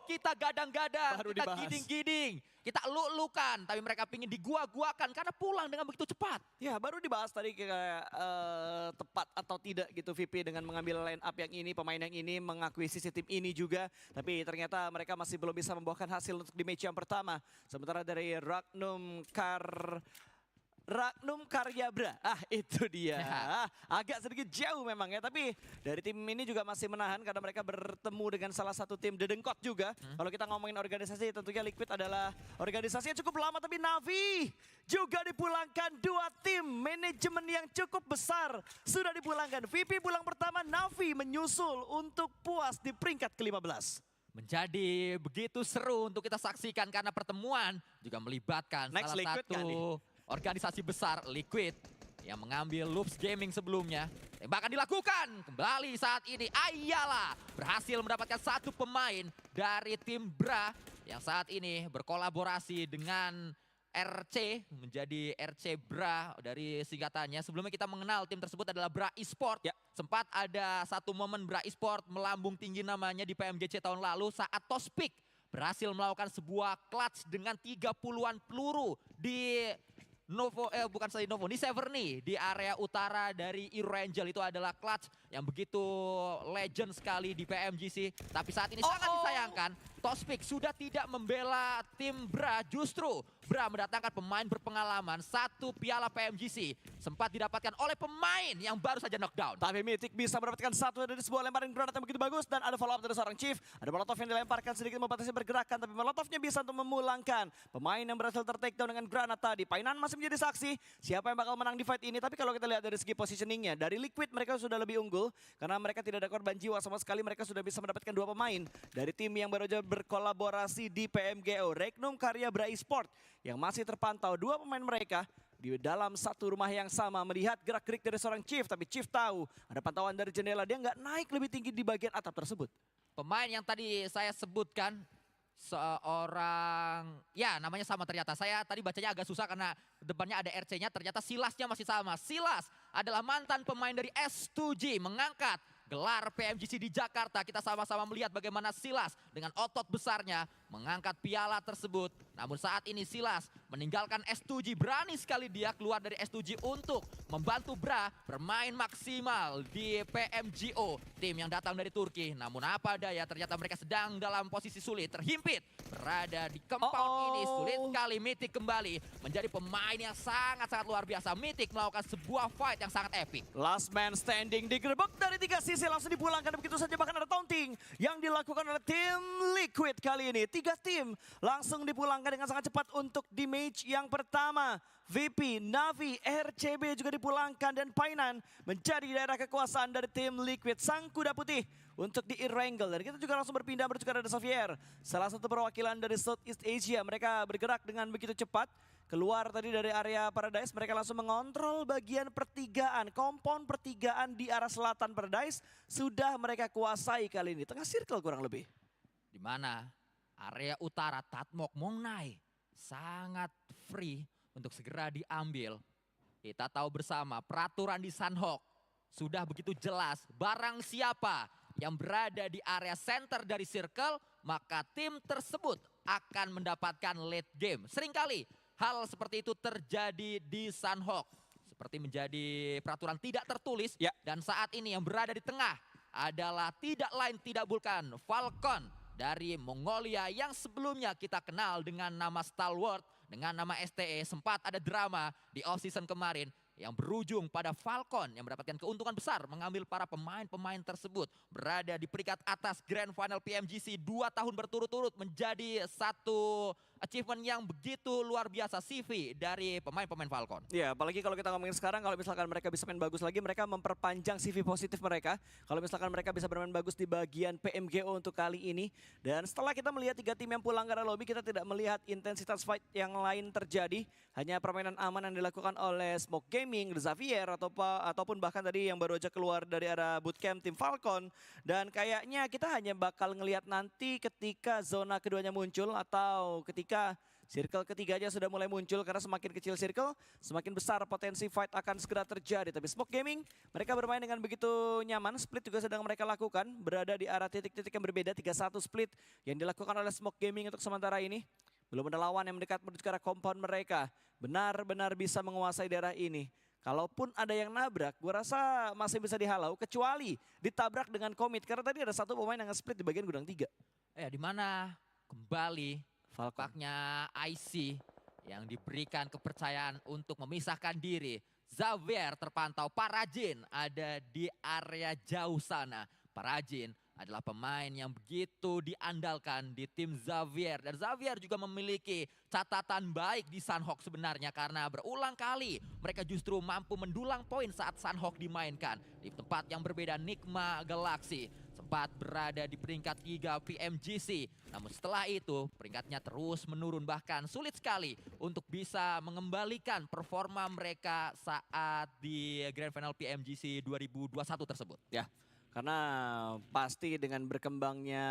kita gadang-gadang, kita giding-giding, kita luk-lukan. Tapi mereka pingin digua-guakan karena pulang dengan begitu cepat. Ya baru dibahas tadi kayak tepat atau tidak gitu VP dengan mengambil line up yang ini, pemain yang ini, mengakuisisi tim ini juga. Tapi ternyata mereka masih belum bisa membuahkan hasil untuk di match yang pertama. Sementara dari Ragnum Karyabra, itu dia. Agak sedikit jauh memang ya, tapi dari tim ini juga masih menahan karena mereka bertemu dengan salah satu tim Dedengkot juga. Kalau kita ngomongin organisasi, tentunya Liquid adalah organisasi yang cukup lama, tapi Navi juga dipulangkan. 2 tim manajemen yang cukup besar sudah dipulangkan. VP pulang pertama, Navi menyusul untuk puas di peringkat ke-15. menjadi begitu seru untuk kita saksikan karena pertemuan juga melibatkan Next salah Liquid satu kan nih? organisasi besar, Liquid, yang mengambil Loops Gaming sebelumnya. Tembakan dilakukan kembali saat ini. Ayala berhasil mendapatkan satu pemain dari tim Bra yang saat ini berkolaborasi dengan RC, menjadi RC Bra dari singkatannya. Sebelumnya kita mengenal tim tersebut adalah Bra Esport. Sempat ada satu momen Bra Esport melambung tinggi namanya di PMGC tahun lalu saat Tospik berhasil melakukan sebuah clutch dengan 30-an peluru di di Severny, di area utara dari Irangel. Itu adalah clutch yang begitu legend sekali di PMGC. Tapi saat ini sangat disayangkan, Tospik sudah tidak membela tim Bra, justru Bra mendatangkan pemain berpengalaman. Satu piala PMGC sempat didapatkan oleh pemain yang baru saja knockdown. Tapi Mythic bisa mendapatkan satu dari sebuah lemparan granat yang begitu bagus. Dan ada follow up dari seorang Chief. Ada Molotov yang dilemparkan sedikit membatasi pergerakan. Tapi Molotovnya bisa untuk memulangkan pemain yang berhasil ter-takedown dengan granat tadi. Painan masih menjadi saksi siapa yang bakal menang di fight ini. Tapi kalau kita lihat dari segi positioningnya, dari Liquid mereka sudah lebih unggul. Karena mereka tidak ada korban jiwa sama sekali. Mereka sudah bisa mendapatkan dua pemain dari tim yang baru saja berkolaborasi di PMGO. Regnum Karya Bra Esport yang masih terpantau dua pemain mereka di dalam satu rumah yang sama, melihat gerak-gerik dari seorang Chief. Tapi Chief tahu ada pantauan dari jendela, dia nggak naik lebih tinggi di bagian atap tersebut. Pemain yang tadi saya sebutkan, seorang, ya namanya sama ternyata. Saya tadi bacanya agak susah karena depannya ada RC-nya, ternyata Silasnya masih sama. Silas adalah mantan pemain dari S2G, mengangkat gelar PMGC di Jakarta. Kita sama-sama melihat bagaimana Silas dengan otot besarnya mengangkat piala tersebut. Namun saat ini Silas meninggalkan S2G, berani sekali dia keluar dari S2G untuk membantu Bra bermain maksimal di PMGO, tim yang datang dari Turki. Namun apa daya, ternyata mereka sedang dalam posisi sulit, terhimpit berada di compound ini. Sulit sekali Mythic kembali menjadi pemain yang sangat-sangat luar biasa. Mythic melakukan sebuah fight yang sangat epic. Last man standing digerebek dari tiga sisi, langsung dipulangkan begitu saja. Bahkan ada taunting yang dilakukan oleh tim Liquid kali ini. Tiga tim langsung dipulangkan dengan sangat cepat untuk damage yang pertama. VP, Navi, RCB juga dipulangkan dan Painan menjadi daerah kekuasaan dari tim Liquid. Sang kuda putih untuk di Irangel. Dan kita juga langsung berpindah bertukar ada Xavier, salah satu perwakilan dari Southeast Asia. Mereka bergerak dengan begitu cepat. Keluar tadi dari area Paradise, mereka langsung mengontrol bagian pertigaan. Kompon pertigaan di arah selatan Paradise sudah mereka kuasai kali ini. Tengah circle kurang lebih. Di mana area utara Tatmok Mongnai sangat free untuk segera diambil. Kita tahu bersama peraturan di Sanhok sudah begitu jelas. Barang siapa yang berada di area center dari circle, maka tim tersebut akan mendapatkan late game. Seringkali hal seperti itu terjadi di Sanhok. Seperti menjadi peraturan tidak tertulis. Dan saat ini yang berada di tengah adalah tidak lain tidak bukan Falcon dari Mongolia yang sebelumnya kita kenal dengan nama Stalwart, dengan nama STE. Sempat ada drama di off-season kemarin yang berujung pada Falcon yang mendapatkan keuntungan besar mengambil para pemain-pemain tersebut. Berada di peringkat atas Grand Final PMGC 2 tahun berturut-turut, menjadi satu achievement yang begitu luar biasa CV dari pemain-pemain Falcon. Ya, apalagi kalau kita ngomongin sekarang, kalau misalkan mereka bisa main bagus lagi, mereka memperpanjang CV positif mereka. Kalau misalkan mereka bisa bermain bagus di bagian PMGO untuk kali ini. Dan setelah kita melihat tiga tim yang pulang ke arena lobby, kita tidak melihat intensitas fight yang lain terjadi. Hanya permainan aman yang dilakukan oleh Smoke Gaming, Xavier, ataupun bahkan tadi yang baru aja keluar dari arah bootcamp tim Falcon. Dan kayaknya kita hanya bakal ngelihat nanti ketika zona keduanya muncul atau ketika circle ketiganya sudah mulai muncul, karena semakin kecil circle, semakin besar potensi fight akan segera terjadi. Tapi Smoke Gaming, mereka bermain dengan begitu nyaman. Split juga sedang mereka lakukan, berada di arah titik-titik yang berbeda. 3-1 split yang dilakukan oleh Smoke Gaming untuk sementara ini. Belum ada lawan yang mendekat menuju ke arah compound mereka. Benar-benar bisa menguasai daerah ini. Kalaupun ada yang nabrak, gue rasa masih bisa dihalau, kecuali ditabrak dengan komit. Karena tadi ada satu pemain yang nge-split di bagian gudang 3. Di mana kembali Falcon-nya IC yang diberikan kepercayaan untuk memisahkan diri. Xavier terpantau, Parajin ada di area jauh sana. Parajin adalah pemain yang begitu diandalkan di tim Xavier. Dan Xavier juga memiliki catatan baik di Sanhok sebenarnya, karena berulang kali mereka justru mampu mendulang poin saat Sanhok dimainkan. Di tempat yang berbeda, Nikma Galaxy sempat sempat berada di peringkat 3 PMGC. Namun setelah itu peringkatnya terus menurun, bahkan sulit sekali untuk bisa mengembalikan performa mereka saat di Grand Final PMGC 2021 tersebut. Ya, karena pasti dengan berkembangnya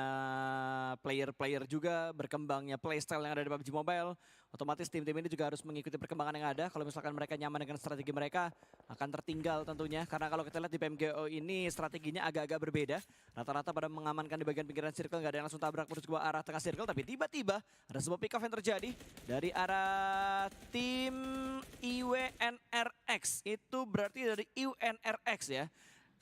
player-player juga, berkembangnya playstyle yang ada di PUBG Mobile, otomatis tim-tim ini juga harus mengikuti perkembangan yang ada. Kalau misalkan mereka nyaman dengan strategi mereka, akan tertinggal tentunya. Karena kalau kita lihat di PMGO ini strateginya agak-agak berbeda. Rata-rata pada mengamankan di bagian pinggiran circle, nggak ada yang langsung tabrak menuju ke arah tengah circle. Tapi tiba-tiba ada sebuah pick off yang terjadi dari arah tim IWNRX. Itu berarti dari UNRX ya.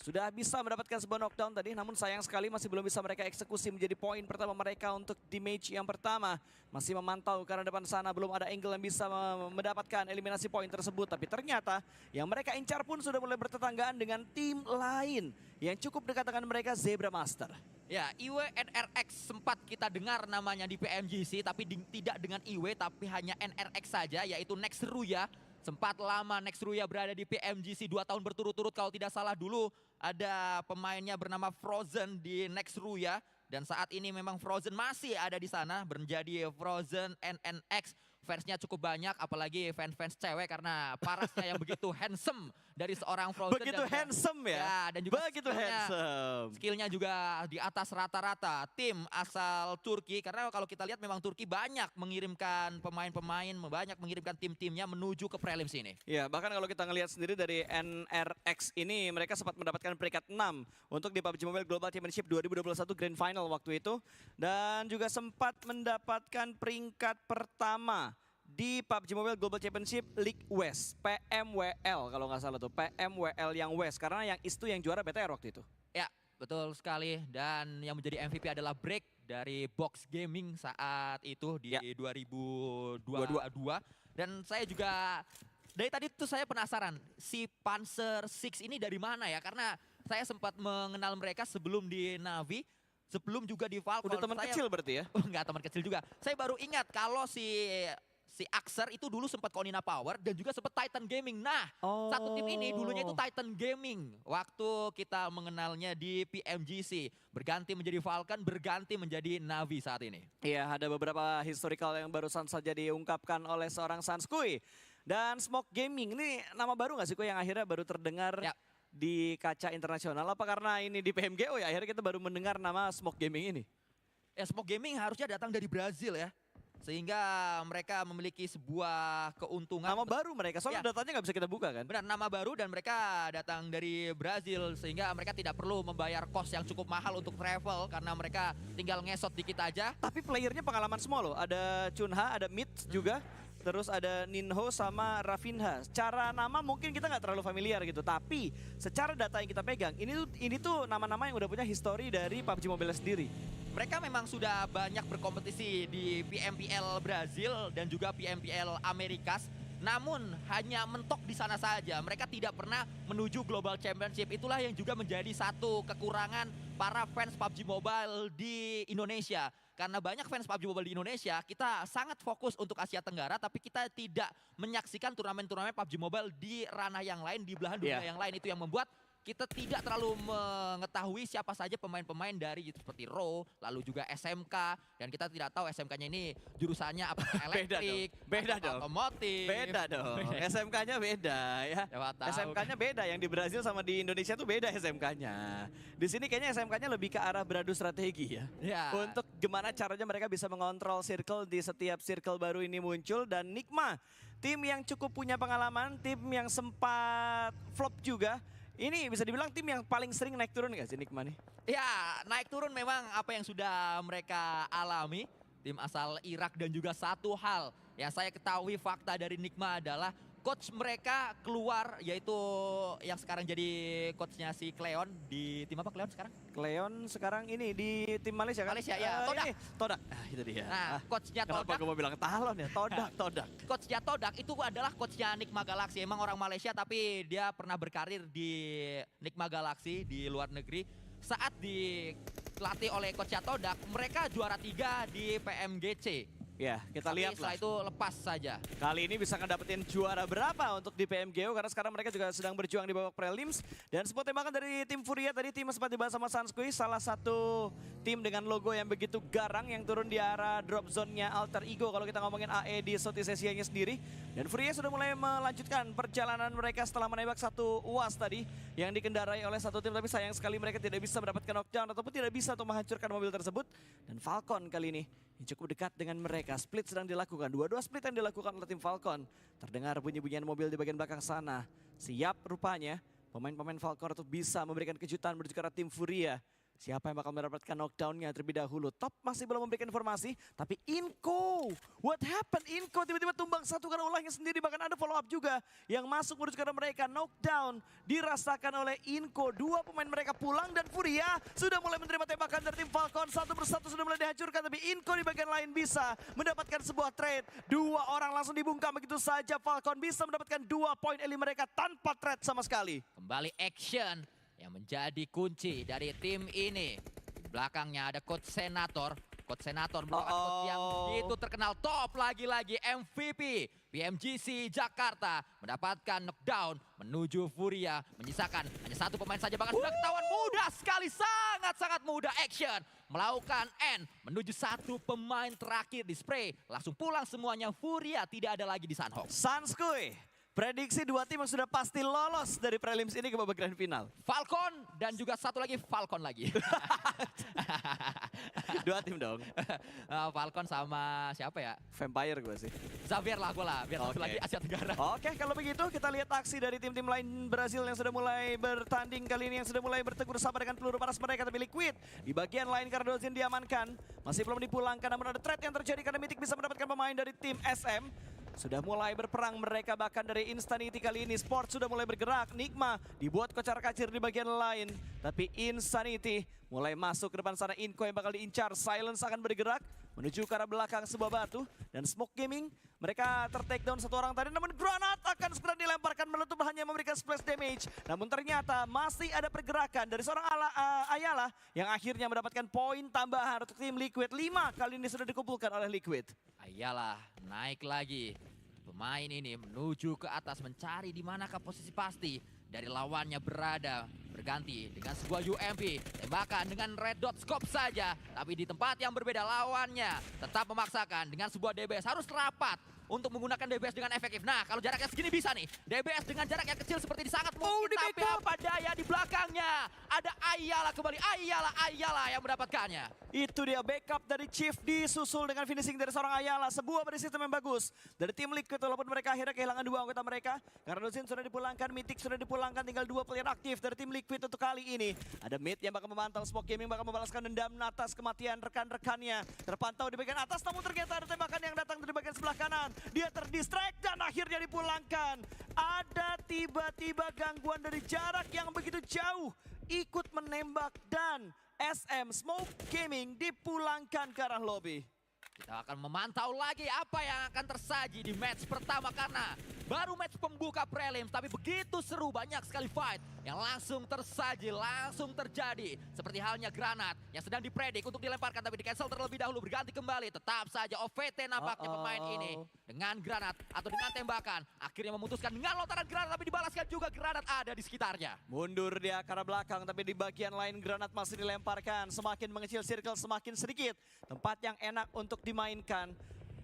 Sudah bisa mendapatkan sebuah knockdown tadi, namun sayang sekali masih belum bisa mereka eksekusi menjadi poin pertama mereka untuk damage yang pertama. Masih memantau karena depan sana belum ada angle yang bisa mendapatkan eliminasi poin tersebut. Tapi ternyata yang mereka incar pun sudah mulai bertetanggaan dengan tim lain yang cukup dekat dengan mereka, Zebra Master. Ya, IWNRX sempat kita dengar namanya di PMGC, tapi tidak dengan IW, tapi hanya NRX saja, yaitu Next Ruya. Sempat lama Next Ruya berada di PMGC 2 tahun berturut-turut kalau tidak salah. Dulu ada pemainnya bernama Frozen di Next Ruya. Dan saat ini memang Frozen masih ada di sana, menjadi Frozen NNX. Fansnya cukup banyak, apalagi fans-fans cewek karena parasnya yang begitu handsome dari seorang Frozen. Begitu handsome ya? Dan juga begitu handsome. Skillnya juga di atas rata-rata tim asal Turki. Karena kalau kita lihat memang Turki banyak mengirimkan pemain-pemain, banyak mengirimkan tim-timnya menuju ke prelims ini. Ya, bahkan kalau kita ngelihat sendiri dari NRX ini, mereka sempat mendapatkan peringkat 6 untuk di PUBG Mobile Global Championship 2021 Grand Final waktu itu. Dan juga sempat mendapatkan peringkat pertama di PUBG Mobile Global Championship League West, PMWL kalau nggak salah tuh, PMWL yang West, karena yang East itu yang juara BTR waktu itu. Ya, betul sekali. Dan yang menjadi MVP adalah Break dari Box Gaming saat itu di 2022. Dan saya juga, dari tadi tuh saya penasaran, si Panzer 6 ini dari mana ya? Karena saya sempat mengenal mereka sebelum di Navi, sebelum juga di Valve. Udah teman kecil berarti ya? Enggak, teman kecil juga. Saya baru ingat kalau si Axer itu dulu sempat Konina Power dan juga sempat Titan Gaming. Nah, satu tim ini dulunya itu Titan Gaming. Waktu kita mengenalnya di PMGC. Berganti menjadi Falcon, berganti menjadi Navi saat ini. Iya, ada beberapa historical yang barusan saja diungkapkan oleh seorang Sanskui. Dan Smoke Gaming, ini nama baru nggak sih Kuy yang akhirnya baru terdengar di kaca internasional? Apa karena ini di PMGO ya akhirnya kita baru mendengar nama Smoke Gaming ini? Ya, Smoke Gaming harusnya datang dari Brazil ya. Sehingga mereka memiliki sebuah keuntungan. Nama baru mereka, soalnya datanya nggak bisa kita buka kan? Benar, nama baru dan mereka datang dari Brazil. Sehingga mereka tidak perlu membayar cost yang cukup mahal untuk travel. Karena mereka tinggal ngesot dikit aja. Tapi playernya pengalaman semua loh. Ada Chunha, ada Mid juga. Terus ada Ninho sama Rafinha. Secara nama mungkin kita nggak terlalu familiar gitu. Tapi secara data yang kita pegang, ini tuh nama-nama yang udah punya histori dari PUBG Mobile sendiri. Mereka memang sudah banyak berkompetisi di PMPL Brazil dan juga PMPL Amerikas. Namun hanya mentok di sana saja. Mereka tidak pernah menuju Global Championship. Itulah yang juga menjadi satu kekurangan para fans PUBG Mobile di Indonesia. Karena banyak fans PUBG Mobile di Indonesia, kita sangat fokus untuk Asia Tenggara, tapi kita tidak menyaksikan turnamen-turnamen PUBG Mobile di ranah yang lain, di belahan dunia yang lain. Itu yang membuat kita tidak terlalu mengetahui siapa saja pemain-pemain dari seperti Raw, lalu juga SMK, dan kita tidak tahu SMK-nya ini jurusannya apa, elektrik, beda dong, otomotif. Beda dong, SMK-nya beda ya. SMK-nya beda, yang di Brazil sama di Indonesia tuh beda SMK-nya. Di sini kayaknya SMK-nya lebih ke arah beradu strategi ya. Untuk gimana caranya mereka bisa mengontrol circle di setiap circle baru ini muncul. Dan Nikma, tim yang cukup punya pengalaman, tim yang sempat flop juga. Ini bisa dibilang tim yang paling sering naik turun gak sih Nikma nih? Ya, naik turun memang apa yang sudah mereka alami. Tim asal Irak dan juga satu hal yang saya ketahui fakta dari Nikma adalah coach mereka keluar, yaitu yang sekarang jadi coachnya si Cleon di tim apa Cleon sekarang? Cleon sekarang ini di tim Malaysia kan? Malaysia ya, Todak. Todak, itu dia. Nah, coachnya Todak. Kenapa gue mau bilang Talon ya? Todak. Coachnya Todak itu adalah coachnya Nikma Galaxy. Emang orang Malaysia tapi dia pernah berkarir di Nikma Galaxy di luar negeri. Saat dilatih oleh coachnya Todak, mereka juara 3 di PMGC. Ya, kita Tapi lihat setelah lah. itu lepas saja. Kali ini bisa ngedapetin juara berapa untuk di PMGO karena sekarang mereka juga sedang berjuang di babak prelims. Dan sebuah tembakan dari tim Furia tadi tim sempat dibahas sama Sanskui, salah satu tim dengan logo yang begitu garang yang turun di arah drop zone-nya Alter Ego kalau kita ngomongin AE di Southeast Asia-nya sendiri. Dan Furia sudah mulai melanjutkan perjalanan mereka setelah menembak satu UAS tadi yang dikendarai oleh satu tim, tapi sayang sekali mereka tidak bisa mendapatkan knockdown ataupun tidak bisa untuk menghancurkan mobil tersebut. Dan Falcon kali ini yang cukup dekat dengan mereka. Split sedang dilakukan. Dua-dua split yang dilakukan oleh tim Falcon. Terdengar bunyi-bunyian mobil di bagian belakang sana. Siap rupanya pemain-pemain Falcon untuk bisa memberikan kejutan menuju ke arah tim Furia. Siapa yang bakal mendapatkan knockdown-nya terlebih dahulu. Top masih belum memberikan informasi. Tapi Inko, what happened? Inko tiba-tiba tumbang satu karena ulahnya sendiri. Bahkan ada follow up juga yang masuk menuju ke arah mereka. Knockdown dirasakan oleh Inko. Dua pemain mereka pulang dan Furia sudah mulai menerima tembakan dari tim Falcon. Satu persatu sudah mulai dihancurkan. Tapi Inko di bagian lain bisa mendapatkan sebuah trade. Dua orang langsung dibungkam begitu saja. Falcon bisa mendapatkan 2 poin early mereka tanpa trade sama sekali. Kembali action yang menjadi kunci dari tim ini. Di belakangnya ada Coach Senator. Coach Senator merupakan coach yang begitu terkenal, top lagi-lagi MVP PMGC Jakarta. Mendapatkan knockdown menuju Furia. Menyisakan hanya satu pemain saja, bahkan sudah ketahuan mudah sekali. Sangat-sangat mudah action. Melakukan N menuju satu pemain terakhir di spray. Langsung pulang semuanya, Furia tidak ada lagi di Sanhok. Sanskui. Prediksi dua tim yang sudah pasti lolos dari prelims ini ke babak grand final. Falcon dan juga satu lagi Falcon lagi. Dua tim dong. Falcon sama siapa ya? Vampire gue sih. Xavier lah gue lah, biar satu lagi Asia Tenggara. Oke, kalau begitu kita lihat aksi dari tim-tim lain Brazil yang sudah mulai bertanding kali ini, yang sudah mulai bertegur sapa dengan peluru panas mereka. Tapi Liquid di bagian lain Cardozin diamankan. Masih belum dipulangkan, namun ada threat yang terjadi karena Mythic bisa mendapatkan pemain dari tim SM. Sudah mulai berperang mereka, bahkan dari Insanity kali ini Sport sudah mulai bergerak. Nigma dibuat kocar-kacir di bagian lain, tapi Insanity mulai masuk ke depan sana. Inko yang bakal diincar. Silence akan bergerak menuju ke arah belakang sebuah batu. Dan Smoke Gaming mereka ter-take down satu orang tadi, namun granat akan segera dilemparkan meletup, hanya memberikan splash damage. Namun ternyata masih ada pergerakan dari seorang Ayala yang akhirnya mendapatkan poin tambahan untuk tim Liquid. 5 kali ini sudah dikumpulkan oleh Liquid. Ayala naik lagi. Pemain ini menuju ke atas mencari di manakah posisi pasti dari lawannya berada. Berganti dengan sebuah UMP. Tembakan dengan red dot scope saja. Tapi di tempat yang berbeda lawannya tetap memaksakan dengan sebuah DBS. Harus rapat untuk menggunakan DBS dengan efektif. Nah, kalau jaraknya segini bisa nih. DBS dengan jarak yang kecil seperti ini sangat mungkin. Tapi apa daya di belakangnya. Ada Ayala kembali. Ayala yang mendapatkannya. Itu dia backup dari Chief disusul dengan finishing dari seorang Ayala. Sebuah beri sistem yang bagus dari tim Liquid, walaupun mereka akhirnya kehilangan 2 anggota mereka. Karena Dozin sudah dipulangkan, Mythic sudah dipulangkan, tinggal 2 player aktif dari tim Liquid untuk kali ini. Ada Mid yang bakal memantau, Smoke Gaming bakal membalaskan dendam atas kematian rekan-rekannya. Terpantau di bagian atas, namun ternyata ada tembakan yang datang dari bagian sebelah kanan. Dia terdistract dan akhirnya dipulangkan. Ada tiba-tiba gangguan dari jarak yang begitu jauh. Ikut menembak dan SM Smoke Gaming dipulangkan ke arah lobby. Kita akan memantau lagi apa yang akan tersaji di match pertama karena baru match pembuka prelims, tapi begitu seru, banyak sekali fight yang langsung tersaji, langsung terjadi. Seperti halnya granat yang sedang dipredik untuk dilemparkan tapi di cancel terlebih dahulu, berganti kembali. Tetap saja OVT nampaknya pemain ini dengan granat atau dengan tembakan. Akhirnya memutuskan dengan lontaran granat tapi dibalaskan juga granat ada di sekitarnya. Mundur dia ke arah belakang tapi di bagian lain granat masih dilemparkan. Semakin mengecil circle semakin sedikit tempat yang enak untuk dimainkan.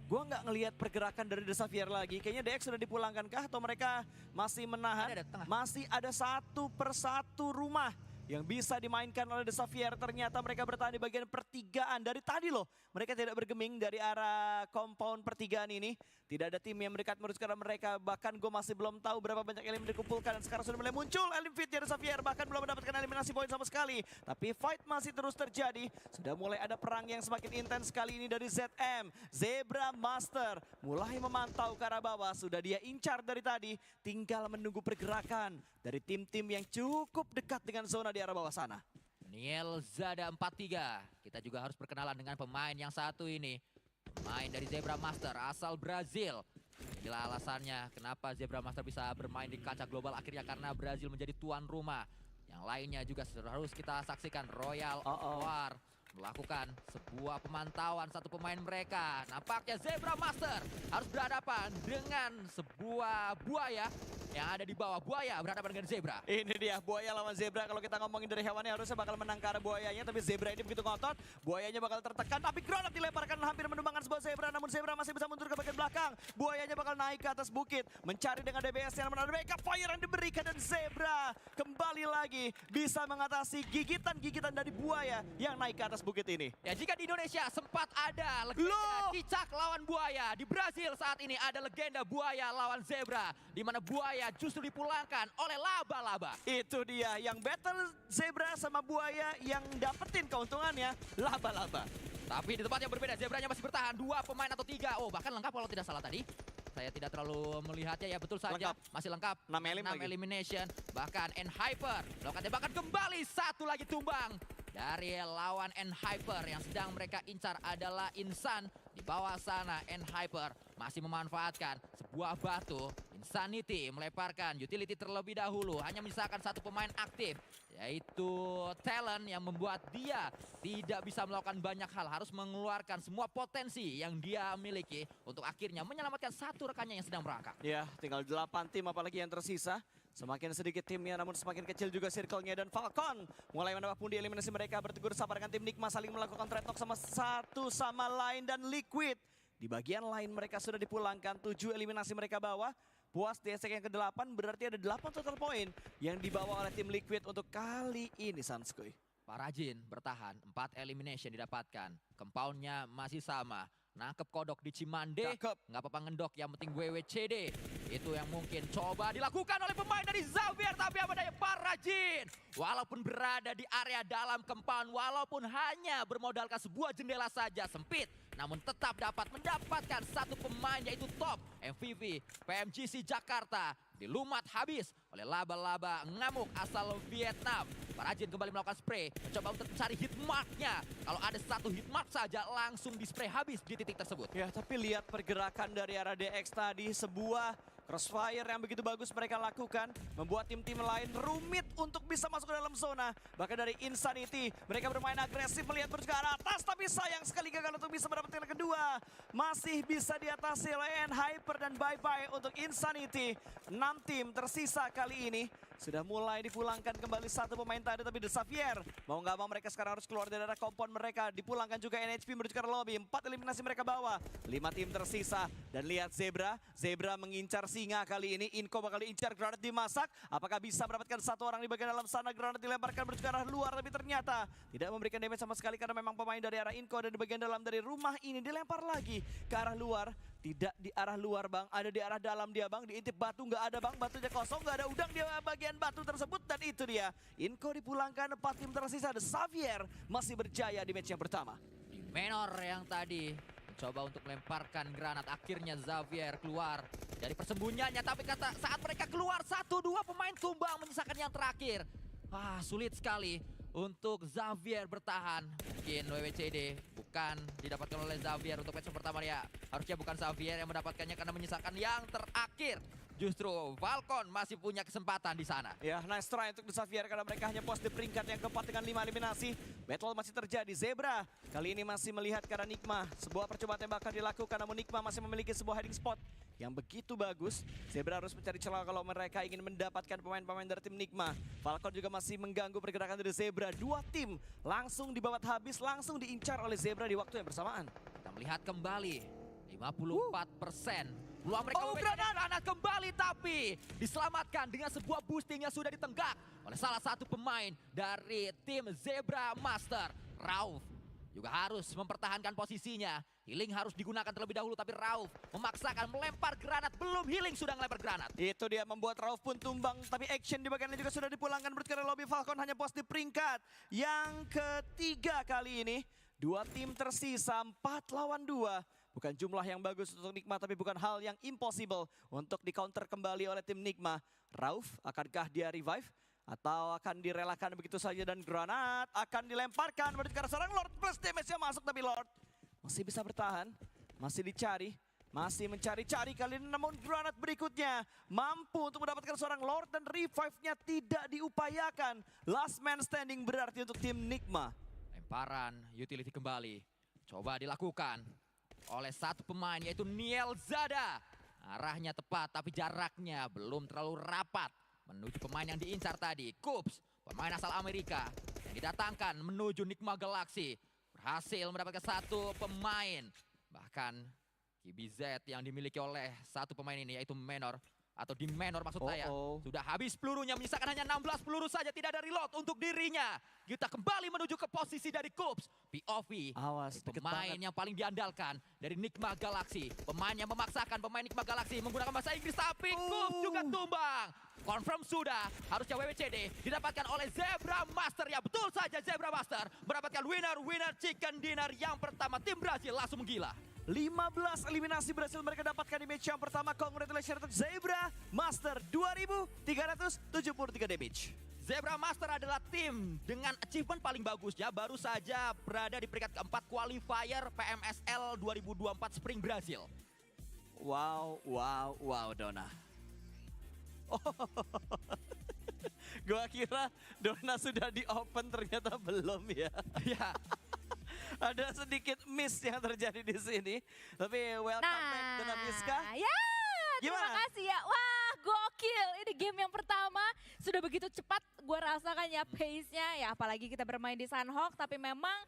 Gue nggak ngelihat pergerakan dari Xavier lagi. Kayaknya DX sudah dipulangkan kah atau mereka masih menahan? Masih ada satu persatu rumah yang bisa dimainkan oleh Xavier. Ternyata mereka bertahan di bagian pertigaan. Dari tadi loh, mereka tidak bergeming dari arah compound pertigaan ini. Tidak ada tim yang mendekat menuju ke arah mereka. Bahkan gue masih belum tahu berapa banyak elim dikumpulkan. Dan sekarang sudah mulai muncul elim fit dari Xavier. Bahkan belum mendapatkan eliminasi poin sama sekali. Tapi fight masih terus terjadi. Sudah mulai ada perang yang semakin intens kali ini dari ZM. Zebra Master mulai memantau ke arah bawah. Sudah dia incar dari tadi. Tinggal menunggu pergerakan dari tim-tim yang cukup dekat dengan zona di arah bawah sana. Niel Zada 43. Kita juga harus berkenalan dengan pemain yang satu ini. Pemain dari Zebra Master asal Brazil. Inilah alasannya kenapa Zebra Master bisa bermain di kancah global akhirnya karena Brazil menjadi tuan rumah. Yang lainnya juga harus kita saksikan Royal War melakukan sebuah pemantauan satu pemain mereka. Nampaknya Zebra Master harus berhadapan dengan sebuah buaya yang ada di bawah. Buaya berhadapan dengan Zebra. Ini dia buaya lawan Zebra. Kalau kita ngomongin dari hewannya harusnya bakal menang ke arah buayanya. Tapi Zebra ini begitu ngotot. Buayanya bakal tertekan. Tapi granat dilemparkan hampir menumbangkan sebuah Zebra. Namun Zebra masih bisa mundur ke bagian belakang. Buayanya bakal naik ke atas bukit. Mencari dengan DBS yang mana backup fire yang diberikan. Dan Zebra kembali lagi bisa mengatasi gigitan-gigitan dari buaya yang naik ke atas bukit ini. Ya, jika di Indonesia sempat ada legenda cicak lawan buaya, di Brazil saat ini ada legenda buaya lawan zebra, di mana buaya justru dipulangkan oleh laba-laba. Itu dia yang battle zebra sama buaya, yang dapetin keuntungannya laba-laba. Tapi di tempat yang berbeda, zebranya masih bertahan. 2 pemain atau 3, oh bahkan lengkap kalau tidak salah tadi. Saya tidak terlalu melihatnya, ya betul saja. Lengkap. Masih lengkap. 6 elimination. Bahkan N-Hyper melakukan tembakan kembali. 1 lagi tumbang dari lawan N-Hyper. Yang sedang mereka incar adalah Insan. Di bawah sana N-Hyper masih memanfaatkan sebuah batu. Insanity melemparkan utility terlebih dahulu. Hanya menyisakan 1 pemain aktif, yaitu Talent, yang membuat dia tidak bisa melakukan banyak hal. Harus mengeluarkan semua potensi yang dia miliki untuk akhirnya menyelamatkan 1 rekannya yang sedang merangkak. Ya, tinggal 8 tim apalagi yang tersisa. Semakin sedikit timnya, namun semakin kecil juga circle-nya. Dan Falcon mulai menambah pundi eliminasi mereka. Bertegur sapa dengan tim Nikma, saling melakukan trade talk sama satu sama lain. Dan Liquid di bagian lain mereka sudah dipulangkan. 7 eliminasi mereka bawa. Puas di esek yang ke-8, berarti ada 8 total poin yang dibawa oleh tim Liquid untuk kali ini, Sanskoy. Pak Rajin bertahan, 4 elimination didapatkan. Compoundnya masih sama. Nangkep kodok di Cimande, nggak apa-apa ngendok, yang penting WWCD. Itu yang mungkin coba dilakukan oleh pemain dari Xavier, tapi apa daya Pak Rajin. Walaupun berada di area dalam compound, walaupun hanya bermodalkan sebuah jendela saja sempit, namun tetap dapat mendapatkan 1 pemain, yaitu top MVP PMGC Jakarta. Dilumat habis oleh laba-laba ngamuk asal Vietnam. Pak Rajin kembali melakukan spray, mencoba untuk mencari hit mark-nya. Kalau ada 1 hit mark saja langsung di spray habis di titik tersebut. Ya, tapi lihat pergerakan dari arah DX tadi, sebuah crossfire yang begitu bagus mereka lakukan, membuat tim-tim lain rumit untuk bisa masuk ke dalam zona. Bahkan dari Insanity, mereka bermain agresif melihat menuju ke arah atas, tapi sayang sekali gagal untuk bisa mendapatkan yang kedua. Masih bisa diatasi oleh N-Hyper, dan bye-bye untuk Insanity. 6 tim tersisa kali ini. Sudah mulai dipulangkan kembali 1 pemain tadi, tapi The Xavier mau nggak mau mereka sekarang harus keluar dari area kompon mereka. Dipulangkan juga NHP menuju ke lobby. 4 eliminasi mereka bawa. 5 tim tersisa. Dan lihat Zebra mengincar singa kali ini. Inko bakal diincar, granat dimasak. Apakah bisa mendapatkan 1 orang di bagian dalam sana? Granat dilemparkan menuju ke arah luar, tapi ternyata tidak memberikan damage sama sekali karena memang pemain dari arah Inko dan di bagian dalam dari rumah ini dilempar lagi ke arah luar. Tidak di arah luar, Bang. Ada di arah dalam dia, Bang. Diintip batu, nggak ada, Bang. Batunya kosong, nggak ada udang di bagian batu tersebut. Dan itu dia. Inko dipulangkan, 4 tim tersisa. The Xavier masih berjaya di match yang pertama. Di Menor yang tadi mencoba untuk melemparkan granat. Akhirnya Xavier keluar dari persembunyiannya. Tapi saat mereka keluar, 1-2 pemain tumbang menyisakan yang terakhir. Sulit sekali untuk Xavier bertahan. Mungkin WWCD bukan didapatkan oleh Xavier untuk match pertama ya. Harusnya bukan Xavier yang mendapatkannya karena menyisakan yang terakhir. Justru Falcon masih punya kesempatan di sana. Ya, nice try untuk The Xavier karena mereka hanya puas di peringkat yang keempat dengan 5 eliminasi. Battle masih terjadi. Zebra kali ini masih melihat ke arah Nikma. Sebuah percobaan tembakan dilakukan, namun Nikma masih memiliki sebuah hiding spot yang begitu bagus. Zebra harus mencari celah kalau mereka ingin mendapatkan pemain-pemain dari tim Nikma. Falcon juga masih mengganggu pergerakan dari Zebra. 2 tim langsung dibabat habis, langsung diincar oleh Zebra di waktu yang bersamaan. Kita melihat kembali 54%. Peluang mereka granat kembali, tapi diselamatkan dengan sebuah boosting yang sudah ditenggak oleh salah satu pemain dari tim Zebra Master. Rauf juga harus mempertahankan posisinya. Healing harus digunakan terlebih dahulu, tapi Rauf memaksakan melempar granat. Belum healing sudah melempar granat. Itu dia membuat Rauf pun tumbang, tapi action di bagiannya juga sudah dipulangkan. Berarti lobby Falcon hanya pos di peringkat yang ketiga kali ini. 2 tim tersisa, 4 lawan 2. Bukan jumlah yang bagus untuk Nikma, tapi bukan hal yang impossible untuk di-counter kembali oleh tim Nikma. Rauf, akankah dia revive? Atau akan direlakan begitu saja, dan granat akan dilemparkan. Berarti karena seorang Lord plus damage-nya masuk, tapi Lord masih bisa bertahan. Masih dicari, masih mencari-cari kali ini. Namun granat berikutnya mampu untuk mendapatkan seorang Lord, dan revive-nya tidak diupayakan. Last man standing berarti untuk tim Nikma. Lemparan utility kembali. Coba dilakukan oleh satu pemain yaitu Niel Zada. Arahnya tepat tapi jaraknya belum terlalu rapat. Menuju pemain yang diincar tadi. Kups, pemain asal Amerika. Yang didatangkan menuju Nigma Galaxy. Berhasil mendapatkan satu pemain. Bahkan KBZ yang dimiliki oleh satu pemain ini yaitu Menor. Atau di Menor maksud saya. Sudah habis pelurunya, menyisakan hanya 16 peluru saja. Tidak ada reload untuk dirinya. Kita kembali menuju ke posisi dari Kups. POV. Awas, pemain yang paling diandalkan dari Nigma Galaxy. Pemain yang memaksakan pemain Nigma Galaxy menggunakan bahasa Inggris. Tapi Kups juga tumbang. Confirm sudah. Harusnya WWCD didapatkan oleh Zebra Master. Ya betul saja Zebra Master. Mendapatkan winner chicken dinner yang pertama. Tim Brazil langsung menggila. 15 eliminasi berhasil mereka dapatkan di match yang pertama. Congratulations untuk Zebra Master 2373 damage. Zebra Master adalah tim dengan achievement paling bagus ya. Baru saja berada di peringkat keempat Qualifier PMSL 2024 Spring Brazil. Wow, Dona. Gua kira Dona sudah di open, ternyata belum ya. Ya. Ada sedikit miss yang terjadi di sini. Tapi welcome back Dona Fiska. Ya, terima kasih ya. Wah, gokil. Ini game yang pertama sudah begitu cepat gue rasakan ya pace-nya. Ya apalagi kita bermain di Sunhawk, tapi memang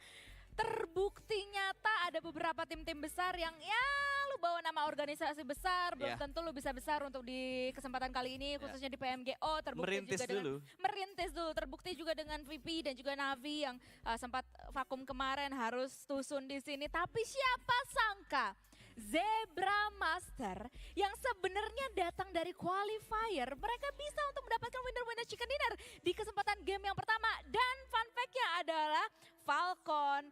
terbukti nyata ada beberapa tim-tim besar yang ya lu bawa nama organisasi besar, belum tentu lu bisa besar untuk di kesempatan kali ini, khususnya di PMGO. Terbukti Merintis juga dulu. Merintis dulu, terbukti juga dengan VP dan juga Navi yang sempat vakum kemarin harus tusun di sini. Tapi siapa sangka Zebra Master yang sebenarnya datang dari Qualifier, mereka bisa untuk mendapatkan winner chicken dinner di kesempatan game yang pertama. Dan fun fact-nya adalah Falcon,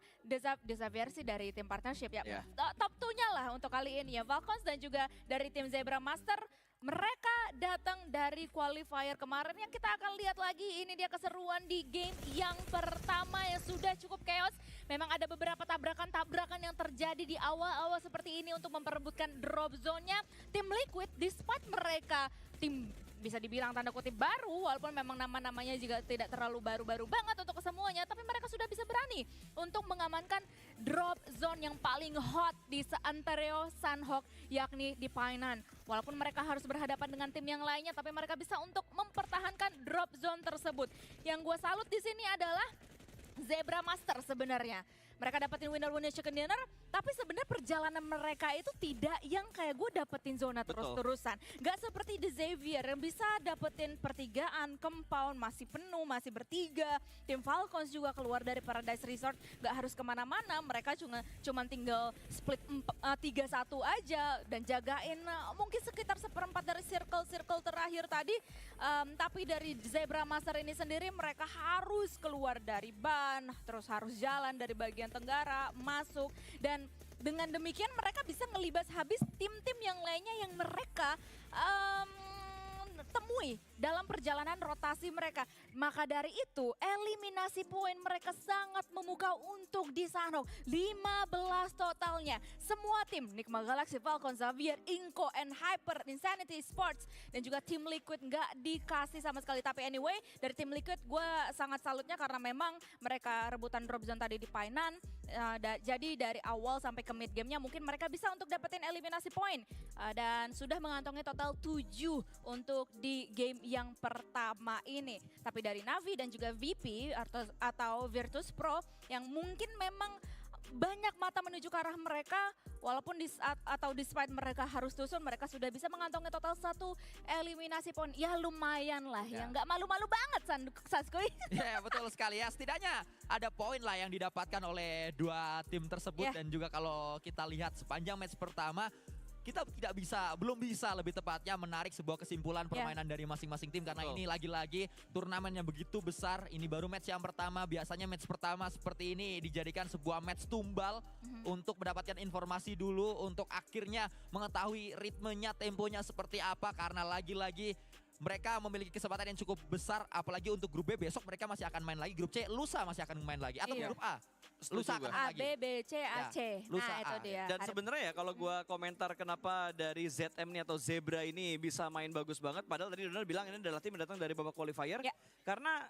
Desavier sih dari tim partnership ya. Top 2-nya lah untuk kali ini ya. Falcons dan juga dari tim Zebra Master. Mereka datang dari Qualifier kemarin yang kita akan lihat lagi. Ini dia keseruan di game yang pertama yang sudah cukup chaos. Memang ada beberapa tabrakan-tabrakan yang terjadi di awal-awal seperti ini untuk memperebutkan drop zone-nya. Tim Liquid despite mereka tim bisa dibilang tanda kutip baru, walaupun memang nama-namanya juga tidak terlalu baru-baru banget untuk kesemuanya, tapi mereka sudah bisa berani untuk mengamankan drop zone yang paling hot di seantero Sunhawk, yakni di Painan. Walaupun mereka harus berhadapan dengan tim yang lainnya, tapi mereka bisa untuk mempertahankan drop zone tersebut. Yang gue salut di sini adalah Zebra Master sebenarnya. Mereka dapetin winner chicken dinner, tapi sebenarnya perjalanan mereka itu tidak yang kayak gue dapetin zona terus-terusan. Gak seperti The Xavier yang bisa dapetin pertigaan, compound, masih penuh, masih bertiga. Tim Falcons juga keluar dari Paradise Resort, gak harus kemana-mana. Mereka cuma tinggal split 3-1 aja dan jagain mungkin sekitar seperempat dari circle terakhir tadi. Tapi dari Zebra Master ini sendiri mereka harus keluar dari ban, terus harus jalan dari bagian Tenggara, masuk, dan dengan demikian mereka bisa ngelibas habis tim-tim yang lainnya yang mereka temui dalam perjalanan rotasi mereka. Maka dari itu eliminasi poin mereka sangat memukau untuk di Sunhawk. 15 totalnya. Semua tim Nigma Galaxy, Falcon, Xavier, Inco, and Hyper, Insanity Sports, dan juga tim Liquid nggak dikasih sama sekali. Tapi anyway, dari tim Liquid gue sangat salutnya karena memang mereka rebutan drop zone tadi di Painan. Jadi dari awal sampai ke mid gamenya mungkin mereka bisa untuk dapetin eliminasi poin. Dan sudah mengantongi total 7 untuk di game yang pertama ini. Tapi dari Navi dan juga VP atau Virtus Pro yang mungkin memang banyak mata menuju ke arah mereka, walaupun despite mereka harus tusun, mereka sudah bisa mengantongi total 1 eliminasi poin. Ya lumayan lah, ya nggak malu-malu banget Saskuy. Ya betul sekali ya, setidaknya ada poin lah yang didapatkan oleh dua tim tersebut. Dan juga kalau kita lihat sepanjang match pertama, kita belum bisa lebih tepatnya menarik sebuah kesimpulan permainan dari masing-masing tim. Karena ini lagi-lagi turnamen yang begitu besar. Ini baru match yang pertama. Biasanya match pertama seperti ini dijadikan sebuah match tumbal untuk mendapatkan informasi dulu. Untuk akhirnya mengetahui ritmenya, temponya seperti apa. Karena lagi-lagi mereka memiliki kesempatan yang cukup besar. Apalagi untuk grup B besok mereka masih akan main lagi. Grup C lusa masih akan main lagi. Atau grup A lusa akan main lagi. A, B, B, C, A, C. Lusa Nah itu dia. Dan sebenarnya ya kalau gue komentar kenapa dari ZM nih atau Zebra ini bisa main bagus banget. Padahal tadi Donald bilang ini adalah tim yang datang dari babak qualifier. Karena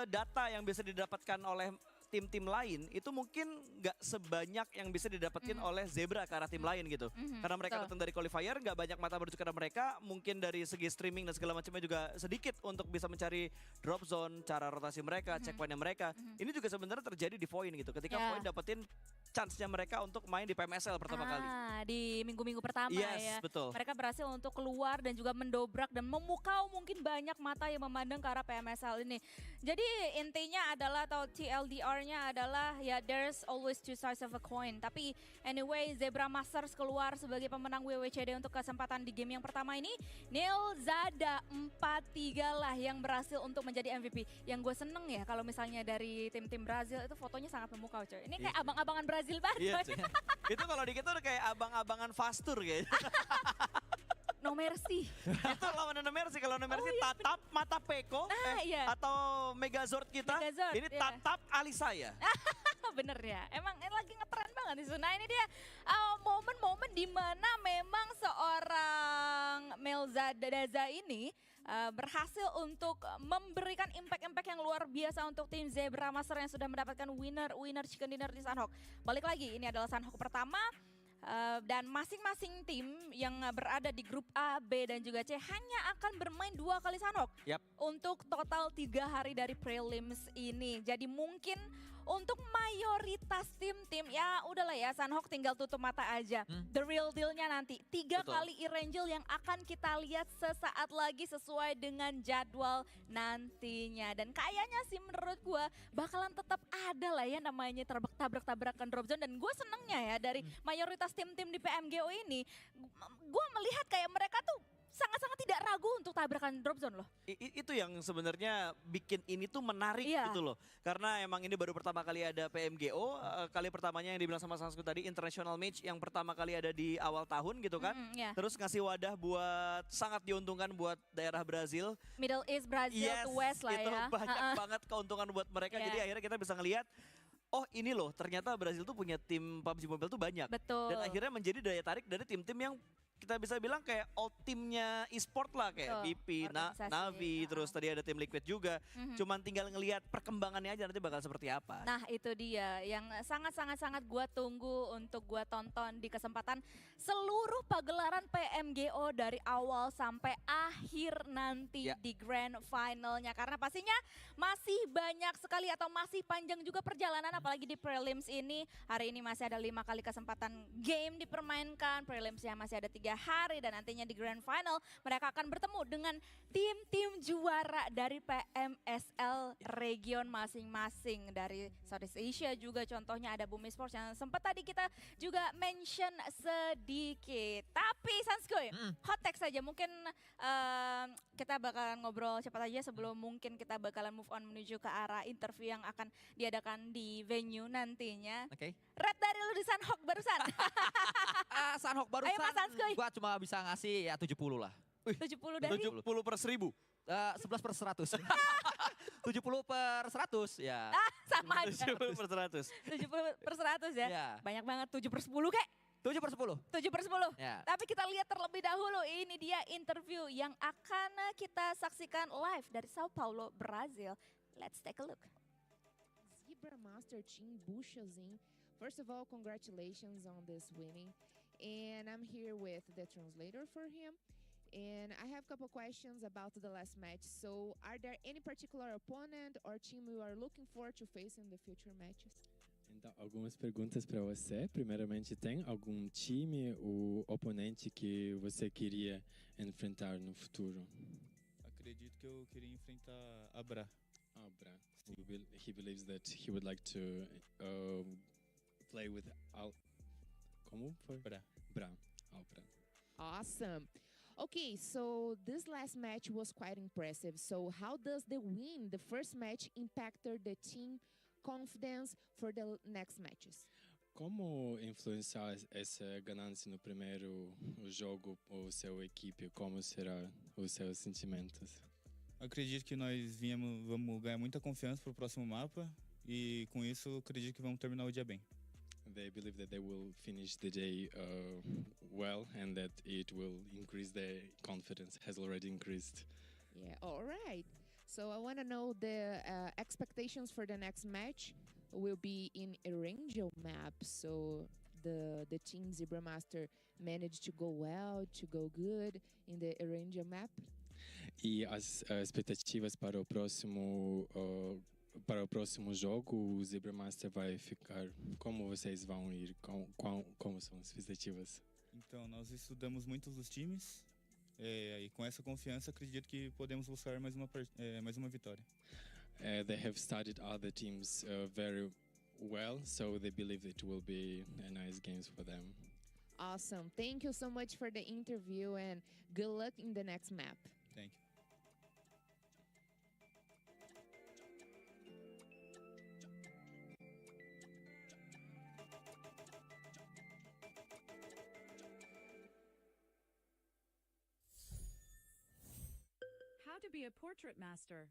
data yang bisa didapatkan oleh tim-tim lain itu mungkin nggak sebanyak yang bisa didapetin oleh Zebra ke arah tim lain gitu. Karena mereka datang dari qualifier, nggak banyak mata bertuju kepada mereka. Mungkin dari segi streaming dan segala macamnya juga sedikit untuk bisa mencari drop zone, cara rotasi mereka, checkpointnya mereka. Ini juga sebenarnya terjadi di Void gitu. Ketika Void dapetin chance-nya mereka untuk main di PMSL pertama kali. Di minggu-minggu pertama ya. Betul. Mereka berhasil untuk keluar dan juga mendobrak dan memukau mungkin banyak mata yang memandang ke arah PMSL ini. Jadi intinya adalah atau TLDR-nya adalah ya there's always two sides of a coin. Tapi anyway Zebra Masters keluar sebagai pemenang WWCD untuk kesempatan di game yang pertama ini. Nilzada 4-3 lah yang berhasil untuk menjadi MVP. Yang gue seneng ya kalau misalnya dari tim-tim Brazil itu fotonya sangat memukau coy. Ini kayak abang-abangan Brazil banget. Iya, itu kalau di kita udah kayak abang-abangan fastur gitu. No Mercy. Itu lawan No Mercy. Kalau No Mercy tatap mata Peko atau Megazord kita. Ini tatap alis saya. Bener ya, emang lagi ngetren banget di Nah ini dia momen-momen di mana memang seorang Melzadaza ini berhasil untuk memberikan impact-impact yang luar biasa untuk tim Zebra Master yang sudah mendapatkan winner chicken dinner di Sunhawk. Balik lagi, ini adalah Sunhawk pertama. Dan masing-masing tim yang berada di grup A, B, dan juga C hanya akan bermain 2 kali Sunhawk untuk total 3 hari dari prelims ini. Jadi mungkin untuk mayoritas tim-tim ya udahlah ya Sunhawk tinggal tutup mata aja. The real deal-nya nanti 3 kali E-Rangel yang akan kita lihat sesaat lagi sesuai dengan jadwal nantinya. Dan kayaknya sih menurut gue bakalan tetap ada lah ya namanya tabrak-tabrakan drop zone. Dan gue senengnya ya dari mayoritas tim-tim di PMGO ini, gue melihat kayak mereka tuh sangat-sangat tidak ragu untuk tabrakan drop zone loh. Itu yang sebenarnya bikin ini tuh menarik gitu loh. Karena emang ini baru pertama kali ada PMGO, kali pertamanya yang dibilang sama Sansku tadi international match yang pertama kali ada di awal tahun gitu kan. Terus ngasih wadah buat sangat diuntungkan buat daerah Brazil. Middle East, Brazil to West lah itu ya. banyak banget keuntungan buat mereka. Jadi akhirnya kita bisa ngelihat oh ini loh ternyata Brazil tuh punya tim PUBG Mobile tuh banyak. Betul. Dan akhirnya menjadi daya tarik dari tim-tim yang kita bisa bilang kayak old timnya e-sport lah kayak BP, Navi, terus tadi ada tim Liquid juga. Cuman tinggal ngelihat perkembangannya aja nanti bakal seperti apa. Nah itu dia yang sangat gue tunggu untuk gue tonton di kesempatan seluruh pagelaran PMGO dari awal sampai akhir nanti di grand finalnya. Karena pastinya masih banyak sekali atau masih panjang juga perjalanan apalagi di prelims ini. Hari ini masih ada 5 kali kesempatan game dipermainkan, prelimsnya masih ada 3 hari dan nantinya di grand final mereka akan bertemu dengan tim-tim juara dari PMSL region masing-masing dari Southeast Asia juga contohnya ada Bumi Sports yang sempat tadi kita juga mention sedikit. Tapi Sanskuy, hot take saja mungkin kita bakalan ngobrol cepat aja sebelum mungkin kita bakalan move on menuju ke arah interview yang akan diadakan di venue nantinya. Red dari lu di Sunhawk barusan. Sunhawk barusan. Ayo Mas Sanskuy. Gua cuma bisa ngasih ya 70 lah. 70 dari? 70 per 1000. 11 per 100. 70 per 100 ya. Sama aja. 70 per 100. 70 per 100 ya. Banyak banget 7 per 10 kek. 7 per 10. 7 per 10. Ya. Tapi kita lihat terlebih dahulu ini dia interview yang akan kita saksikan live dari Sao Paulo, Brazil. Let's take a look. Zebra Master Team Bushazin. First of all, congratulations on this winning. And I'm here with the translator for him. And I have a couple questions about the last match. So, are there any particular opponent or team you are looking for to face in the future matches? Então, algumas perguntas para você. Primeiramente, tem algum time ou oponente que você queria enfrentar no futuro? Acredito que eu queria enfrentar a Bra. Bra. He believes that he would like to play with Como foi? Bra. Bra. Awesome. Okay, so this last match was quite impressive. So how does the win, the first match, impact the team confidence for the next matches? Como influenciar essa ganância no primeiro jogo ou sua equipe? Como será os seus sentimentos? Acredito que vamos ganhar muita confiança para o próximo mapa e com isso acredito que vamos terminar o dia bem. They believe that they will finish the day well and that it will increase their confidence, has already increased. Yeah, all right. So I want to know the expectations for the next match. will be in Erangel map. So the team Zebra Master managed to go well, to go good in the Erangel map. E as expectativas para o próximo jogo, o Zebra Master vai ficar. Como vocês vão ir? Como são as expectativas? Então, nós estudamos muitos dos times e com essa confiança acredito que podemos buscar mais uma vitória. They have studied other teams very well, so they believe it will be a nice games for them. Awesome. Thank you so much for the interview and good luck in the next map. Thank you. How to be a portrait master.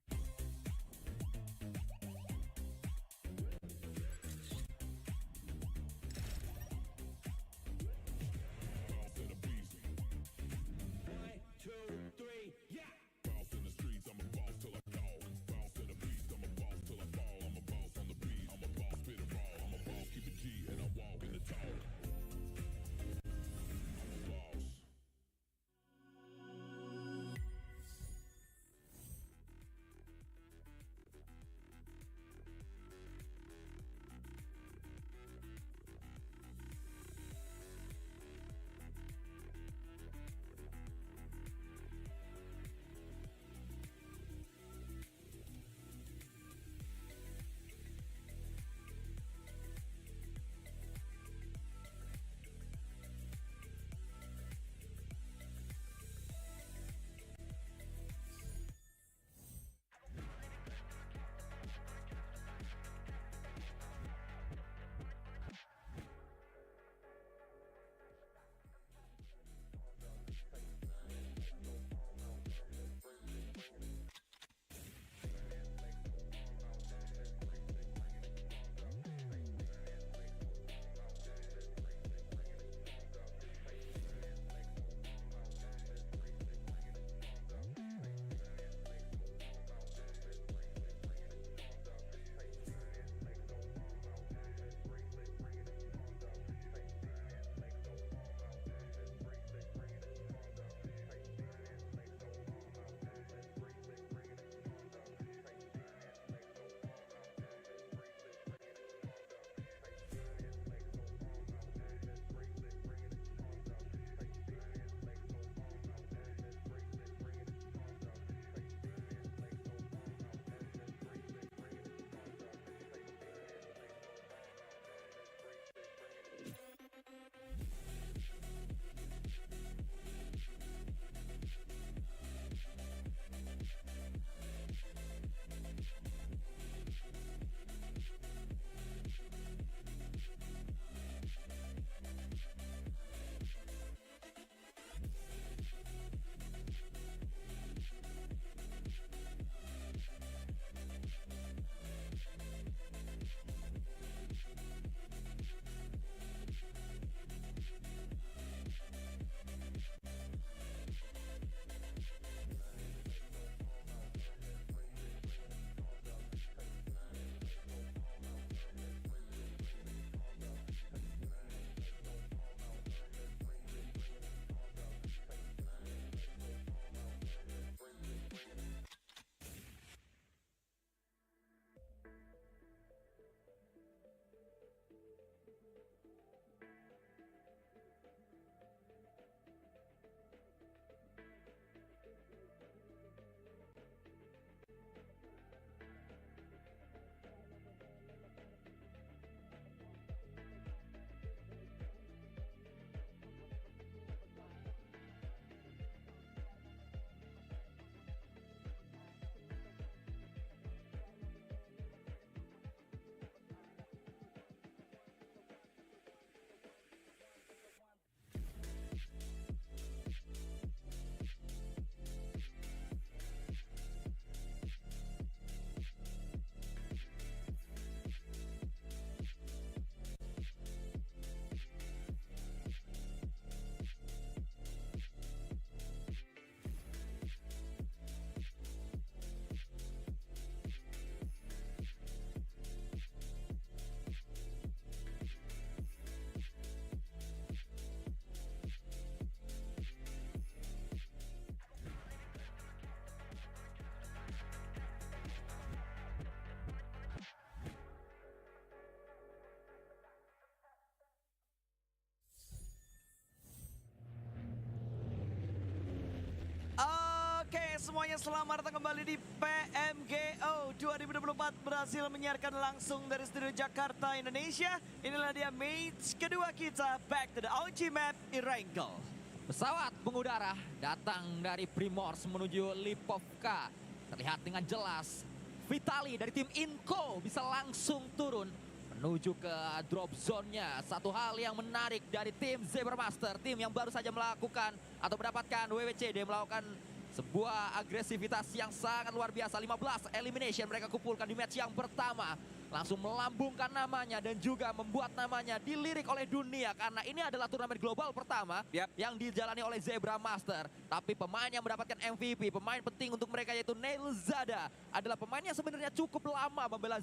semuanya, selamat datang kembali di PMGO 2024 berhasil menyiarkan langsung dari studio Jakarta, Indonesia. Inilah dia match kedua kita, back to the OG map Erangel. Pesawat mengudara datang dari Primors menuju Lipovka. Terlihat dengan jelas Vitali dari tim Inco bisa langsung turun menuju ke drop zone-nya. Satu hal yang menarik dari tim Zebra Master, tim yang baru saja melakukan atau mendapatkan WWC, dia melakukan sebuah agresivitas yang sangat luar biasa. 15 elimination mereka kumpulkan di match yang pertama. Langsung melambungkan namanya dan juga membuat namanya dilirik oleh dunia. Karena ini adalah turnamen global pertama yang dijalani oleh Zebra Master. Tapi pemain yang mendapatkan MVP, pemain penting untuk mereka yaitu Neilzada, adalah pemain yang sebenarnya cukup lama membela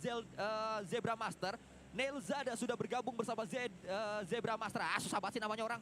Zebra Master. Neilzada sudah bergabung bersama Zebra Master. Susah banget sih namanya orang.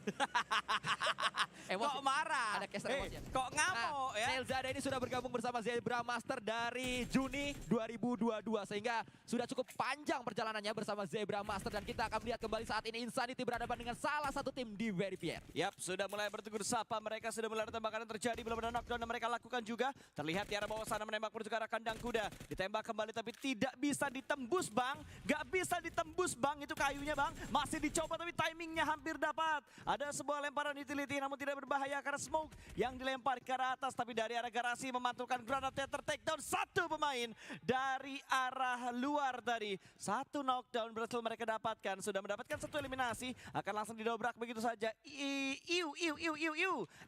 Emosi. Kok marah? Ada caster emosi. Kok ngamuk ya? Neilzada ini sudah bergabung bersama Zebra Master dari Juni 2022. Sehingga sudah cukup panjang perjalanannya bersama Zebra Master. Dan kita akan melihat kembali saat ini Insanity berhadapan dengan salah satu tim di Verifier. Yap, sudah mulai bertegur sapa. Mereka sudah mulai ada tembakan yang terjadi. Belum ada knockdown yang mereka lakukan juga. Terlihat di arah bawah sana menembak menuju ke arah kandang kuda. Ditembak kembali tapi tidak bisa ditembus, Bang. Gak bisa ditembus, Bang. Itu kayunya, Bang. Masih dicoba tapi timingnya hampir dapat. Ada sebuah lemparan utility namun tidak berbahaya karena smoke yang dilempar ke arah atas. Tapi dari arah garasi memantulkan granatnya, ter-takedown satu pemain dari arah luar tadi. Satu knockdown berhasil mereka dapatkan. Sudah mendapatkan satu eliminasi. Akan langsung didobrak begitu saja.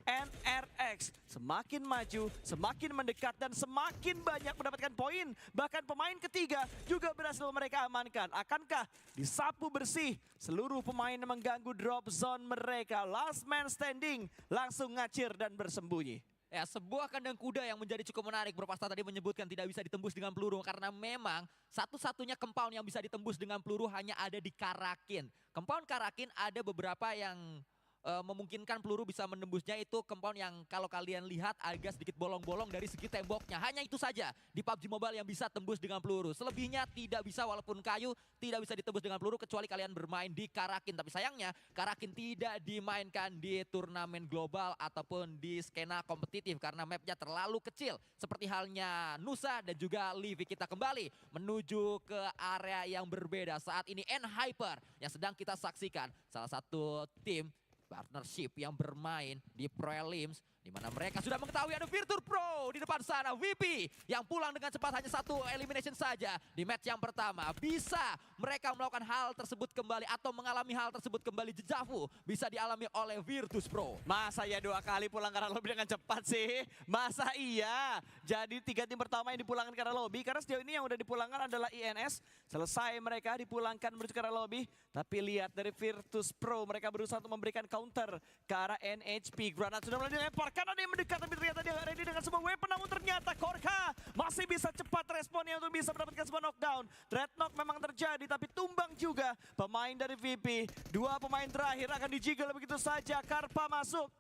NRX semakin maju, semakin mendekat dan semakin banyak mendapatkan poin. Bahkan pemain ketiga juga berhasil mereka amankan. Akankah disapu bersih seluruh pemain yang mengganggu drop zone mereka? Last man standing langsung ngacir dan bersembunyi. Ya, sebuah kandang kuda yang menjadi cukup menarik. Bro Pasta tadi menyebutkan tidak bisa ditembus dengan peluru karena memang satu-satunya compound yang bisa ditembus dengan peluru hanya ada di Karakin. Compound Karakin ada beberapa yang memungkinkan peluru bisa menembusnya, itu compound yang kalau kalian lihat agak sedikit bolong-bolong dari segi temboknya. Hanya itu saja di PUBG Mobile yang bisa tembus dengan peluru. Selebihnya tidak bisa, walaupun kayu tidak bisa ditembus dengan peluru kecuali kalian bermain di Karakin. Tapi sayangnya Karakin tidak dimainkan di turnamen global ataupun di skena kompetitif karena mapnya terlalu kecil. Seperti halnya Nusa dan juga Livi. Kita kembali menuju ke area yang berbeda. Saat ini N-Hyper yang sedang kita saksikan. Salah satu tim partnership yang bermain di prelims, di mana mereka sudah mengetahui ada Virtus Pro di depan sana. VP yang pulang dengan cepat, hanya satu elimination saja di match yang pertama. Bisa mereka melakukan hal tersebut kembali atau mengalami hal tersebut kembali. Jejavu bisa dialami oleh Virtus Pro. Masa ya 2 kali pulang karena lobby dengan cepat sih? Masa iya? Jadi 3 tim pertama yang dipulangkan karena lobby. Karena sejauh ini yang udah dipulangkan adalah INS. Selesai mereka dipulangkan menuju ke arah lobby. Tapi lihat dari Virtus Pro, mereka berusaha untuk memberikan counter ke arah NHP. Granat sudah mulai dilempar. Karena dia mendekat tapi ternyata dia gak ready dengan sebuah weapon. Namun ternyata Korka masih bisa cepat responnya untuk bisa mendapatkan sebuah knockdown. Dreadnought memang terjadi tapi tumbang juga pemain dari VP. 2 pemain terakhir akan dijiggle begitu saja.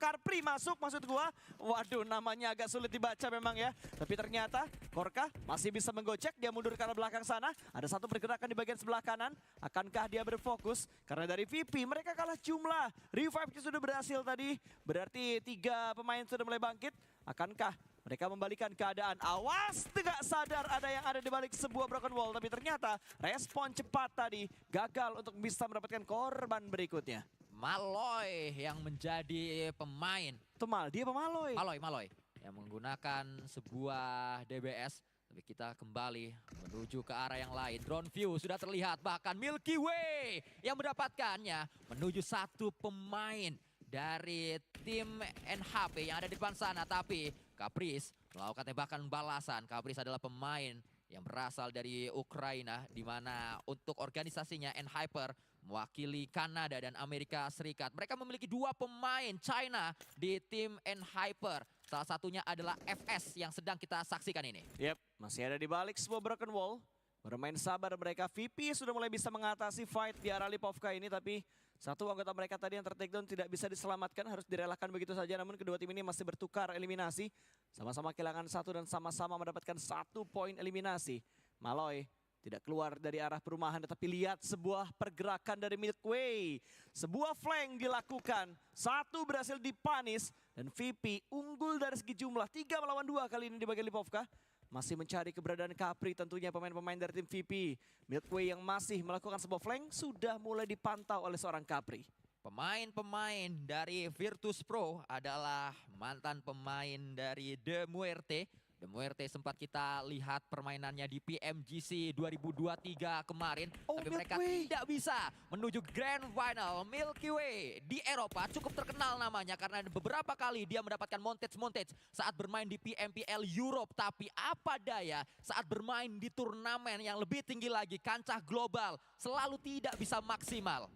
Karpri masuk maksud gua. Waduh, namanya agak sulit dibaca memang ya. Tapi ternyata Korka masih bisa menggocek. Dia mundur ke arah belakang sana. Ada satu pergerakan di bagian sebelah kanan. Akankah dia berfokus? Karena dari VP mereka kalah jumlah. Revive sudah berhasil tadi. Berarti 3 pemain sudah mulai bangkit. Akankah mereka membalikan keadaan? Awas, tidak sadar ada yang ada di balik sebuah broken wall. Tapi ternyata respon cepat tadi gagal untuk bisa mendapatkan korban berikutnya. Maloy yang menjadi pemain. Temal, dia pemaloy. Maloy. Yang menggunakan sebuah DBS. Tapi kita kembali menuju ke arah yang lain. Drone view sudah terlihat, bahkan Milky Way yang mendapatkannya menuju satu pemain dari tim NHP yang ada di depan sana. Tapi Caprice melakukan tembakan balasan. Caprice adalah pemain yang berasal dari Ukraina, di mana untuk organisasinya N-Hyper mewakili Kanada dan Amerika Serikat. Mereka memiliki 2 pemain China di tim N-Hyper. Salah satunya adalah FS yang sedang kita saksikan ini. Yep, masih ada di balik sebuah broken wall. Bermain sabar mereka. VP sudah mulai bisa mengatasi fight di arah Lipovka ini, tapi satu anggota mereka tadi yang ter-takedown tidak bisa diselamatkan, harus direlakan begitu saja. Namun kedua tim ini masih bertukar eliminasi. Sama-sama kehilangan 1 dan sama-sama mendapatkan 1 poin eliminasi. Maloy Tidak keluar dari arah perumahan, tetapi lihat sebuah pergerakan dari Milkway. Sebuah flank dilakukan, satu berhasil dipanis, dan VP unggul dari segi jumlah. 3 melawan 2 kali ini di bagian Lipovka. Masih mencari keberadaan Capri tentunya pemain-pemain dari tim VP. Milkway yang masih melakukan sebuah flank sudah mulai dipantau oleh seorang Capri. Pemain-pemain dari Virtus Pro adalah mantan pemain dari The Muerte. The Muerte sempat kita lihat permainannya di PMGC 2023 kemarin. Tapi mereka tidak bisa menuju Grand Final. Milky Way di Eropa cukup terkenal namanya karena beberapa kali dia mendapatkan montage saat bermain di PMPL Europe. Tapi apa daya saat bermain di turnamen yang lebih tinggi lagi, kancah global, selalu tidak bisa maksimal.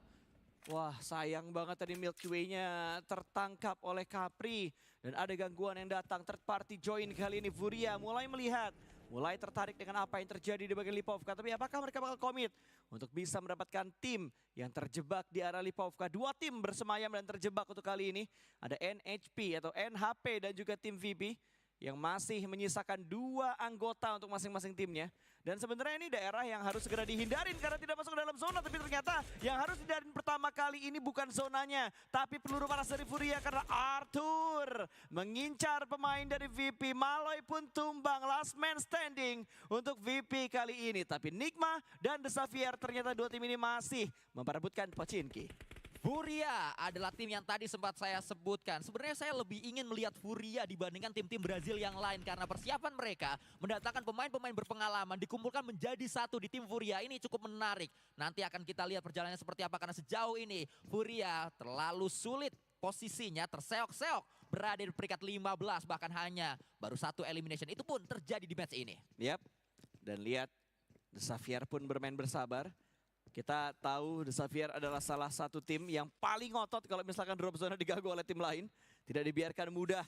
Wah, sayang banget tadi Milky Way-nya tertangkap oleh Capri. Dan ada gangguan yang datang, third party join kali ini. Furia mulai melihat, mulai tertarik dengan apa yang terjadi di bagian Lipovka. Tapi apakah mereka bakal komit untuk bisa mendapatkan tim yang terjebak di area Lipovka? 2 tim bersemayam dan terjebak untuk kali ini. Ada NHP atau NHP dan juga tim VP yang masih menyisakan 2 anggota untuk masing-masing timnya. Dan sebenarnya ini daerah yang harus segera dihindarin karena tidak masuk ke dalam zona. Tapi ternyata yang harus dihindarin pertama kali ini bukan zonanya, tapi peluru panas dari Furia karena Arthur mengincar pemain dari VP. Maloy pun tumbang, last man standing untuk VP kali ini. Tapi Nigma dan The Xavier ternyata 2 tim ini masih memperebutkan Pochinki. Furia adalah tim yang tadi sempat saya sebutkan. Sebenarnya saya lebih ingin melihat Furia dibandingkan tim-tim Brazil yang lain. Karena persiapan mereka mendatangkan pemain-pemain berpengalaman dikumpulkan menjadi satu di tim Furia. Ini cukup menarik. Nanti akan kita lihat perjalanannya seperti apa. Karena sejauh ini Furia terlalu sulit posisinya, terseok-seok. Berada di peringkat 15 bahkan hanya baru 1 elimination. Itu pun terjadi di match ini. Yap, dan lihat The Xavier pun bermain bersabar. Kita tahu The Xavier adalah salah satu tim yang paling ngotot kalau misalkan drop zona diganggu oleh tim lain. Tidak dibiarkan mudah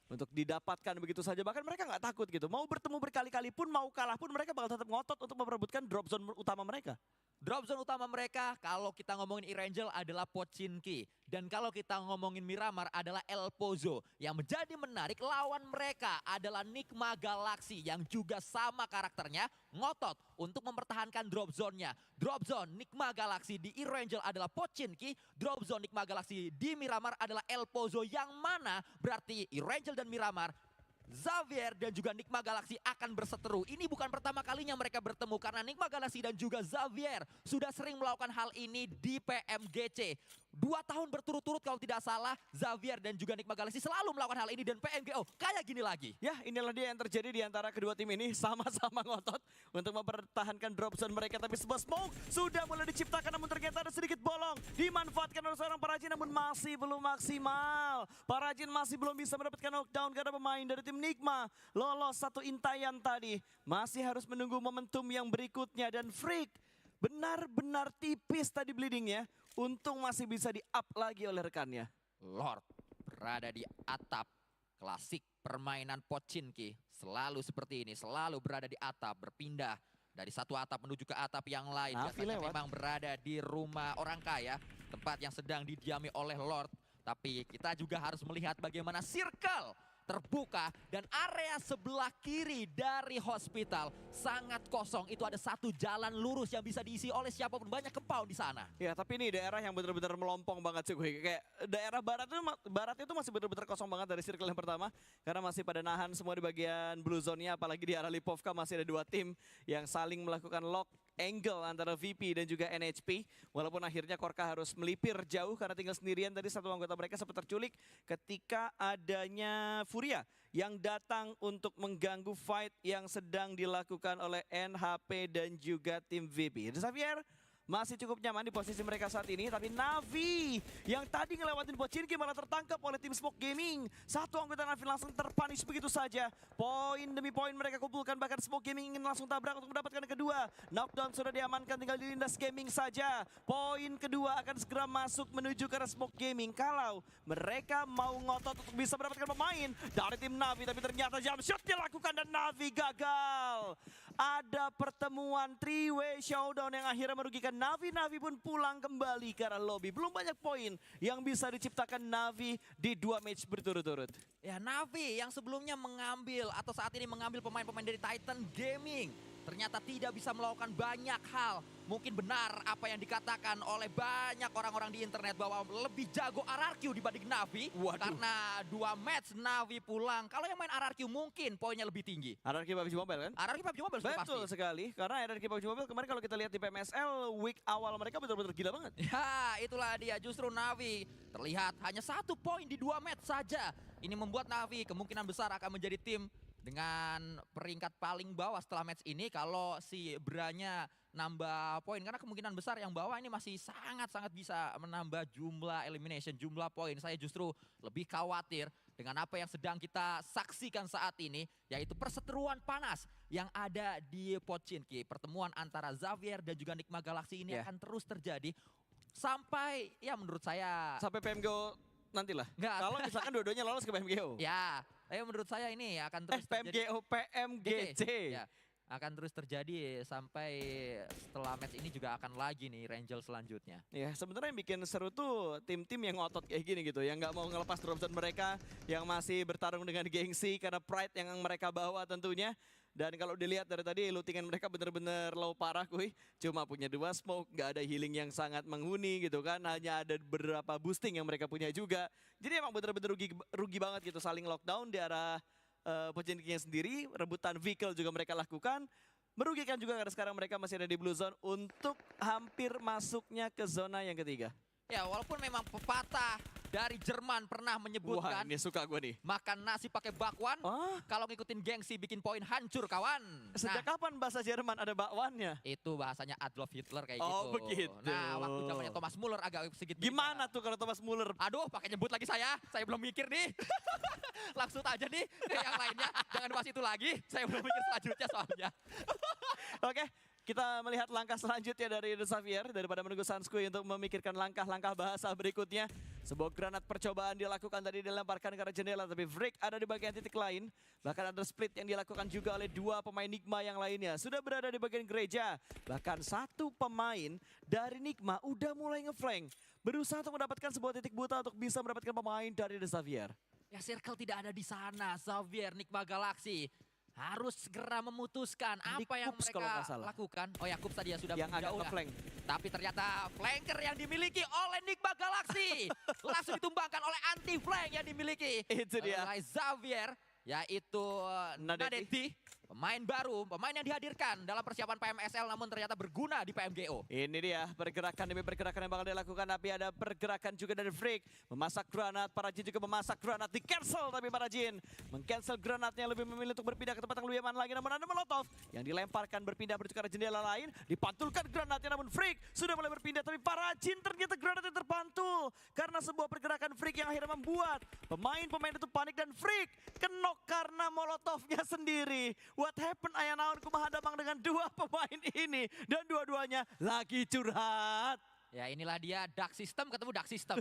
untuk didapatkan begitu saja. Bahkan mereka nggak takut gitu. Mau bertemu berkali-kali pun, mau kalah pun mereka bakal tetap ngotot untuk memperebutkan drop zone utama mereka. Drop zone utama mereka kalau kita ngomongin Irangel adalah Pochinki. Dan kalau kita ngomongin Miramar adalah El Pozo. Yang menjadi menarik lawan mereka adalah Nigma Galaxy yang juga sama karakternya ngotot untuk mempertahankan drop zone-nya. Drop zone Nigma Galaxy di Irangel adalah Pochinki. Drop zone Nigma Galaxy di Miramar adalah El Pozo yang mana berarti Irangel dan Miramar, Xavier dan juga Nigma Galaxy akan berseteru. Ini bukan pertama kalinya mereka bertemu karena Nigma Galaxy dan juga Xavier sudah sering melakukan hal ini di PMGC. 2 tahun berturut-turut kalau tidak salah Xavier dan juga Nigma Galaxy selalu melakukan hal ini dan PMGO kayak gini lagi. Ya, inilah dia yang terjadi di antara kedua tim ini, sama-sama ngotot untuk mempertahankan drop zone mereka. Tapi sebuah smoke sudah mulai diciptakan namun ternyata ada sedikit bolong. Dimanfaatkan oleh seorang Parajin namun masih belum maksimal. Parajin masih belum bisa mendapatkan knockdown karena pemain dari tim Nigma lolos 1 intayan tadi. Masih harus menunggu momentum yang berikutnya dan Freak benar-benar tipis tadi bleedingnya. Untung masih bisa di-up lagi oleh rekannya. Lord berada di atap. Klasik permainan Pochinki. Selalu seperti ini, selalu berada di atap, berpindah dari satu atap menuju ke atap yang lain. Biasanya memang berada di rumah orang kaya, tempat yang sedang didiami oleh Lord. Tapi kita juga harus melihat bagaimana circle terbuka dan area sebelah kiri dari hospital sangat kosong. Itu ada satu jalan lurus yang bisa diisi oleh siapapun, banyak compound di sana. Ya, tapi ini daerah yang benar-benar melompong banget sih gue. Kayak daerah barat itu masih benar-benar kosong banget dari circle yang pertama karena masih pada nahan semua di bagian blue zone-nya, apalagi di arah Lipovka masih ada 2 tim yang saling melakukan lock angle antara VP dan juga NHP. Walaupun akhirnya Korka harus melipir jauh karena tinggal sendirian. Tadi satu anggota mereka sempat terculik ketika adanya Furia yang datang untuk mengganggu fight yang sedang dilakukan oleh NHP dan juga tim VP. Xavier masih cukup nyaman di posisi mereka saat ini, tapi Navi yang tadi ngelewatin Pochinki malah tertangkap oleh tim Smoke Gaming. Satu anggota Navi langsung terpunish begitu saja. Poin demi poin mereka kumpulkan, bahkan Smoke Gaming ingin langsung tabrak untuk mendapatkan yang kedua. Knockdown sudah diamankan, tinggal dilindas Gaming saja. Poin kedua akan segera masuk menuju ke arah Smoke Gaming kalau mereka mau ngotot untuk bisa mendapatkan pemain dari tim Navi, tapi ternyata jump shot dilakukan dan Navi gagal. Ada pertemuan 3-way showdown yang akhirnya merugikan Navi. Navi pun pulang kembali ke arah lobby. Belum banyak poin yang bisa diciptakan Navi di 2 match berturut-turut. Ya, Navi yang sebelumnya mengambil atau saat ini mengambil pemain-pemain dari Titan Gaming. ternyata tidak bisa melakukan banyak hal. Mungkin benar apa yang dikatakan oleh banyak orang-orang di internet bahwa lebih jago RRQ dibanding Navi. Karena 2 match Navi pulang. Kalau yang main RRQ mungkin poinnya lebih tinggi. RRQ PUBG Mobile kan? RRQ PUBG Mobile sudah pasti. Betul sekali, karena RRQ PUBG Mobile kemarin kalau kita lihat di PMSL, week awal mereka betul-betul gila banget. Ya, itulah dia justru Navi terlihat hanya 1 poin di 2 match saja. Ini membuat Navi kemungkinan besar akan menjadi tim dengan peringkat paling bawah setelah match ini kalau si Branya nambah poin. Karena kemungkinan besar yang bawah ini masih sangat-sangat bisa menambah jumlah elimination, jumlah poin. Saya justru lebih khawatir dengan apa yang sedang kita saksikan saat ini, yaitu perseteruan panas yang ada di Pochinki. Pertemuan antara Xavier dan juga Nigma Galaxy ini akan terus terjadi sampai, ya menurut saya... Sampai PMGO nantilah. Nggak. Kalau misalkan dua-duanya lolos ke PMGO. Ya, menurut saya ini akan terus PMGO, PMGC. Ya, akan terus terjadi sampai setelah match ini juga akan lagi nih Rangel selanjutnya. Ya, sebenarnya yang bikin seru tuh tim-tim yang ngotot kayak gini gitu, yang nggak mau ngelepas drop zone mereka, yang masih bertarung dengan gengsi karena pride yang mereka bawa tentunya. Dan kalau dilihat dari tadi, lootingan mereka bener-bener low parah kuy. Cuma punya 2 smoke, nggak ada healing yang sangat menghuni gitu kan. Hanya ada beberapa boosting yang mereka punya juga. Jadi emang bener-bener rugi banget gitu saling lockdown di arah Pochinki-nya sendiri. Rebutan vehicle juga mereka lakukan. Merugikan juga karena sekarang mereka masih ada di blue zone untuk hampir masuknya ke zona yang ketiga. Ya, walaupun memang pepatah dari Jerman pernah menyebutkan, wah, ini suka gue nih, makan nasi pakai bakwan, kalau ngikutin gengsi bikin poin hancur kawan. Sejak kapan bahasa Jerman ada bakwannya? Itu bahasanya Adolf Hitler kayak gitu. Oh begitu. Nah, waktu zamannya Thomas Muller agak sedikit gimana tuh kalau Thomas Muller? Aduh, pakai nyebut lagi saya belum mikir nih. Langsung aja nih ke yang lainnya, jangan bahas itu lagi, saya belum mikir selanjutnya soalnya. Oke. Kita melihat langkah selanjutnya dari The Xavier daripada menunggu Sanskui untuk memikirkan langkah-langkah bahasa berikutnya. Sebuah granat percobaan dilakukan tadi dilemparkan ke arah jendela, tapi Vrick ada di bagian titik lain. Bahkan ada split yang dilakukan juga oleh 2 pemain Nigma yang lainnya. Sudah berada di bagian gereja. Bahkan 1 pemain dari Nigma udah mulai ngeflank. Berusaha untuk mendapatkan sebuah titik buta untuk bisa mendapatkan pemain dari The Xavier. Ya, circle tidak ada di sana. Xavier, Nigma Galaxy harus segera memutuskan apa yang mereka lakukan. Oh ya, Kups tadi ya sudah yang agak ngeflank. Tapi ternyata flanker yang dimiliki oleh Nigma Galaxy langsung ditumbangkan oleh anti flank yang dimiliki oleh Xavier, yaitu Nadeti. Pemain baru, pemain yang dihadirkan dalam persiapan PMSL namun ternyata berguna di PMGO. Ini dia pergerakan demi pergerakan yang bakal dilakukan, tapi ada pergerakan juga dari Freak. Memasak granat, para Jin juga memasak granat, di cancel tapi para Jin meng-cancel granatnya, lebih memilih untuk berpindah ke tempat yang lebih aman lagi. Namun ada Molotov yang dilemparkan berpindah menuju ke arah jendela lain, dipantulkan granatnya namun Freak sudah mulai berpindah, tapi para Jin ternyata granatnya terpantul karena sebuah pergerakan Freak yang akhirnya membuat pemain-pemain itu panik dan Freak kenok karena Molotovnya sendiri. What happened ayah naon kumaha damang dengan 2 pemain ini dan dua-duanya lagi curhat. Ya, inilah dia dark system ketemu dark system.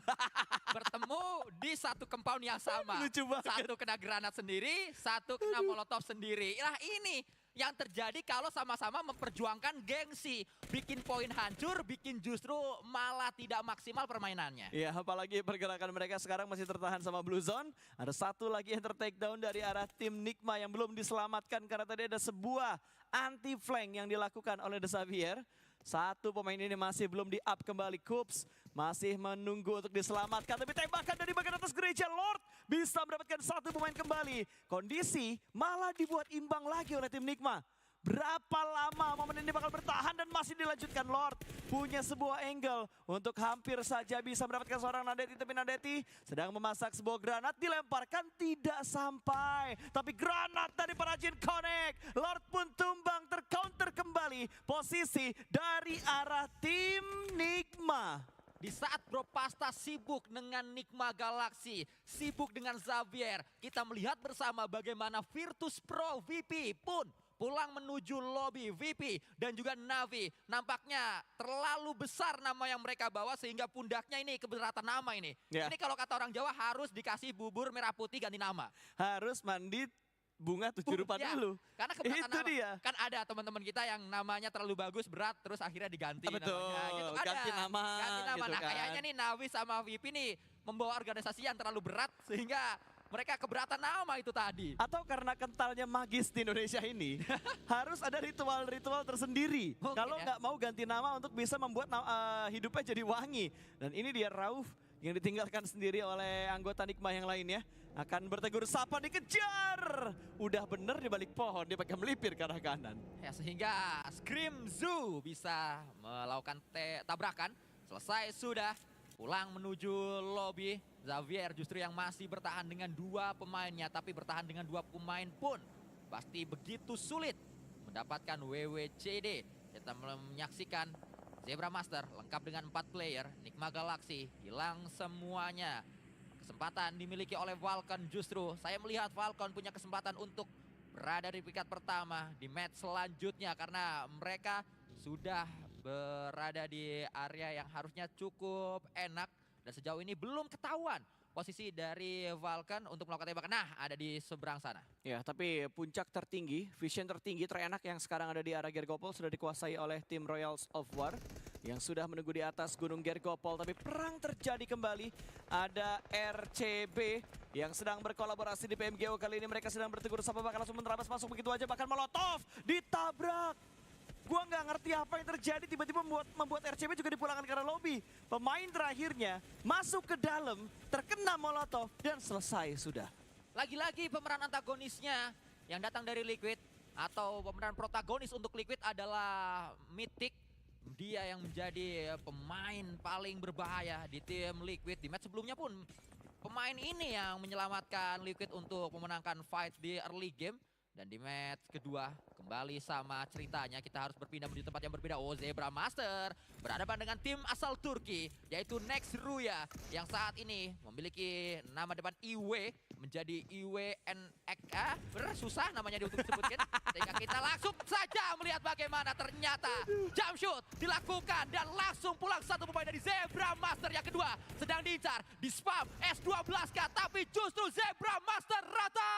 Bertemu di satu compound yang sama. Lucu banget. Satu kena granat sendiri, satu kena molotov sendiri. Nah, ini yang terjadi kalau sama-sama memperjuangkan gengsi. Bikin poin hancur, bikin justru malah tidak maksimal permainannya. Ya, apalagi pergerakan mereka sekarang masih tertahan sama Blue Zone. Ada 1 lagi yang ter-takedown dari arah tim Nigma yang belum diselamatkan karena tadi ada sebuah anti-flank yang dilakukan oleh The Xavier. 1 pemain ini masih belum di-up kembali. Kups masih menunggu untuk diselamatkan. Tapi tembakan dari bagian atas gereja, Lord bisa mendapatkan 1 pemain kembali. Kondisi malah dibuat imbang lagi oleh tim Nigma. Berapa lama momen ini bakal bertahan dan masih dilanjutkan. Lord punya sebuah angle untuk hampir saja bisa mendapatkan seorang Nadeti, tapi Nadeti sedang memasak sebuah granat, dilemparkan tidak sampai. Tapi granat dari para Jin connect. Lord pun tumbang, tercounter kembali posisi dari arah tim Nigma. Di saat Bro Pasta sibuk dengan Nigma Galaxy, sibuk dengan Xavier, kita melihat bersama bagaimana Virtus Pro VP pun pulang menuju lobby. VP dan juga Navi nampaknya terlalu besar nama yang mereka bawa sehingga pundaknya ini keberatan nama ini. Ini kalau kata orang Jawa harus dikasih bubur merah putih ganti nama. Harus mandi bunga 7 rupa dulu. Karena keberatan itu nama. dia. Kan ada teman-teman kita yang namanya terlalu bagus, berat, terus akhirnya diganti Betul, namanya. Gitu, ganti nama. Ganti nama. Gitu Nah, kan. kayaknya nih Navi sama VP nih membawa organisasi yang terlalu berat sehingga mereka keberatan nama itu tadi. Atau karena kentalnya magis di Indonesia ini, harus ada ritual-ritual tersendiri. Kalau nggak mau ganti nama untuk bisa membuat hidupnya jadi wangi. Dan ini dia Rauf yang ditinggalkan sendiri oleh anggota Nikmah yang lainnya. Akan bertegur sapa, dikejar. Udah bener di balik pohon, dia pakai melipir ke arah kanan. Ya, sehingga Scream Zoo bisa melakukan tabrakan. Selesai sudah, pulang menuju lobby. Xavier justru yang masih bertahan dengan 2 pemainnya, tapi bertahan dengan 2 pemain pun pasti begitu sulit mendapatkan WWCD. Kita menyaksikan Zebra Master lengkap dengan 4 player. Nikma Galaxy hilang semuanya. Kesempatan dimiliki oleh Falcon justru. Saya melihat Falcon punya kesempatan untuk berada di peringkat pertama di match selanjutnya. Karena mereka sudah berada di area yang harusnya cukup enak. Dan sejauh ini belum ketahuan posisi dari Falcon untuk melakukan tembakan. Nah, ada di seberang sana. Ya, tapi puncak tertinggi, vision tertinggi, terenak yang sekarang ada di arah Gergopol sudah dikuasai oleh tim Royals of War yang sudah menunggu di atas Gunung Gergopol. Tapi perang terjadi kembali. Ada RCB yang sedang berkolaborasi di PMGO. Kali ini mereka sedang bertegur sapa, bahkan langsung menerabas masuk begitu aja. Bahkan Molotov ditabrak. Gua nggak ngerti apa yang terjadi, tiba-tiba membuat RCB juga dipulangkan ke arah lobby. Pemain terakhirnya masuk ke dalam, terkena Molotov, dan selesai sudah. Lagi-lagi pemeran antagonisnya yang datang dari Liquid atau pemeran protagonis untuk Liquid adalah Mythic. Dia yang menjadi pemain paling berbahaya di tim Liquid. Di match sebelumnya pun pemain ini yang menyelamatkan Liquid untuk memenangkan fight di early game. Dan di match kedua kembali sama ceritanya, kita harus berpindah menuju tempat yang berbeda. Oh, Zebra Master berhadapan dengan tim asal Turki yaitu Next Ruya yang saat ini memiliki nama depan IW menjadi IWNXA. Susah namanya untuk disebutkan. Sehingga kita langsung saja melihat bagaimana ternyata jump shoot dilakukan dan langsung pulang 1 pemain dari Zebra Master. Yang kedua sedang diincar, di spam S12K, tapi justru Zebra Master rata.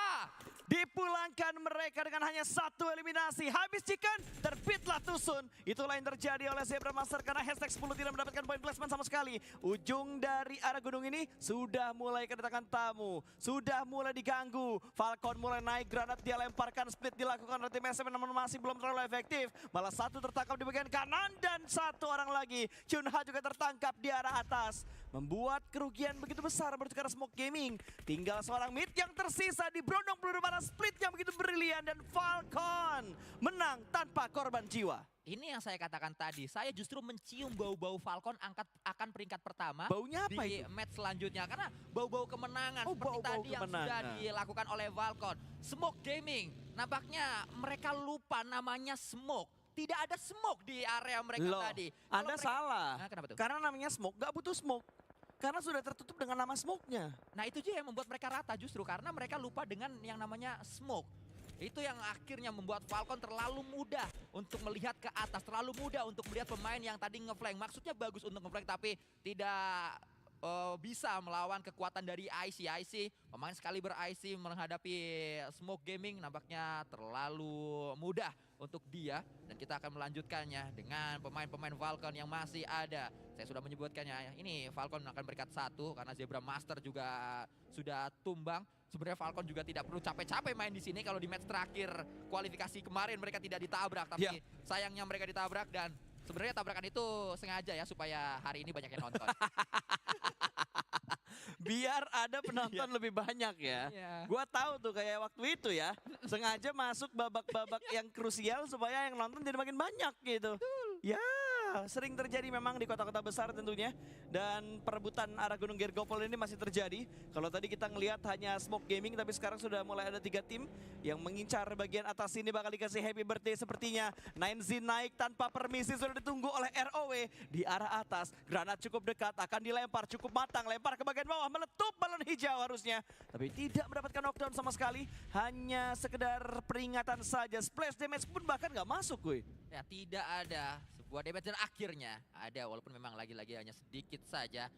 Dipulangkan mereka dengan hanya 1 eliminasi. Habis chicken, terbitlah Tusun. Itulah yang terjadi oleh Zebra Master karena hashtag 10 tidak mendapatkan poin placement sama sekali. Ujung dari arah gunung ini sudah mulai kedatangan tamu. Sudah mulai diganggu. Falcon mulai naik, granat dia lemparkan, split dilakukan oleh tim SM namun masih belum terlalu efektif. Malah 1 tertangkap di bagian kanan dan 1 orang lagi. Chunha juga tertangkap di arah atas. Membuat kerugian begitu besar menuju ke arah Smoke Gaming. Tinggal seorang mid yang tersisa di berondong peluru panas, split yang begitu brilian, dan Falcon menang tanpa korban jiwa. Ini yang saya katakan tadi, saya justru mencium bau-bau Falcon akan peringkat pertama. Baunya apa di itu? Match selanjutnya, karena bau-bau kemenangan seperti tadi yang sudah dilakukan oleh Falcon. Smoke Gaming, nampaknya mereka lupa namanya Smoke. Tidak ada smoke di area mereka tadi. Anda salah. Nah, kenapa tuh? Karena namanya smoke, gak butuh smoke. Karena sudah tertutup dengan nama smoke-nya. Nah, itu juga yang membuat mereka rata justru karena mereka lupa dengan yang namanya smoke. Itu yang akhirnya membuat Falcon terlalu mudah untuk melihat ke atas, terlalu mudah untuk melihat pemain yang tadi ngeflank. Maksudnya bagus untuk ngeflank tapi tidak bisa melawan kekuatan dari IC. Pemain sekali ber-IC menghadapi Smoke Gaming nampaknya terlalu mudah untuk dia. Dan kita akan melanjutkannya dengan pemain-pemain Falcon yang masih ada. Saya sudah menyebutkannya, ini Falcon akan peringkat 1 karena Zebra Master juga sudah tumbang. Sebenarnya Falcon juga tidak perlu capek-capek main di sini kalau di match terakhir kualifikasi kemarin mereka tidak ditabrak. Tapi sayangnya mereka ditabrak dan sebenarnya tabrakan itu sengaja ya supaya hari ini banyak yang nonton. Biar ada penonton lebih banyak ya. Gua tahu tuh kayak waktu itu ya, sengaja masuk babak-babak yang krusial supaya yang nonton jadi makin banyak gitu. Ya, sering terjadi memang di kota-kota besar tentunya. Dan perebutan arah Gunung Gergopol ini masih terjadi. Kalau tadi kita ngelihat hanya Smoke Gaming, tapi sekarang sudah mulai ada 3 tim yang mengincar bagian atas ini, bakal dikasih happy birthday sepertinya. 9Z naik tanpa permisi, sudah ditunggu oleh ROW di arah atas. Granat cukup dekat, akan dilempar cukup matang, lempar ke bagian bawah, meletup balon hijau harusnya. Tapi tidak mendapatkan knockdown sama sekali, hanya sekedar peringatan saja. Splash damage pun bahkan nggak masuk, gue. Ya, tidak ada sebuah damage dan akhirnya ada, walaupun memang lagi-lagi hanya sedikit saja.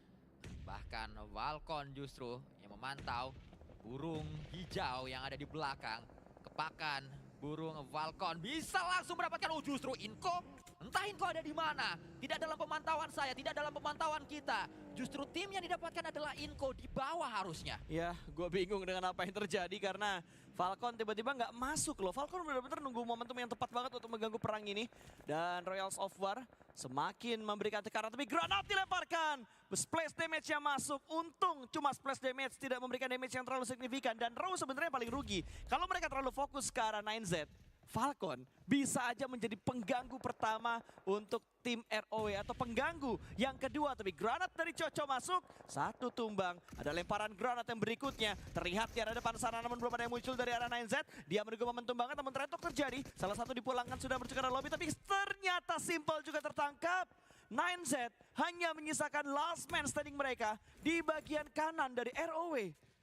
Bahkan Falcon justru yang memantau burung hijau yang ada di belakang. Kepakan burung Falcon bisa langsung mendapatkan, justru Inko. Entah Inko ada di mana. Tidak dalam pemantauan saya, tidak dalam pemantauan kita. Justru tim yang didapatkan adalah Inco di bawah harusnya. Ya, gue bingung dengan apa yang terjadi karena Falcon tiba-tiba nggak masuk loh. Falcon benar-benar nunggu momentum yang tepat banget untuk mengganggu perang ini. Dan Royals of War semakin memberikan tekanan, tapi granat dilemparkan. Splash damage yang masuk, untung cuma splash damage, tidak memberikan damage yang terlalu signifikan. Dan Raw sebenarnya paling rugi. Kalau mereka terlalu fokus ke arah 9Z, Falcon bisa aja menjadi pengganggu pertama untuk tim ROW atau pengganggu yang kedua. Tapi granat dari Coco masuk, satu tumbang. Ada lemparan granat yang berikutnya. Terlihat di arah depan sana namun belum ada yang muncul dari arah 9Z. Dia menunggu momentum banget namun teretok terjadi. Salah satu dipulangkan sudah menuju ke arah lobby tapi ternyata Simple juga tertangkap. 9Z hanya menyisakan last man standing mereka di bagian kanan dari ROW.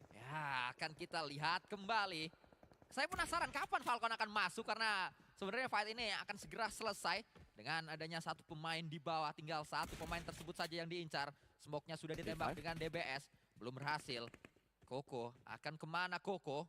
Ya, akan kita lihat kembali. Saya penasaran kapan Falcon akan masuk karena sebenarnya fight ini akan segera selesai dengan adanya satu pemain di bawah. Tinggal satu pemain tersebut saja yang diincar. Smoke-nya sudah ditembak dengan DBS. Belum berhasil. Koko akan kemana Koko?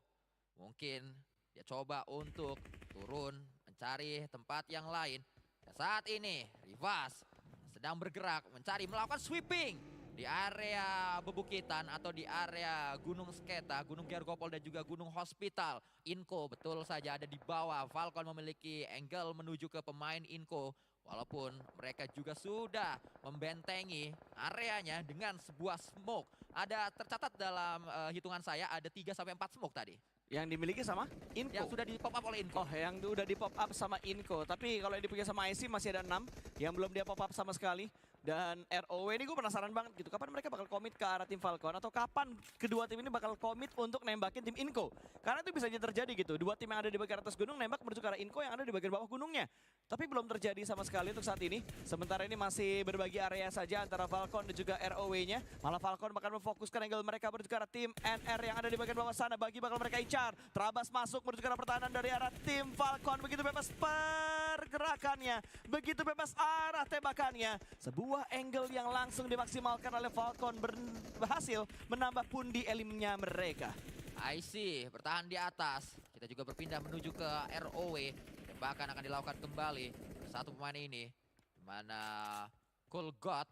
Mungkin dia coba untuk turun mencari tempat yang lain. Dan saat ini Rivas sedang bergerak mencari melakukan sweeping di area bebukitan atau di area Gunung Sketa, Gunung Gergopol dan juga Gunung Hospital. Inco betul saja ada di bawah. Falcon memiliki angle menuju ke pemain Inco. Walaupun mereka juga sudah membentengi areanya dengan sebuah smoke. Ada tercatat dalam hitungan saya ada 3-4 smoke tadi. Yang dimiliki sama Inco. Yang sudah di pop up oleh Inco. Oh, yang udah di pop up sama Inco. Tapi kalau yang dipunya sama IC masih ada 6 yang belum dia pop up sama sekali. Dan ROW ini gue penasaran banget gitu. Kapan mereka bakal komit ke arah tim Falcon atau kapan kedua tim ini bakal komit untuk nembakin tim Inco. Karena itu bisa aja terjadi gitu. Dua tim yang ada di bagian atas gunung nembak menuju ke arah Inco yang ada di bagian bawah gunungnya. Tapi belum terjadi sama sekali untuk saat ini. Sementara ini masih berbagi area saja antara Falcon dan juga ROW-nya. Malah Falcon bakal memfokuskan angle mereka menuju ke arah tim NR yang ada di bagian bawah sana. Bagi bakal mereka incar. Trabas masuk menuju ke arah pertahanan dari arah tim Falcon. Begitu bebas pergerakannya. Begitu bebas arah tembakannya. Sebuah angle yang langsung dimaksimalkan oleh Falcon berhasil menambah pundi elimnya mereka. IC bertahan di atas. Kita juga berpindah menuju ke ROW. Tembakan akan dilakukan kembali. Satu pemain ini. Dimana Colgot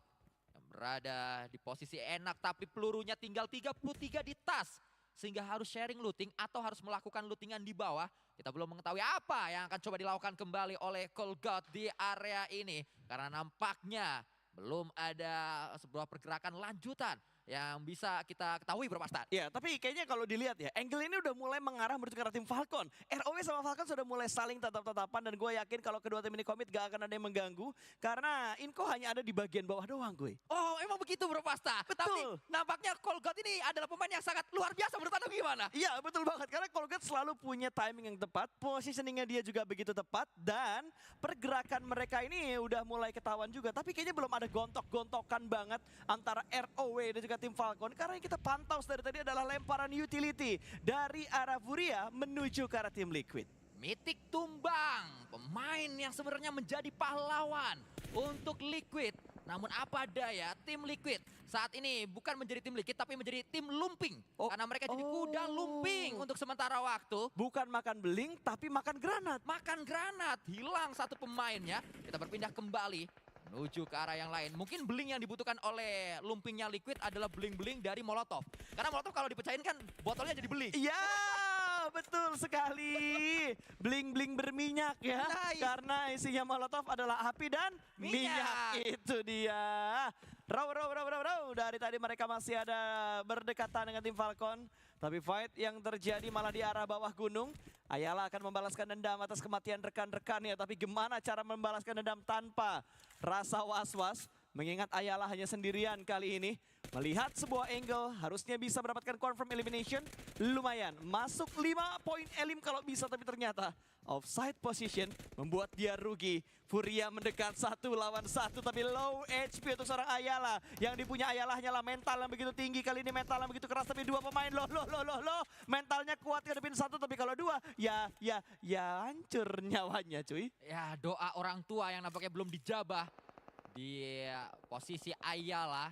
yang berada di posisi enak. Tapi pelurunya tinggal 33 di tas. Sehingga harus sharing looting atau harus melakukan lootingan di bawah. Kita belum mengetahui apa yang akan coba dilakukan kembali oleh Colgot di area ini. Karena nampaknya belum ada sebuah pergerakan lanjutan yang bisa kita ketahui Bro Pasta. Ya, tapi kayaknya kalau dilihat ya, angle ini udah mulai mengarah menuju ke arah tim Falcon. ROW sama Falcon sudah mulai saling tatap-tatapan dan gue yakin kalau kedua tim ini komit gak akan ada yang mengganggu. Karena Inco hanya ada di bagian bawah doang gue. Oh, emang begitu Bro Pasta? Betul. Tapi nampaknya Colgot ini adalah pemain yang sangat luar biasa menurut Anda gimana? Iya, betul banget. Karena Colgot selalu punya timing yang tepat, positioningnya dia juga begitu tepat, dan pergerakan mereka ini udah mulai ketahuan juga. Tapi kayaknya belum ada gontok-gontokan banget antara ROW dan juga tim Falcon. Karena yang kita pantau dari tadi adalah lemparan utility dari arah Furia menuju ke arah tim Liquid. Mythic tumbang, pemain yang sebenarnya menjadi pahlawan untuk Liquid. Namun apa daya, tim Liquid saat ini bukan menjadi tim Liquid tapi menjadi tim lumping. Karena mereka jadi kuda lumping untuk sementara waktu. Bukan makan beling tapi makan granat. Makan granat, hilang satu pemainnya. Kita berpindah kembali menuju ke arah yang lain. Mungkin beling yang dibutuhkan oleh lumpingnya Liquid adalah beling-beling dari Molotov. Karena Molotov kalau dipecahin kan botolnya jadi beling. Iya, betul sekali. Bling-bling berminyak ya. Nice. Karena isinya Molotov adalah api dan minyak. Itu dia. Raw. Dari tadi mereka masih ada berdekatan dengan tim Falcon. Tapi fight yang terjadi malah di arah bawah gunung. Ayala akan membalaskan dendam atas kematian rekan-rekannya. Tapi gimana cara membalaskan dendam tanpa rasa was-was? Mengingat Ayala hanya sendirian kali ini. Melihat sebuah angle, harusnya bisa mendapatkan confirm elimination. Lumayan, masuk 5 poin elim kalau bisa, tapi ternyata offside position membuat dia rugi. Furia mendekat 1 lawan 1, tapi low HP untuk seorang Ayala. Yang dipunya Ayala hanyalah mental yang begitu tinggi, kali ini mental yang begitu keras, tapi dua pemain loh. Mentalnya kuat ngadepin satu, tapi kalau dua, ya hancur nyawanya cuy. Ya, doa orang tua yang nampaknya belum dijabah. Di posisi Ayala,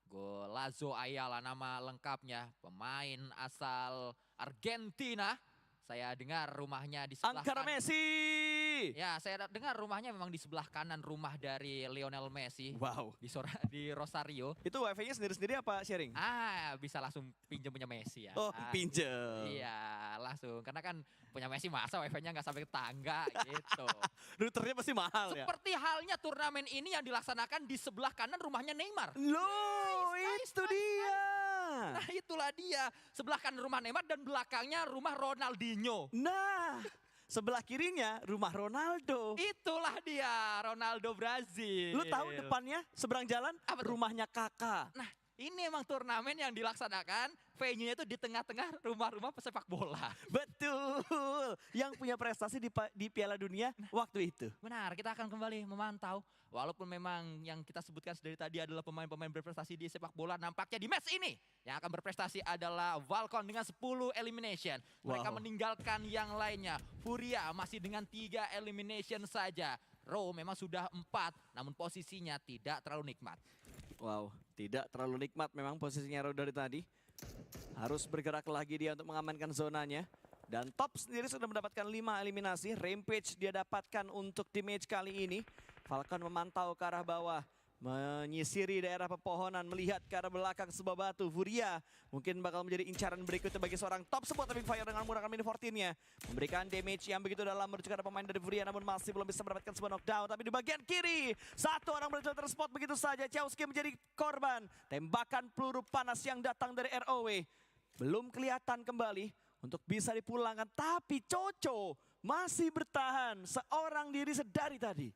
Golazo Ayala nama lengkapnya, pemain asal Argentina. Saya dengar rumahnya di sebelah Angkara kanan. Messi. Ya, saya dengar rumahnya memang di sebelah kanan rumah dari Lionel Messi. Wow. Di Rosario. Itu wifi-nya sendiri-sendiri apa sharing? Bisa langsung pinjam punya Messi ya. Oh, pinjam. Iya, langsung. Karena kan punya Messi masa wifi-nya nggak sampai ke tangga gitu. Routernya pasti mahal ya. Seperti halnya turnamen ini yang dilaksanakan di sebelah kanan rumahnya Neymar. Loh, itu dia. Nah, itulah dia. Sebelah kanan rumah Neymar dan belakangnya rumah Ronaldinho. Nah, sebelah kirinya rumah Ronaldo. Itulah dia, Ronaldo Brazil. Lu tahu depannya seberang jalan rumahnya kakak. Nah, ini emang turnamen yang dilaksanakan, venue-nya itu di tengah-tengah rumah-rumah pesepak bola. Betul, yang punya prestasi di Piala Dunia waktu itu. Benar, kita akan kembali memantau. Walaupun memang yang kita sebutkan dari tadi adalah pemain-pemain berprestasi di sepak bola, nampaknya di match ini yang akan berprestasi adalah Valcon dengan 10 elimination. Mereka meninggalkan yang lainnya. Furia masih dengan 3 elimination saja. Raw memang sudah 4, namun posisinya tidak terlalu nikmat. Wow, tidak terlalu nikmat memang posisinya Raw dari tadi. Harus bergerak lagi dia untuk mengamankan zonanya. Dan Top sendiri sudah mendapatkan 5 eliminasi. Rampage dia dapatkan untuk di match kali ini. Falcon memantau ke arah bawah. Menyisiri daerah pepohonan, melihat ke arah belakang sebuah batu. Furia mungkin bakal menjadi incaran berikutnya bagi seorang Top. Sebuah tapping fire dengan menggunakan mini 14-nya. Memberikan damage yang begitu dalam menuju ke arah pemain dari Furia, namun masih belum bisa mendapatkan sebuah knockdown. Tapi di bagian kiri, satu orang berhasil terspot begitu saja. Chowski menjadi korban. Tembakan peluru panas yang datang dari ROW. Belum kelihatan kembali untuk bisa dipulangkan. Tapi Coco masih bertahan seorang diri sedari tadi.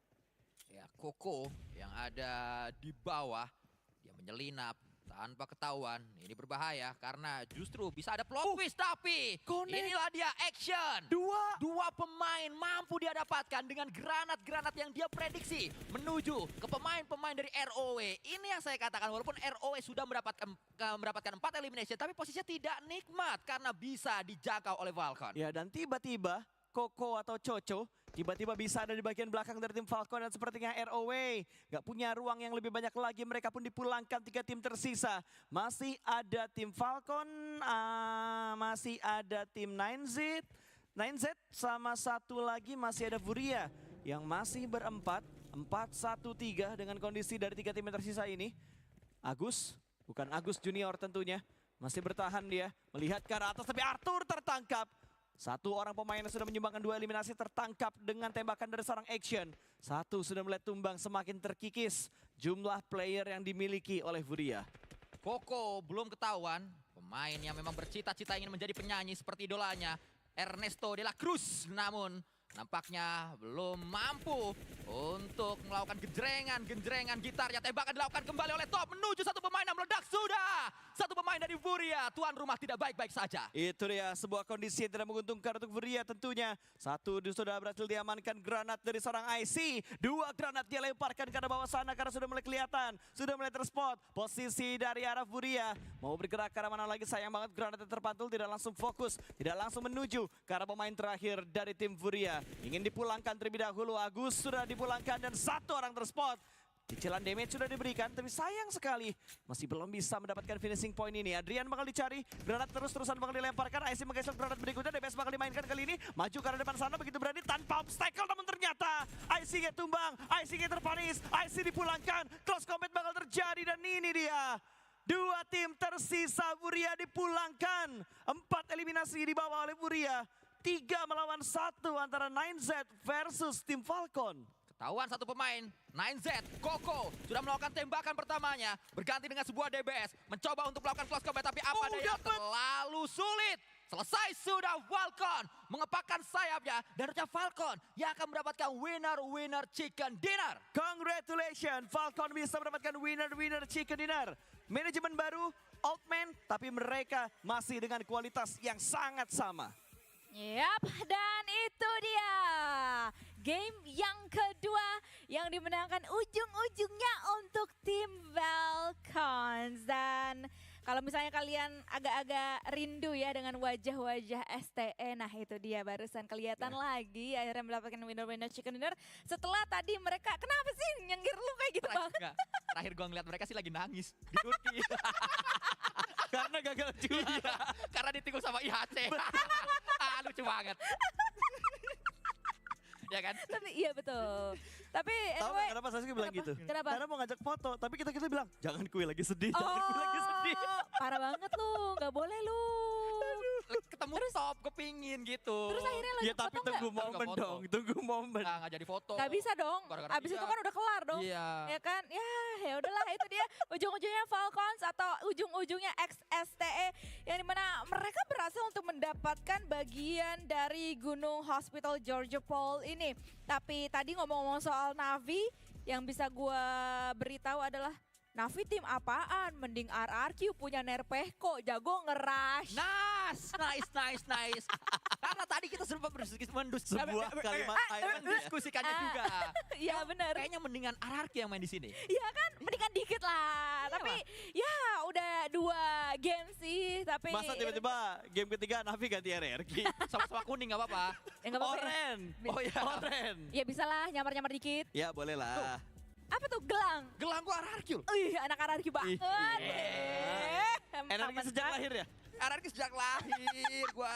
Ya, Koko yang ada di bawah, dia menyelinap tanpa ketahuan. Ini berbahaya karena justru bisa ada plot twist, tapi inilah dia action. Dua pemain mampu dia dapatkan dengan granat-granat yang dia prediksi menuju ke pemain-pemain dari ROW. Ini yang saya katakan, walaupun ROW sudah mendapatkan 4 elimination, tapi posisinya tidak nikmat karena bisa dijangkau oleh Valcon. Ya, dan tiba-tiba Koko atau Coco tiba-tiba bisa ada di bagian belakang dari tim Falcon, dan sepertinya ROW gak punya ruang yang lebih banyak lagi. Mereka pun dipulangkan 3 tim tersisa. Masih ada tim Falcon, masih ada tim 9Z sama satu lagi masih ada Furia yang masih berempat. 4-1-3 dengan kondisi dari 3 tim yang tersisa ini. Agus, bukan Agus Junior tentunya, masih bertahan dia. Melihat ke arah atas tapi Arthur tertangkap. Satu orang pemain yang sudah menyumbangkan 2 eliminasi tertangkap dengan tembakan dari seorang action. Satu sudah mulai tumbang, semakin terkikis jumlah player yang dimiliki oleh Furia. Koko belum ketahuan, pemain yang memang bercita-cita ingin menjadi penyanyi seperti idolanya, Ernesto de la Cruz. Namun nampaknya belum mampu untuk melakukan genjrengan gitarnya. Tembakan dilakukan kembali oleh Top menuju satu pemain yang meledak sudah. Satu pemain dari Furia, tuan rumah tidak baik-baik saja. Itu dia sebuah kondisi yang tidak menguntungkan untuk Furia tentunya. Satu sudah berhasil diamankan granat dari seorang IC. 2 granat dia lemparkan ke arah bawah sana karena sudah mulai kelihatan. Sudah mulai terspot posisi dari arah Furia. Mau bergerak ke arah mana lagi, sayang banget granatnya terpantul. Tidak langsung fokus, tidak langsung menuju ke arah pemain terakhir dari tim Furia. Ingin dipulangkan terlebih dahulu. Agus sudah dipulangkan dan satu orang terspot. Cicilan damage sudah diberikan, tapi sayang sekali masih belum bisa mendapatkan finishing point ini. Adrian bakal dicari, granat terus-terusan bakal dilemparkan. IC menggeser granat berikutnya, DPS bakal dimainkan kali ini. Maju ke arah depan sana begitu berani tanpa obstacle, namun ternyata IC tumbang, IC terpanis, IC dipulangkan. Close combat bakal terjadi dan ini dia. 2 tim tersisa, Furia dipulangkan. 4 eliminasi dibawa oleh Furia. 3 melawan 1 antara 9Z versus tim Falcon. Ketahuan satu pemain, 9Z, Koko sudah melakukan tembakan pertamanya. Berganti dengan sebuah DBS, mencoba untuk melakukan close combat, tapi apa daya terlalu sulit. Selesai sudah Falcon mengepakkan sayapnya, dan harusnya Falcon yang akan mendapatkan winner chicken dinner. Congratulations, Falcon bisa mendapatkan winner chicken dinner. Manajemen baru, old man, tapi mereka masih dengan kualitas yang sangat sama. Yap, dan itu dia game yang kedua yang dimenangkan ujung-ujungnya untuk tim Falcons. Dan kalau misalnya kalian agak-agak rindu ya dengan wajah-wajah STE, nah itu dia barusan kelihatan lagi akhirnya mendapatkan winner chicken dinner. Setelah tadi mereka, kenapa sih nyengir lu kayak gitu banget? Terakhir gua ngeliat mereka sih lagi nangis di Turki. Karena gagal juga. Karena ditikung sama IHC. Lucu banget. Ya kan? Tapi iya betul. Tapi Tahu anyway, kenapa Sasuke bilang gitu? Kenapa? Karena mau ngajak foto, tapi kita bilang jangan kui lagi sedih, jangan kui lagi sedih. Parah banget lu, nggak boleh lu. Ketemu top kepingin gitu. Terus akhirnya lo Ya tapi tunggu momen dong, tunggu momen. Nggak jadi foto. Gak bisa dong. Gara-gara Abis dia. itu kan udah kelar dong. Iya. Ya kan? Ya udahlah itu dia ujung-ujungnya Falcons atau ujung-ujungnya XSTE yang dimana mereka berhasil untuk mendapatkan bagian dari Gunung Hospital Georgia Paul ini. Tapi tadi ngomong-ngomong soal Navi, yang bisa gua beritahu adalah Navi tim apaan? Mending RRQ punya Nerpehko, jago ngerush. Nice. Karena tadi kita sempat Sebuah kalimat mendiskusikannya juga. Iya benar. Kayaknya mendingan RRQ yang main di sini. Iya kan, mendingan dikit lah. Tapi ya udah 2 game sih. Tapi Masa tiba-tiba game ketiga Navi ganti RRQ. Sama-sama kuning gak apa-apa. Ya, nggak apa-apa ya. Oren. Oh ya. Oren. Ya bisa lah nyamar-nyamar dikit. Ya boleh lah. Apa tuh gelang? Gelang gua RRQ. Anak RRQ banget. RRQ sejak lahir ya? RRQ sejak lahir gua.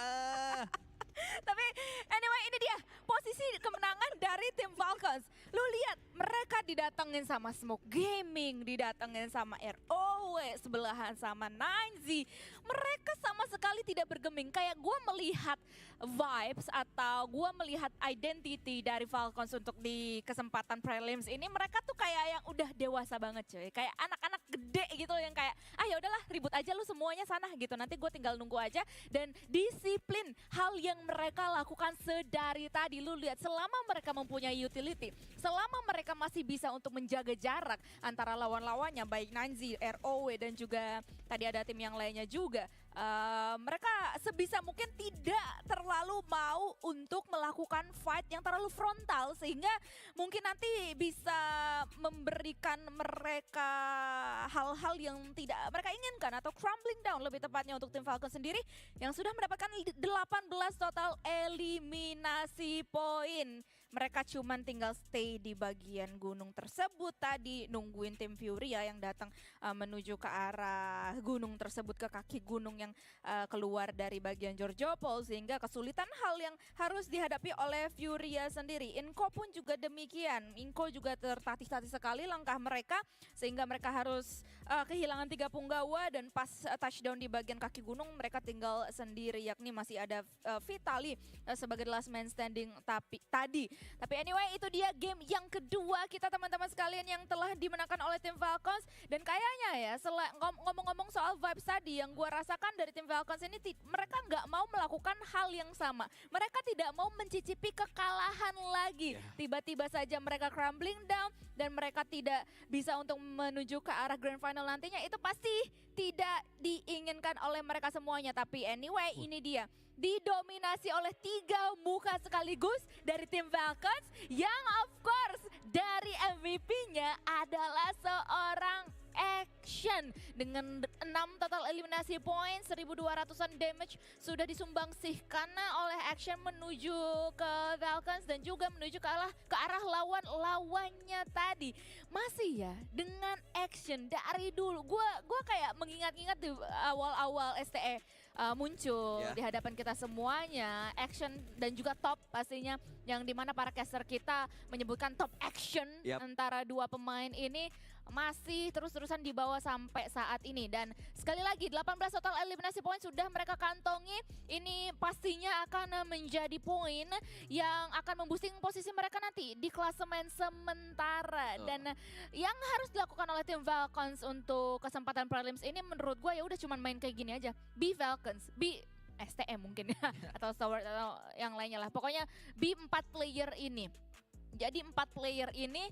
Tapi anyway ini dia posisi kemenangan dari tim Falcons. Lu lihat mereka didatengin sama Smoke Gaming, didatengin sama ROW, sebelahan sama 9Z. Mereka sama sekali tidak bergeming. Kayak gue melihat vibes atau gue melihat identity dari Falcons untuk di kesempatan prelims ini. Mereka tuh kayak yang udah dewasa banget cuy. Kayak anak-anak gede gitu yang kayak ya udahlah ribut aja lu semuanya sana gitu. Nanti gue tinggal nunggu aja. Dan disiplin hal yang mereka lakukan sedari tadi. Lu lihat selama mereka mempunyai utility, selama mereka masih bisa untuk menjaga jarak antara lawan-lawannya baik 9Z, ROW dan juga tadi ada tim yang lainnya juga. Mereka sebisa mungkin tidak terlalu mau untuk melakukan fight yang terlalu frontal sehingga mungkin nanti bisa memberikan mereka hal-hal yang tidak mereka inginkan atau crumbling down lebih tepatnya untuk tim Falcon sendiri yang sudah mendapatkan 18 total eliminasi poin. Mereka cuman tinggal stay di bagian gunung tersebut tadi nungguin tim Furia yang datang menuju ke arah gunung tersebut, ke kaki gunung yang keluar dari bagian Georgiopol sehingga kesulitan hal yang harus dihadapi oleh Furia sendiri. Inko pun juga demikian. Inko juga tertatih-tatih sekali langkah mereka sehingga mereka harus kehilangan 3 punggawa dan pas touchdown di bagian kaki gunung mereka tinggal sendiri yakni masih ada Vitali sebagai last man standing Tapi anyway itu dia game yang kedua kita teman-teman sekalian yang telah dimenangkan oleh tim Falcons. Dan kayaknya ya ngomong-ngomong soal vibes tadi yang gue rasakan dari tim Falcons ini mereka nggak mau melakukan hal yang sama. Mereka tidak mau mencicipi kekalahan lagi. Tiba-tiba saja mereka crumbling down dan mereka tidak bisa untuk menuju ke arah grand final nantinya. Itu pasti tidak diinginkan oleh mereka semuanya. Tapi anyway ini dia. Didominasi oleh 3 muka sekaligus dari tim Falcons yang of course dari MVP-nya adalah seorang Action dengan 6 total eliminasi poin, 1200-an damage sudah disumbangsikan oleh Action menuju ke Falcons dan juga menuju ke arah lawan-lawannya tadi. Masih ya dengan Action dari dulu. Gua kayak mengingat-ingat di awal-awal STE muncul di hadapan kita semuanya, Action dan juga Top pastinya yang dimana para caster kita menyebutkan Top Action antara 2 pemain ini masih terus-terusan di bawah sampai saat ini. Dan sekali lagi 18 total eliminasi poin sudah mereka kantongi. Ini pastinya akan menjadi poin yang akan memboosting posisi mereka nanti di klasemen sementara. Dan yang harus dilakukan oleh tim Falcons untuk kesempatan prelims ini menurut gue ya udah cuman main kayak gini aja. Be Falcons, be STM mungkin ya atau Steward atau yang lainnya lah. Pokoknya be 4 player ini. Jadi 4 player ini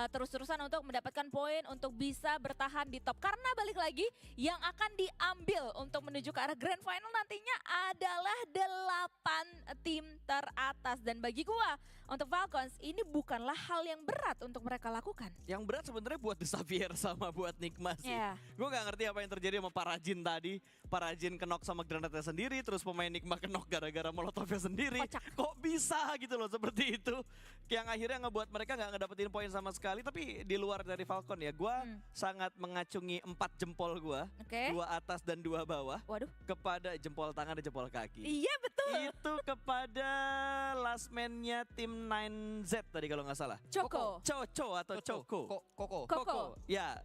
terus-terusan untuk mendapatkan poin untuk bisa bertahan di top. Karena balik lagi yang akan diambil untuk menuju ke arah grand final nantinya adalah 8 tim teratas. Dan bagi gua untuk Falcons ini bukanlah hal yang berat untuk mereka lakukan. Yang berat sebenarnya buat The Xavier sama buat Nigma sih. Gue gak ngerti apa yang terjadi sama Parajin tadi. Parajin kenok sama granatnya sendiri, terus pemain Nigma kenok gara-gara molotovnya sendiri. Kok bisa gitu loh seperti itu. yang akhirnya ngebuat mereka nggak ngedapetin poin sama sekali. Tapi di luar dari Falcon ya, gue sangat mengacungi 4 jempol gue, 2 atas dan 2 bawah. Waduh. Kepada jempol tangan dan jempol kaki. Iya betul. Itu kepada last man-nya tim 9Z tadi kalau nggak salah. Coco atau Choco. Koko. Ya,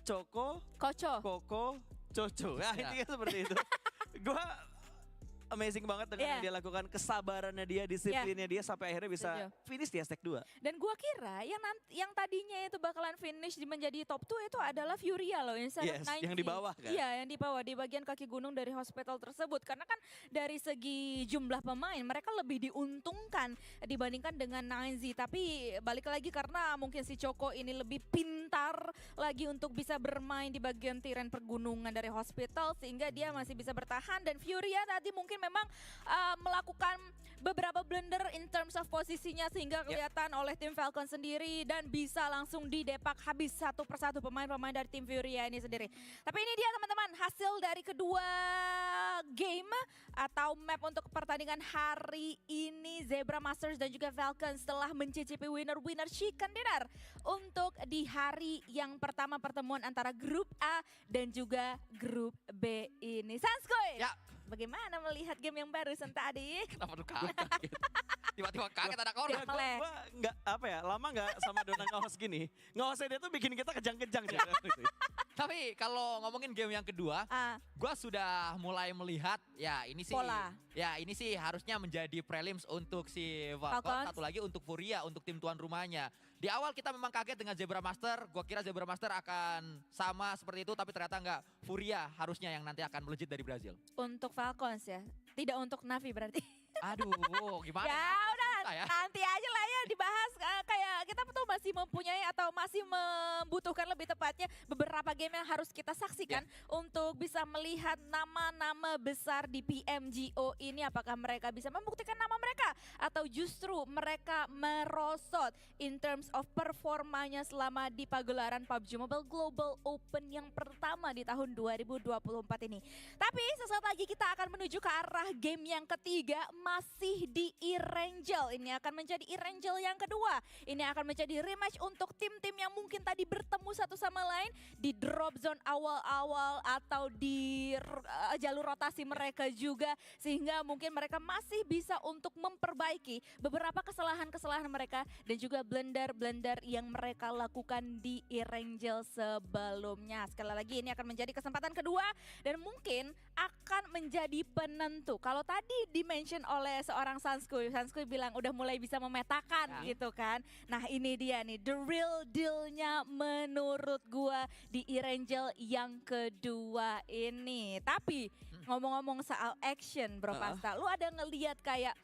Choco, Koko, Coco. Ya, intinya seperti itu. Gue amazing banget dengan yang dia lakukan, kesabarannya dia, disiplinnya dia sampai akhirnya bisa finish di hashtag 2. Dan gua kira yang tadinya itu bakalan finish menjadi top 2 itu adalah Furia loh, yang di bawah kan? Iya, yang di bawah di bagian kaki gunung dari hospital tersebut. Karena kan dari segi jumlah pemain mereka lebih diuntungkan dibandingkan dengan 9Z. Tapi balik lagi karena mungkin si Choco ini lebih pintar lagi untuk bisa bermain di bagian tiran pergunungan dari hospital sehingga dia masih bisa bertahan. Dan Furia tadi mungkin memang melakukan beberapa blunder in terms of posisinya sehingga kelihatan oleh tim Falcon sendiri dan bisa langsung didepak habis satu persatu pemain-pemain dari tim Furia ini sendiri. Tapi ini dia teman-teman hasil dari kedua game atau map untuk pertandingan hari ini. Zebra Masters dan juga Falcon setelah mencicipi winner-winner chicken dinner untuk di hari yang pertama pertemuan antara grup A dan juga grup B ini. Sanskoy! Ya. Bagaimana melihat game yang barusan tadi? Kenapa tuh kaget? Tiba-tiba kaget ada corner. Gue nggak lama nggak sama Dona nge-host gini. Nge-hostnya dia tuh bikin kita kejang-kejang. Tapi kalau ngomongin game yang kedua, gue sudah mulai melihat ya ini sih. Pola. Ya ini sih harusnya menjadi prelims untuk si Falcon. Satu lagi untuk Furia, untuk tim tuan rumahnya. Di awal kita memang kaget dengan Zebra Master. Gue kira Zebra Master akan sama seperti itu, tapi ternyata enggak. Furia harusnya yang nanti akan melejit dari Brazil. Untuk Falcons ya, tidak untuk Navi berarti. Aduh, gimana? Ya udah, nanti aja lah ya dibahas. Kayak kita tuh masih mempunyai atau masih membutuhkan lebih tepatnya beberapa game yang harus kita saksikan untuk bisa melihat nama-nama besar di PMGO ini. Apakah mereka bisa membuktikan nama mereka atau justru mereka merosot in terms of performanya selama di pagelaran PUBG Mobile Global Open yang pertama di tahun 2024 ini. Tapi sesaat lagi kita akan menuju ke arah game yang ketiga, masih di E-Rangel. Ini akan menjadi E-Rangel yang kedua. Ini akan menjadi rematch untuk tim-tim yang mungkin tadi bertemu satu sama lain di drop zone awal-awal atau di jalur rotasi mereka juga. Sehingga mungkin mereka masih bisa untuk memperbaiki beberapa kesalahan-kesalahan mereka dan juga blunder-blunder yang mereka lakukan di E-Rangel sebelumnya. Sekali lagi ini akan menjadi kesempatan kedua dan mungkin akan menjadi penentu. Kalau tadi dimention oleh seorang Sanskoy bilang udah mulai bisa memetakan gitu kan. Nah ini dia nih the real deal-nya menurut gua di E-Rangel yang kedua ini. Tapi ngomong-ngomong soal action Bro Pasta, lu ada ngelihat kayak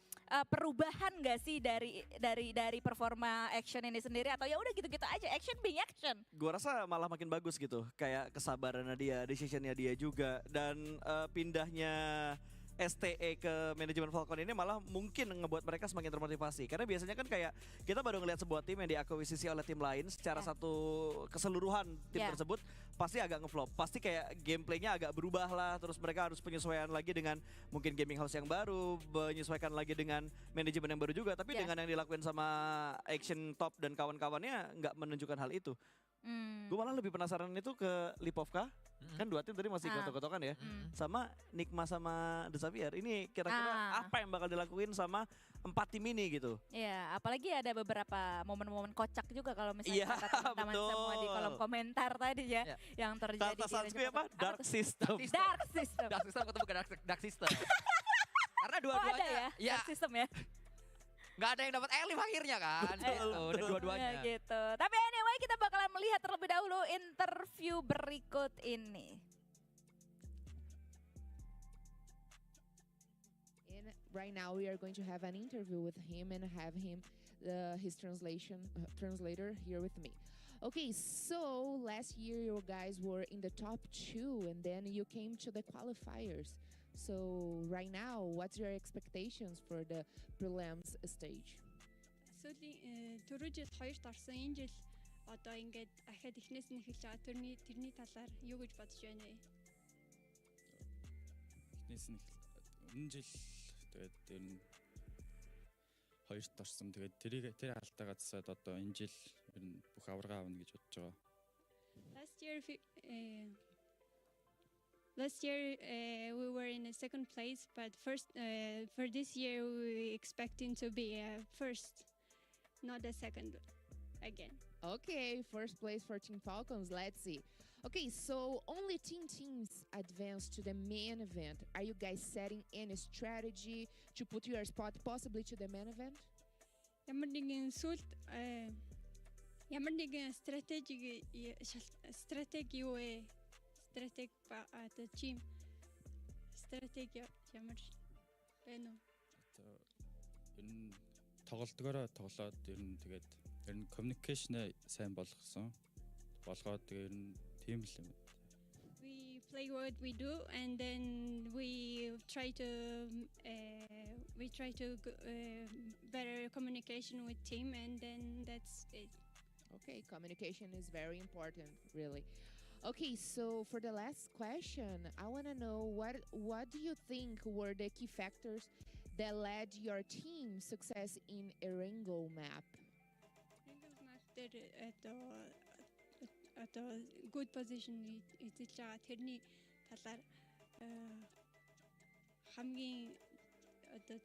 perubahan gak sih dari performa action ini sendiri atau ya udah gitu-gitu aja action being action? Gue rasa malah makin bagus gitu, kayak kesabarannya dia, decisionnya dia juga, dan pindahnya STE ke manajemen Falcon ini malah mungkin ngebuat mereka semakin termotivasi. Karena biasanya kan kayak kita baru ngelihat sebuah tim yang diakuisisi oleh tim lain secara satu keseluruhan tim tersebut pasti agak ngeflop. Pasti kayak gameplaynya agak berubah lah. Terus mereka harus penyesuaian lagi dengan mungkin gaming house yang baru, menyesuaikan lagi dengan manajemen yang baru juga. Tapi dengan yang dilakuin sama Action Top dan kawan-kawannya nggak menunjukkan hal itu. Gue malah lebih penasaran itu ke Lipovka. Kan dua tim tadi masih gotok-gotokan ya. Sama Nikma sama The Xavier. Ini kira-kira apa yang bakal dilakuin sama 4 tim ini gitu. Iya, apalagi ada beberapa momen-momen kocak juga kalau misalnya kata teman-teman semua di kolom komentar tadi ya. Yang terjadi. Kata Sanskoy apa? Dark System. Dark System. Dark System ketemu ke Dark System. Karena dua-duanya. Ada ya? Dark System ya. Gak ada yang dapat elim akhirnya kan. Gitu, dua-duanya. Gitu. Tapi anyway kita bakalan melihat terlebih dahulu interview berikut ini. Right now we are going to have an interview with him and have him his translator here with me. Okay, so last year you guys were in the top 2 and then you came to the qualifiers. So right now, what's your expectations for the prelims stage? Сүүлийн түрүү жил 2-т орсон. Энэ жил одоо ингээд ахаад эхнээс нь эхэлж байгаа тэрний талаар юу гэж бодож байна вэ? Эхнээс нь өмнө жил тэгээд ер нь 2-т орсон. Тэгээд тэр алдаа гацсаад одоо энэ жил ер нь бүх аварга авна гэж бодож байгаа. Last year we were in a second place, but for this year we expecting to be first, not a second again. Okay, first place for Team Falcons. Let's see. Okay, so only teams advance to the main event. Are you guys setting any strategy to put your spot possibly to the main event? Ямар нэгэн стратеги юу вэ? Стратеги одоо team стратеги ямар байна уу? Ер нь тоглолтгоороо тоглоод ер нь тэгээд ер нь communication сайн болгоод тэгээд ер нь team л юм. We play what we do, and then we try to better communication with team, and then that's it. Okay, communication is very important, really. Okay, so for the last question, I want to know what do you think were the key factors that led your team success in Erangel map? Erangel map at a good position эзэлж байгаа тэрний талаар хамгийн одоо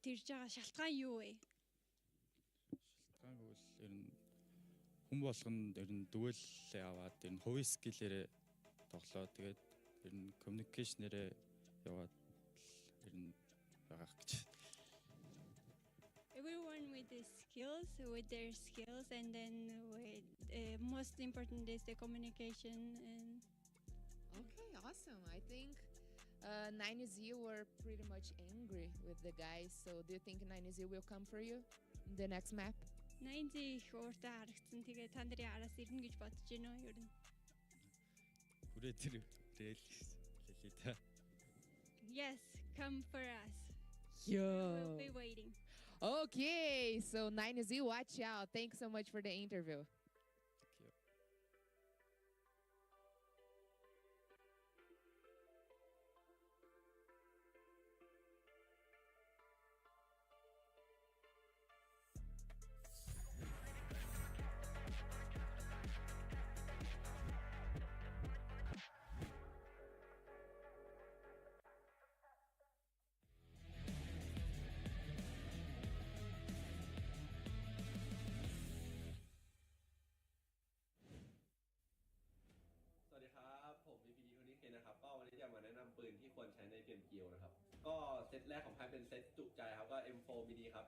тэрж байгаа шалтгаан юу вэ? Шалтгаан гэвэл ер нь хүн болгонд ер нь дүгэлээ аваад ер нь хувийн скиллээрээ тоглоо. Тэгээд ер нь communication-ээрээ яваад ер нь байгаа гэж. Everyone with their skills, and then most important is the communication. And okay, awesome. I think 9Z were pretty much angry with the guys. So do you think 9Z will come for you in the next map? 9Z их ууртай харагдсан. Тэгээ та нарын араас ирнэ гэж бодож байна уу ер нь? Хүрээ тэр хэлээ та. Yes, come for us. Yo. We'll be waiting. Okay, so 9Z, watch out. Thanks so much for the interview. Thank you. PMGO นะครับก็เซตแรกของไพ่เป็นเซตจุใจครับก็ M4 mini ครับ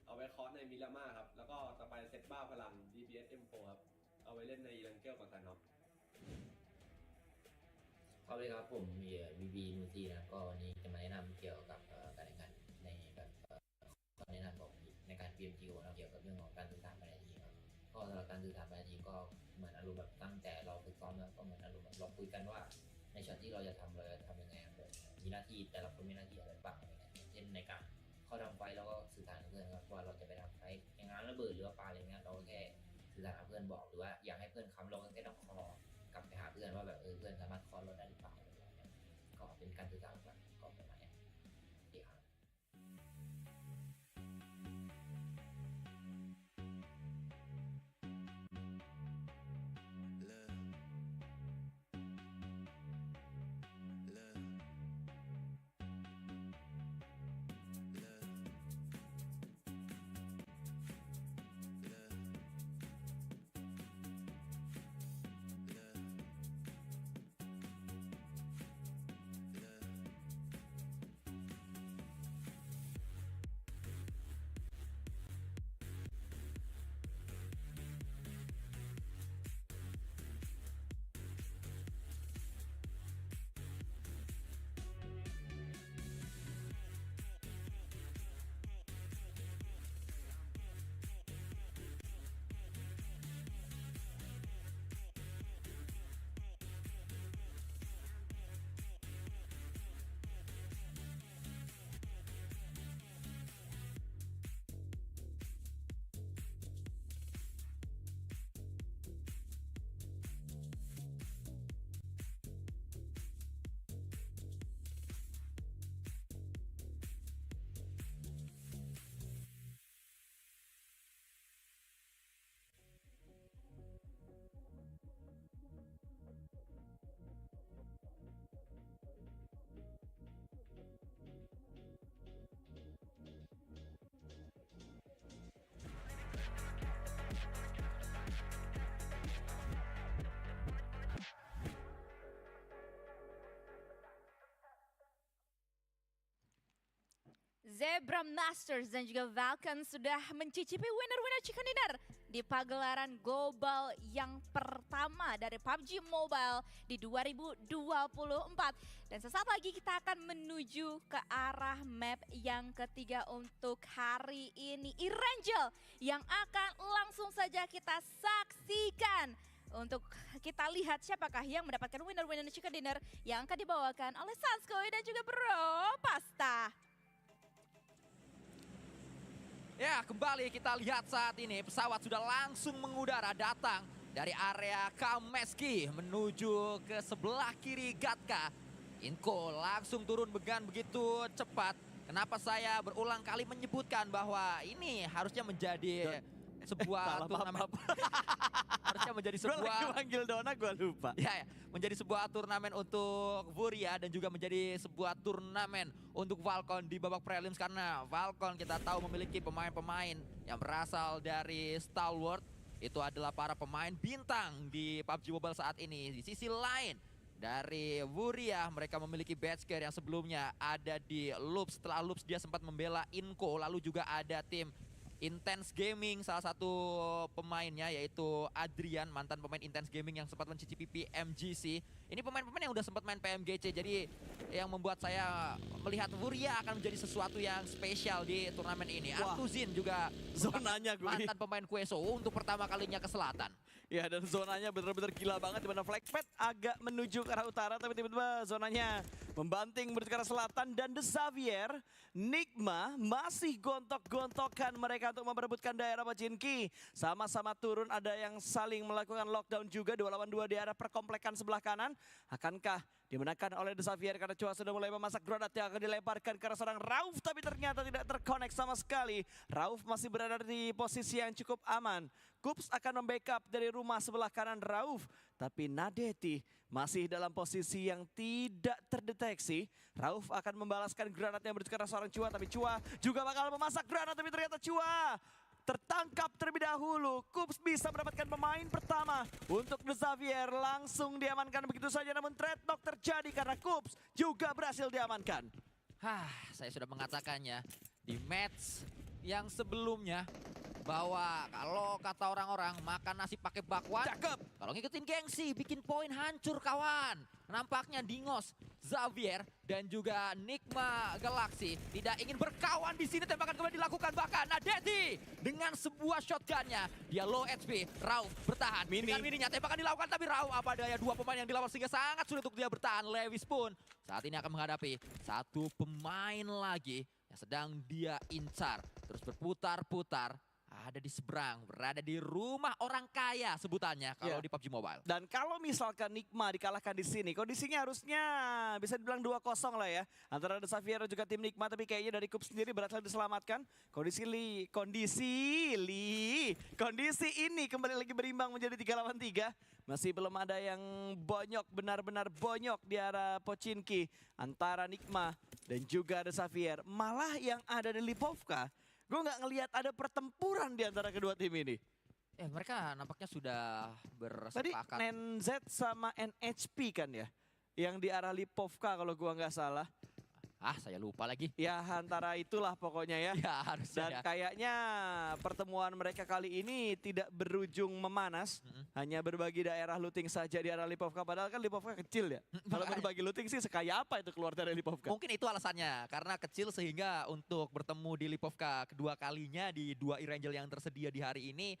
เอาไว้เคาะในมิลาม่าครับแล้วก็ต่อไปเซตบ้าพลัง DBS M4 ครับเอาไว้เล่นในอีลังเกลกับซันน็อกสวัสดีครับผมวีนูซีนะก็วันนี้จะมาแนะนำเกี่ยวกับการแข่งขันในแบบข้อแนะนำของในการ PMGO นะเกี่ยวกับเรื่องของการสื่อสารภายในทีมครับก็สำหรับการสื่อสารภายในทีมก็เหมือนอารมณ์แบบตั้งแต่เราฝึกซ้อมแล้วก็เหมือนอารมณ์แบบเราคุยกันว่าในช็อตที่เราจะทำเราจะทำยังไงครับมีหน้าที่แต่ละคนมีหน้าที่อะไรบ้างอะไรเงี้ยเช่นในการเข้าทำไฟเราก็สื่อสารกับเพื่อนครับว่าเราจะไปทำไฟอย่างนั้นระเบิดหรือว่าปาอะไรเงี้ยเราแค่สื่อสารกับเพื่อนบอกหรือว่าอยากให้เพื่อนค้ำเราก็แค่ต้องคอกลับไปหาเพื่อนว่าแบบเพื่อนสามารถคอเราได้หรือเปล่าอะไรเงี้ยก็เป็นการสื่อสารกันก็ประมาณนี้ดีครับ Look, Zebra Masters dan juga Vulcan sudah mencicipi winner-winner chicken dinner di pagelaran global yang pertama dari PUBG Mobile di 2024. Dan sesaat lagi kita akan menuju ke arah map yang ketiga untuk hari ini. Erangel yang akan langsung saja kita saksikan. Untuk kita lihat siapakah yang mendapatkan winner-winner chicken dinner yang akan dibawakan oleh Sanskoy dan juga Bro Pasta. Ya, kembali kita lihat saat ini pesawat sudah langsung mengudara datang dari area Kameski menuju ke sebelah kiri Gatka. Inko langsung turun dengan begitu cepat. Kenapa saya berulang kali menyebutkan bahwa ini harusnya menjadi sebuah turnamen. Harusnya menjadi sebuah... Gue lagi manggil Dona, gue lupa. Ya, menjadi sebuah turnamen untuk Furia dan juga menjadi sebuah turnamen untuk Vulcan di babak prelims. Karena Vulcan kita tahu memiliki pemain-pemain yang berasal dari Stalwart. Itu adalah para pemain bintang di PUBG Mobile saat ini. Di sisi lain, dari Furia mereka memiliki Batchcare yang sebelumnya ada di Loops. Setelah Loops dia sempat membela Inko. Lalu juga ada tim Intense Gaming, salah satu pemainnya yaitu Adrian, mantan pemain Intense Gaming yang sempat mencicipi PMGC. Ini pemain-pemain yang udah sempat main PMGC, jadi yang membuat saya melihat Furia akan menjadi sesuatu yang spesial di turnamen ini. Artuzin juga zonanya gue mantan pemain QSO untuk pertama kalinya ke selatan. Ya, dan zonanya benar-benar gila banget, di mana Flagpad agak menuju ke arah utara, tapi tiba-tiba zonanya membanting menuju ke arah selatan. Dan The Xavier, Nigma masih gontok-gontokan mereka untuk memperebutkan daerah Pochinki. Sama-sama turun, ada yang saling melakukan lockdown juga, 2 lawan 2 di arah perkomplekan sebelah kanan. Akankah dimenangkan oleh The Xavier karena Chua sudah mulai memasak granat yang akan dilemparkan ke arah seorang Rauf, tapi ternyata tidak terkonek sama sekali. Rauf masih berada di posisi yang cukup aman. Kups akan membackup dari rumah sebelah kanan Rauf, tapi Nadeti masih dalam posisi yang tidak terdeteksi. Rauf akan membalaskan granat yang menuju ke arah seorang Chua, tapi Chua juga bakal memasak granat, tapi ternyata Chua tertangkap terlebih dahulu. Kups bisa mendapatkan pemain pertama untuk The Xavier, langsung diamankan begitu saja, namun trade knock terjadi karena Kups juga berhasil diamankan. Saya sudah mengatakannya di match yang sebelumnya bahwa kalau kata orang-orang makan nasi pakai bakwan, cakep. Kalau ngikutin gengsi, bikin poin hancur kawan. Nampaknya Dingos, Xavier dan juga Nigma Galaxy tidak ingin berkawan di sini. Tembakan kembali dilakukan, bahkan Nadeti dengan sebuah shotgunnya. Dia low HP, Rauf bertahan. Dengan mininya tembakan dilakukan, tapi Rauf apa daya, 2 pemain yang dilawan sehingga sangat sulit untuk dia bertahan. Lewis pun saat ini akan menghadapi 1 pemain lagi yang sedang dia incar. Terus berputar-putar. Ada di seberang, berada di rumah orang kaya sebutannya kalau di PUBG Mobile. Dan kalau misalkan Nigma dikalahkan di sini, kondisinya harusnya bisa dibilang 2-0 lah ya. Antara The Xavier dan juga tim Nigma, tapi kayaknya dari Kups sendiri berhasil diselamatkan. Kondisi ini kembali lagi berimbang menjadi 3 lawan 3. Masih belum ada yang bonyok, benar-benar bonyok di arah Pochinki antara Nigma dan juga The Xavier. Malah yang ada di Lipovka, gue nggak ngelihat ada pertempuran di antara kedua tim ini. Mereka nampaknya sudah Tadi bersepakat. NZ sama NHP kan ya? Yang di arah Lipovka kalau gue nggak salah. Saya lupa lagi. Ya antara itulah pokoknya ya. Ya harusnya. Dan kayaknya pertemuan mereka kali ini tidak berujung memanas. Hanya berbagi daerah looting saja di arah Lipovka. Padahal kan Lipovka kecil ya. Kalau berbagi looting sih sekaya apa itu keluar dari Lipovka? Mungkin itu alasannya. Karena kecil sehingga untuk bertemu di Lipovka kedua kalinya di 2 Erangel yang tersedia di hari ini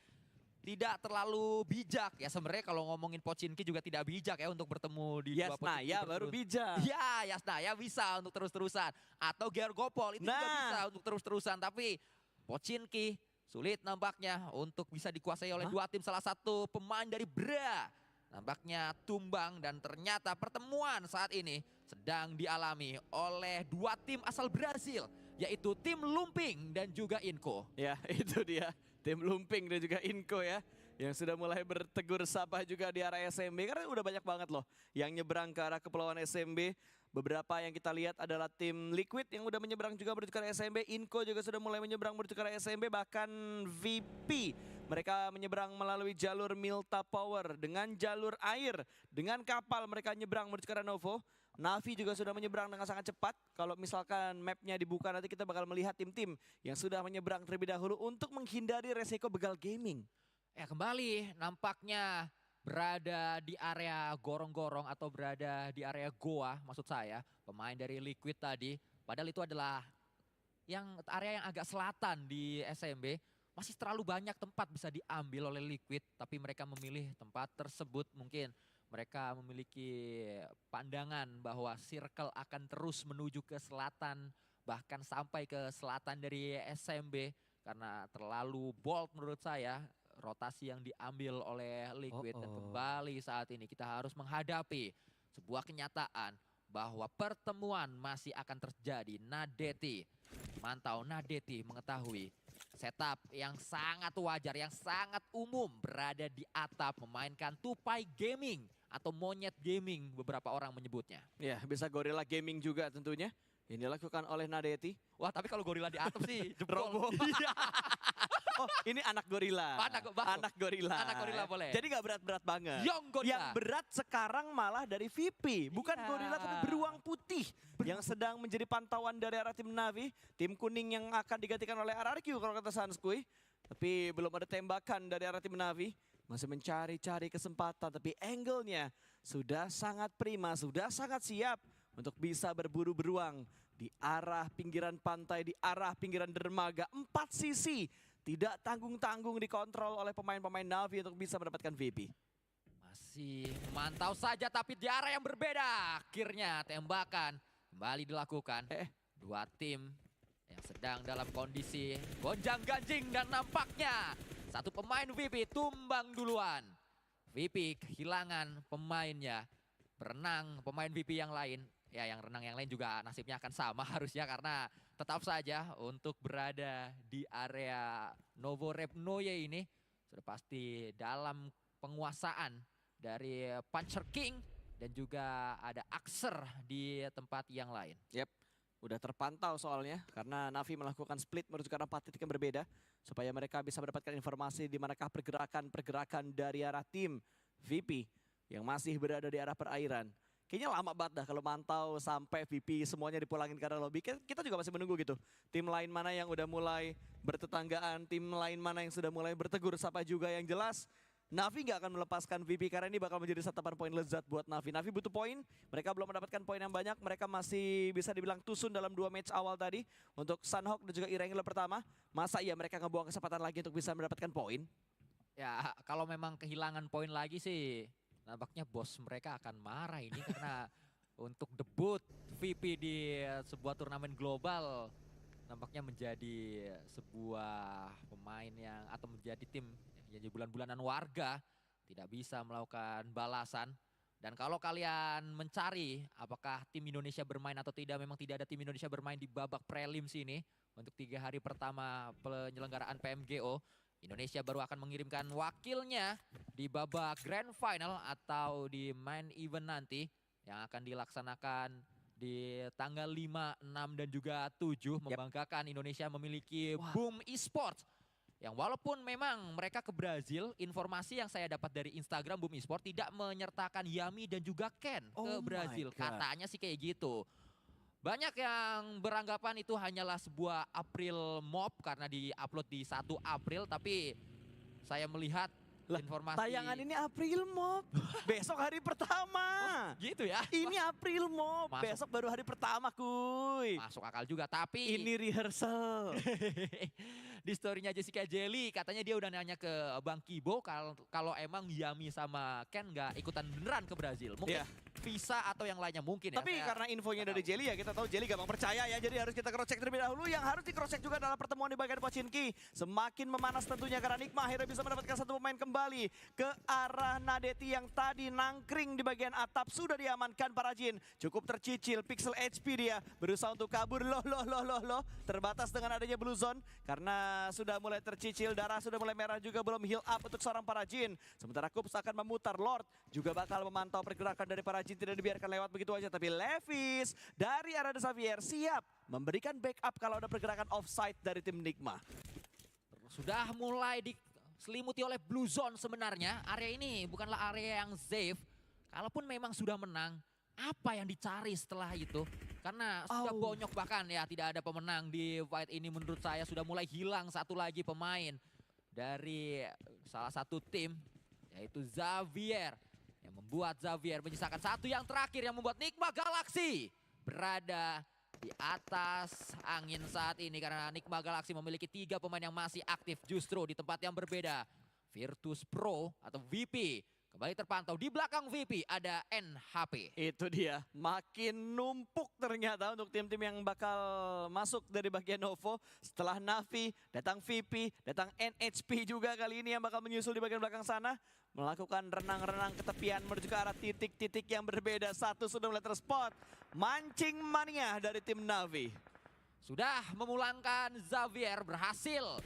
tidak terlalu bijak ya. Sebenarnya kalau ngomongin Pochinki juga tidak bijak ya untuk bertemu di dua Pochinki. Yasnaya baru bijak. Ya, Yasnaya bisa untuk terus-terusan. Atau Gergopol itu juga bisa untuk terus-terusan. Tapi Pochinki sulit nampaknya untuk bisa dikuasai oleh 2 tim. Salah satu pemain dari Bra nampaknya tumbang, dan ternyata pertemuan saat ini sedang dialami oleh 2 tim asal Brasil, yaitu tim Lumping dan juga Inko. Ya, itu dia. Tim Lumping dan juga Inko ya. yang sudah mulai bertegur sapa juga di arah SMB. Karena udah banyak banget loh yang nyebrang ke arah kepulauan SMB. Beberapa yang kita lihat adalah tim Liquid yang udah menyeberang juga menuju ke arah SMB. Inco juga sudah mulai menyeberang menuju ke arah SMB. Bahkan VP mereka menyeberang melalui jalur Milta Power dengan jalur air. Dengan kapal mereka nyeberang menuju ke arah Novo. Navi juga sudah menyeberang dengan sangat cepat. Kalau misalkan mapnya dibuka nanti kita bakal melihat tim-tim yang sudah menyeberang terlebih dahulu untuk menghindari resiko begal gaming. Ya kembali nampaknya berada di area gorong-gorong atau berada di area goa maksud saya. Pemain dari Liquid tadi. Padahal itu adalah area yang agak selatan di SMB. Masih terlalu banyak tempat bisa diambil oleh Liquid. Tapi mereka memilih tempat tersebut mungkin. Mereka memiliki pandangan bahwa circle akan terus menuju ke selatan. Bahkan sampai ke selatan dari SMB. Karena terlalu bold menurut saya. Rotasi yang diambil oleh Liquid. Dan kembali saat ini kita harus menghadapi sebuah kenyataan bahwa pertemuan masih akan terjadi. Nadeti, mantau Nadeti mengetahui setup yang sangat wajar, yang sangat umum berada di atap memainkan tupai gaming atau monyet gaming beberapa orang menyebutnya. Ya, bisa gorilla gaming juga tentunya. Ini dilakukan oleh Nadeti. Wah, tapi kalau gorila di atap sih jempol. Oh, ini anak gorila. Anak gorila. Anak gorila boleh. Jadi nggak berat-berat banget. Gorila. Yang berat sekarang malah dari VP. Bukan gorila tapi beruang putih. Yang sedang menjadi pantauan dari arah tim Navi. Tim kuning yang akan digantikan oleh RRQ kalau kata Sanskui. Tapi belum ada tembakan dari arah tim Navi. Masih mencari-cari kesempatan. Tapi angle-nya sudah sangat prima. Sudah sangat siap untuk bisa berburu beruang. Di arah pinggiran pantai, di arah pinggiran dermaga. 4 sisi. Tidak tanggung-tanggung dikontrol oleh pemain-pemain Navi untuk bisa mendapatkan VP. Masih memantau saja tapi di arah yang berbeda. Akhirnya tembakan kembali dilakukan. Dua tim yang sedang dalam kondisi gonjang-ganjing dan nampaknya satu pemain VP tumbang duluan. VP kehilangan pemainnya. Berenang pemain VP yang lain. Ya yang renang yang lain juga nasibnya akan sama harusnya karena tetap saja untuk berada di area Novo Repnoye ini sudah pasti dalam penguasaan dari Puncher King dan juga ada Axer di tempat yang lain. Yep, udah terpantau soalnya karena Navi melakukan split menuju ke arah 4 titik yang berbeda supaya mereka bisa mendapatkan informasi di manakah pergerakan-pergerakan dari arah tim VP yang masih berada di arah perairan. Kayaknya lama banget dah kalau mantau sampai VP semuanya dipulangin ke arah lobby. Kita juga masih menunggu gitu. Tim lain mana yang udah mulai bertetanggaan, tim lain mana yang sudah mulai bertegur sapa juga. Yang jelas Navi gak akan melepaskan VP karena ini bakal menjadi santapan poin lezat buat Navi. Navi butuh poin, mereka belum mendapatkan poin yang banyak. Mereka masih bisa dibilang tusun dalam 2 match awal tadi. Untuk Sunhawk dan juga Irangler pertama. Masa iya mereka ngebuang kesempatan lagi untuk bisa mendapatkan poin? Ya kalau memang kehilangan poin lagi sih nampaknya bos mereka akan marah ini karena untuk debut VP di sebuah turnamen global nampaknya menjadi sebuah pemain yang atau menjadi tim yang jadi bulan-bulanan warga tidak bisa melakukan balasan. Dan kalau kalian mencari apakah tim Indonesia bermain atau tidak, memang tidak ada tim Indonesia bermain di babak prelims ini untuk 3 hari pertama penyelenggaraan PMGO. Indonesia baru akan mengirimkan wakilnya di babak grand final atau di main event nanti yang akan dilaksanakan di tanggal 5, 6 dan juga 7. Membanggakan Indonesia memiliki Boom Esports yang walaupun memang mereka ke Brazil, informasi yang saya dapat dari Instagram Boom Esports tidak menyertakan Yami dan juga Ken ke Brazil. Katanya sih kayak gitu. Banyak yang beranggapan itu hanyalah sebuah April Mop karena di-upload di 1 April. Tapi saya melihat informasi... Tayangan ini April Mop. Besok hari pertama. Gitu ya? Ini April Mop. Besok baru hari pertama kuy. Masuk akal juga tapi... Ini rehearsal. Di story-nya Jessica Jelly katanya dia udah nanya ke Bang Kibo kalau emang Yami sama Ken nggak ikutan beneran ke Brazil. Mungkin visa atau yang lainnya mungkin ya. Tapi karena infonya dari Jelly ya kita tahu Jelly gampang percaya ya. Jadi harus kita cross check terlebih dahulu. Yang harus di cross check juga adalah pertemuan di bagian Pochinki. Semakin memanas tentunya karena Nikma akhirnya bisa mendapatkan satu pemain kembali ke arah Nadeti yang tadi nangkring di bagian atap. Sudah diamankan para Jin. Cukup tercicil pixel HP dia. Berusaha untuk kabur. Loh. Terbatas dengan adanya Blue Zone. Karena nampaknya sudah mulai tercicil, darah sudah mulai merah juga, belum heal up untuk seorang para Jin. Sementara Kups akan memutar, Lord juga bakal memantau pergerakan dari para Jin, tidak dibiarkan lewat begitu aja. Tapi Levis dari arah Xavier siap memberikan backup kalau ada pergerakan offside dari tim Nigma. Sudah mulai diselimuti oleh Blue Zone sebenarnya. Area ini bukanlah area yang safe. Kalaupun memang sudah menang, apa yang dicari setelah itu? Karena sudah bonyok bahkan ya, tidak ada pemenang di fight ini menurut saya. Sudah mulai hilang satu lagi pemain dari salah satu tim, yaitu Xavier. Yang membuat Xavier menyisakan satu yang terakhir yang membuat Nigma Galaxy berada di atas angin saat ini. Karena Nigma Galaxy memiliki 3 pemain yang masih aktif justru di tempat yang berbeda. Virtus Pro atau VP kembali terpantau. Di belakang VP ada NHP. Itu dia, makin numpuk ternyata untuk tim-tim yang bakal masuk dari bagian Novo. Setelah Navi, datang VP, datang NHP juga kali ini yang bakal menyusul di bagian belakang sana. Melakukan renang-renang ke tepian menuju ke arah titik-titik yang berbeda. Satu sudah mulai terspot, mancing mania dari tim Navi. Sudah memulangkan Xavier, berhasil.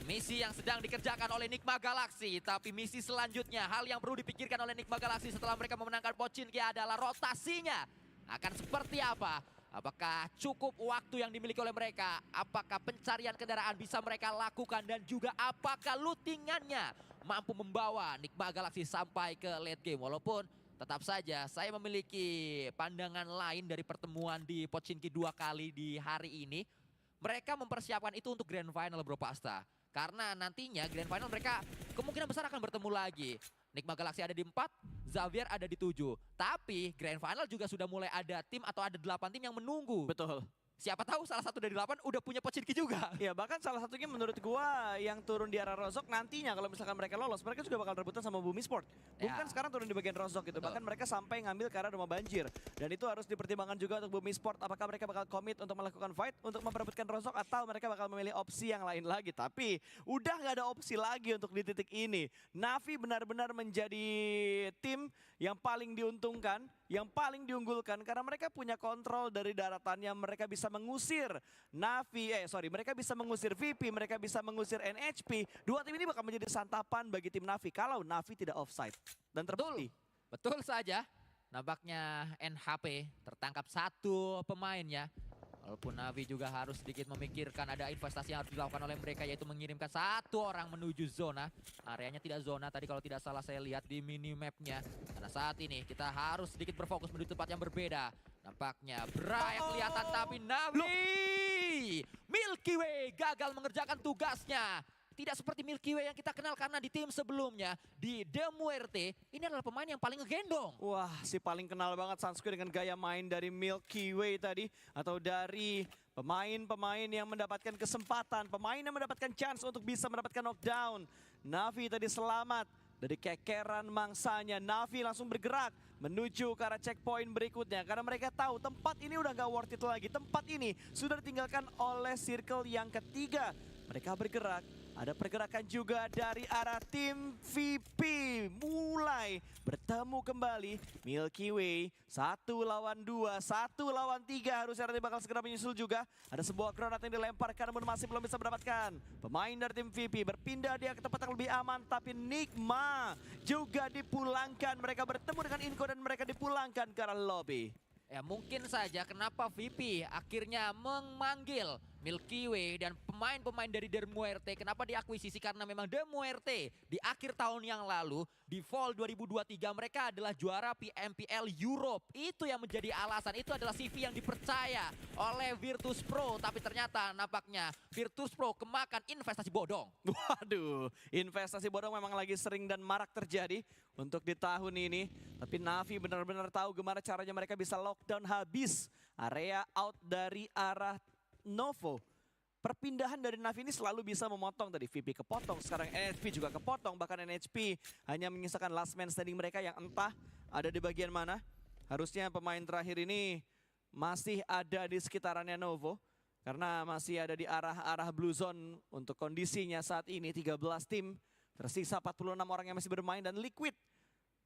Misi yang sedang dikerjakan oleh Nigma Galaxy. Tapi misi selanjutnya, hal yang perlu dipikirkan oleh Nigma Galaxy setelah mereka memenangkan Pochinki adalah rotasinya. Akan seperti apa? Apakah cukup waktu yang dimiliki oleh mereka? Apakah pencarian kendaraan bisa mereka lakukan? Dan juga apakah lootingannya mampu membawa Nigma Galaxy sampai ke late game? Walaupun tetap saja saya memiliki pandangan lain dari pertemuan di Pochinki 2 kali di hari ini. Mereka mempersiapkan itu untuk Grand Final, Bro Pasta. Karena nantinya Grand Final mereka kemungkinan besar akan bertemu lagi. Nigma Galaxy ada di 4, Xavier ada di 7. Tapi Grand Final juga sudah mulai ada tim atau ada 8 tim yang menunggu. Betul. Siapa tahu salah satu dari 8 udah punya Pochinki juga. Ya bahkan salah satunya menurut gua yang turun di arah Rozok nantinya kalau misalkan mereka lolos, mereka juga bakal rebutan sama Bumi Sport. Bumi kan sekarang turun di bagian Rozok gitu. Bahkan mereka sampai ngambil ke arah rumah banjir. Dan itu harus dipertimbangkan juga untuk Bumi Sport. Apakah mereka bakal komit untuk melakukan fight untuk memperebutkan Rozok atau mereka bakal memilih opsi yang lain lagi. Tapi udah nggak ada opsi lagi untuk di titik ini. Navi benar-benar menjadi tim yang paling diuntungkan, yang paling diunggulkan karena mereka punya kontrol dari daratannya. Mereka bisa mengusir mereka bisa mengusir VP, mereka bisa mengusir NHP. Dua tim ini bakal menjadi santapan bagi tim Navi kalau Navi tidak offside dan terbukti. Betul saja. Nampaknya NHP tertangkap satu pemainnya. Walaupun Navi juga harus sedikit memikirkan ada investasi yang harus dilakukan oleh mereka, yaitu mengirimkan satu orang menuju zona. Areanya tidak zona tadi kalau tidak salah saya lihat di minimapnya. Karena saat ini kita harus sedikit berfokus menuju tempat yang berbeda. Nampaknya Brian kelihatan tapi Navi Milky Way gagal mengerjakan tugasnya. Tidak seperti Milky Way yang kita kenal karena di tim sebelumnya di The Muerte ini adalah pemain yang paling ngegendong. Wah, si paling kenal banget Sanskrit dengan gaya main dari Milky Way tadi. Atau dari pemain-pemain yang mendapatkan kesempatan, pemain yang mendapatkan chance untuk bisa mendapatkan knockdown. Navi tadi selamat dari kekeran mangsanya. Navi langsung bergerak menuju ke arah checkpoint berikutnya. Karena mereka tahu tempat ini udah gak worth it lagi. Tempat ini sudah ditinggalkan oleh circle yang ketiga. Mereka bergerak. Ada pergerakan juga dari arah tim VP. Mulai bertemu kembali Milky Way. 1 lawan 2, 1 lawan 3. Harusnya nanti bakal segera menyusul juga. Ada sebuah granat yang dilemparkan namun masih belum bisa mendapatkan. Pemain dari tim VP berpindah dia ke tempat yang lebih aman. Tapi Nigma juga dipulangkan. Mereka bertemu dengan Inko dan mereka dipulangkan ke arah lobby. Ya mungkin saja kenapa VP akhirnya memanggil Milky Way dan pemain-pemain dari The Muerte. Kenapa diakuisisi? Karena memang The Muerte di akhir tahun yang lalu di Fall 2023 mereka adalah juara PMPL Europe. Itu yang menjadi alasan. Itu adalah CV yang dipercaya oleh Virtus Pro. Tapi ternyata nampaknya Virtus Pro kemakan investasi bodong. Waduh, investasi bodong memang lagi sering dan marak terjadi untuk di tahun ini. Tapi Navi benar-benar tahu gimana caranya mereka bisa lockdown habis area out dari arah Novo. Perpindahan dari Navi ini selalu bisa memotong. Tadi VP kepotong, sekarang NHP juga kepotong. Bahkan NHP hanya menyisakan last man standing mereka yang entah ada di bagian mana. Harusnya pemain terakhir ini masih ada di sekitarannya Novo. Karena masih ada di arah Blue Zone untuk kondisinya saat ini. 13 tim, tersisa 46 orang yang masih bermain dan Liquid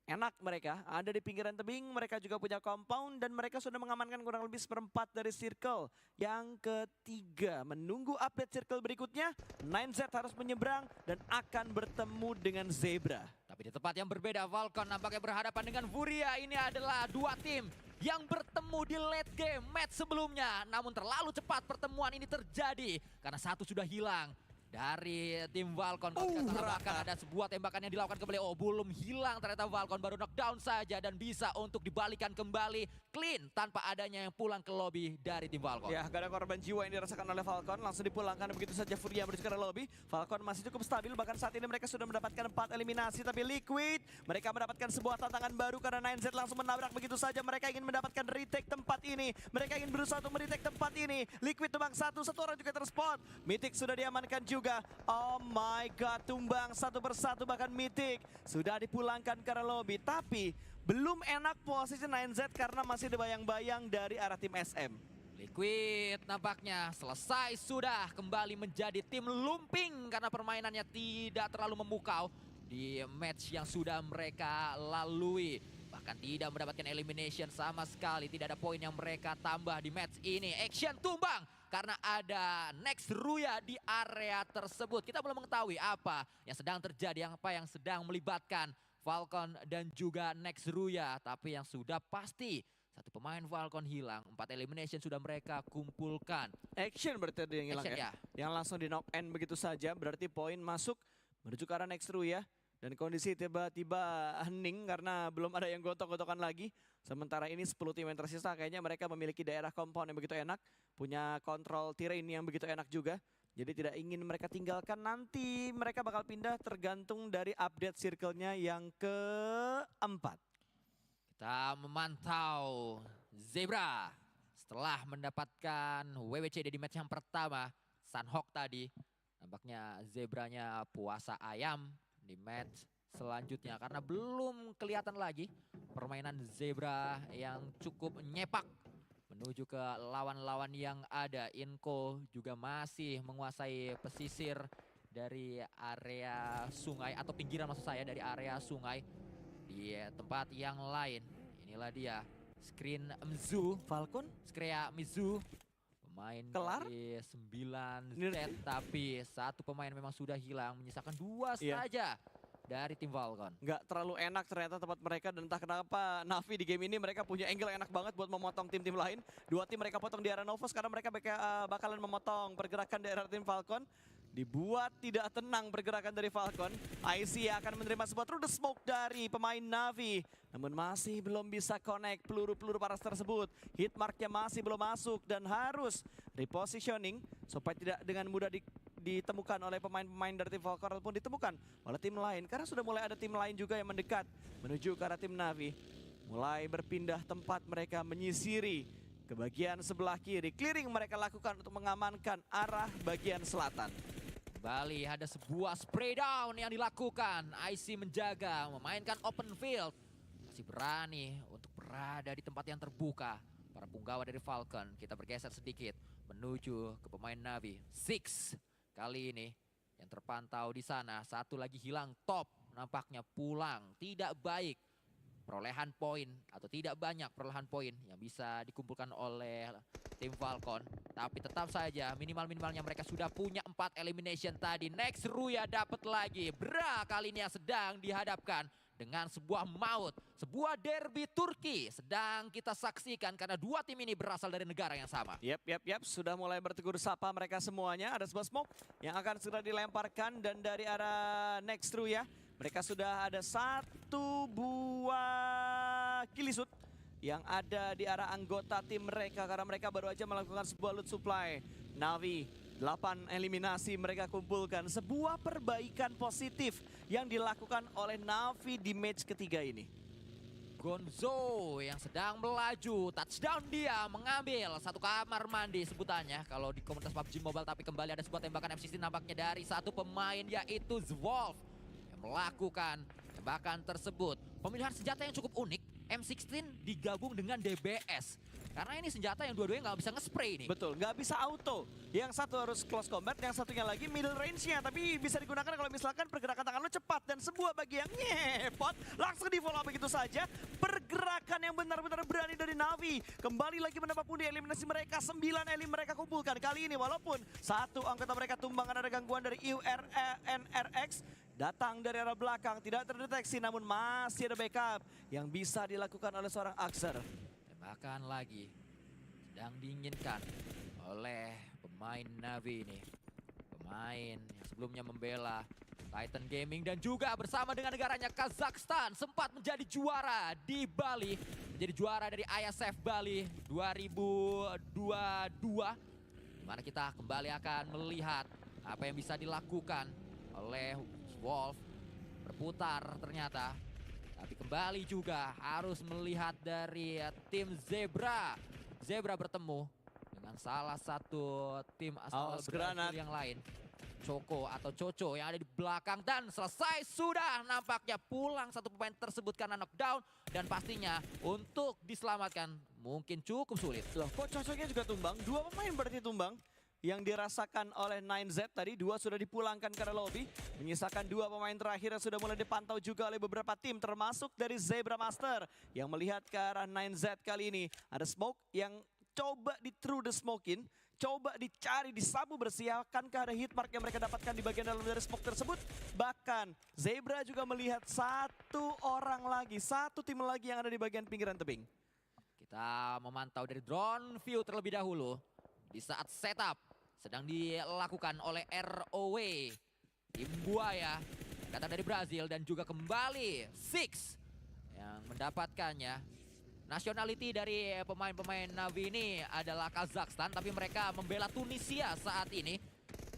enak mereka, ada di pinggiran tebing, mereka juga punya compound dan mereka sudah mengamankan kurang lebih seperempat dari circle. Yang ketiga, menunggu update circle berikutnya, 9Z harus menyeberang dan akan bertemu dengan Zebra. Tapi di tempat yang berbeda, Falcon nampaknya berhadapan dengan Furia. Ini adalah dua tim yang bertemu di late game match sebelumnya. Namun terlalu cepat pertemuan ini terjadi karena satu sudah hilang dari tim Falcon. Bahkan ada sebuah tembakan yang dilakukan kembali. Oh, belum hilang ternyata Falcon, baru knockdown saja dan bisa untuk dibalikan kembali clean tanpa adanya yang pulang ke lobby dari tim Falcon. Ya, gak ada korban jiwa yang dirasakan oleh Falcon, langsung dipulangkan begitu saja Furia menuju ke lobby. Falcon masih cukup stabil, bahkan saat ini mereka sudah mendapatkan 4 eliminasi, tapi Liquid mereka mendapatkan sebuah tantangan baru karena 9Z langsung menabrak begitu saja. Mereka ingin mendapatkan retake tempat ini, mereka ingin berusaha untuk meretake tempat ini. Liquid tumbang satu orang juga terspot. Mythic sudah diamankan juga. Oh my god, tumbang satu persatu, bahkan Mythic sudah dipulangkan ke lobby. Tapi belum enak posisi 9Z karena masih ada bayang-bayang dari arah tim SM. Liquid nampaknya selesai sudah kembali menjadi tim lumping karena permainannya tidak terlalu memukau di match yang sudah mereka lalui. Bahkan tidak mendapatkan elimination sama sekali, tidak ada poin yang mereka tambah di match ini. Action tumbang karena ada Next Ruya di area tersebut. Kita belum mengetahui apa yang sedang terjadi, apa yang sedang melibatkan Falcon dan juga Next Ruya. Tapi yang sudah pasti, satu pemain Falcon hilang, 4 elimination sudah mereka kumpulkan. Action berarti yang hilang ya? Yang langsung di knock end begitu saja, berarti poin masuk menuju ke arah Next Ruya. Dan kondisi tiba-tiba hening karena belum ada yang gotok-gotokan lagi. Sementara ini 10 tim yang tersisa kayaknya mereka memiliki daerah compound yang begitu enak. Punya kontrol terrain yang begitu enak juga. Jadi tidak ingin mereka tinggalkan, nanti mereka bakal pindah tergantung dari update circle-nya yang keempat. Kita memantau Zebra setelah mendapatkan WWCD di match yang pertama. Sunhawk tadi, nampaknya Zebranya puasa ayam di match selanjutnya karena belum kelihatan lagi permainan Zebra yang cukup nyepak menuju ke lawan-lawan yang ada. Inko juga masih menguasai pesisir dari area sungai atau pinggiran maksud saya, dari area sungai di tempat yang lain. Inilah dia screen Mizu Falcon, Skrea Mizu, pemain dari 9 set, tapi satu pemain memang sudah hilang, menyisakan 2 saja dari tim Falcon. Nggak terlalu enak ternyata tempat mereka, dan entah kenapa Navi di game ini mereka punya angle enak banget buat memotong tim-tim lain. 2 tim mereka potong di area Novos karena mereka bakalan memotong pergerakan daerah tim Falcon. Dibuat tidak tenang pergerakan dari Falcon. IC akan menerima sebuah through the smoke dari pemain Navi. Namun masih belum bisa connect peluru-peluru paras tersebut. Hitmarknya masih belum masuk dan harus repositioning supaya tidak dengan mudah ditemukan oleh pemain-pemain dari tim Falcon ataupun ditemukan oleh tim lain. Karena sudah mulai ada tim lain juga yang mendekat menuju ke arah tim Navi. Mulai berpindah tempat mereka menyisiri ke bagian sebelah kiri. Clearing mereka lakukan untuk mengamankan arah bagian selatan. Kembali ada sebuah spray down yang dilakukan. IC menjaga, memainkan open field. Masih berani untuk berada di tempat yang terbuka. Para punggawa dari Falcon, kita bergeser sedikit menuju ke pemain Navi. 6 kali ini yang terpantau di sana. Satu lagi hilang, top nampaknya pulang. Tidak baik perolehan poin atau tidak banyak perolehan poin yang bisa dikumpulkan oleh tim Falcon. Tapi tetap saja minimal-minimalnya mereka sudah punya 4 elimination tadi. Next Ruya dapat lagi. Bra kali ini yang sedang dihadapkan dengan sebuah maut. Sebuah derby Turki sedang kita saksikan karena 2 tim ini berasal dari negara yang sama. Yap. Sudah mulai bertegur sapa mereka semuanya. Ada sebuah smoke yang akan segera dilemparkan dan dari arah Next Ruya mereka sudah ada 1 buah kilisut yang ada di arah anggota tim mereka karena mereka baru aja melakukan sebuah loot supply. Navi 8 eliminasi mereka kumpulkan, sebuah perbaikan positif yang dilakukan oleh Navi di match ketiga ini. Gonzo yang sedang melaju, touchdown dia mengambil satu kamar mandi sebutannya kalau di komunitas PUBG Mobile, tapi kembali ada sebuah tembakan M16 nampaknya dari satu pemain yaitu Zwolf yang melakukan tembakan tersebut. Pemilihan senjata yang cukup unik M16 digabung dengan DBS. Karena ini senjata yang dua-duanya nggak bisa nge-spray nih. Betul, nggak bisa auto. Yang satu harus close combat, yang satunya lagi middle range-nya. Tapi bisa digunakan kalau misalkan pergerakan tangan lo cepat. Dan sebuah bagi yang ngepot, langsung di-follow begitu saja. Pergerakan yang benar-benar berani dari Navi. Kembali lagi mendapat pundi eliminasi mereka. 9 elim mereka kumpulkan. Kali ini walaupun satu anggota mereka tumbang karena ada gangguan dari URNRX. Datang dari arah belakang, tidak terdeteksi namun masih ada backup yang bisa dilakukan oleh seorang Axer. Tembakan lagi sedang diinginkan oleh pemain Navi ini. Pemain yang sebelumnya membela Titan Gaming dan juga bersama dengan negaranya Kazakhstan sempat menjadi juara di Bali. Menjadi juara dari ISF Bali 2022. Dimana kita kembali akan melihat apa yang bisa dilakukan oleh Wolf. Berputar ternyata. Tapi kembali juga harus melihat dari tim Zebra. Zebra bertemu dengan salah satu tim asal Brazil yang lain. Choco atau Coco yang ada di belakang dan selesai sudah nampaknya pulang satu pemain tersebut karena knockdown. Dan pastinya untuk diselamatkan mungkin cukup sulit. Loh, kok Coconya juga tumbang? 2 pemain berarti tumbang. Yang dirasakan oleh 9Z tadi, 2 sudah dipulangkan ke lobby. Menyisakan 2 pemain terakhir yang sudah mulai dipantau juga oleh beberapa tim. Termasuk dari Zebra Master yang melihat ke arah 9Z kali ini. Ada smoke yang coba di through the smoke-in. Coba dicari, disabu bersih. Akankah ada hitmark yang mereka dapatkan di bagian dalam dari smoke tersebut? Bahkan Zebra juga melihat satu orang lagi, satu tim lagi yang ada di bagian pinggiran tebing. Kita memantau dari drone view terlebih dahulu. Di saat setup sedang dilakukan oleh ROW. Tim Buaya, kata dari Brazil dan juga kembali Six yang mendapatkannya. Nationality dari pemain-pemain Navi ini adalah Kazakhstan, tapi mereka membela Tunisia saat ini.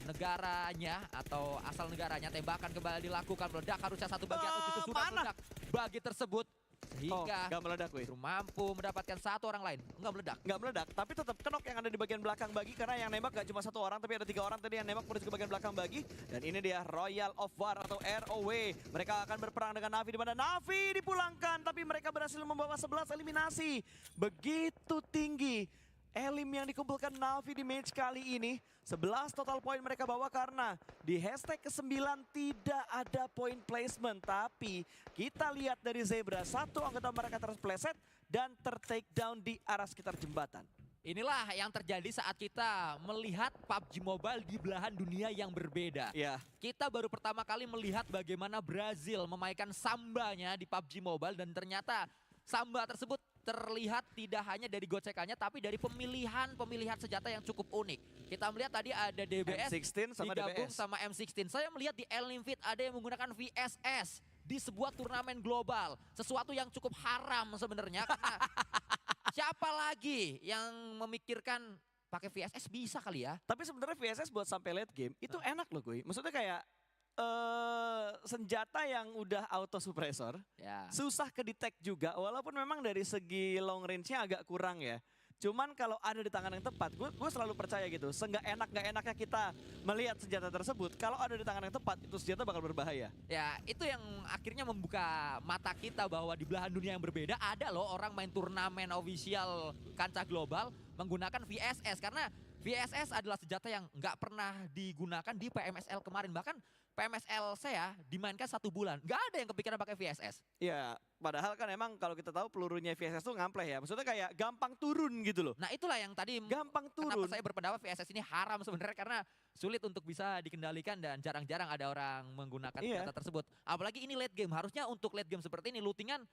Negaranya atau asal negaranya, tembakan kembali dilakukan, meledak harusnya satu bagi atau justru sudah meledak bagi tersebut. Sehingga nggak meledak weh. mampu mendapatkan satu orang lain. Nggak meledak. Nggak meledak, tapi tetap kenok yang ada di bagian belakang bagi. Karena yang nembak gak cuma 1 orang, tapi ada 3 orang tadi yang nembak menuju ke bagian belakang bagi. Dan ini dia Royal of War atau ROW. Mereka akan berperang dengan Navi, di mana Navi dipulangkan. Tapi mereka berhasil membawa 11 eliminasi. Begitu tinggi elim yang dikumpulkan Navi di match kali ini. 11 total poin mereka bawa karena di hashtag ke-9 tidak ada point placement. Tapi kita lihat dari Zebra, satu anggota mereka terpleset dan ter-take down di arah sekitar jembatan. Inilah yang terjadi saat kita melihat PUBG Mobile di belahan dunia yang berbeda. Ya. Kita baru pertama kali melihat bagaimana Brazil memainkan sambanya di PUBG Mobile dan ternyata samba tersebut terlihat tidak hanya dari gocekannya tapi dari pemilihan senjata yang cukup unik. Kita melihat tadi ada DBS M16 sama digabung DBS. sama M16. Saya melihat di Elimfit ada yang menggunakan VSS di sebuah turnamen global. Sesuatu yang cukup haram sebenarnya karena siapa lagi yang memikirkan pakai VSS bisa kali ya. Tapi sebenarnya VSS buat sampai late game itu enak loh gue. Maksudnya kayak senjata yang udah auto suppressor, susah ke-detect juga. Walaupun memang dari segi long range-nya agak kurang ya. Cuman kalau ada di tangan yang tepat, gue selalu percaya gitu. Seenggak enaknya kita melihat senjata tersebut, kalau ada di tangan yang tepat, itu senjata bakal berbahaya. Ya, itu yang akhirnya membuka mata kita bahwa di belahan dunia yang berbeda ada loh orang main turnamen official kancah global menggunakan VSS. Karena VSS adalah senjata yang nggak pernah digunakan di PMSL kemarin. Bahkan PMSL saya dimainkan 1 bulan. Nggak ada yang kepikiran pakai VSS. Ya, padahal kan emang kalau kita tahu pelurunya VSS tuh ngampleh ya. Maksudnya kayak gampang turun gitu loh. Nah itulah yang tadi gampang turun. Kenapa saya berpendapat VSS ini haram sebenarnya karena sulit untuk bisa dikendalikan dan jarang-jarang ada orang menggunakan senjata tersebut. Apalagi ini late game. Harusnya untuk late game seperti ini lootingan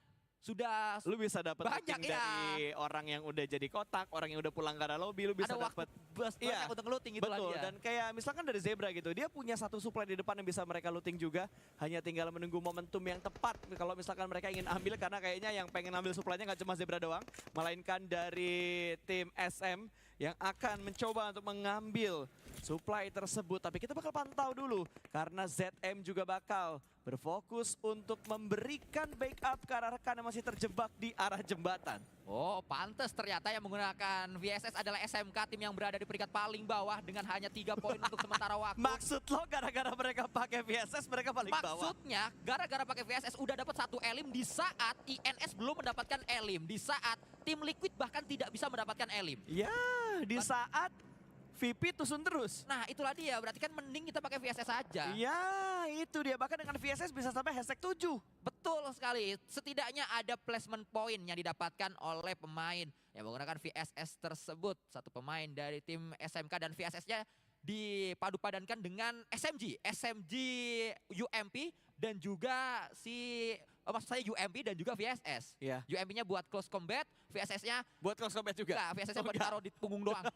sudah lu bisa dapat banyak dari orang yang udah jadi kotak, orang yang udah pulang ke lobby, lu bisa dapat banyak untuk looting itu betul. lagi ya. Dan kayak misalkan dari Zebra gitu, dia punya satu supply di depan yang bisa mereka looting juga, hanya tinggal menunggu momentum yang tepat. Kalau misalkan mereka ingin ambil, karena kayaknya yang pengen ambil supply-nya nggak cuma Zebra doang, melainkan dari tim SM yang akan mencoba untuk mengambil supply tersebut. Tapi kita bakal pantau dulu karena ZM juga bakal berfokus untuk memberikan backup ke arah rekan yang masih terjebak di arah jembatan. Oh, pantes ternyata yang menggunakan VSS adalah SMK, tim yang berada di peringkat paling bawah dengan hanya 3 poin untuk sementara waktu. Maksud lo gara-gara mereka pakai VSS mereka paling bawah? Maksudnya gara-gara pakai VSS udah dapat 1 elim di saat INS belum mendapatkan elim, di saat tim Liquid bahkan tidak bisa mendapatkan elim. Ya, di saat VP tusun terus. Nah, itulah dia. Berarti kan mending kita pakai VSS aja. Ya, itu dia. Bahkan dengan VSS bisa sampai #7. Betul sekali. Setidaknya ada placement point yang didapatkan oleh pemain yang menggunakan VSS tersebut. Satu pemain dari tim SMK dan VSS-nya dipadu-padankan dengan SMG. SMG UMP dan juga maksud saya UMP dan juga VSS. Iya. UMP-nya buat close combat, VSS-nya buat close combat juga. Enggak, VSS-nya buat taruh di punggung doang.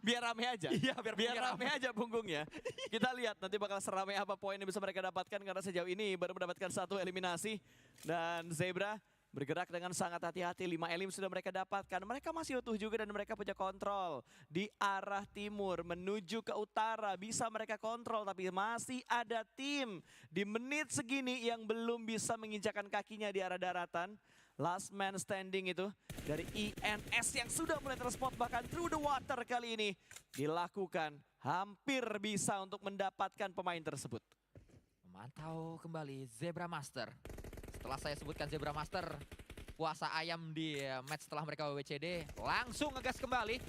Biar rame aja. Iya, biar rame aja punggungnya. Kita lihat nanti bakal seramai apa poin yang bisa mereka dapatkan karena sejauh ini baru mendapatkan 1 eliminasi. Dan Zebra bergerak dengan sangat hati-hati. 5 elim sudah mereka dapatkan. Mereka masih utuh juga dan mereka punya kontrol di arah timur menuju ke utara. Bisa mereka kontrol tapi masih ada tim di menit segini yang belum bisa menginjakan kakinya di arah daratan. Last man standing itu dari INS yang sudah mulai terspot bahkan through the water kali ini dilakukan. Hampir bisa untuk mendapatkan pemain tersebut. Memantau kembali Zebra Master. Setelah saya sebutkan Zebra Master, puasa ayam di match setelah mereka WWCD, langsung ngegas kembali.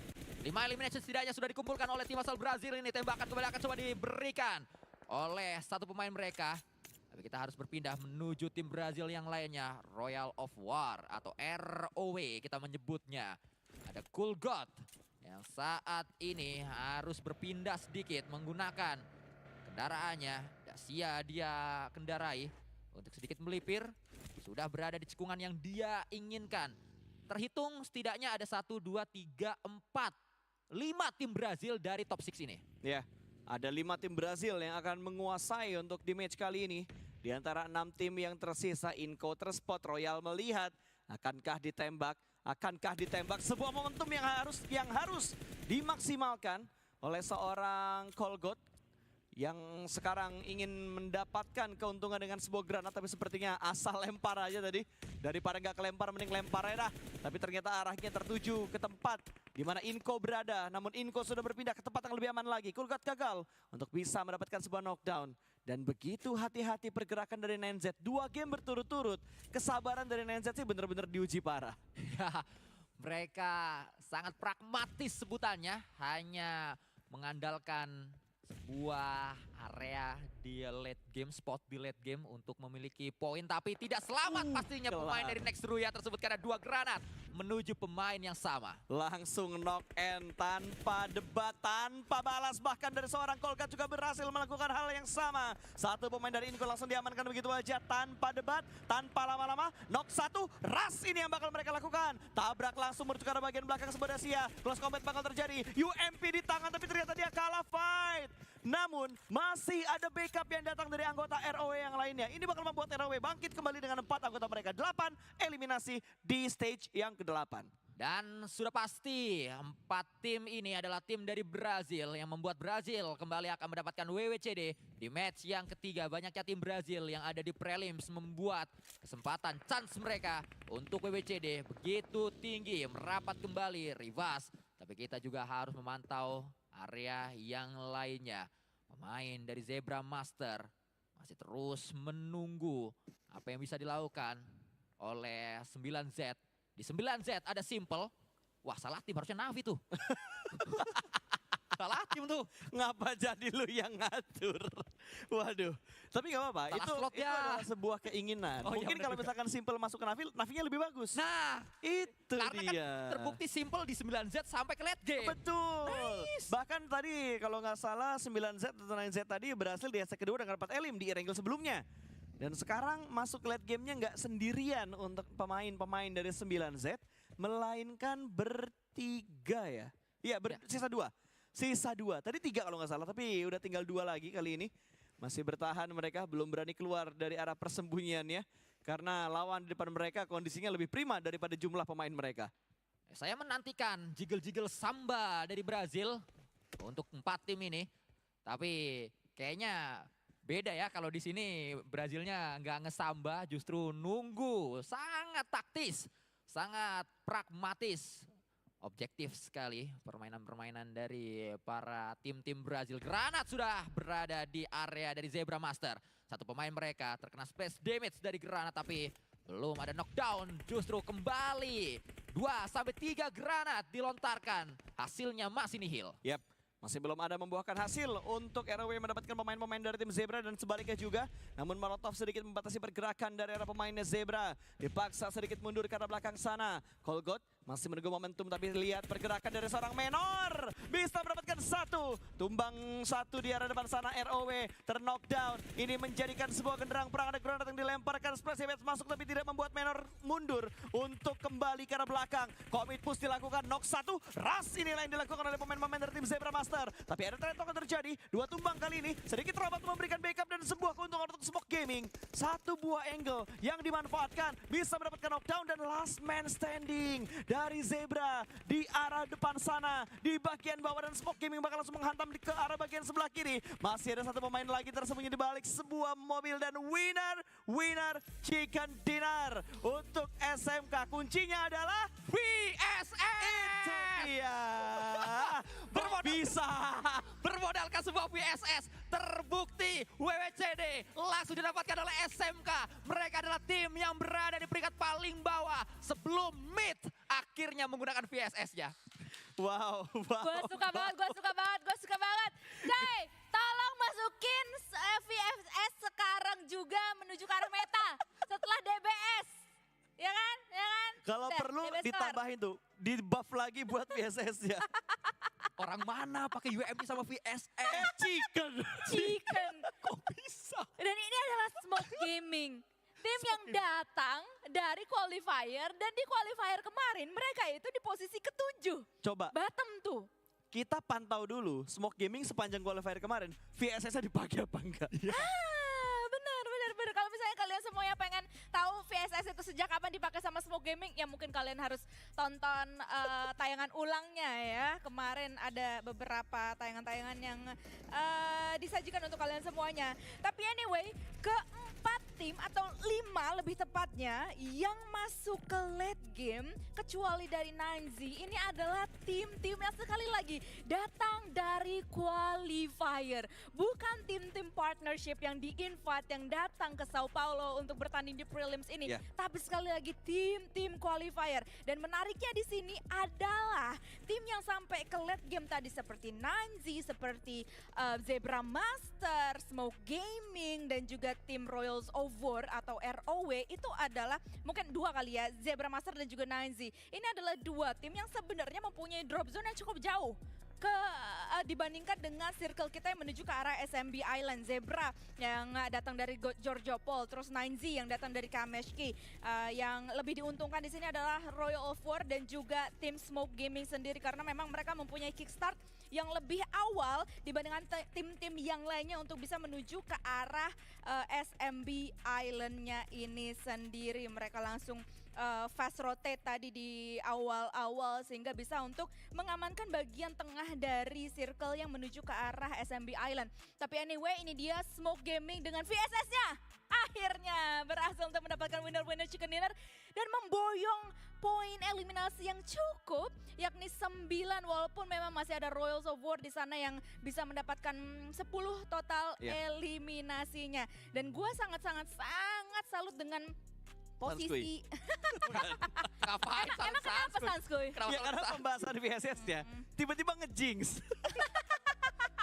5 elimination setidaknya sudah dikumpulkan oleh tim asal Brazil ini. Tembakan kembali akan coba diberikan oleh satu pemain mereka. Tapi kita harus berpindah menuju tim Brazil yang lainnya. Royal of War atau ROW kita menyebutnya. Ada Cool God yang saat ini harus berpindah sedikit menggunakan kendaraannya. Dacia dia kendarai untuk sedikit melipir. Sudah berada di cekungan yang dia inginkan. Terhitung setidaknya ada 1, 2, 3, 4, 5 tim Brazil dari top 6 ini. Ya, ada 5 tim Brazil yang akan menguasai untuk di match kali ini. Di antara 6 tim yang tersisa, Inco terspot, Royal melihat. Akankah ditembak? Akankah ditembak? Sebuah momentum yang harus dimaksimalkan oleh seorang Colgot yang sekarang ingin mendapatkan keuntungan dengan sebuah granat, tapi sepertinya asal lempar aja tadi. Daripada nggak kelempar, mending lempar aja dah. Tapi ternyata arahnya tertuju ke tempat di mana Inco berada. Namun Inco sudah berpindah ke tempat yang lebih aman lagi. Colgot gagal untuk bisa mendapatkan sebuah knockdown. Dan begitu hati-hati pergerakan dari NZ. 2 game berturut-turut. Kesabaran dari NZ sih benar-benar diuji parah. Mereka sangat pragmatis sebutannya. Hanya mengandalkan sebuah area di late game, spot di late game untuk memiliki poin. Tapi tidak selamat pastinya pemain dari Next Ruya tersebut karena 2 granat menuju pemain yang sama. Langsung knock end tanpa debat, tanpa balas. Bahkan dari seorang Colgat juga berhasil melakukan hal yang sama. Satu pemain dari Inco langsung diamankan begitu aja tanpa debat, tanpa lama-lama. Knock 1, rush ini yang bakal mereka lakukan. Tabrak langsung menuju ke arah bagian belakang sebuah Dacia. Close combat bakal terjadi. UMP di tangan tapi ternyata dia kalah fight. Namun masih ada backup yang datang dari anggota ROW yang lainnya. Ini bakal membuat ROW bangkit kembali dengan 4 anggota mereka. 8 eliminasi di stage yang ke-8. Dan sudah pasti 4 tim ini adalah tim dari Brazil yang membuat Brazil kembali akan mendapatkan WWCD di match yang ketiga. Banyaknya tim Brazil yang ada di prelims membuat kesempatan chance mereka untuk WWCD begitu tinggi. Merapat kembali Rivas. Tapi kita juga harus memantau area yang lainnya. Pemain dari Zebra Master masih terus menunggu apa yang bisa dilakukan oleh 9Z. Di 9Z ada Simple. Wah, salah tim, harusnya Navi tuh. Salah tim tuh. Ngapa jadi lu yang ngatur? Waduh. Tapi gak apa-apa, itu adalah sebuah keinginan. Oh, mungkin ya, kalau misalkan Simple masuk ke Navi, Navinya lebih bagus. Nah, itu karena dia. Kan terbukti Simple di 9Z sampai ke late game. Betul. Nice. Bahkan tadi kalau nggak salah 9Z atau 9Z tadi berhasil di set kedua dengan 4 elim di Erangel sebelumnya. Dan sekarang masuk late gamenya nggak sendirian untuk pemain-pemain dari 9Z. Melainkan bertiga ya. Iya, sisa 2. Sisa 2. Tadi 3 kalau nggak salah, tapi udah tinggal 2 lagi kali ini. Masih bertahan mereka, belum berani keluar dari arah persembunyiannya. Karena lawan di depan mereka kondisinya lebih prima daripada jumlah pemain mereka. Saya menantikan jiggle-jiggle samba dari Brazil untuk 4 tim ini. Tapi kayaknya Beda ya kalau di sini Brazilnya nggak ngesambah, justru nunggu, sangat taktis, sangat pragmatis, objektif sekali permainan-permainan dari para tim-tim Brazil. Granat sudah berada di area dari Zebra Master. Satu pemain mereka terkena splash damage dari granat tapi belum ada knockdown, justru kembali 2-3 granat dilontarkan. Hasilnya masih nihil. Yap. Masih belum ada membuahkan hasil untuk ROW mendapatkan pemain-pemain dari tim Zebra dan sebaliknya juga. Namun Molotov sedikit membatasi pergerakan dari arah pemainnya Zebra. Dipaksa sedikit mundur ke arah belakang sana. Kolgot masih menunggu momentum tapi lihat pergerakan dari seorang Menor. Bisa mendapatkan satu. Tumbang satu di arah depan sana ROW terknockdown. Ini menjadikan sebuah genderang perang. Ada granat yang dilemparkan. Splash damage masuk tapi tidak membuat Menor mundur untuk kembali ke arah belakang. Commit push dilakukan. Knock satu. Rush inilah yang dilakukan oleh pemain-pemain dari tim Zebra Master. Tapi ada trade talk yang terjadi. 2 tumbang kali ini. Sedikit terlambat memberikan backup dan sebuah keuntungan untuk Smoke Gaming. Satu buah angle yang dimanfaatkan. Bisa mendapatkan knockdown dan last man standing dari Zebra di arah depan sana. Di bagian bawah dan Smoke Gaming bakal langsung menghantam ke arah bagian sebelah kiri. Masih ada satu pemain lagi tersembunyi di balik sebuah mobil dan winner chicken dinner untuk SMK. Kuncinya adalah VSS. Itu dia. Bisa bermodalkan sebuah VSS. Terbukti WWCD langsung didapatkan oleh SMK. Mereka adalah tim yang berada di peringkat paling bawah sebelum mid akhirnya menggunakan VSS-nya. Wow. Gue suka banget. Jay, tolong masukin VSS sekarang juga menuju ke arah meta setelah DBS. Ya kan? Kalau perlu ditambahin tuh, di buff lagi buat VSS ya. Orang mana pakai UMP sama VSS? Chicken. Kok bisa? Dan ini adalah Smoke Gaming. Tim yang datang dari Qualifier dan di Qualifier kemarin mereka itu di posisi ke-7. Coba. Bottom tuh. Kita pantau dulu Smoke Gaming sepanjang Qualifier kemarin. VSS-nya dipakai apa enggak? Bener. Kalau misalnya kalian semuanya pengen tahu VSS itu sejak kapan dipakai sama Smoke Gaming, ya mungkin kalian harus tonton tayangan ulangnya ya. Kemarin ada beberapa tayangan-tayangan yang disajikan untuk kalian semuanya. Tapi anyway, keempat tim atau 5 lebih tepatnya yang masuk ke late game kecuali dari 9Z ini adalah tim-tim yang sekali lagi datang dari Qualifier. Bukan tim-tim partnership yang di-invite yang datang ke Sao Paulo untuk bertanding di prelims ini, tapi sekali lagi tim-tim Qualifier. Dan menariknya di sini adalah tim yang sampai ke late game tadi seperti 9Z, seperti Zebra Master, Smoke Gaming dan juga tim Royals of War atau ROW itu adalah mungkin 2 kali ya, Zebra Master dan juga 9Z. Ini adalah 2 tim yang sebenarnya mempunyai drop zone yang cukup jauh dibandingkan dengan circle kita yang menuju ke arah SMB Island. Zebra yang datang dari Giorgio Paul, terus 9Z yang datang dari Kameshki. Yang lebih diuntungkan di sini adalah Royal of War dan juga tim Smoke Gaming sendiri karena memang mereka mempunyai kickstart yang lebih awal dibandingkan tim-tim yang lainnya untuk bisa menuju ke arah SMB Island-nya ini sendiri. Mereka langsung fast rotate tadi di awal-awal sehingga bisa untuk mengamankan bagian tengah dari circle yang menuju ke arah SMB Island. Tapi anyway, ini dia Smoke Gaming dengan VSS-nya akhirnya berhasil untuk mendapatkan winner chicken dinner dan memboyong poin eliminasi yang cukup yakni 9 walaupun memang masih ada Royals of War di sana yang bisa mendapatkan 10 total eliminasinya. Dan gue sangat salut dengan posisi. Ngapain Emang kenapa Sanskuy? Ya karena pembahasan VSS-nya tiba-tiba ngejinx.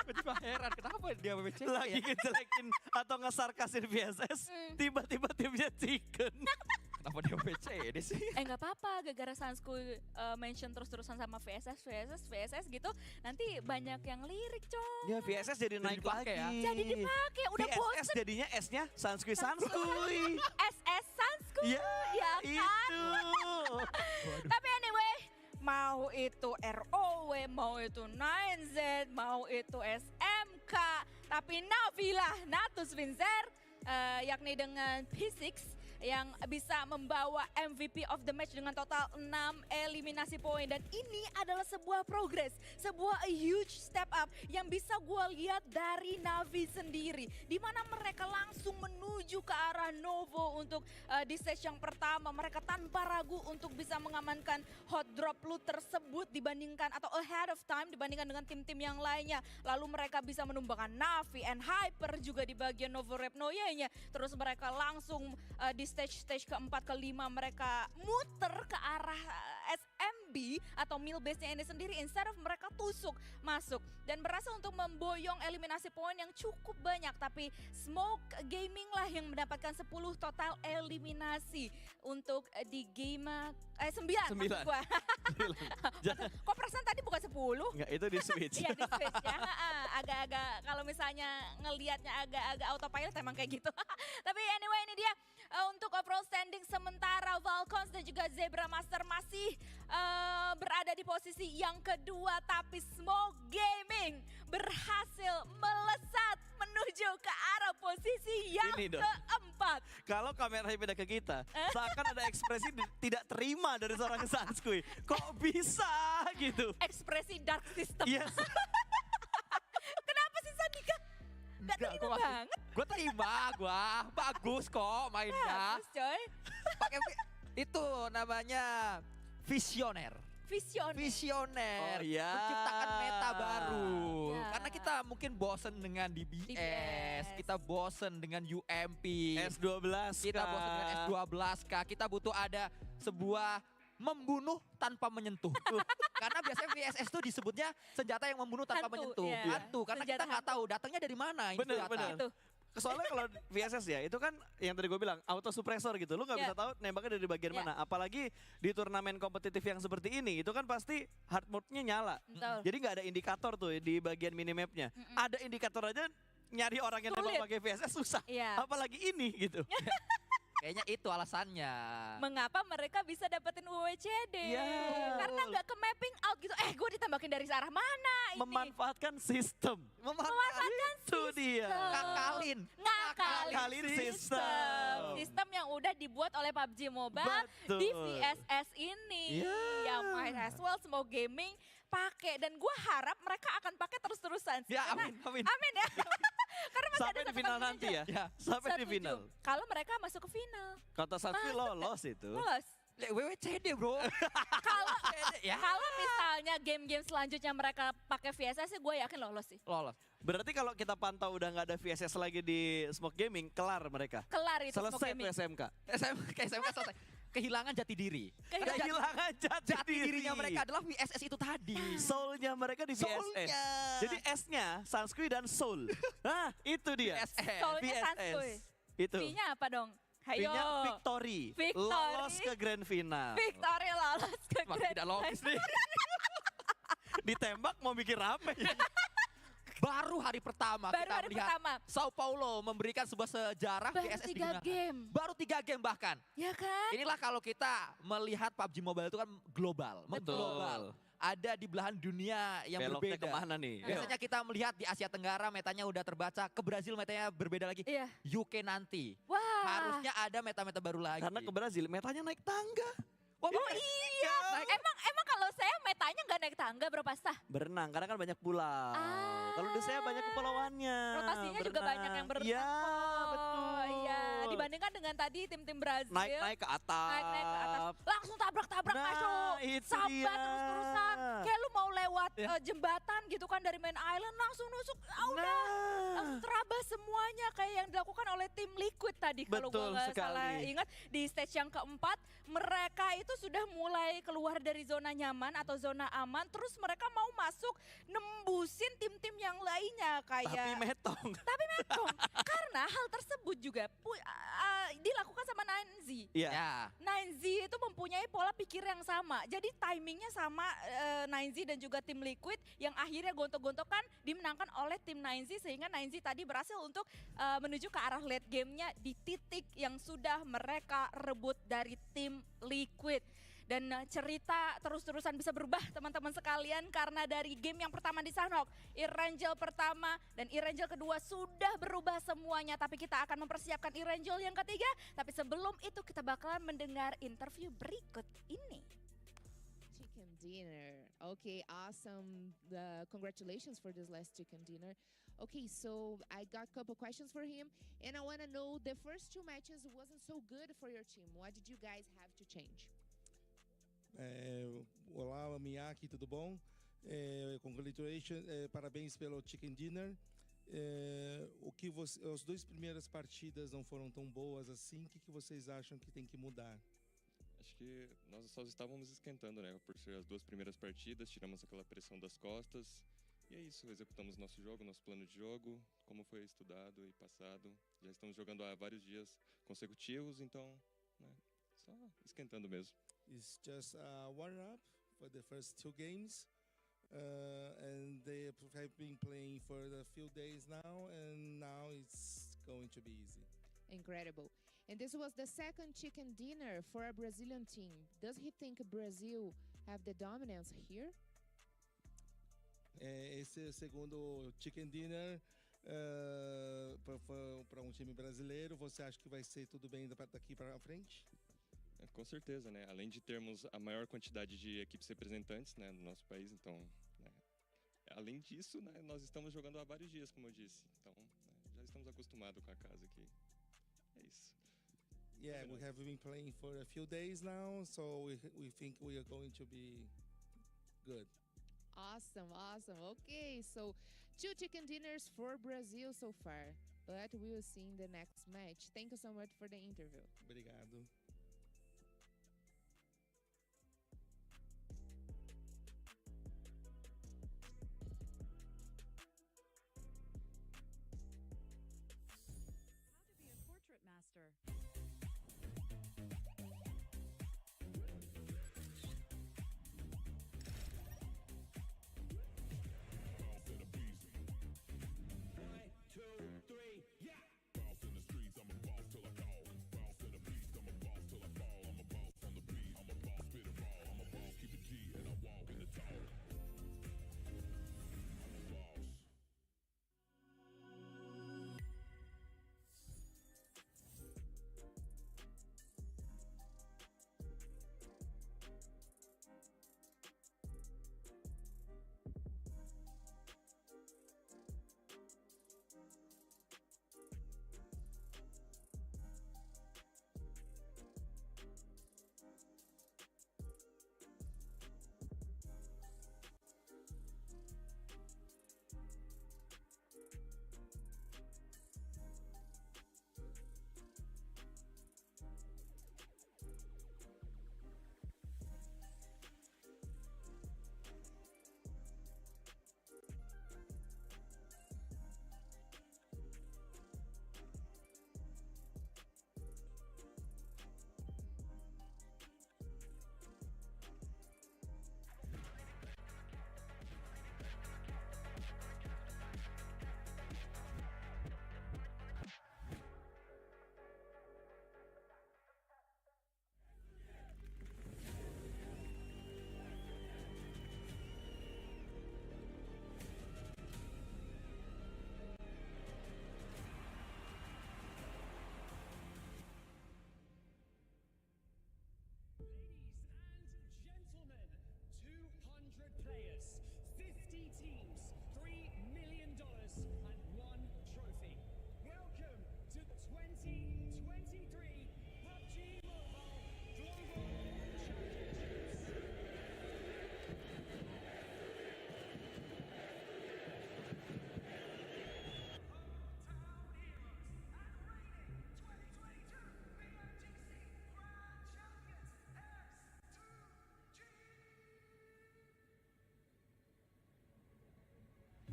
Tiba-tiba heran kenapa dia WWC lagi ngejelekin atau ngesarkasin VSS, tiba-tiba timnya chicken. Kenapa dia WWC sih? Nggak apa-apa, gara-gara Sanskuy mention terus-terusan sama VSS gitu, nanti banyak yang lirik, Cong. Ya VSS jadi naik lagi ya. Jadi dipakai, udah VSS bosen. jadinya S-nya Sanskuy. SS Sanskuy, ya kan? Tapi anyway, mau itu ROW, mau itu 9Z, mau itu SMK, tapi Navilah Natus Winzer, yakni dengan P6, yang bisa membawa MVP of the match dengan total 6 eliminasi poin. Dan ini adalah sebuah progress, sebuah huge step up yang bisa gue lihat dari Navi sendiri. Di mana mereka langsung menuju ke arah Novo untuk di stage yang pertama. Mereka tanpa ragu untuk bisa mengamankan hot drop loot tersebut dibandingkan atau ahead of time dibandingkan dengan tim-tim yang lainnya. Lalu mereka bisa menumbangkan Navi and Hyper juga di bagian Novo Repnoye-nya. Terus mereka langsung di stage keempat kelima mereka muter ke arah SMB atau mill base-nya ini sendiri instead of mereka tusuk masuk dan berhasil untuk memboyong eliminasi poin yang cukup banyak. Tapi Smoke Gaming lah yang mendapatkan 10 total eliminasi untuk di game 9 maksud gua. Kok perasaan tadi bukan 10? Enggak, itu di Switch. Iya di Switch ya. Agak-agak kalau misalnya ngelihatnya agak-agak autopilot emang kayak gitu. Tapi anyway ini dia untuk overall standing sementara Falcons dan juga Zebra Master masih berada di posisi yang kedua, tapi Smoke Gaming berhasil melesat menuju ke arah posisi yang keempat. Kalau kameranya pindah ke kita, seakan ada ekspresi tidak terima dari seorang Sanskui. Kok bisa gitu? Ekspresi dark system. Yes. Kenapa sih Sandika? Gak terima banget. Gue terima, bagus kok mainnya. Bagus coy. Pakai itu namanya visioner. Visioner. Oh iya. Menciptakan meta baru. Ya. Karena kita mungkin bosen dengan DBS, kita bosen dengan UMP, S12, kita bosen dengan S12K. Kita butuh ada sebuah membunuh tanpa menyentuh. Karena biasanya VSS itu disebutnya senjata yang membunuh tanpa menyentuh. Iya. Hantu, karena Senjata kita nggak tahu datangnya dari mana ini senjata. Bener. Soalnya kalau VSS ya, itu kan yang tadi gue bilang, auto suppressor gitu. Lu gak bisa tahu nembaknya dari bagian mana. Apalagi di turnamen kompetitif yang seperti ini, itu kan pasti hard mode-nya nyala. Jadi gak ada indikator tuh di bagian minimapnya. Ada indikator aja, nyari orang yang nembak pakai VSS susah. Apalagi ini gitu. Kayaknya itu alasannya. Mengapa mereka bisa dapetin WWCD? Karena nggak ke mapping out gitu. Gue ditembakin dari arah mana ini? Memanfaatkan sistem. Memanfaatkan itu dia. Ngakalin sistem. Sistem yang udah dibuat oleh PUBG Mobile di VSS ini. Ya might as well Smoke Gaming pakai, dan gue harap mereka akan pakai terus-terusan. Ya amin. Amin ya. Karena masih sampai ada di final nanti ya. Sampai di final. Kalau mereka masuk ke final. Kata Sanfi lolos itu. Lolos. WWCD bro. Kalau misalnya game-game selanjutnya mereka pakai VSS sih gue yakin lolos sih. Lolos. Berarti kalau kita pantau udah nggak ada VSS lagi di Smoke Gaming, kelar mereka. Kelar itu Smoke Gaming. Selesai SMK. SMK selesai. Kehilangan jati diri. Kehilangan jati dirinya mereka adalah VSS itu tadi. Soul-nya mereka di VSS. Jadi S-nya Sanskui dan Soul. Nah, itu dia. Soul-nya Sanskui. Itu. V-nya apa dong? V-nya Victory. Lolos ke grand final. Victory lolos ke grand final. Tidak logis nih. Ditembak mau bikin rame. Baru hari pertama kita melihat Sao Paulo memberikan sebuah sejarah VSS digunakan. Baru 3 game bahkan. Ya kan? Inilah kalau kita melihat PUBG Mobile itu kan global. Betul. Ada di belahan dunia yang beloknya berbeda. Kemana nih? Biasanya kita melihat di Asia Tenggara metanya udah terbaca. Ke Brazil metanya berbeda lagi. UK nanti. Harusnya ada meta-meta baru lagi. Karena ke Brazil metanya naik tangga. Oh iya, emang kalau saya metanya nggak naik tangga berapa sah? Berenang, karena kan banyak pulau. Kalau di saya banyak kepulauannya. Rotasinya juga banyak yang berenang. Iya, betul. Iya, dibandingkan dengan tadi tim-tim Brazil. Naik ke atas. Naik ke atas. Langsung tabrak-tabrak masuk. Itu Sambat terus-terusan. Kayak lu mau lewat jembatan gitu kan dari main island langsung nusuk. Udah. Langsung terabas semuanya kayak yang dilakukan oleh tim Liquid tadi. Kalau gue nggak salah ingat di stage yang keempat mereka itu sudah mulai keluar dari zona nyaman atau zona aman, terus mereka mau masuk nembusin tim-tim yang lainnya kayak tapi metong karena hal tersebut juga dilakukan sama Nanzi. Nanzi itu mempunyai pola pikir yang sama, jadi timingnya sama Nanzi dan juga tim Liquid yang akhirnya gontok-gontokan dimenangkan oleh tim Nanzi, sehingga Nanzi tadi berhasil untuk menuju ke arah late gamenya di titik yang sudah mereka rebut dari tim Liquid. Dan cerita terus-terusan bisa berubah teman-teman sekalian, karena dari game yang pertama di Sanhok, Irangel pertama dan Irangel kedua sudah berubah semuanya. Tapi kita akan mempersiapkan Irangel yang ketiga. Tapi sebelum itu kita bakalan mendengar interview berikut ini. Chicken dinner. Okay, awesome. Congratulations for this last chicken dinner. Okay, so I got a couple questions for him, and I want to know, the first 2 matches wasn't so good for your team. What did you guys have to change? Olá, Miyaki, tudo bom? Congratulations, parabéns pelo Chicken Dinner. As 2 primeiras partidas não foram tão boas assim. O que vocês acham que tem que mudar? Acho que nós só estávamos esquentando, né? Por ser as 2 primeiras partidas, tiramos aquela pressão das costas. E é isso, executamos nosso jogo, nosso plano de jogo, como foi estudado e passado. Já estamos jogando há vários dias consecutivos, então, né, só esquentando mesmo. It's just a warm-up for the first 2 games. And they have been playing for a few days now, and now it's going to be easy. Incredible. And this was the second chicken dinner for a Brazilian team. Does he think Brazil have the dominance here? Esse é o segundo Chicken Dinner para time brasileiro. Você acha que vai ser tudo bem daqui para frente? Com certeza, né? Além de termos a maior quantidade de equipes representantes, né, no nosso país, então, né, além disso, né, nós estamos jogando há vários dias, como eu disse. Então, né, já estamos acostumados com a casa aqui. É isso. Yeah, we have been playing for a few days now, so we think we are going to be good. Awesome, awesome. Okay, so 2 chicken dinners for Brazil so far, but we will see in the next match. Thank you so much for the interview. Obrigado. How to be a portrait master. players, 50 teams, $3 million, and 1 trophy. Welcome to the 2023 PUBG Mobile Global Championships.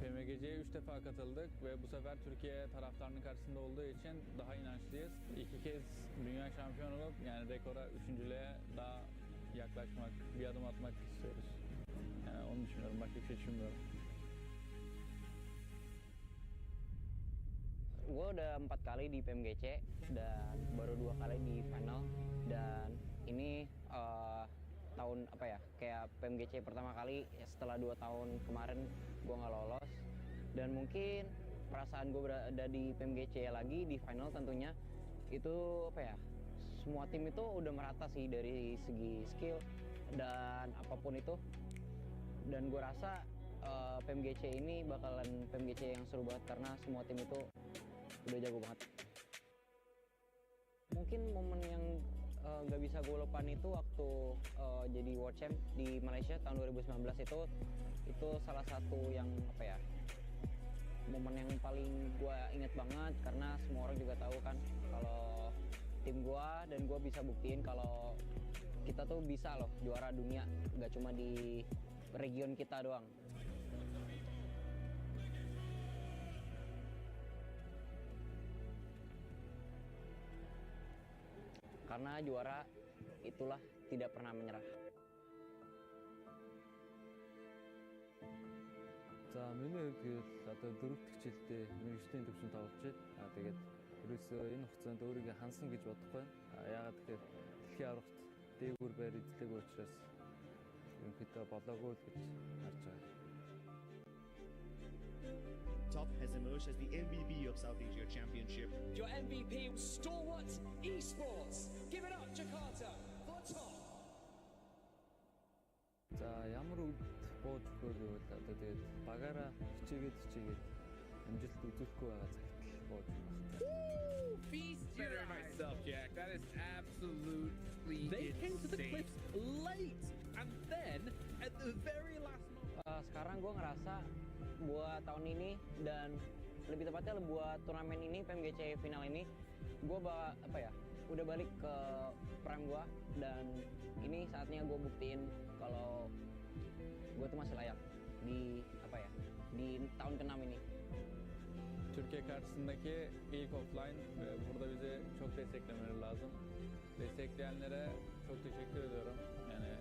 PMGC'ye 3 defa katıldık ve bu sefer Türkiye taraftarının karşısında olduğu için daha inançlıyız. 2 kez dünya şampiyonu olup yani rekora, üçüncülüğe daha yaklaşmak, bir adım atmak istiyoruz. Yani onu düşünüyorum, başka bir şey düşünmüyorum. Gue udah 4 kali di PMGC dan baru 2 kali di final, dan ini tahun apa ya, kayak PMGC pertama kali ya, setelah 2 tahun kemarin gue nggak lolos, dan mungkin perasaan gue berada di PMGC lagi di final tentunya itu apa ya, semua tim itu udah merata sih dari segi skill dan apapun itu, dan gue rasa PMGC ini bakalan PMGC yang seru banget karena semua tim itu udah jago banget. Mungkin momen yang nggak bisa gue lupain itu waktu jadi World Champ di Malaysia tahun 2019 itu salah satu yang apa ya, momen yang paling gue inget banget karena semua orang juga tahu kan kalau tim gue dan gue bisa buktiin kalau kita tuh bisa loh juara dunia, nggak cuma di region kita doang. Karena juara itulah tidak pernah menyerah. За миний хувьд тэгээд одоо 4 дахь жилдээ мэргэжлийн төвшөнд тоглож байна. Тэгээд ерөөсөө энэ хугацаанд өөрийгөө хансан гэж бодохгүй байна. Яагаад гэхээр дэлхийн аврагт дээгүүр байр эзлээг учраас ерөнхийдөө болоогүй л гэж харж байгаа. Top has emerged as the MVP of South Asia Championship. Your MVP was Stalwart Esports. Give it up, Jakarta, for top. За ямар үед бууж өгөө гэвэл одоо тэгээд багаараа хичээгээд амжилт үзүүлэхгүй байгаа цагт л бууж Feast better myself, Jack. That is absolutely They came to the insane. cliffs late, and then at the very last moment. Sekarang gue ngerasa buat tahun ini dan lebih tepatnya buat turnamen ini PMGC final ini gue udah balik ke prime gue, dan ini saatnya gue buktiin kalau gue tuh masih layak di di tahun ke-6 ini. Türkiye karşısındaki ilk offline ve burada bize çok desteklemeleri lazım. Destekleyenlere çok teşekkür ediyorum. Yani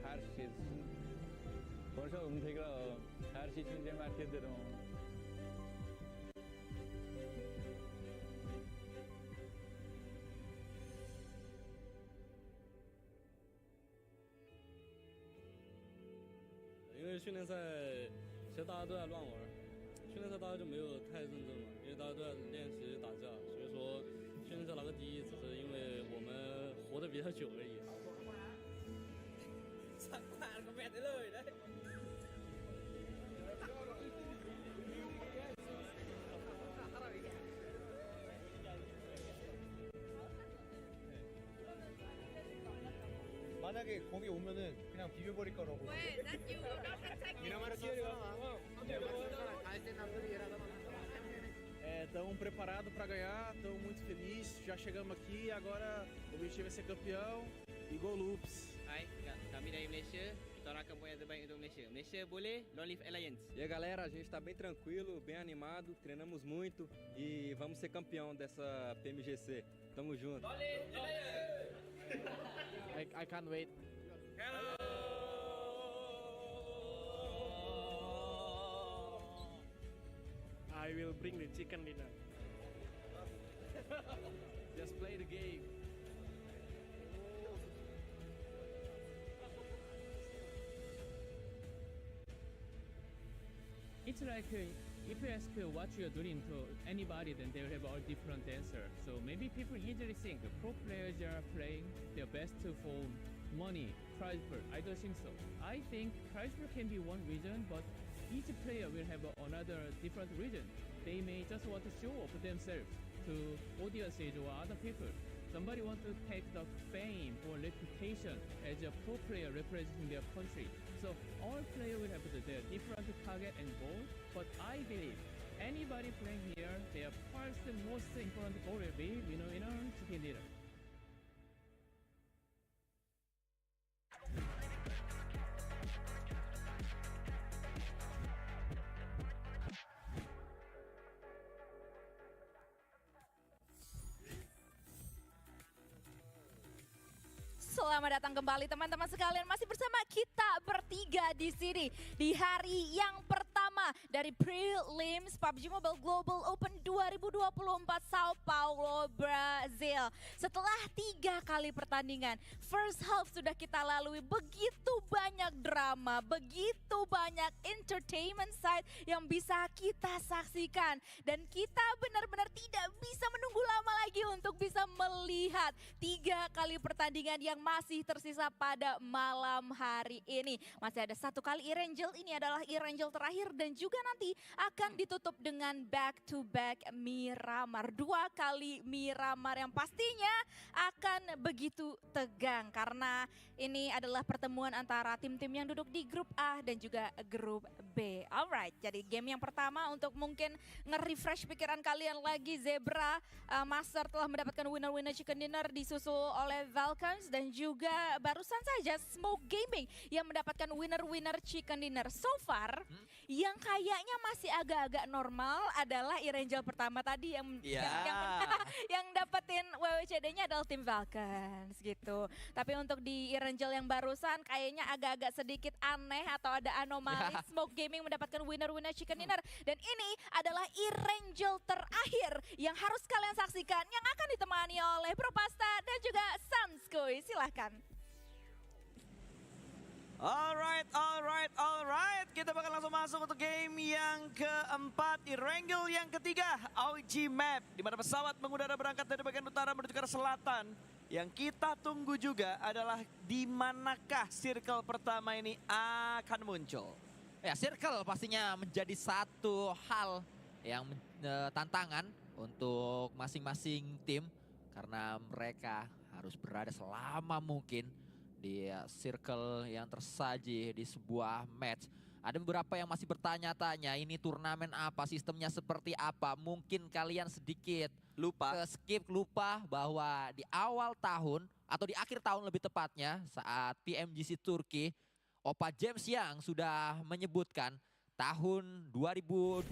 her şey için konuşalım, tekrar alalım. Her şey için Cem herkes derim ama.因为训练赛其实大家都在乱玩，训练赛大家就没有太认真嘛，因为大家都在练习打架，所以说训练赛拿个第一只是因为我们活得比较久而已。สั่งผ่านคอมเมนต์ได้เลยนะ 만약에 거기 오면은 그냥 비벼버릴 거라고. Wait, that you will not protect me. Estamos preparados para ganhar, estamos muito felizes, já chegamos aqui, agora o objetivo é ser campeão e go loops. Hai, kami dari Malaysia. Kita orang akan buat yang terbaik untuk Malaysia. Malaysia boleh, Long Live Alliance. E aí, galera, a gente está bem tranquilo, bem animado, treinamos muito e vamos ser campeão dessa PMGC. Tamo junto. Long Live Alliance. I can't wait. I will bring the chicken dinner. Just play the game. It's like if you ask what you're doing to anybody, then they will have all different answer. So maybe people usually think pro players are playing their best for money, prize pool. I don't think so. I think prize pool can be one reason, but each player will have another different reason. They may just want to show off themselves to audiences or other people. Somebody wants to take the fame or reputation as a pro player representing their country. So all players will have their different target and goal, but I believe anybody playing here, their first most important goal will be winner chicken dinner. Selamat datang kembali teman-teman sekalian, masih bersama kita bertiga di sini di hari yang pertama dari prelims PUBG Mobile Global Open 2024 Sao Paulo, Brazil. Zel. Setelah 3 kali pertandingan, first half sudah kita lalui begitu banyak drama, begitu banyak entertainment side yang bisa kita saksikan. Dan kita benar-benar tidak bisa menunggu lama lagi untuk bisa melihat 3 kali pertandingan yang masih tersisa pada malam hari ini. Masih ada 1 kali E-Rangel, ini adalah E-Rangel terakhir dan juga nanti akan ditutup dengan back to back Miramar. 2 kali Miramar yang pastinya akan begitu tegang karena ini adalah pertemuan antara tim-tim yang duduk di grup A dan juga grup B. Alright, jadi game yang pertama untuk mungkin nge-refresh pikiran kalian lagi, Zebra Master telah mendapatkan winner-winner chicken dinner disusul oleh Falcons dan juga barusan saja Smoke Gaming yang mendapatkan winner-winner chicken dinner. So far, yang kayaknya masih agak-agak normal adalah E-Rangel pertama tadi yang yang dapetin WWCD-nya adalah tim Falcons gitu. Tapi untuk di E-Rangel yang barusan kayaknya agak-agak sedikit aneh atau ada anomali. Smoke Gaming mendapatkan winner-winner chicken dinner dan ini adalah E-Rangel terakhir yang harus kalian saksikan yang akan ditemani oleh Propasta dan juga Samskoy. Silahkan. Alright. Kita bakal langsung masuk untuk game yang keempat. E-Rangel yang ketiga, OG Map. Di mana pesawat mengudara berangkat dari bagian utara menuju ke arah selatan. Yang kita tunggu juga adalah di manakah circle pertama ini akan muncul. Ya, circle pastinya menjadi satu hal yang tantangan untuk masing-masing tim. Karena mereka harus berada selama mungkin di circle yang tersaji di sebuah match. Ada beberapa yang masih bertanya-tanya ini turnamen apa, sistemnya seperti apa. Mungkin kalian sedikit lupa bahwa di awal tahun atau di akhir tahun lebih tepatnya saat PMGC Turki, Opa James yang sudah menyebutkan tahun 2024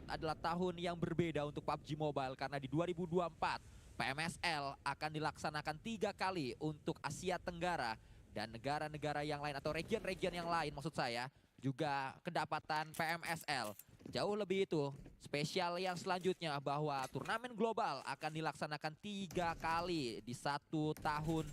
adalah tahun yang berbeda untuk PUBG Mobile karena di 2024 PMSL akan dilaksanakan 3 kali untuk Asia Tenggara dan negara-negara yang lain atau region-region yang lain maksud saya juga kedapatan PMSL. Jauh lebih itu, spesial yang selanjutnya bahwa turnamen global akan dilaksanakan 3 kali di 1 tahun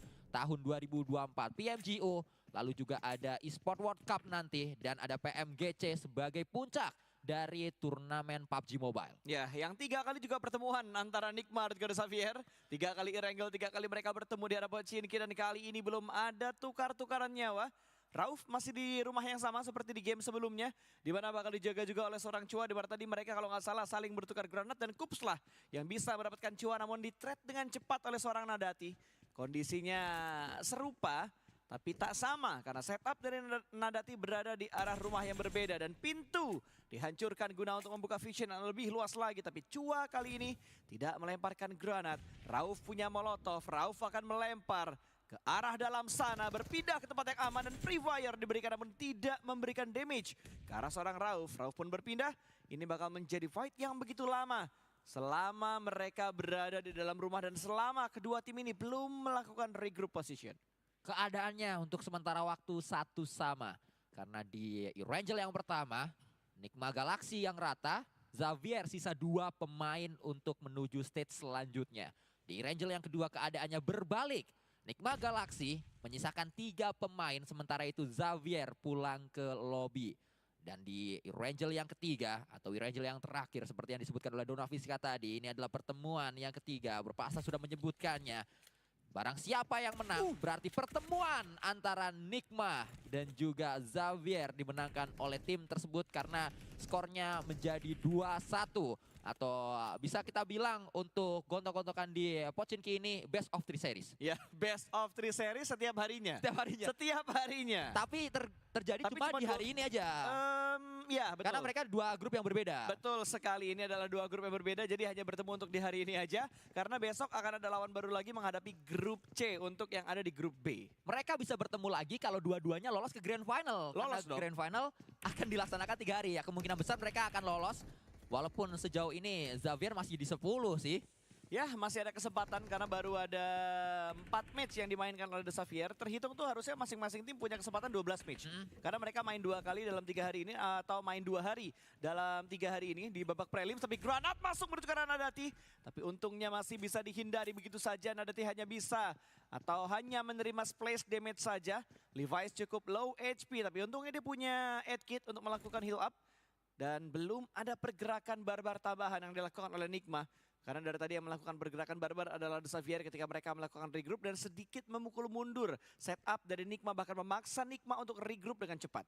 2024. PMGO, lalu juga ada eSport World Cup nanti dan ada PMGC sebagai puncak dari turnamen PUBG Mobile. Ya, yang 3 kali juga pertemuan antara Nikmar dan juga Xavier. 3 kali E-Rangel, 3 kali mereka bertemu di hadapan Shinki dan kali ini belum ada tukar-tukaran nyawa. Rauf masih di rumah yang sama seperti di game sebelumnya, di mana bakal dijaga juga oleh seorang Chua, di mana tadi mereka kalau nggak salah saling bertukar granat dan Kups lah yang bisa mendapatkan Chua namun di-trade dengan cepat oleh seorang Nadati. Kondisinya serupa tapi tak sama karena setup dari Nadati berada di arah rumah yang berbeda dan pintu dihancurkan guna untuk membuka vision yang lebih luas lagi. Tapi Chua kali ini tidak melemparkan granat. Rauf punya molotov, Rauf akan melempar ke arah dalam sana, berpindah ke tempat yang aman dan free fire diberikan namun tidak memberikan damage ke arah seorang Rauf. Rauf pun berpindah, ini bakal menjadi fight yang begitu lama. Selama mereka berada di dalam rumah dan selama kedua tim ini belum melakukan regroup position. Keadaannya untuk sementara waktu 1 sama. Karena di E-Rangel yang pertama, Nikma Galaxy yang rata, Xavier sisa 2 pemain untuk menuju stage selanjutnya. Di E-Rangel yang kedua keadaannya berbalik. Nikma Galaxy menyisakan 3 pemain sementara itu Xavier pulang ke lobby. Dan di E-Rangel yang ketiga atau E-Rangel yang terakhir seperti yang disebutkan oleh Donaviska tadi, ini adalah pertemuan yang ketiga. Berpasa sudah menyebutkannya. Barang siapa yang menang berarti pertemuan antara Nikma dan juga Xavier dimenangkan oleh tim tersebut karena skornya menjadi 2-1. Atau bisa kita bilang untuk gontok-gontokan di Pochinki ini best of 3 series. Ya, best of 3 series setiap harinya. Setiap harinya. Tapi terjadi cuma di hari ini aja. Ya, betul. Karena mereka 2 grup yang berbeda. Betul sekali, ini adalah 2 grup yang berbeda jadi hanya bertemu untuk di hari ini aja. Karena besok akan ada lawan baru lagi menghadapi grup C untuk yang ada di grup B. Mereka bisa bertemu lagi kalau dua-duanya lolos ke Grand Final. Lolos karena Grand Final akan dilaksanakan 3 hari ya. Kemungkinan besar mereka akan lolos. Walaupun sejauh ini Xavier masih di 10 sih. Ya, masih ada kesempatan karena baru ada 4 match yang dimainkan oleh The Xavier. Terhitung tuh harusnya masing-masing tim punya kesempatan 12 match. Karena mereka main 2 kali dalam 3 hari ini atau main 2 hari dalam 3 hari ini di babak prelim. Tapi granat masuk menuju ke arah Nadati. Tapi untungnya masih bisa dihindari begitu saja. Nadati hanya bisa atau hanya menerima splash damage saja. Levi's cukup low HP tapi untungnya dia punya aid kit untuk melakukan heal up. Dan belum ada pergerakan barbar tambahan yang dilakukan oleh Nigma. Karena dari tadi yang melakukan pergerakan barbar adalah The Xavier ketika mereka melakukan regroup dan sedikit memukul mundur setup dari Nigma, bahkan memaksa Nigma untuk regroup dengan cepat.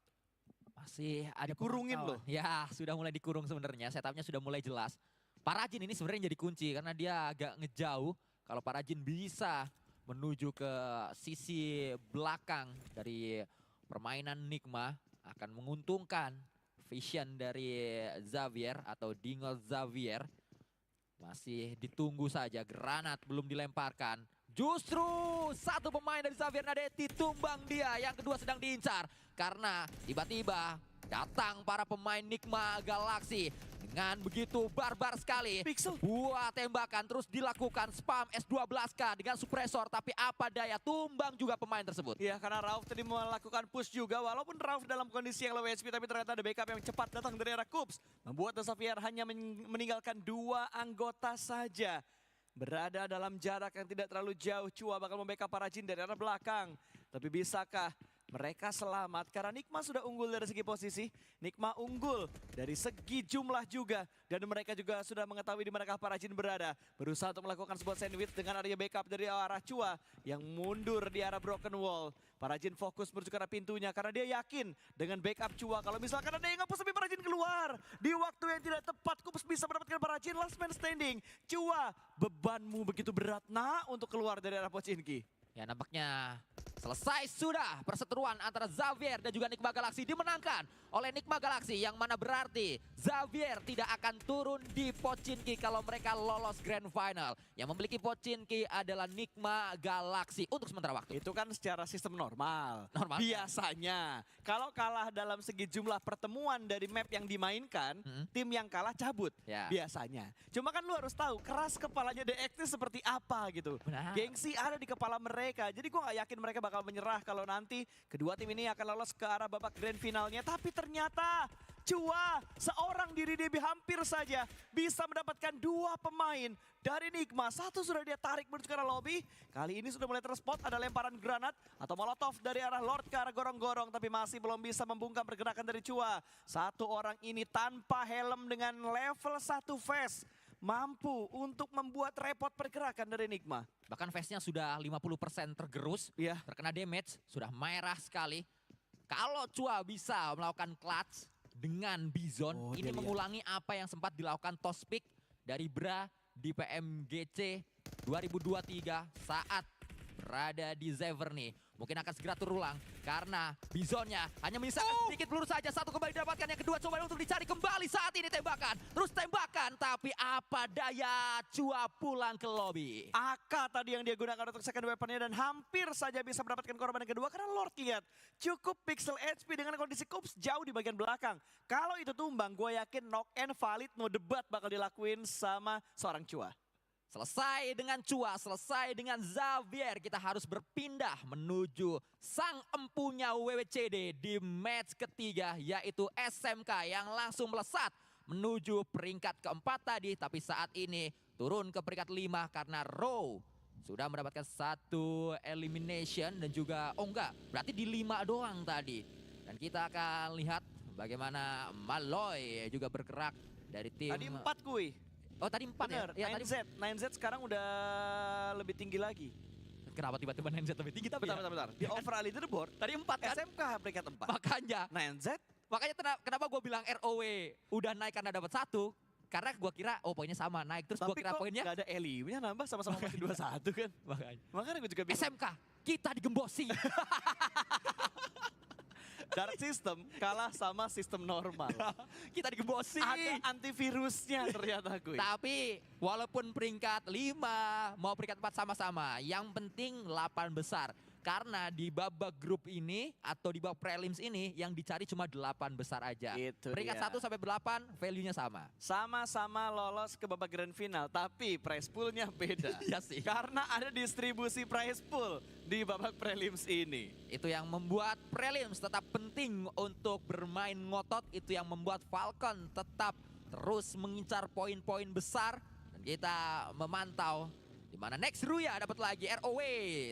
Masih ada kurungin loh. Ya, sudah mulai dikurung sebenarnya. Setupnya sudah mulai jelas. Parajin ini sebenarnya jadi kunci karena dia agak ngejauh. Kalau Parajin bisa menuju ke sisi belakang dari permainan Nigma akan menguntungkan vision dari Xavier atau Dingo Xavier. Masih ditunggu saja, granat belum dilemparkan. Justru satu pemain dari Xavier Nadeti tumbang dia, yang kedua sedang diincar. Karena tiba-tiba datang para pemain Nigma Galaxy. Dengan begitu barbar sekali. Buah tembakan terus dilakukan, spam S12K dengan suppressor. Tapi apa daya, tumbang juga pemain tersebut. Iya, karena Rauf tadi melakukan push juga. Walaupun Rauf dalam kondisi yang low HP, tapi ternyata ada backup yang cepat datang dari arah Kups. Membuat The Xavier hanya meninggalkan 2 anggota saja. Berada dalam jarak yang tidak terlalu jauh. Chua bakal membackup Parajin dari arah belakang. Tapi bisakah mereka selamat? Karena Nigma sudah unggul dari segi posisi. Nigma unggul dari segi jumlah juga. Dan mereka juga sudah mengetahui di manakah Parajin berada. Berusaha untuk melakukan sebuah sandwich dengan area backup dari arah Chua yang mundur di arah broken wall. Parajin fokus menuju ke arah pintunya karena dia yakin dengan backup Chua. Kalau misalkan ada yang ngepus tapi Parajin keluar. Di waktu yang tidak tepat, Kups bisa mendapatkan Parajin, last man standing. Chua, bebanmu begitu berat nak untuk keluar dari arah Pochinki. Ya, nampaknya selesai sudah perseteruan antara Xavier dan juga Nigma Galaxy, dimenangkan oleh Nigma Galaxy, yang mana berarti Xavier tidak akan turun di Pochinki kalau mereka lolos Grand Final. Yang memiliki Pochinki adalah Nigma Galaxy untuk sementara waktu. Itu kan secara sistem normal. Normal. Biasanya kalau kalah dalam segi jumlah pertemuan dari map yang dimainkan, tim yang kalah cabut. Ya. Biasanya. Cuma kan lu harus tahu keras kepalanya DX itu seperti apa gitu. Benar. Gengsi ada di kepala mereka. Jadi gue gak yakin mereka bakal menyerah kalau nanti kedua tim ini akan lolos ke arah babak grand finalnya. Tapi ternyata Chua seorang diri dia hampir saja bisa mendapatkan 2 pemain dari Nigma. Satu sudah dia tarik menuju ke arah lobby. Kali ini sudah mulai terspot, ada lemparan granat atau molotov dari arah Lord ke arah gorong-gorong. Tapi masih belum bisa membungkam pergerakan dari Chua. Satu orang ini tanpa helm dengan level 1 face. Mampu untuk membuat repot pergerakan dari Nigma. Bahkan face-nya sudah 50% tergerus, terkena damage, sudah merah sekali. Kalau Chua bisa melakukan clutch dengan Bison, ini mengulangi apa yang sempat dilakukan Tospic dari Bra di PMGC 2023 saat berada di Zeverny. Mungkin akan segera terulang karena Bisonnya hanya menyisakan sedikit peluru saja. Satu kembali didapatkan, yang kedua coba untuk dicari kembali saat ini tembakan. Terus tembakan, tapi apa daya, Chua pulang ke lobby. AK tadi yang dia gunakan untuk second weaponnya dan hampir saja bisa mendapatkan korban yang kedua karena Lord lihat cukup pixel HP dengan kondisi Kups jauh di bagian belakang. Kalau itu tumbang, gue yakin knock and valid no debat bakal dilakuin sama seorang Chua. Selesai dengan Chua, selesai dengan Xavier, kita harus berpindah menuju sang empunya WWCD di match ketiga, yaitu SMK yang langsung melesat menuju peringkat keempat tadi. Tapi saat ini turun ke peringkat 5 karena Row sudah mendapatkan 1 elimination dan juga, berarti di 5 doang tadi. Dan kita akan lihat bagaimana Malloy juga bergerak dari tim. Tadi 4 kuy. Oh tadi 4 ya? 9Z sekarang udah lebih tinggi lagi. Kenapa tiba-tiba 9Z lebih tinggi tapi bentar. Di overall leaderboard tadi 4 kan? SMK peringkat 4. Makanya 9Z. Makanya kenapa gue bilang ROW udah naik karena dapat 1. Karena gue kira poinnya sama naik. Terus gue kira poinnya gak ada Eli-nya nambah sama-sama masih 21 kan. Makanya gue juga bilang SMK kita digembosi. Dark System kalah sama sistem normal. Kita digembosi. Ada antivirusnya ternyata gue. Tapi walaupun peringkat 5 mau peringkat 4 sama-sama, yang penting 8 besar. Karena di babak grup ini atau di babak prelims ini yang dicari cuma 8 besar aja. Itu Peringkat dia. 1 sampai 8 value-nya sama. Sama-sama lolos ke babak grand final, tapi prize pool-nya beda. Iya sih. Karena ada distribusi prize pool di babak prelims ini. Itu yang membuat prelims tetap penting untuk bermain ngotot. Itu yang membuat Falcon tetap terus mengincar poin-poin besar. Dan kita memantau di mana next Ruya dapat lagi ROW.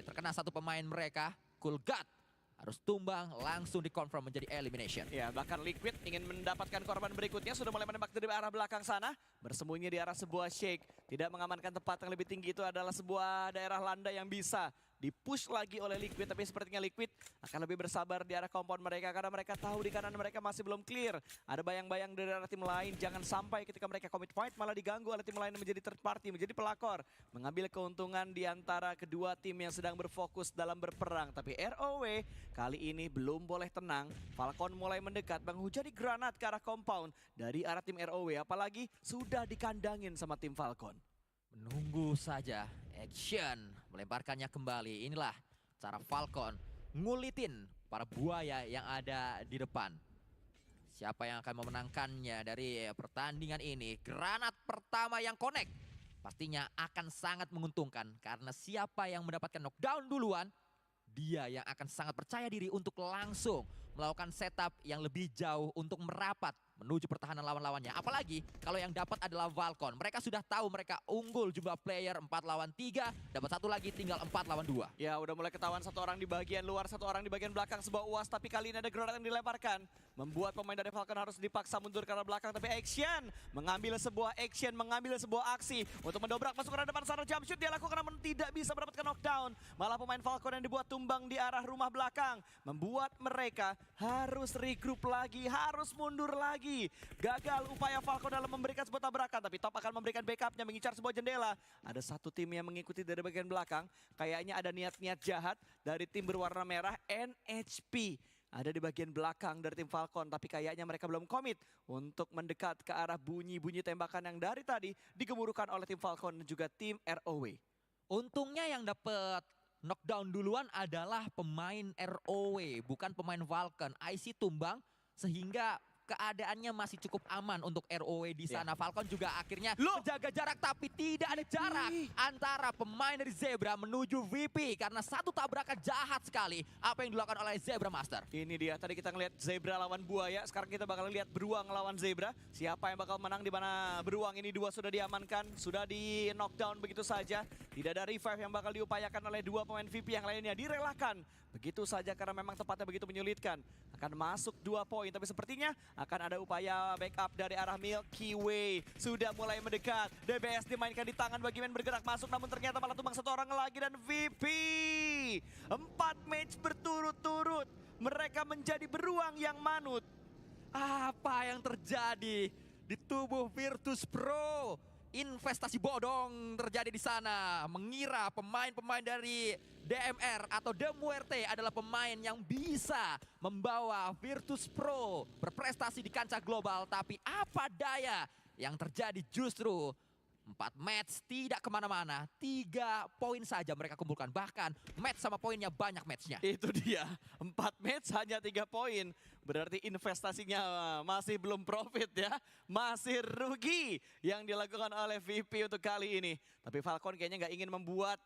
Terkena satu pemain mereka, Cool God. Harus tumbang, langsung dikonfirm menjadi elimination. Ya, bahkan Liquid ingin mendapatkan korban berikutnya. Sudah mulai menembak dari arah belakang sana. Bersembunyi di arah sebuah shake. Tidak mengamankan tempat yang lebih tinggi, itu adalah sebuah daerah landai yang bisa dipush lagi oleh Liquid. Tapi sepertinya Liquid akan lebih bersabar di arah compound mereka. Karena mereka tahu di kanan mereka masih belum clear. Ada bayang-bayang dari arah tim lain. Jangan sampai ketika mereka commit fight malah diganggu oleh tim lain yang menjadi third party, menjadi pelakor. Mengambil keuntungan di antara kedua tim yang sedang berfokus dalam berperang. Tapi ROW kali ini belum boleh tenang. Falcon mulai mendekat, menghujani granat ke arah compound dari arah tim ROW. Apalagi sudah dikandangin sama tim Falcon. Menunggu saja action, melemparkannya kembali. Inilah cara Falcon ngulitin para buaya yang ada di depan. Siapa yang akan memenangkannya dari pertandingan ini? Granat pertama yang connect pastinya akan sangat menguntungkan. Karena siapa yang mendapatkan knockdown duluan, dia yang akan sangat percaya diri untuk langsung melakukan setup yang lebih jauh untuk merapat menuju pertahanan lawan-lawannya. Apalagi kalau yang dapat adalah Falcon. Mereka sudah tahu mereka unggul jumlah player 4 lawan 3. Dapat satu lagi tinggal 4 lawan 2. Ya udah mulai ketahuan satu orang di bagian luar, satu orang di bagian belakang sebuah UAS. Tapi kali ini ada granat yang dilemparkan. Membuat pemain dari Falcon harus dipaksa mundur ke arah belakang. Tapi action, mengambil sebuah aksi untuk mendobrak masuk ke arah depan sana. Jump shoot dia lakukan namun tidak bisa mendapatkan knockdown. Malah pemain Falcon yang dibuat tumbang di arah rumah belakang. Membuat mereka harus regroup lagi, harus mundur lagi. Gagal upaya Falcon dalam memberikan sebuah tabrakan, tapi Top akan memberikan backupnya, mengincar sebuah jendela. Ada satu tim yang mengikuti dari bagian belakang. Kayaknya ada niat-niat jahat dari tim berwarna merah NHP. Ada di bagian belakang dari tim Falcon, tapi kayaknya mereka belum komit untuk mendekat ke arah bunyi-bunyi tembakan yang dari tadi digemuruhkan oleh tim Falcon dan juga tim ROW. Untungnya yang dapat knockdown duluan adalah pemain ROW, bukan pemain Falcon. IC tumbang sehingga keadaannya masih cukup aman untuk ROW di sana. Falcon juga akhirnya menjaga jarak, tapi tidak ada jarak antara pemain dari Zebra menuju VP karena satu tabrakan jahat sekali apa yang dilakukan oleh Zebra Master. Ini dia, tadi kita ngelihat Zebra lawan Buaya, sekarang kita bakal lihat Beruang lawan Zebra. Siapa yang bakal menang, di mana Beruang ini dua sudah diamankan, sudah di knockdown begitu saja. Tidak ada revive yang bakal diupayakan oleh dua pemain VP yang lainnya, direlakan begitu saja karena memang tempatnya begitu menyulitkan. Akan masuk 2 poin, tapi sepertinya akan ada upaya backup dari arah Milky Way. Sudah mulai mendekat, DBS dimainkan di tangan bagian bergerak masuk, namun ternyata malah tumbang satu orang lagi dan VP. 4 match berturut-turut, mereka menjadi Beruang yang manut. Apa yang terjadi di tubuh Virtus Pro? Investasi bodong terjadi di sana. Mengira pemain-pemain dari DMR atau The Muerte adalah pemain yang bisa membawa Virtus Pro berprestasi di kancah global. Tapi apa daya, yang terjadi justru 4 match tidak kemana-mana. 3 poin saja mereka kumpulkan. Bahkan match sama poinnya banyak matchnya. Itu dia, 4 match hanya 3 poin. Berarti investasinya masih belum profit ya. Masih rugi yang dilakukan oleh VP untuk kali ini. Tapi Falcon kayaknya nggak ingin membuat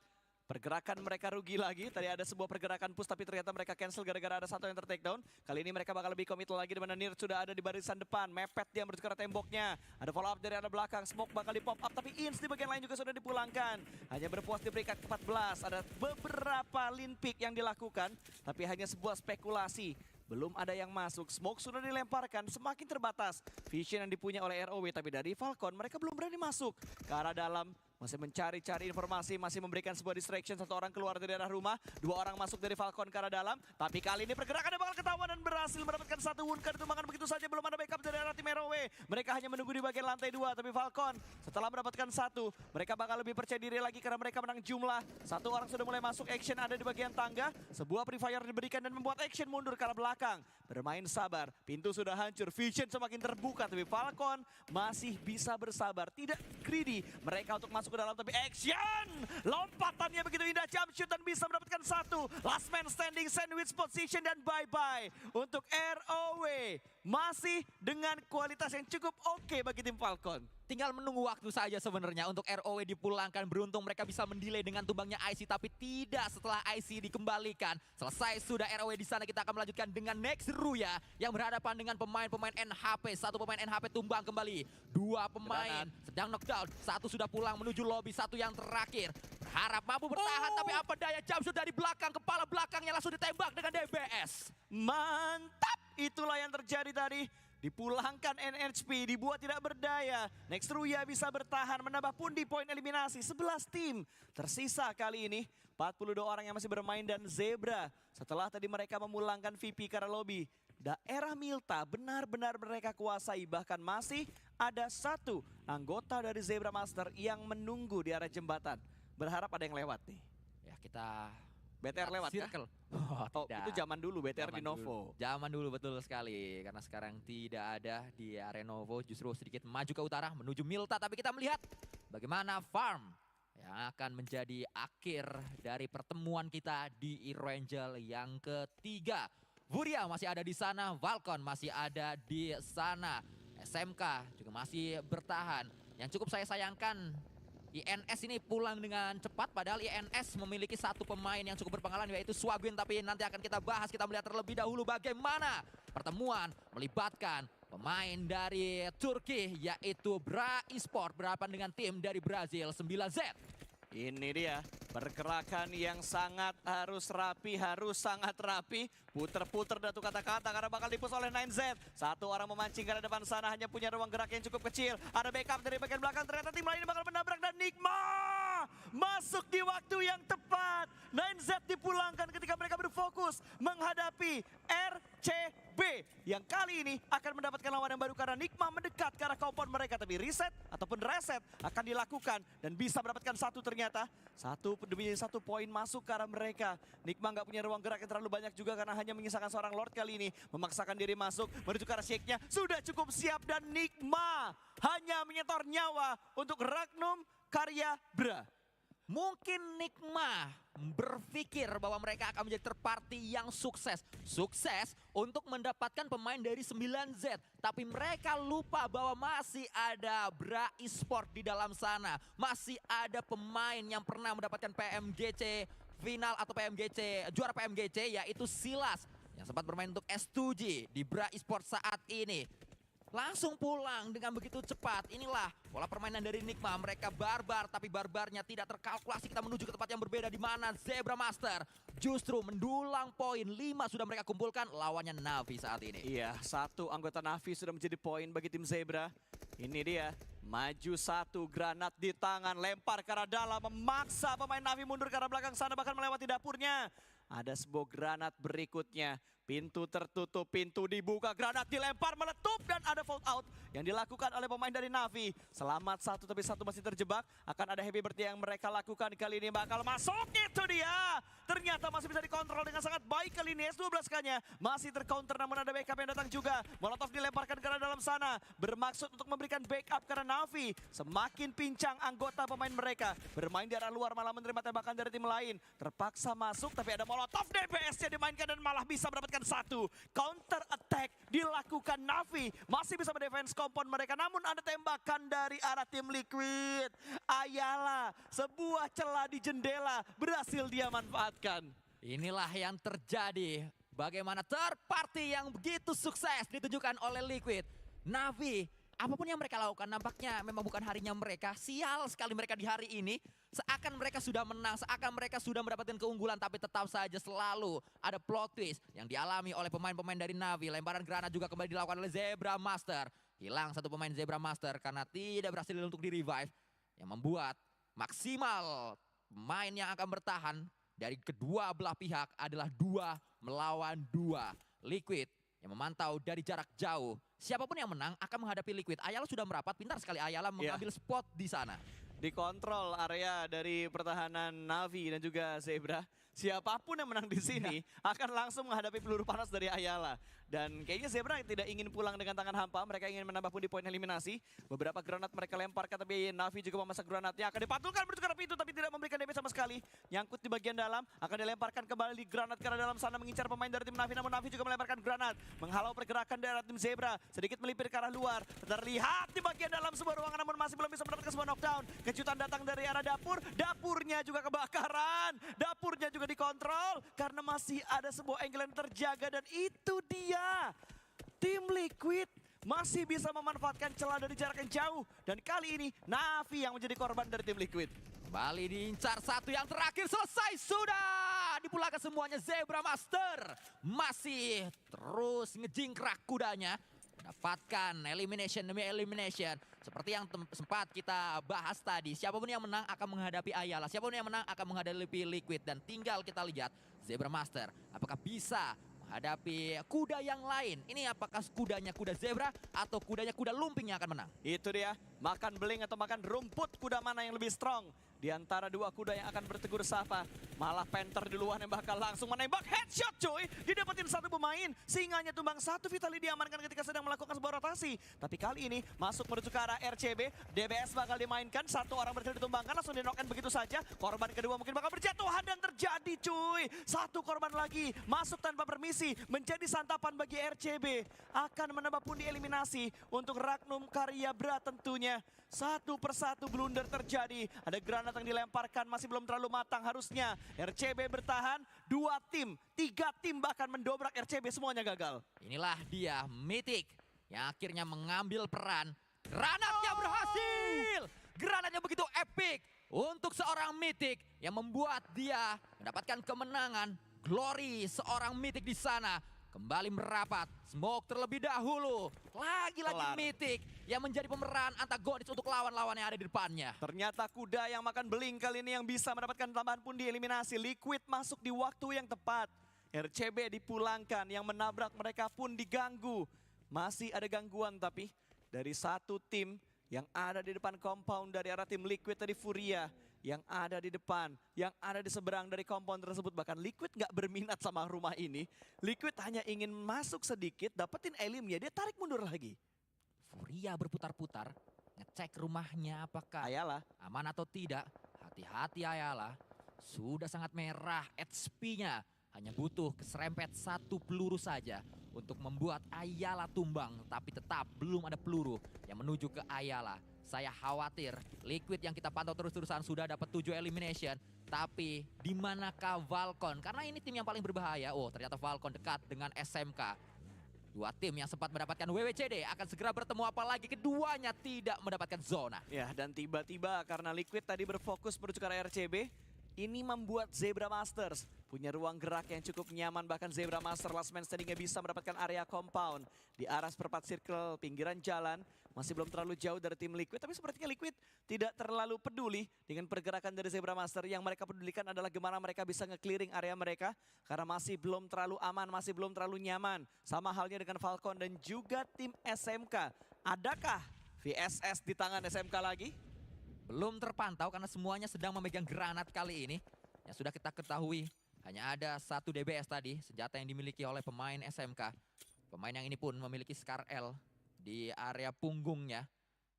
pergerakan mereka rugi lagi. Tadi ada sebuah pergerakan push tapi ternyata mereka cancel gara-gara ada satu yang ter-takedown. Kali ini mereka bakal lebih komit lagi di mana Nir sudah ada di barisan depan. Mepet dia menuju ke arah temboknya. Ada follow up dari arah belakang. Smoke bakal di pop up tapi Ins di bagian lain juga sudah dipulangkan. Hanya berpuas di peringkat ke-14. Ada beberapa lean pick yang dilakukan tapi hanya sebuah spekulasi. Belum ada yang masuk, smoke sudah dilemparkan, semakin terbatas vision yang dipunya oleh ROW. Tapi dari Falcon mereka belum berani masuk ke arah dalam. Masih mencari-cari informasi, masih memberikan sebuah distraction. Satu orang keluar dari arah rumah, 2 orang masuk dari Falcon ke arah dalam. Tapi kali ini pergerakannya bakal ketahuan dan berhasil mendapatkan satu wound card ditumbangan begitu saja. Belum ada backup dari arah tim ROW. Mereka hanya menunggu di bagian lantai 2. Tapi Falcon setelah mendapatkan satu, mereka bakal lebih percaya diri lagi karena mereka menang jumlah. Satu orang sudah mulai masuk, action ada di bagian tangga. Sebuah Qualifier diberikan dan membuat action mundur ke arah belakang. Bermain sabar, pintu sudah hancur, vision semakin terbuka. Tapi Falcon masih bisa bersabar, tidak greedy mereka untuk masuk masuk ke dalam tapi action. Lompatannya begitu indah, jump shoot dan bisa mendapatkan satu. Last man standing, sandwich position dan bye-bye untuk ROW. Masih dengan kualitas yang cukup oke bagi tim Falcon. Tinggal menunggu waktu saja sebenarnya untuk ROW dipulangkan. Beruntung mereka bisa mendelay dengan tumbangnya IC, tapi tidak setelah IC dikembalikan. Selesai sudah ROW di sana, kita akan melanjutkan dengan next Ruya yang berhadapan dengan pemain-pemain NHP. Satu pemain NHP tumbang kembali. Dua pemain sedang knockdown. Satu sudah pulang menuju lobby, satu yang terakhir. Berharap mampu bertahan, tapi apa daya, jump shoot dari belakang, kepala belakangnya langsung ditembak dengan DBS. Mantap, itulah yang terjadi tadi. Dipulangkan NHP, dibuat tidak berdaya. Next Ruya bisa bertahan, menambah pundi poin eliminasi. 11 tim tersisa kali ini. 42 orang yang masih bermain dan Zebra. Setelah tadi mereka memulangkan VP karena lobby. Daerah Milta benar-benar mereka kuasai. Bahkan masih ada satu anggota dari Zebra Master yang menunggu di area jembatan. Berharap ada yang lewat nih. Ya kita... BTR lewat circle. Oh, itu zaman dulu BTR di Novo. Zaman dulu betul sekali. Karena sekarang tidak ada di area Novo. Justru sedikit maju ke utara menuju Milta. Tapi kita melihat bagaimana farm yang akan menjadi akhir dari pertemuan kita di Erangel yang ketiga. Furia masih ada di sana. Falcon masih ada di sana. SMK juga masih bertahan. Yang cukup saya sayangkan, INS ini pulang dengan cepat, padahal INS memiliki satu pemain yang cukup berpengalaman yaitu Swagwin, tapi nanti akan kita bahas. Kita melihat terlebih dahulu bagaimana pertemuan melibatkan pemain dari Turki yaitu Bra Esport berhadapan dengan tim dari Brazil 9Z. Ini dia pergerakan yang sangat harus sangat rapi. Puter-puter datu kata-kata karena bakal dipus oleh 9Z. Satu orang memancing ke depan sana, hanya punya ruang gerak yang cukup kecil. Ada backup dari bagian belakang, ternyata tim lain bakal menabrak dan Nigma masuk di waktu yang tepat. 9Z dipulangkan ketika mereka berfokus menghadapi RCB yang kali ini akan mendapatkan lawan yang baru karena Nigma mendekat ke arah kompon mereka. Tapi reset ataupun reset akan dilakukan dan bisa mendapatkan satu ternyata. Satu demi satu poin masuk ke arah mereka. Nigma nggak punya ruang gerak yang terlalu banyak juga karena hanya menyisakan seorang Lord kali ini. Memaksakan diri masuk menuju ke arah shake-nya. Sudah cukup siap dan Nigma hanya menyetor nyawa untuk Ragnum Karya Bra. Mungkin Nigma berpikir bahwa mereka akan menjadi third party yang sukses. Sukses untuk mendapatkan pemain dari 9Z. Tapi mereka lupa bahwa masih ada Bra Esport di dalam sana. Masih ada pemain yang pernah mendapatkan PMGC final atau PMGC, juara PMGC yaitu Silas. Yang sempat bermain untuk S2G di Bra Esport saat ini. Langsung pulang dengan begitu cepat. Inilah pola permainan dari Nigma. Mereka barbar, tapi barbarnya tidak terkalkulasi. Kita menuju ke tempat yang berbeda di mana Zebra Master justru mendulang poin. 5 sudah mereka kumpulkan, lawannya Navi saat ini. Iya, satu anggota Navi sudah menjadi poin bagi tim Zebra. Ini dia, maju satu, granat di tangan, lempar ke arah dalam, memaksa pemain Navi mundur ke arah belakang sana, bahkan melewati dapurnya. Ada sebuah granat berikutnya. Pintu tertutup, pintu dibuka, granat dilempar, meletup, dan ada fold out yang dilakukan oleh pemain dari Navi. Selamat satu, tapi satu masih terjebak. Akan ada heavy birthday yang mereka lakukan kali ini bakal masuk, itu dia. Ternyata masih bisa dikontrol dengan sangat baik kali ini. S12K-nya masih tercounter, namun ada backup yang datang juga. Molotov dilemparkan ke arah dalam sana, bermaksud untuk memberikan backup karena Navi semakin pincang anggota pemain mereka. Bermain di arah luar malah menerima tembakan dari tim lain. Terpaksa masuk, tapi ada Molotov DPS-nya dimainkan dan malah bisa mendapatkan satu. Counter attack dilakukan Navi. Masih bisa mendefense kompon mereka. Namun ada tembakan dari arah tim Liquid. Ayala, sebuah celah di jendela berhasil dia manfaatkan. Inilah yang terjadi. Bagaimana third party yang begitu sukses ditunjukkan oleh Liquid. Navi, apapun yang mereka lakukan nampaknya memang bukan harinya mereka. Sial sekali mereka di hari ini. Seakan mereka sudah menang, seakan mereka sudah mendapatkan keunggulan, tapi tetap saja selalu ada plot twist yang dialami oleh pemain-pemain dari Navi. Lemparan granat juga kembali dilakukan oleh Zebra Master. Hilang satu pemain Zebra Master karena tidak berhasil untuk di-revive. Yang membuat maksimal pemain yang akan bertahan dari kedua belah pihak adalah 2 melawan 2. Liquid yang memantau dari jarak jauh. Siapapun yang menang akan menghadapi Liquid. Ayala sudah merapat, pintar sekali Ayala mengambil spot di sana. Dikontrol area dari pertahanan Navi dan juga Zebra. siapapun yang menang di sini akan langsung menghadapi peluru panas dari Ayala. Dan kayaknya Zebra tidak ingin pulang dengan tangan hampa, mereka ingin menambah pundi poin eliminasi. Beberapa granat mereka lemparkan, tapi Navi juga memasak granatnya. Akan dipantulkan menuju ke arah pintu, tapi tidak memberikan damage sama sekali. Nyangkut di bagian dalam, akan dilemparkan kembali granat ke arah dalam sana, mengincar pemain dari tim Navi. Namun Navi juga melemparkan granat, menghalau pergerakan dari tim Zebra. Sedikit melipir ke arah luar, terlihat di bagian dalam sebuah ruangan, namun masih belum bisa mendapatkan sebuah knockdown. Kejutan datang dari arah dapur, dapurnya juga kebakaran. Dapurnya juga dikontrol, karena masih ada sebuah angle yang terjaga, dan itu dia. Tim Liquid masih bisa memanfaatkan celah dari jarak yang jauh. Dan kali ini Navi yang menjadi korban dari tim Liquid. Kembali diincar satu yang terakhir, selesai sudah. Dipulangkan semuanya, Zebra Master masih terus ngejingkrak kudanya. Mendapatkan elimination demi elimination. Seperti yang sempat kita bahas tadi, siapapun yang menang akan menghadapi Ayala. Siapapun yang menang akan menghadapi Liquid. Dan tinggal kita lihat Zebra Master apakah bisa hadapi kuda yang lain. Ini apakah kudanya kuda zebra atau kudanya kuda lumping yang akan menang? Itu dia, makan beling atau makan rumput, kuda mana yang lebih strong? Di antara dua kuda yang akan bertegur sapa, malah Panther duluan yang bakal langsung menembak headshot cuy. Didapetin satu pemain, singanya tumbang satu, Vitali diamankan ketika sedang melakukan sebuah rotasi. Tapi kali ini masuk menuju ke arah RCB, DBS bakal dimainkan, satu orang berhasil ditumbangkan, langsung di knock-in begitu saja. Korban kedua mungkin bakal berjatuhan dan terjadi cuy. Satu korban lagi, masuk tanpa permisi, menjadi santapan bagi RCB. Akan menambah pundi eliminasi untuk Ragnum Karyabra tentunya. Satu persatu blunder terjadi, ada granat yang dilemparkan, masih belum terlalu matang harusnya. RCB bertahan, 2 tim, 3 tim bahkan mendobrak RCB, semuanya gagal. Inilah dia Mythic yang akhirnya mengambil peran. Granatnya berhasil! Granatnya begitu epic untuk seorang Mythic yang membuat dia mendapatkan kemenangan. Glory seorang Mythic di sana. Kembali merapat, smoke terlebih dahulu. Lagi-lagi Mythic yang menjadi pemeran antagonis untuk lawan-lawan yang ada di depannya. Ternyata kuda yang makan beling kali ini yang bisa mendapatkan tambahan pundi eliminasi. Liquid masuk di waktu yang tepat. RCB dipulangkan, yang menabrak mereka pun diganggu. Masih ada gangguan tapi dari satu tim yang ada di depan compound dari arah tim Liquid tadi, Furia. Yang ada di depan, yang ada di seberang dari compound tersebut. Bahkan Liquid nggak berminat sama rumah ini. Liquid hanya ingin masuk sedikit, dapetin elimnya, dia tarik mundur lagi. Furia berputar-putar, ngecek rumahnya apakah Ayala aman atau tidak. Hati-hati Ayala, sudah sangat merah HP-nya. Hanya butuh keserempet satu peluru saja untuk membuat Ayala tumbang. Tapi tetap belum ada peluru yang menuju ke Ayala. Saya khawatir Liquid yang kita pantau terus-terusan sudah dapat 7 elimination. Tapi di manakah Valcon? Karena ini tim yang paling berbahaya. Oh, ternyata Valcon dekat dengan SMK. 2 tim yang sempat mendapatkan WWCD akan segera bertemu, apalagi keduanya tidak mendapatkan zona. Ya, dan tiba-tiba karena Liquid tadi berfokus menuju ke arah RCB, ini membuat Zebra Masters punya ruang gerak yang cukup nyaman. Bahkan Zebra Master last man standing-nya bisa mendapatkan area compound di arah seperempat circle pinggiran jalan. Masih belum terlalu jauh dari tim Liquid, tapi sepertinya Liquid tidak terlalu peduli dengan pergerakan dari Zebra Master. Yang mereka pedulikan adalah gimana mereka bisa nge-clearing area mereka, karena masih belum terlalu aman, masih belum terlalu nyaman. Sama halnya dengan Falcon dan juga tim SMK. Adakah VSS di tangan SMK lagi? Belum terpantau karena semuanya sedang memegang granat kali ini. Yang sudah kita ketahui, hanya ada 1 DBS tadi, senjata yang dimiliki oleh pemain SMK. Pemain yang ini pun memiliki Scar L di area punggungnya.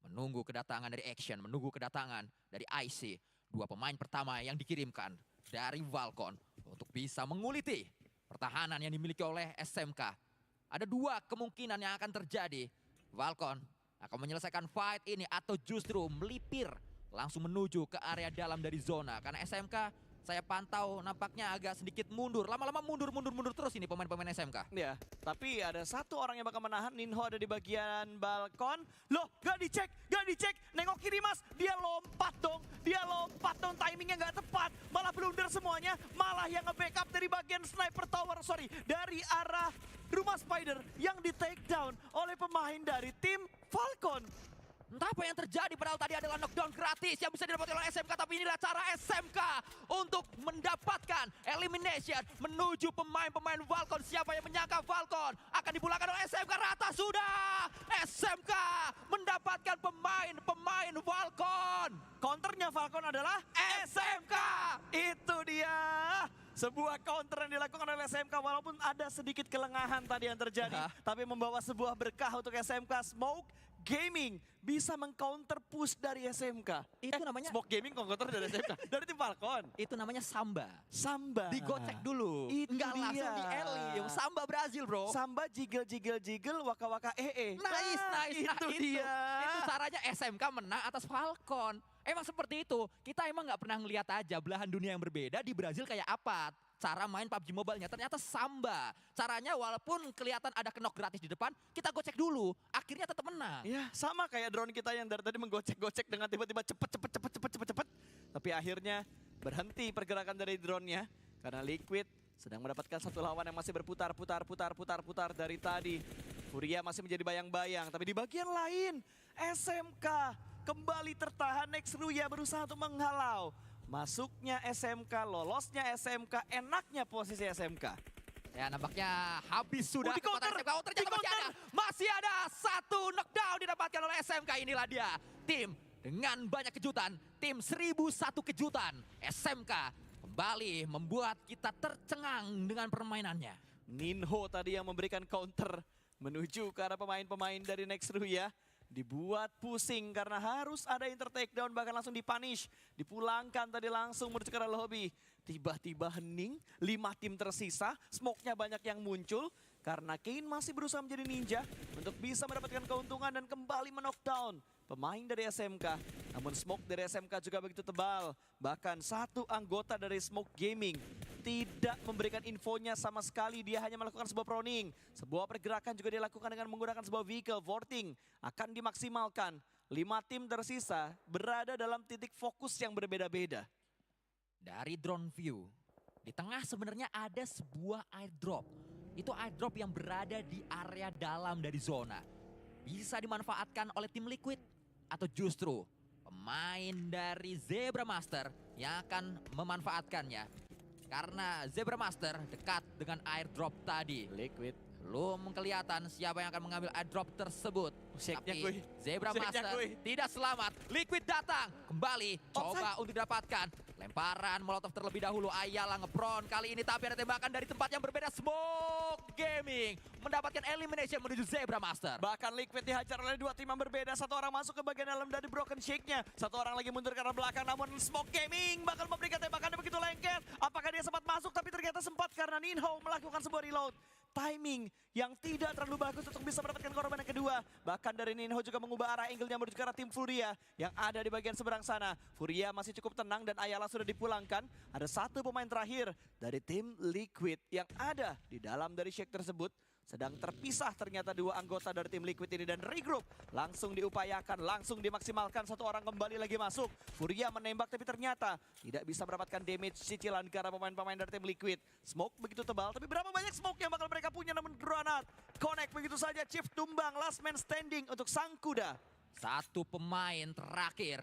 Menunggu kedatangan dari Action, menunggu kedatangan dari IC. 2 pemain pertama yang dikirimkan dari Valcon untuk bisa menguliti pertahanan yang dimiliki oleh SMK. Ada 2 kemungkinan yang akan terjadi. Valcon akan menyelesaikan fight ini atau justru melipir langsung menuju ke area dalam dari zona. Karena SMK saya pantau nampaknya agak sedikit mundur. Lama-lama mundur terus ini pemain-pemain SMK. Ya, tapi ada 1 orang yang bakal menahan. Ninho ada di bagian balkon. Loh, gak dicek. Nengok kiri mas, dia lompat dong. Timingnya gak tepat. Malah blunder semuanya. Malah yang nge-backup dari bagian sniper tower, dari arah rumah Spider yang di take down oleh pemain dari tim Falcon. Entah apa yang terjadi, padahal tadi adalah knockdown gratis yang bisa didapatkan oleh SMK. Tapi inilah cara SMK untuk mendapatkan elimination menuju pemain-pemain Valcon. Siapa yang menyangka Valcon akan dipulangkan oleh SMK? Rata sudah. SMK mendapatkan pemain Valcon. Counternya Valcon adalah SMK. Itu dia. Sebuah counter yang dilakukan oleh SMK walaupun ada sedikit kelengahan tadi yang terjadi. Tapi membawa sebuah berkah untuk SMK. Smoke Gaming bisa mengcounter push dari SMK. Itu namanya Smoke Gaming counter dari SMK. Dari tim Falcon. Itu namanya Samba. Samba. Digocek dulu. Itu Nggak dia. langsung di early. Samba Brazil bro. Samba jiggle waka Nice. Itu dia. Itu caranya SMK menang atas Falcon. Emang seperti itu. Kita emang nggak pernah ngeliat aja belahan dunia yang berbeda di Brazil kayak apa. Cara main PUBG Mobile-nya ternyata Samba. Caranya walaupun kelihatan ada knock gratis di depan, kita gocek dulu. Akhirnya tetap menang. Ya sama kayak drone kita yang dari tadi menggocek-gocek dengan tiba-tiba cepet. Tapi akhirnya berhenti pergerakan dari drone-nya. Karena Liquid sedang mendapatkan satu lawan yang masih berputar dari tadi. Furia masih menjadi bayang-bayang. Tapi di bagian lain, SMK kembali tertahan. Next Ruya berusaha untuk menghalau. Masuknya SMK, lolosnya SMK, enaknya posisi SMK. Ya nampaknya habis sudah di counter, SMK. Ternyata masih ada satu knockdown didapatkan oleh SMK. Inilah dia tim dengan banyak kejutan. Tim 1001 kejutan. SMK kembali membuat kita tercengang dengan permainannya. Ninho tadi yang memberikan counter menuju ke arah pemain-pemain dari Next Ruya. Dibuat pusing karena harus ada inter takedown, bahkan langsung dipunish. Dipulangkan tadi langsung menuju ke arah lobby. Tiba-tiba hening, 5 tim tersisa, smoke-nya banyak yang muncul. Karena Kane masih berusaha menjadi ninja untuk bisa mendapatkan keuntungan dan kembali men-knockdown pemain dari SMK. Namun smoke dari SMK juga begitu tebal. Bahkan satu anggota dari Smoke Gaming tidak memberikan infonya sama sekali. Dia hanya melakukan sebuah proning. Sebuah pergerakan juga dilakukan dengan menggunakan sebuah vehicle. Voting akan dimaksimalkan. 5 tim tersisa berada dalam titik fokus yang berbeda-beda. Dari drone view, di tengah sebenarnya ada sebuah airdrop. Itu airdrop yang berada di area dalam dari zona. Bisa dimanfaatkan oleh tim Liquid. Atau justru pemain dari Zebra Master yang akan memanfaatkannya. Karena Zebra Master dekat dengan airdrop tadi. Liquid belum kelihatan siapa yang akan mengambil airdrop tersebut. Tapi Zebra Master tidak selamat. Liquid datang kembali. Coba untuk didapatkan. Lemparan molotov terlebih dahulu. Ayala ngebron kali ini. Tapi ada tembakan dari tempat yang berbeda. Smoke Gaming mendapatkan elimination menuju Zebra Master. Bahkan Liquid dihajar oleh 2 tim yang berbeda. Satu orang masuk ke bagian dalam dari broken shake-nya. Satu orang lagi mundur ke arah belakang. Namun Smoke Gaming bakal memberikan tembakan yang begitu lengket. Apakah dia sempat masuk? Tapi ternyata sempat karena Ninho melakukan sebuah reload. Timing yang tidak terlalu bagus untuk bisa mendapatkan korban yang kedua. Bahkan dari Ninho juga mengubah arah angle-nya menuju ke arah tim Furia yang ada di bagian seberang sana. Furia masih cukup tenang dan Ayala sudah dipulangkan. Ada satu pemain terakhir dari tim Liquid yang ada di dalam dari shake tersebut. Sedang terpisah ternyata 2 anggota dari tim Liquid ini dan regroup. Langsung diupayakan, langsung dimaksimalkan. Satu orang kembali lagi masuk. Furia menembak tapi ternyata tidak bisa mendapatkan damage cicilan ke arah pemain-pemain dari tim Liquid. Smoke begitu tebal, tapi berapa banyak smoke yang bakal mereka punya, namun granat. Connect begitu saja, Chief tumbang, last man standing untuk sang kuda. Satu pemain terakhir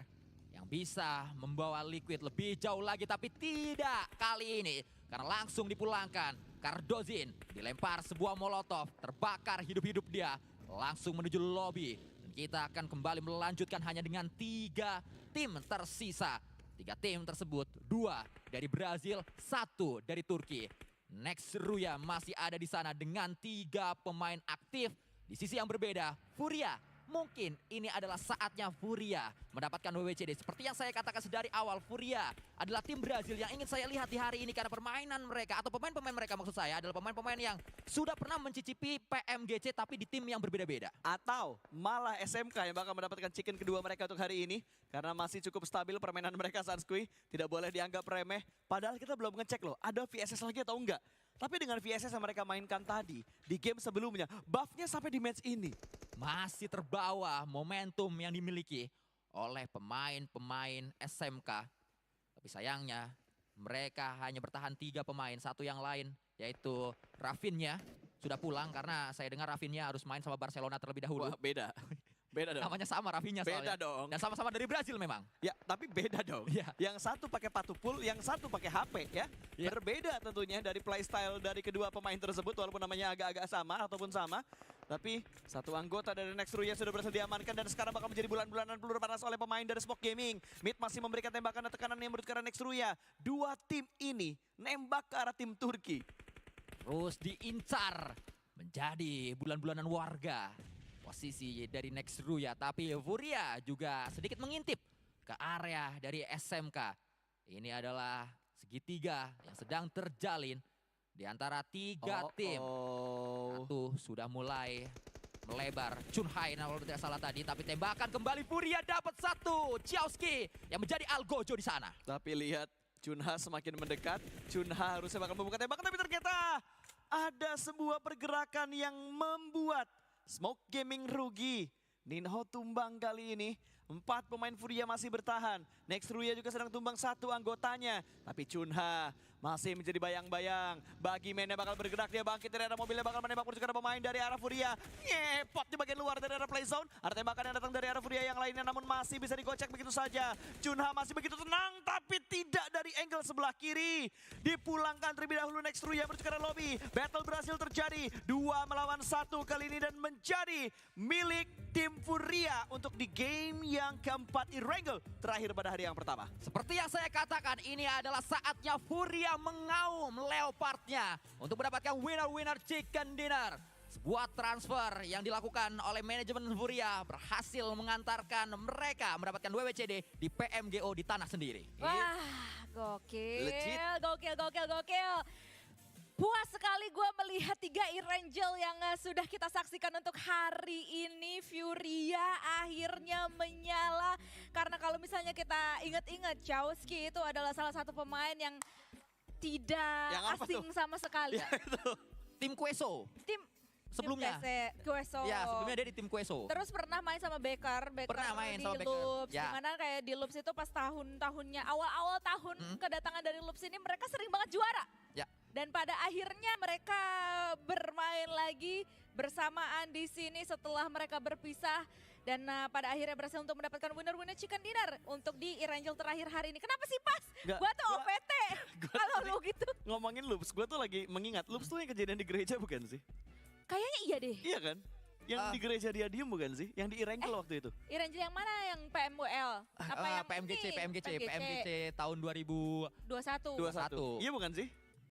yang bisa membawa Liquid lebih jauh lagi, tapi tidak kali ini. Karena langsung dipulangkan. Cardozin dilempar sebuah molotov, terbakar hidup-hidup dia, langsung menuju lobby. Dan kita akan kembali melanjutkan hanya dengan 3 tim tersisa. 3 tim tersebut, 2 dari Brazil, 1 dari Turki. Next Ruya masih ada di sana dengan 3 pemain aktif. Di sisi yang berbeda, Furia. Mungkin ini adalah saatnya Furia mendapatkan WWCD. Seperti yang saya katakan sedari awal, Furia adalah tim Brazil yang ingin saya lihat di hari ini. Karena permainan mereka, atau pemain-pemain mereka maksud saya, adalah pemain-pemain yang sudah pernah mencicipi PMGC tapi di tim yang berbeda-beda. Atau malah SMK yang bakal mendapatkan chicken kedua mereka untuk hari ini. Karena masih cukup stabil permainan mereka, Sanskui. Tidak boleh dianggap remeh. Padahal kita belum ngecek loh, ada VSS lagi atau enggak. Tapi dengan VSS yang mereka mainkan tadi, di game sebelumnya, buffnya sampai di match ini. Masih terbawa momentum yang dimiliki oleh pemain-pemain SMK. Tapi sayangnya mereka hanya bertahan 3 pemain. Satu yang lain yaitu Rafinha sudah pulang karena saya dengar Rafinha harus main sama Barcelona terlebih dahulu. Wah, beda. Beda dong. Namanya sama Rafinha soalnya. Beda dong. Dan sama-sama dari Brazil memang. Ya, tapi beda dong. Ya. Yang satu pakai patupul, yang satu pakai HP ya. Berbeda tentunya dari playstyle dari kedua pemain tersebut walaupun namanya agak-agak sama ataupun sama. Tapi satu anggota dari Nextruya sudah berhasil diamankan dan sekarang bakal menjadi bulan-bulanan peluru panas oleh pemain dari Smoke Gaming. Mid masih memberikan tembakan dan tekanan yang menurut ke arah Nextruya. Dua tim ini nembak ke arah tim Turki. Terus diincar menjadi bulan-bulanan warga. Posisi dari Nextruya, tapi Furia juga sedikit mengintip ke area dari SMK. Ini adalah segitiga yang sedang terjalin di antara tiga tim. Satu sudah mulai melebar. Chunhai kalau tidak salah tadi, tapi tembakan kembali Furia dapat satu. Chiaoski yang menjadi Algojo di sana. Tapi lihat Chunha semakin mendekat. Chunha harusnya bakal membuka tembakan, tapi ternyata ada sebuah pergerakan yang membuat Smoke Gaming rugi. Ninho tumbang kali ini. 4 pemain Furia masih bertahan. Nextruya juga sedang tumbang satu anggotanya. Tapi Chunha masih menjadi bayang-bayang. Bagi mainnya bakal bergerak, dia bangkit dari arah mobilnya, bakal menembak menuju ke arah pemain dari arah Furia. Ngepot di bagian luar dari arah play zone. Ada tembakan yang datang dari arah Furia yang lainnya, namun masih bisa digocek begitu saja. Chunha masih begitu tenang, tapi tidak dari angle sebelah kiri. Dipulangkan terlebih dahulu Nextruya menuju ke arah lobby. Battle berhasil terjadi. 2 melawan 1 kali ini dan menjadi milik tim Furia untuk di game yang keempat Irangel terakhir pada hari yang pertama. Seperti yang saya katakan, ini adalah saatnya Furia mengaum leopardnya untuk mendapatkan winner-winner chicken dinner. Sebuah transfer yang dilakukan oleh manajemen Furia berhasil mengantarkan mereka mendapatkan WWCD di PMGO di tanah sendiri. Wah, gokil, Legit. gokil. Puas sekali gue melihat 3 Irangel yang sudah kita saksikan untuk hari ini. Furia akhirnya menyala. Karena kalau misalnya kita ingat-ingat, Chiaoski itu adalah salah satu pemain yang tidak asing sama sekali. Tim Queso. Sebelumnya. Queso. Ya, sebelumnya dia di tim Queso. Terus pernah main sama Becker Pernah main di sama Becker. Loops. Ya. Dimana kayak di Loops itu pas tahun-tahunnya, awal-awal tahun kedatangan dari Loops ini mereka sering banget juara. Ya. Dan pada akhirnya mereka bermain lagi bersamaan di sini setelah mereka berpisah. Dan pada akhirnya berhasil untuk mendapatkan winner-winner chicken dinner untuk di Irangel terakhir hari ini. Kenapa sih Pas? Gua tuh OPT kalau lu gitu. Ngomongin Loops, gue tuh lagi mengingat. Loops tuh yang kejadian di gereja bukan sih? Kayaknya iya deh. Iya kan? Yang di gereja dia diem bukan sih? Yang di Irangel waktu itu. Irangel yang mana? Yang PMWL? Apa yang PMGC tahun 2021. 21. Iya bukan sih?